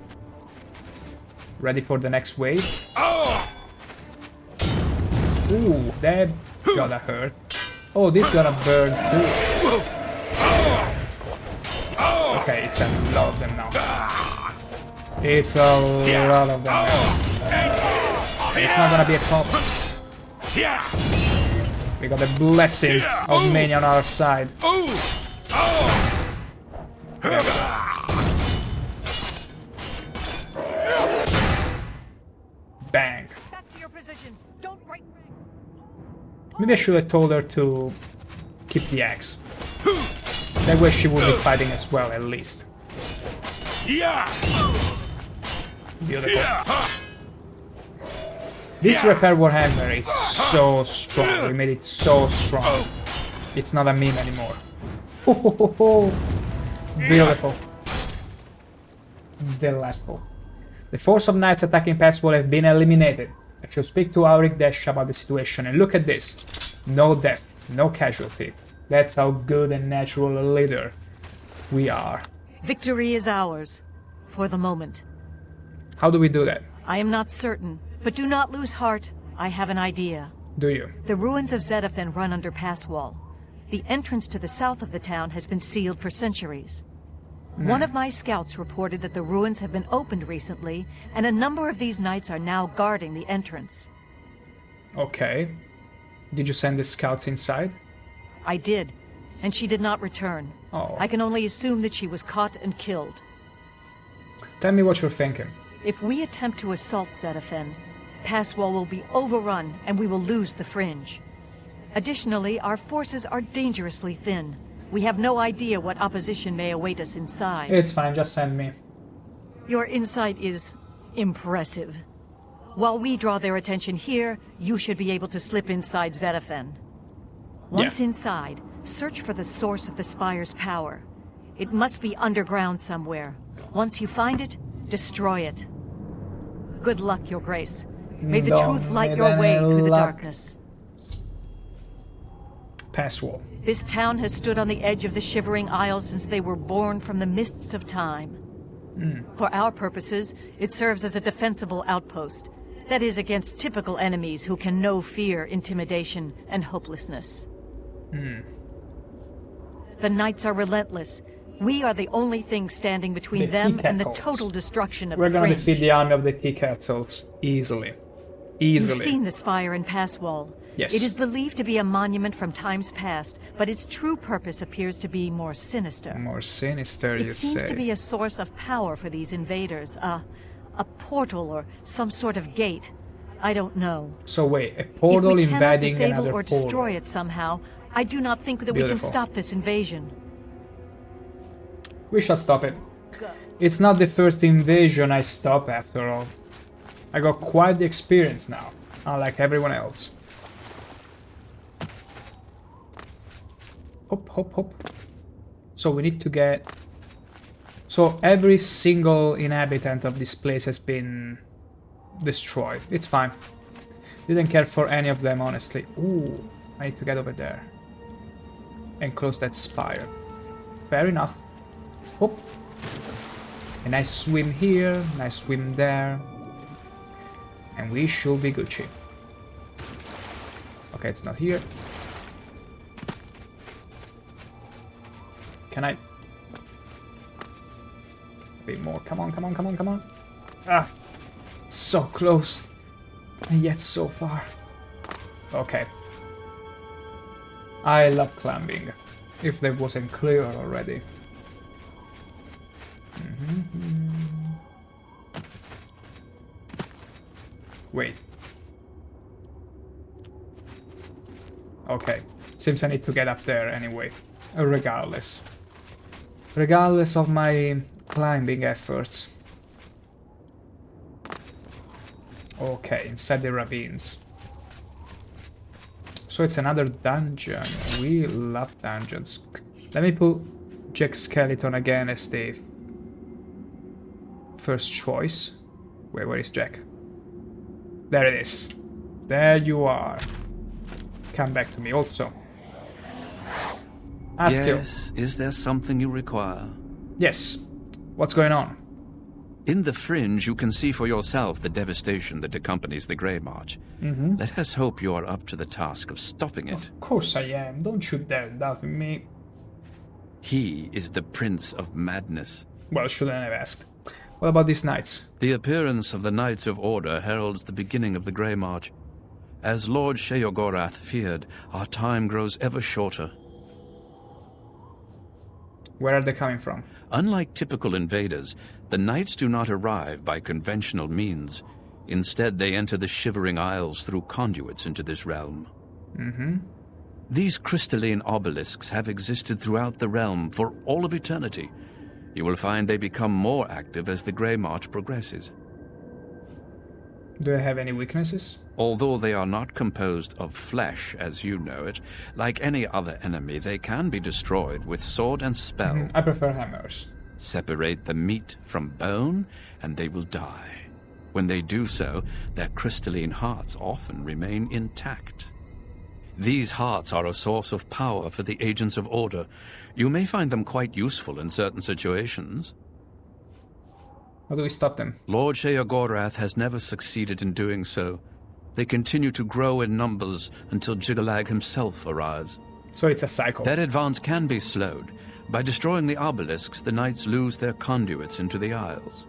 Ready for the next wave? Ooh, that gotta hurt. Oh, this gonna burn too. Okay, it's a lot of them now. It's a lot of them now. It's not gonna be a problem. We got the blessing of Mania on our side. Bang. Back to your positions. Don't break ranks. Maybe I should have told her to keep the axe. That way she would be fighting as well, at least. Beautiful. This repair warhammer is so strong. We made it so strong. It's not a meme anymore. Beautiful. Delightful. The force of knights attacking Passwall have been eliminated. I should speak to Auric Dash about the situation, and look at this. No death, no casualty. That's how good and natural a leader we are. Victory is ours. For the moment. How do we do that? I am not certain, but do not lose heart. I have an idea. Do you? The ruins of Zedaphin run under Passwall. The entrance to the south of the town has been sealed for centuries. One of my scouts reported that the ruins have been opened recently, and a number of these knights are now guarding the entrance. Okay. Did you send the scouts inside? I did, and she did not return. Oh. I can only assume that she was caught and killed. Tell me what you're thinking. If we attempt to assault Zedaphin, Passwall will be overrun and we will lose the Fringe. Additionally, our forces are dangerously thin. We have no idea what opposition may await us inside. It's fine, just send me. Your insight is impressive. While we draw their attention here, you should be able to slip inside Zedaphin. Once inside, search for the source of the Spire's power. It must be underground somewhere. Once you find it, destroy it. Good luck, Your Grace. May the truth light your way through the darkness. Passwall. This town has stood on the edge of the Shivering Isles since they were born from the mists of time. For our purposes, it serves as a defensible outpost. That is, against typical enemies who can know fear, intimidation, and hopelessness. The Knights are relentless. We are the only thing standing between them and the total destruction of the Fringe. We're gonna defeat the army of the Tea-Castles easily. Easily. You've seen the spire in Passwall. Yes. It is believed to be a monument from times past, but its true purpose appears to be more sinister. More sinister, you It seems say. to be a source of power for these invaders. A portal or some sort of gate. I don't know. So wait, a portal if we cannot invading disable another or portal. destroy it somehow, I do not think that we can Beautiful. stop this invasion. We shall stop it. It's not the first invasion I stop after all. I got quite the experience now, unlike everyone else. Hop, hop, hop. So we need to get... So every single inhabitant of this place has been destroyed. It's fine. Didn't care for any of them, honestly. Ooh, I need to get over there. And close that spire. Fair enough. Hop. A nice swim here, nice swim there. And we should be Gucci. Okay, it's not here. Can I... A bit more. Come on, come on, come on, come on. Ah! So close. And yet so far. Okay. I love climbing. If that wasn't clear already. Wait. Okay. Seems I need to get up there anyway. Regardless. Regardless of my climbing efforts. Okay, inside the ravines. So it's another dungeon. We love dungeons. Let me put Jack Skeleton again as the first choice. Wait, where is Jack? There it is. There you are. Come back to me also. Ask you. Yes, is there something you require? Yes. What's going on? In the fringe, you can see for yourself the devastation that accompanies the Grey March. Let us hope you are up to the task of stopping it. Of course I am. Don't you dare doubt me. He is the Prince of Madness. Well, shouldn't have asked. What about these knights? The appearance of the Knights of Order heralds the beginning of the Grey March. As Lord Sheogorath feared, our time grows ever shorter. Where are they coming from? Unlike typical invaders, the knights do not arrive by conventional means. Instead, they enter the Shivering Isles through conduits into this realm. These crystalline obelisks have existed throughout the realm for all of eternity. You will find they become more active as the Grey March progresses. Do they have any weaknesses? Although they are not composed of flesh, as you know it, like any other enemy, they can be destroyed with sword and spell. I prefer hammers. Separate the meat from bone, and they will die. When they do so, their crystalline hearts often remain intact. These hearts are a source of power for the agents of order. You may find them quite useful in certain situations. How do we stop them? Lord Sheogorath has never succeeded in doing so. They continue to grow in numbers until Jigalag himself arrives. So it's a cycle. That advance can be slowed. By destroying the obelisks, the knights lose their conduits into the Isles.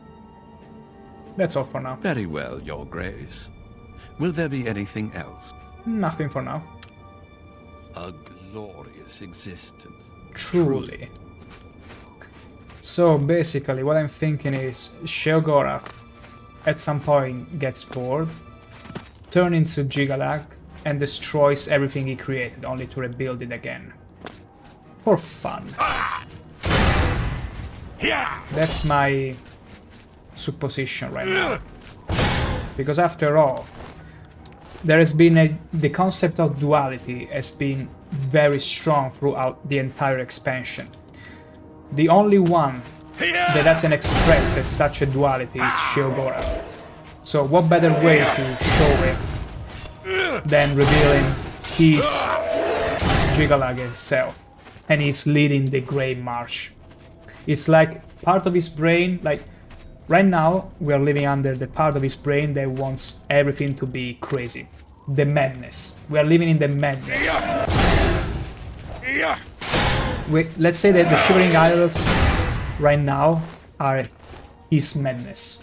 That's all for now. Very well, Your Grace. Will there be anything else? Nothing for now. A glorious existence. Truly. So basically what I'm thinking is Sheogorath at some point gets bored, turns into Jigalag and destroys everything he created only to rebuild it again. For fun. That's my supposition right now. Because after all, there has been the concept of duality has been very strong throughout the entire expansion. The only one that hasn't expressed as such a duality is Sheogorath. So what better way to show it than revealing his Jigalag himself, and he's leading the Grey March. It's like part of his brain, like right now we are living under the part of his brain that wants everything to be crazy. The madness. We are living in the madness. Let's say that the Shivering Isles right now are his madness.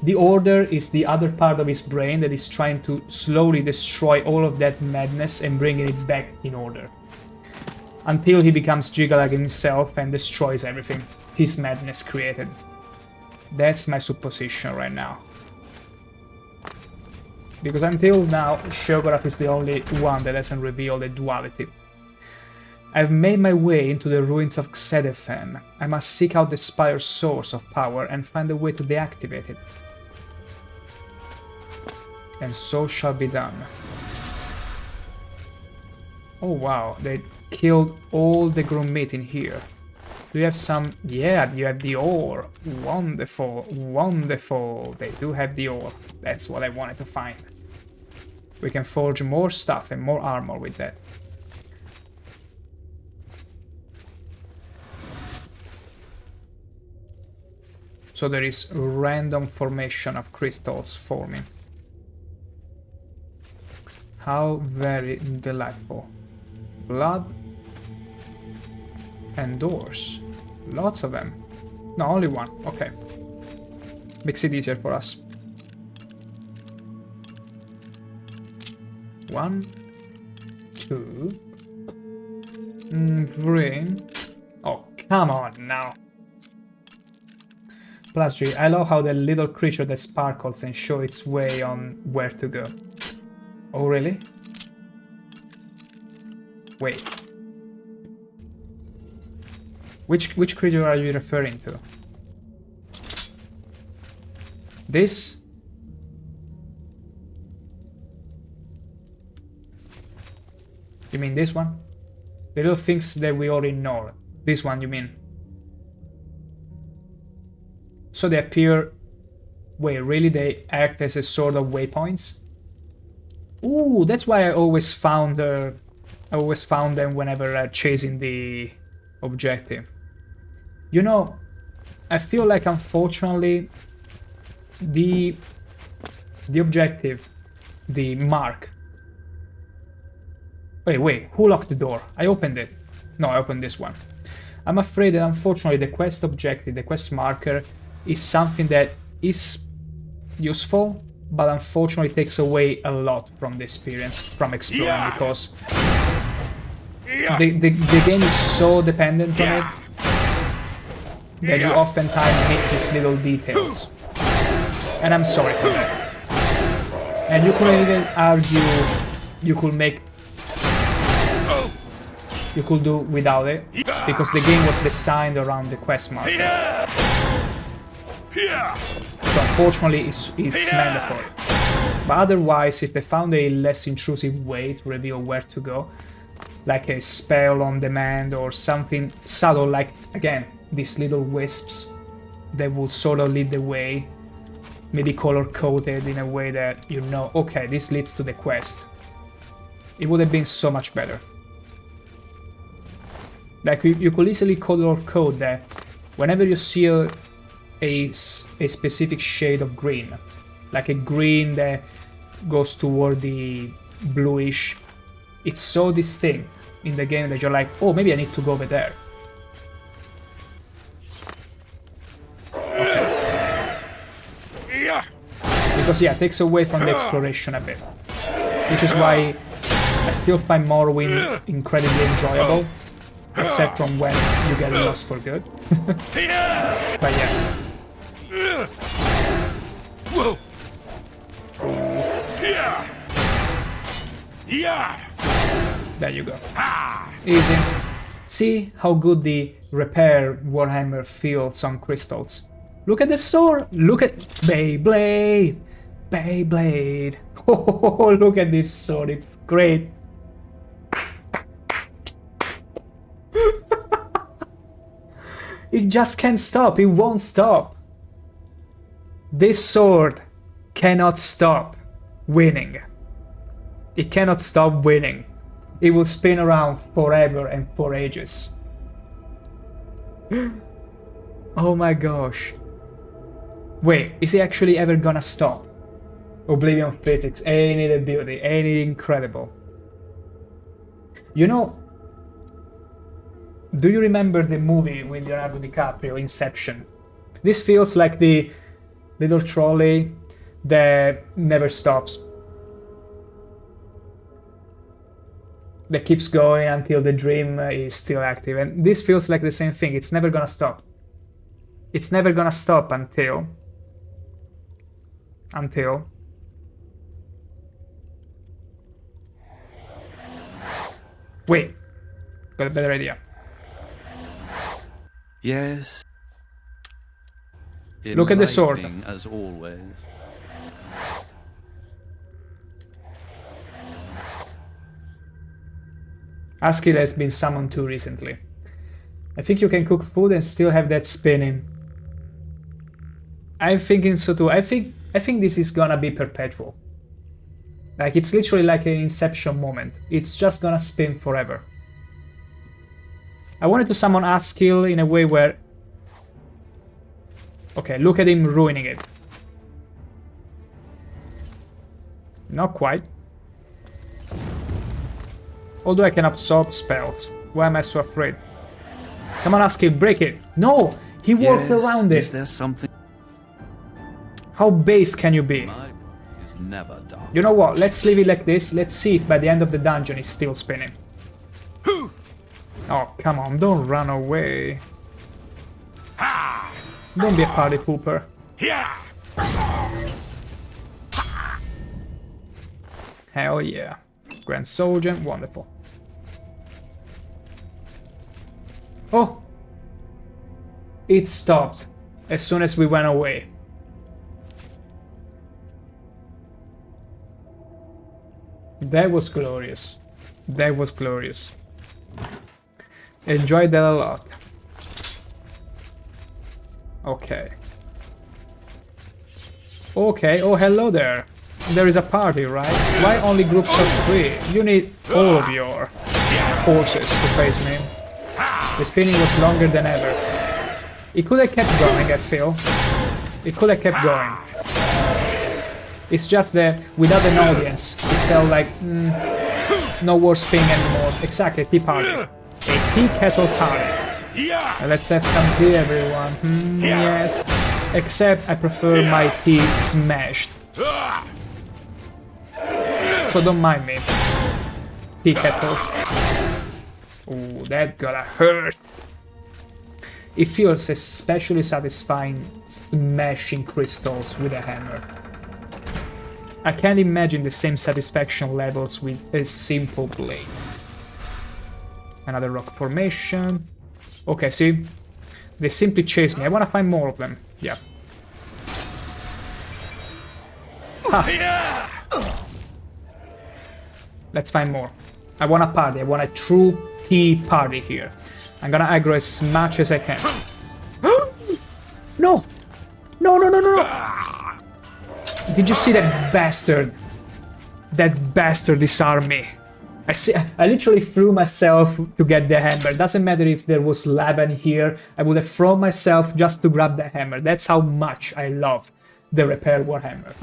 The Order is the other part of his brain that is trying to slowly destroy all of that madness and bringing it back in order. Until he becomes Jigalag himself and destroys everything his madness created. That's my supposition right now. Because until now, Sheogorath is the only one that hasn't revealed a duality. I've made my way into the ruins of Xedephen. I must seek out the spire's source of power and find a way to deactivate it. And so shall be done. Oh wow, they killed all the Grummeat in here. Do you have some... Yeah, you have the ore. Wonderful, wonderful. They do have the ore. That's what I wanted to find. We can forge more stuff and more armor with that. So there is random formation of crystals forming. How very delightful. Blood and doors. Lots of them. No, only one. Okay. Makes it easier for us. 1, 2, 3. Oh, come on now. Plus G, I love how the little creature that sparkles and shows its way on where to go. Oh, really? Wait. Which creature are you referring to? This? You mean this one? The little things that we all ignore. This one, you mean? So they appear... Wait, really? They act as a sort of waypoints? Ooh, that's why I always found them whenever chasing the objective. You know, I feel like unfortunately the objective, the mark. Wait, who locked the door? I opened it. No, I opened this one. I'm afraid that unfortunately the quest objective, the quest marker, is something that is useful, but unfortunately takes away a lot from the experience, from exploring, because the game is so dependent on it that you oftentimes miss these little details. And I'm sorry for that. And you could even argue you could do without it, because the game was designed around the quest marker. So unfortunately it's mandatory. But otherwise, if they found a less intrusive way to reveal where to go, like a spell on demand or something subtle, like, again, these little wisps that would sort of lead the way, maybe color-coded in a way that you know, okay, this leads to the quest, it would have been so much better. Like, you could easily color-code that whenever you see a specific shade of green, like a green that goes toward the bluish, it's so distinct in the game that you're like, oh, maybe I need to go over there. Okay. Because yeah, it takes away from the exploration a bit. Which is why I still find Morrowind incredibly enjoyable, except from when you get lost for good. But yeah. There you go. Easy. See how good the repair Warhammer feels on crystals. Look at the sword! Look at Beyblade! Beyblade! Oh, look at this sword, it's great! It just can't stop, it won't stop! This sword cannot stop winning. It cannot stop winning. It will spin around forever and for ages. Oh my gosh. Wait, is it actually ever gonna stop? Oblivion physics, ain't it a beauty, ain't it incredible? You know, do you remember the movie with Leonardo DiCaprio, Inception? This feels like the little trolley that never stops. That keeps going until the dream is still active. And this feels like the same thing. It's never gonna stop. It's never gonna stop until... Wait. Got a better idea. Yes. Look at the sword. As always. Askil has been summoned too recently. I think you can cook food and still have that spinning. I'm thinking so too. I think this is gonna be perpetual. Like, it's literally like an Inception moment. It's just gonna spin forever. I wanted to summon Askil in a way where... Okay, look at him ruining it. Not quite. Although I can absorb spells. Why am I so afraid? Come on, Askil, break it! No! He walked around it! Is there something? How base can you be? never dark. You know what? Let's leave it like this. Let's see if by the end of the dungeon it's still spinning. Oh, come on. Don't run away. Don't be a party pooper. Hell yeah. Grand Soldier. Wonderful. Oh! It stopped as soon as we went away. That was glorious. That was glorious. Enjoyed that a lot. Okay. Okay, oh hello there. There is a party, right? Why only groups of 3? You need all of your forces to face me. The spinning was longer than ever. It could have kept going, I feel. It could have kept going. It's just that without an audience, it felt like no more spinning anymore. Exactly, tea party. A tea kettle party. Let's have some tea, everyone. Yes. Except I prefer my tea smashed. So don't mind me. Tea kettle. Ooh, that gotta hurt. It feels especially satisfying smashing crystals with a hammer. I can't imagine the same satisfaction levels with a simple blade. Another rock formation. Okay, see? They simply chase me. I wanna find more of them. Yeah. Ha. Let's find more. I want a party. I want a true tea party here. I'm gonna aggro as much as I can. No! No, no, no, no, no! Did you see that bastard? That bastard disarmed me. I literally threw myself to get the hammer. Doesn't matter if there was lava in here. I would have thrown myself just to grab the hammer. That's how much I love the Repair Warhammer.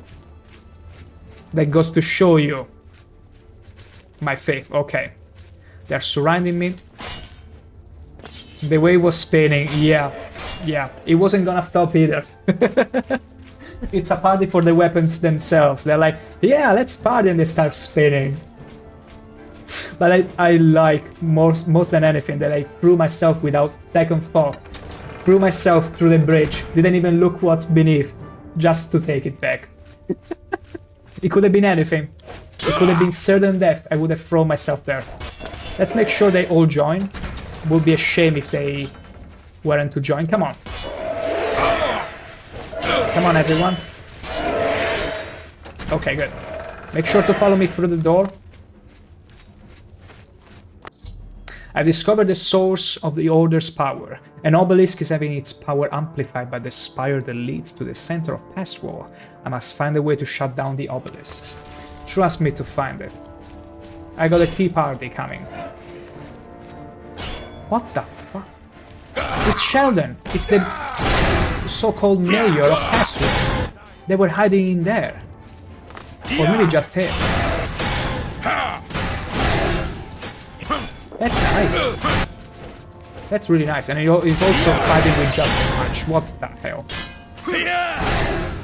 That goes to show you my faith. Okay. They're surrounding me. The way it was spinning, yeah. It wasn't gonna stop either. It's a party for the weapons themselves. They're like, yeah, let's party, and they start spinning. But I like most than anything that I threw myself without second thought. Threw myself through the bridge. Didn't even look what's beneath. Just to take it back. It could have been anything. It could have been certain death. I would have thrown myself there. Let's make sure they all join. Would be a shame if they weren't to join. Come on. Come on, everyone. Okay, good. Make sure to follow me through the door. I've discovered the source of the Order's power. An obelisk is having its power amplified by the spire that leads to the center of Passwall. I must find a way to shut down the obelisks. Trust me to find it. I got a tea party coming. What the fuck? It's Sheldon! It's the so-called mayor of Passwall. They were hiding in there. Or maybe just him. That's nice. That's really nice. And he's also fighting with just a punch. What the hell?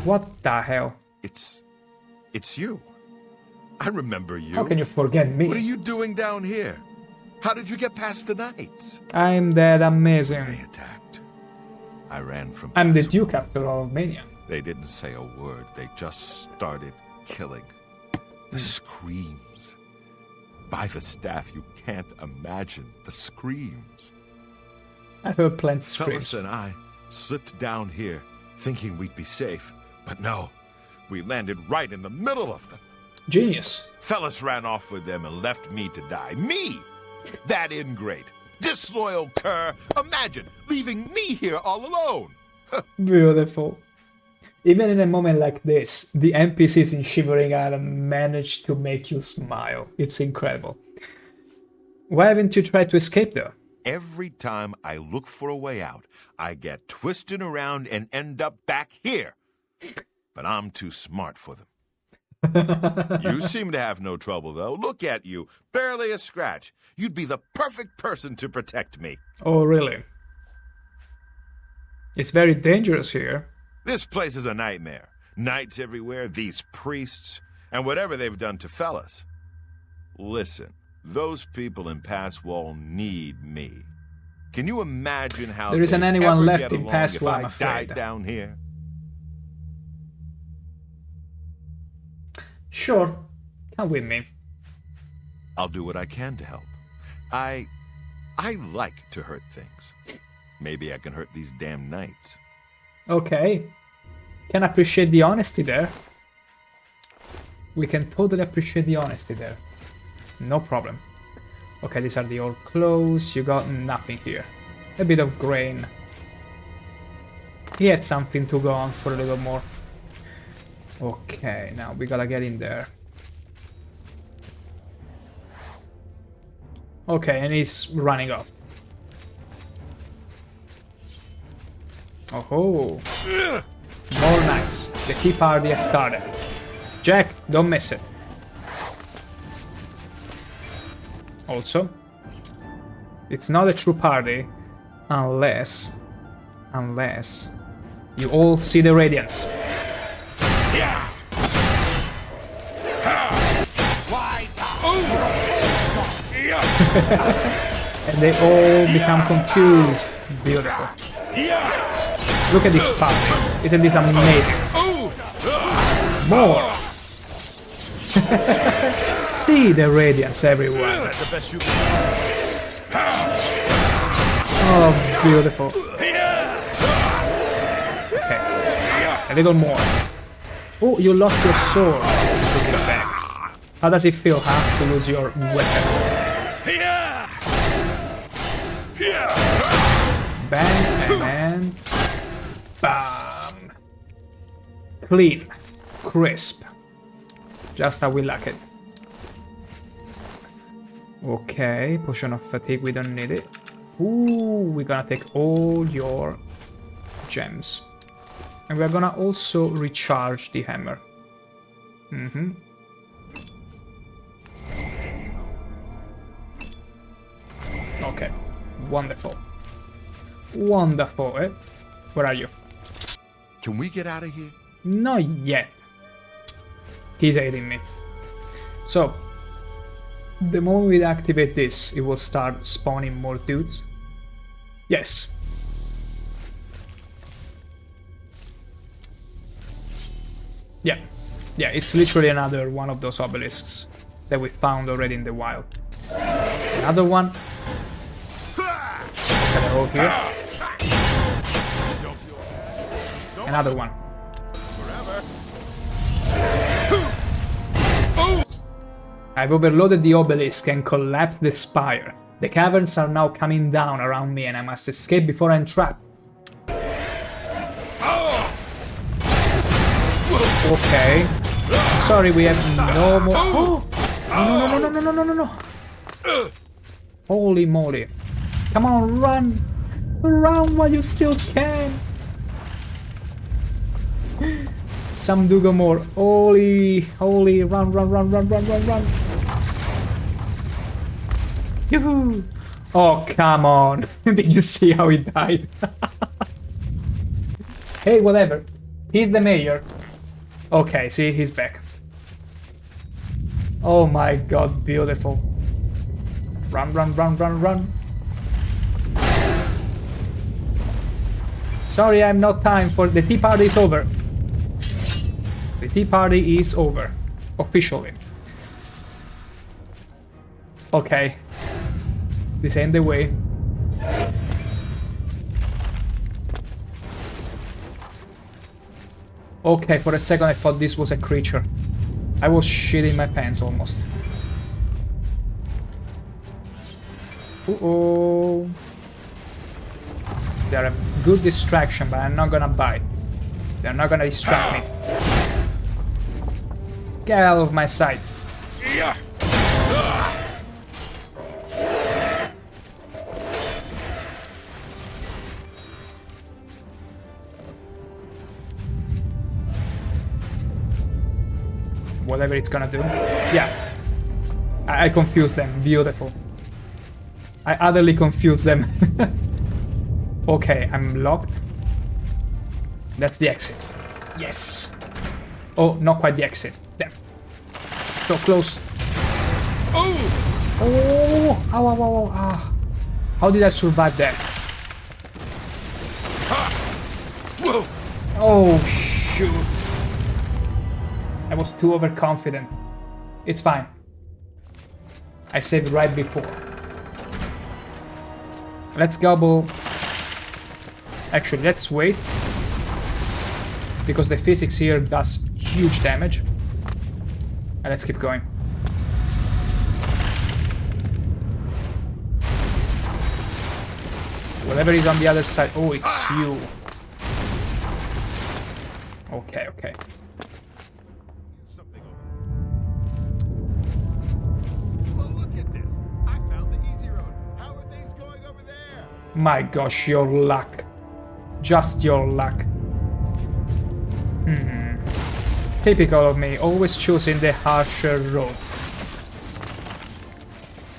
What the hell? It's you. I remember you. How can you forget me? What are you doing down here? How did you get past the knights? I'm that amazing. They attacked. I ran from I'm the Duke after all, Mania. They didn't say a word. They just started killing. The screams. By the staff, you can't imagine the screams. I heard plenty of screams. Phyllis and I slipped down here, thinking we'd be safe. But no, we landed right in the middle of them. Genius. Phyllis ran off with them and left me to die. Me! That ingrate. Disloyal cur. Imagine leaving me here all alone. Beautiful. Even in a moment like this, the NPCs in Shivering Island manage to make you smile. It's incredible. Why haven't you tried to escape though? Every time I look for a way out, I get twisted around and end up back here. But I'm too smart for them. You seem to have no trouble, though. Look at you. Barely a scratch. You'd be the perfect person to protect me. Oh, really? It's very dangerous here. This place is a nightmare. Knights everywhere, these priests. And whatever they've done to fellas. Listen, those people in Pass Wall need me. Can you imagine how there isn't they'd anyone ever left get in along Pass if Wall, I I'm afraid. died down here? Sure, come with me. I'll do what I can to help. I like to hurt things. Maybe I can hurt these damn knights. Okay. Can appreciate the honesty there. We can totally appreciate the honesty there. No problem. Okay, these are the old clothes. You got nothing here. A bit of grain. He had something to go on for a little more. Okay, now we gotta get in there. Okay, and he's running off. Oh, more knights. The tea party has started. Jack, don't miss it. Also, it's not a true party unless you all see the radiance. And they all become confused. Beautiful. Look at this party. Isn't this amazing? More. See the radiance everywhere. Oh, beautiful. Okay. A little more. Oh, you lost your sword. Took it back. How does it feel, huh? To lose your weapon? Bang and then bam. Clean, crisp, just how we like it. Okay, potion of fatigue, we don't need it. Ooh, we're gonna take all your gems, and we're gonna also recharge the hammer. Okay, wonderful. Wonderful, eh? Where are you? Can we get out of here? Not yet. He's aiding me. So, the moment we activate this, it will start spawning more dudes. Yes. Yeah. Yeah, it's literally another one of those obelisks that we found already in the wild. Another one. Look at the hole here. Another one. I've overloaded the obelisk and collapsed the spire. The caverns are now coming down around me and I must escape before I'm trapped. Okay. Sorry, we have no more. Oh! No. Holy moly. Come on, run. Run while you still can. Some do go more. Holy, run. Yoo-hoo. Oh, come on. Did you see how he died? Hey, whatever. He's the mayor. Okay, see, he's back. Oh my god, beautiful. Run. Sorry, I'm not time for the tea party is over. The tea party is over. Officially. Okay. This ain't the way. Okay, for a second I thought this was a creature. I was shitting my pants almost. Uh-oh. They're a good distraction, but I'm not gonna bite. They're not gonna distract me. Get out of my sight. Whatever it's gonna do. Yeah. I confused them. Beautiful. I utterly confused them. Okay, I'm locked. That's the exit. Yes. Oh, not quite the exit. Damn. So close. Oh! Ow, ow, ow, ow. Ah. How did I survive that? Oh, shoot. I was too overconfident. It's fine. I saved right before. Let's gobble. Actually, let's wait. Because the physics here does huge damage. And let's keep going. Whatever is on the other side. Oh, it's you. Okay, okay. Well, look at this. I found the easy road. How are things going over there? My gosh, your luck. Just your luck. Typical of me, always choosing the harsher road.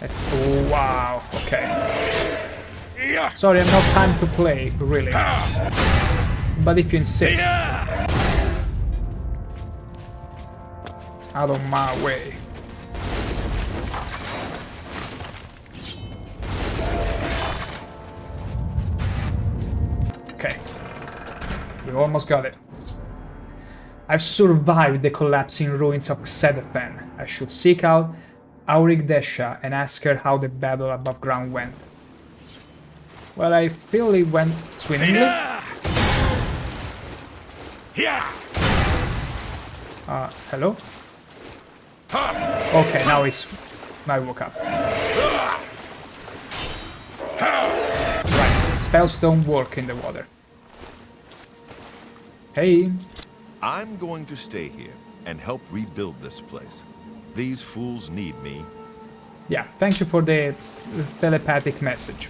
That's... oh, wow, okay. Sorry, I'm not time to play, really. But if you insist. Out of my way. Okay. You almost got it. I've survived the collapsing ruins of Xedephen. I should seek out Aurigdesha and ask her how the battle above ground went. Well, I feel it went swimmingly. Hello? Okay, now I woke up. Right, spells don't work in the water. Hey. I'm going to stay here and help rebuild this place. These fools need me. Yeah, thank you for the telepathic message.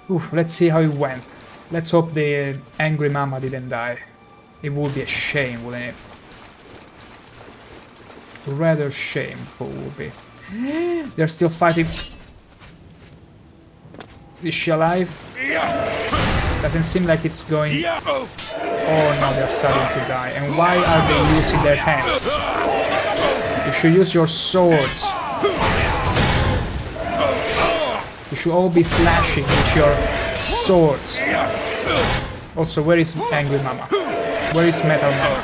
Oof, let's see how it went. Let's hope the angry mama didn't die. It would be a shame, wouldn't it? Rather shameful would be. They're still fighting. Is she alive? Doesn't seem like it's going... Oh no, they're starting to die. And why are they using their hands? You should use your swords. You should all be slashing with your swords. Also, where is Angry Mama? Where is Metal Mama?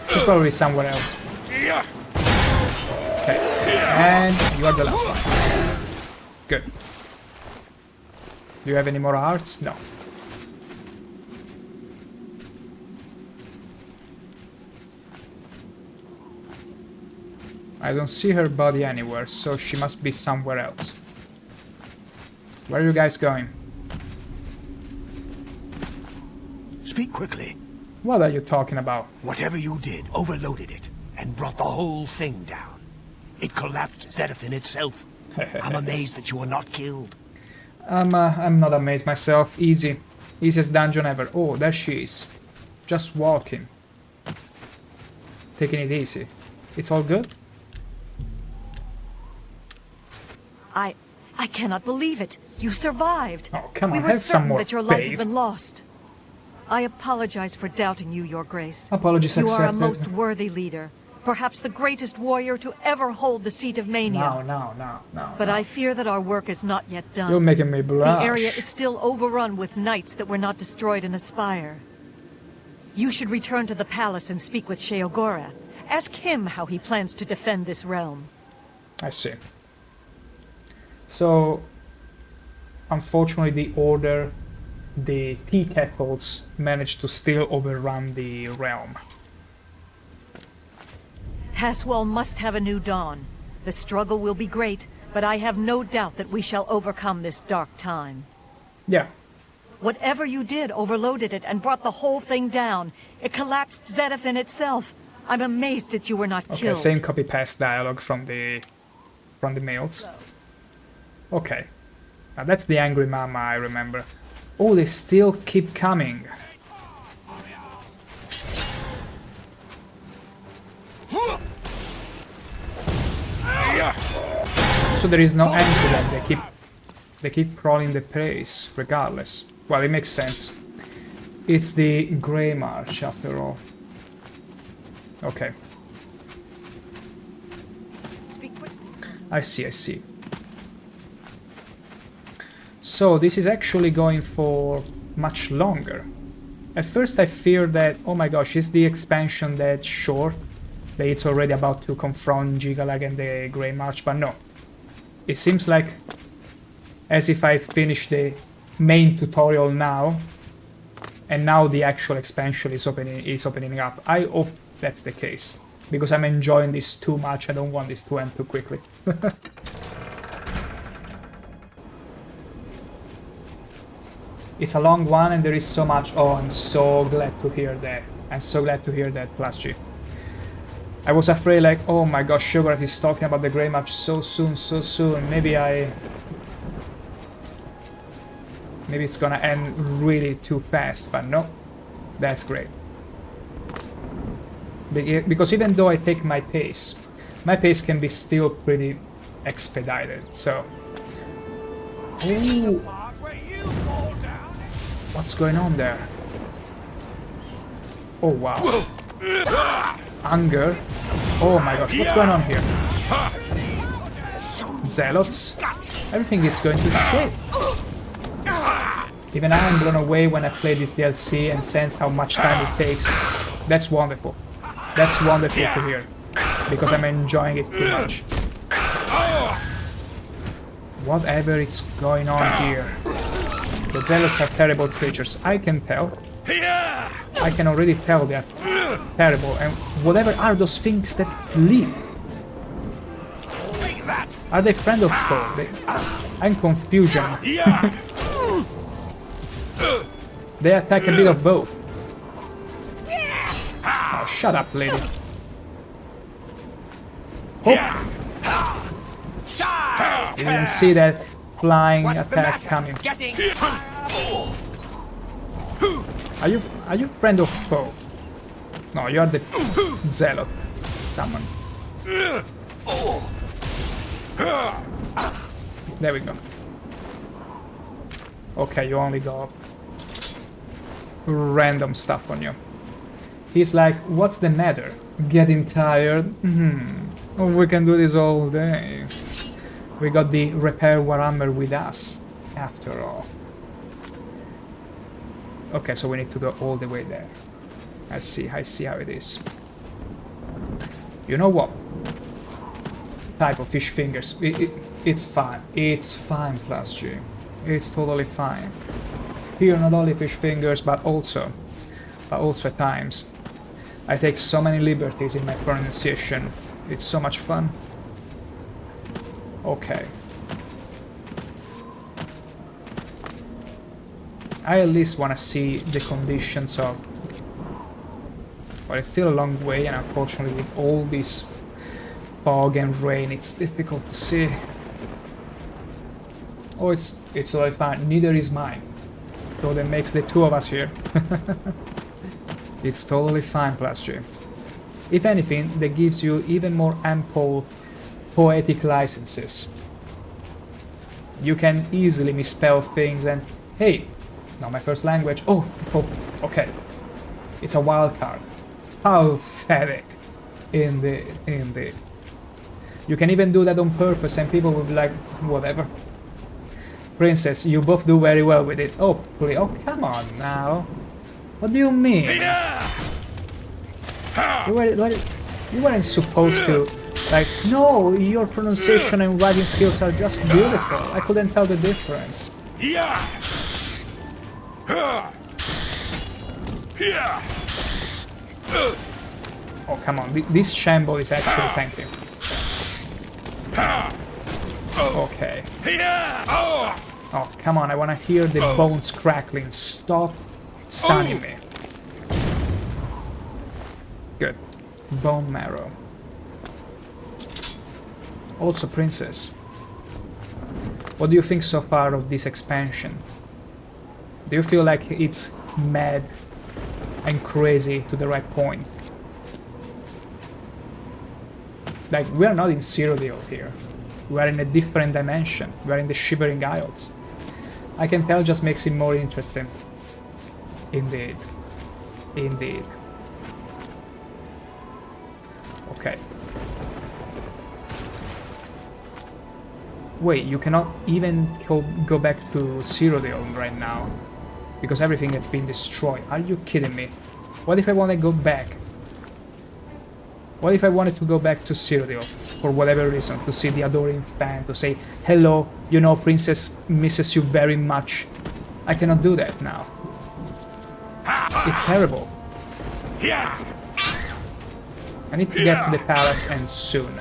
She's probably somewhere else. Okay, and you are the last one. Good. Do you have any more hearts? No. I don't see her body anywhere, so she must be somewhere else. Where are you guys going? Speak quickly. What are you talking about? Whatever you did, overloaded it, and brought the whole thing down. It collapsed Xedephen itself. I'm amazed that you were not killed. I'm not amazed myself. Easy. Easiest dungeon ever. Oh, there she is. Just walking. Taking it easy. It's all good? I cannot believe it. You survived. Oh, come on, we were have some certain more that your life faith. had been lost. I apologize for doubting you, Your Grace. Apologies You are a accepted. most worthy leader. Perhaps the greatest warrior to ever hold the seat of Mania. No. But I fear that our work is not yet done. You're making me blush. The area is still overrun with knights that were not destroyed in the spire. You should return to the palace and speak with Sheogorath. Ask him how he plans to defend this realm. I see. So, unfortunately, the Order, the tea kettles, managed to still overrun the realm. Haswell must have a new dawn. The struggle will be great, but I have no doubt that we shall overcome this dark time. Yeah. Whatever you did overloaded it and brought the whole thing down. It collapsed Xedephen itself. I'm amazed that you were not Okay, killed. same copy-paste dialogue from the mails. Okay. Now that's the angry mama I remember. Oh, they still keep coming. So there is no end to them, they keep They keep crawling the pace, regardless. Well, it makes sense. It's the Grey March, after all. Okay. I see, I see. So, this is actually going for much longer. At first I feared that, oh my gosh, is the expansion that short? That it's already about to confront Gigalag and the Grey March, but no. It seems like as if I finished the main tutorial now, and now the actual expansion is opening up. I hope that's the case, because I'm enjoying this too much. I don't want this to end too quickly. It's a long one and there is so much. Oh, I'm so glad to hear that. I'm so glad to hear that, Plus G. I was afraid like, oh my gosh, Sheogorath is talking about the Grey March so soon, so soon. Maybe it's gonna end really too fast, but no. That's great. Because even though I take my pace can be still pretty expedited, so... Ooh. What's going on there? Oh wow. Anger. Oh my gosh, what's going on here? Zealots. Everything is going to shit. Even I am blown away when I play this DLC and sense how much time it takes. That's wonderful. That's wonderful to hear. Because I'm enjoying it too much. Whatever is going on here. The Zealots are terrible creatures. I can tell. I can already tell they are terrible. And whatever are those things that leap? Are they friend of foe? I'm confusion. They attack a bit of both. Oh, shut up, lady. Oh. You didn't see that flying attack coming. Are you friend of foe? No, you are the zealot. Come on. There we go. Okay, you only got random stuff on you. He's like, what's the matter? Getting tired? Oh, we can do this all day. We got the repair Warhammer with us, after all. Okay, so we need to go all the way there. I see how it is. You know what? Type of fish fingers. It's fine. It's fine, Plus G. It's totally fine. Here, not only fish fingers, but also at times, I take so many liberties in my pronunciation. It's so much fun. Okay. I at least want to see the conditions of... Well, it's still a long way, and unfortunately with all this fog and rain, it's difficult to see. Oh, it's totally fine. Neither is mine. So that makes the two of us here. It's totally fine, Plus G. If anything, that gives you even more ample poetic licenses. You can easily misspell things and, hey, not my first language. Oh, okay. It's a wild card. How pathetic. Indeed. You can even do that on purpose and people will be like, whatever. Princess, you both do very well with it. Oh, please. Oh, come on now. What do you mean? You weren't supposed to... Like, no, your pronunciation and writing skills are just beautiful. I couldn't tell the difference. Oh, come on. This shamble is actually... Thank you. Okay. Oh, come on. I want to hear the bones crackling. Stop stunning me. Good. Bone marrow. Also, Princess, what do you think so far of this expansion? Do you feel like it's mad and crazy to the right point? Like, we are not in Cyrodiil here. We are in a different dimension. We are in the Shivering Isles. I can tell, just makes it more interesting. Indeed. Indeed. Okay. Wait, you cannot even go back to Cyrodiil right now. Because everything has been destroyed. Are you kidding me? What if I want to go back? What if I wanted to go back to Cyrodiil? For whatever reason. To see the adoring fan. To say, hello, you know, Princess misses you very much. I cannot do that now. It's terrible. I need to get to the palace and soon.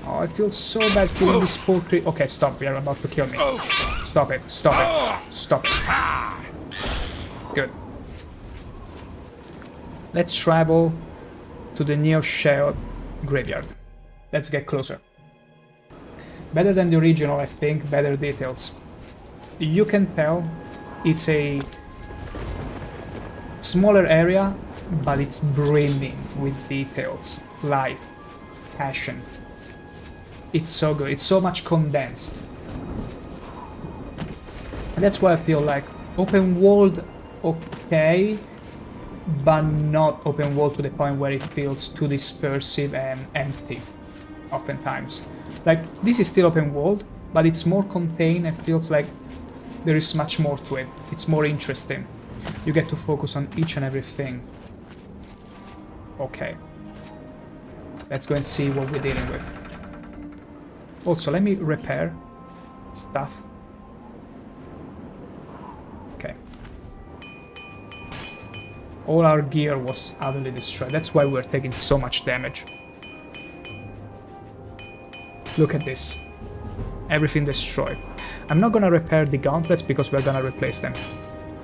Oh, I feel so bad killing this poor creature. Okay, stop. You're about to kill me. Stop it. Stop it. Stop it. Good. Let's travel to the Neo Sheogorath graveyard. Let's get closer. Better than the original, I think. Better details. You can tell it's a smaller area, but it's brimming with details, life, passion. It's so good. It's so much condensed. And that's why I feel like open world, okay, but not open world to the point where it feels too dispersive and empty, oftentimes. Like, this is still open world, but it's more contained and feels like there is much more to it. It's more interesting. You get to focus on each and everything. Okay. Let's go and see what we're dealing with. Also, let me repair stuff. Okay. All our gear was utterly destroyed. That's why we're taking so much damage. Look at this. Everything destroyed. I'm not gonna repair the gauntlets because we're gonna replace them.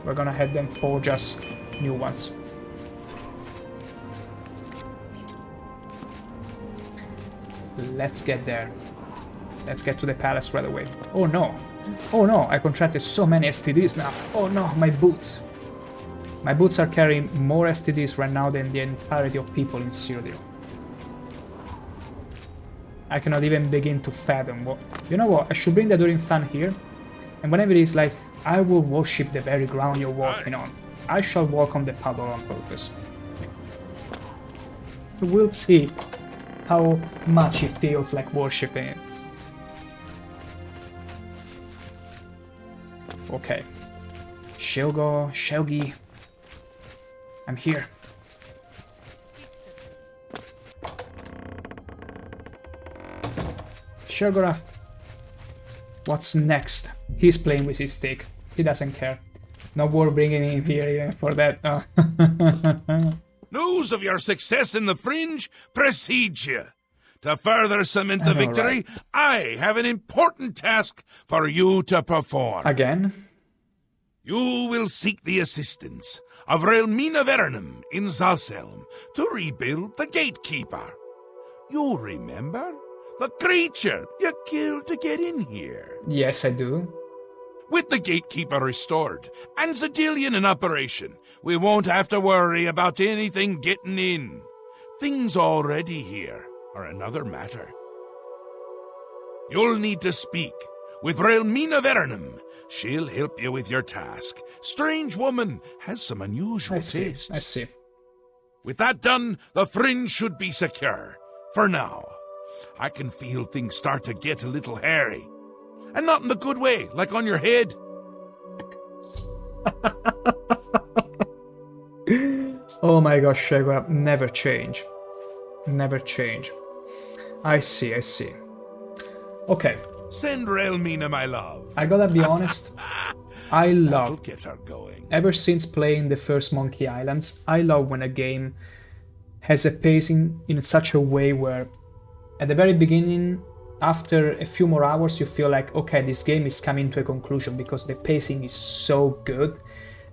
We're gonna have them forge us new ones. Let's get there. Let's get to the palace right away. Oh no. Oh no, I contracted so many STDs now. Oh no, my boots. My boots are carrying more STDs right now than the entirety of people in Cyrodiil. I cannot even begin to fathom what... You know what, I should bring the Adoring Fan here. And whenever it is like, I will worship the very ground you're walking on. I shall walk on the puddle on purpose. We'll see how much it feels like worshipping it. Okay. Sheogi. I'm here. Sheogorath. What's next? He's playing with his stick. He doesn't care. No more bringing him here even for that. Oh. News of your success in the Fringe precedes you. To further cement the victory, right. I have an important task for you to perform. Again? You will seek the assistance of Relmina Vernum in Zalselm to rebuild the Gatekeeper. You remember? The creature you killed to get in here. Yes, I do. With the Gatekeeper restored and Zedillion in operation, we won't have to worry about anything getting in. Things already here are another matter. You'll need to speak with Relmina Vernum. She'll help you with your task. Strange woman has some unusual tastes. I see. With that done, the Fringe should be secure. For now. I can feel things start to get a little hairy. And not in the good way, like on your head. Oh my gosh, Sheogorath, never change. Never change. I see. Okay. Send Relmina my love. I gotta be honest, I love... Get her going. Ever since playing the first Monkey Islands, I love when a game has a pacing in such a way where at the very beginning, after a few more hours, you feel like, okay, this game is coming to a conclusion because the pacing is so good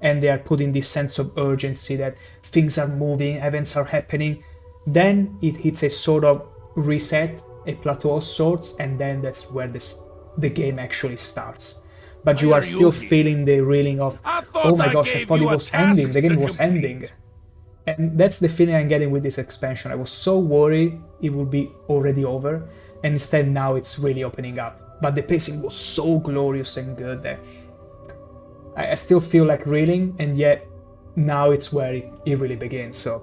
and they are putting this sense of urgency that things are moving, events are happening. Then it hits a sort of reset, a plateau of sorts, and then that's where the game actually starts. But you are still feeling the reeling of, oh my gosh, I thought it was ending, the game was ending. And that's the feeling I'm getting with this expansion. I was so worried it would be already over, and instead now it's really opening up. But the pacing was so glorious and good that I still feel like reeling, and yet now it's where it really begins. So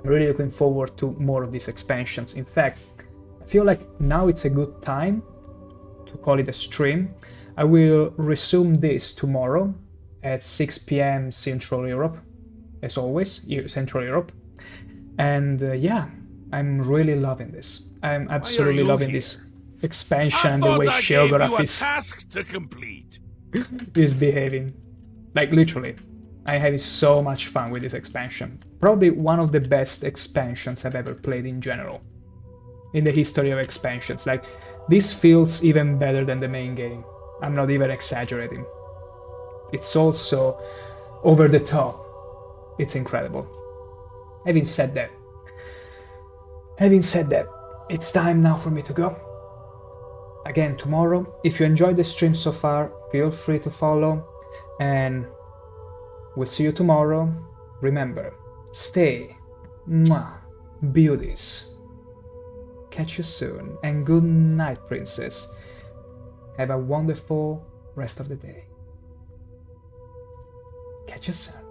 I'm really looking forward to more of these expansions. In fact, I feel like now it's a good time to call it a stream. I will resume this tomorrow at 6 p.m. Central Europe, as always, Central Europe. And yeah, I'm really loving this. I'm absolutely loving this expansion and the way Sheogorath is task to complete. is behaving. Like literally, I'm having so much fun with this expansion. Probably one of the best expansions I've ever played in general. In the history of expansions. Like, this feels even better than the main game. I'm not even exaggerating. It's also over the top. It's incredible. Having said that, it's time now for me to go. Again, tomorrow, if you enjoyed the stream so far, feel free to follow, and we'll see you tomorrow. Remember, stay, beauties. Catch you soon, and good night, princess. Have a wonderful rest of the day. Catch you soon.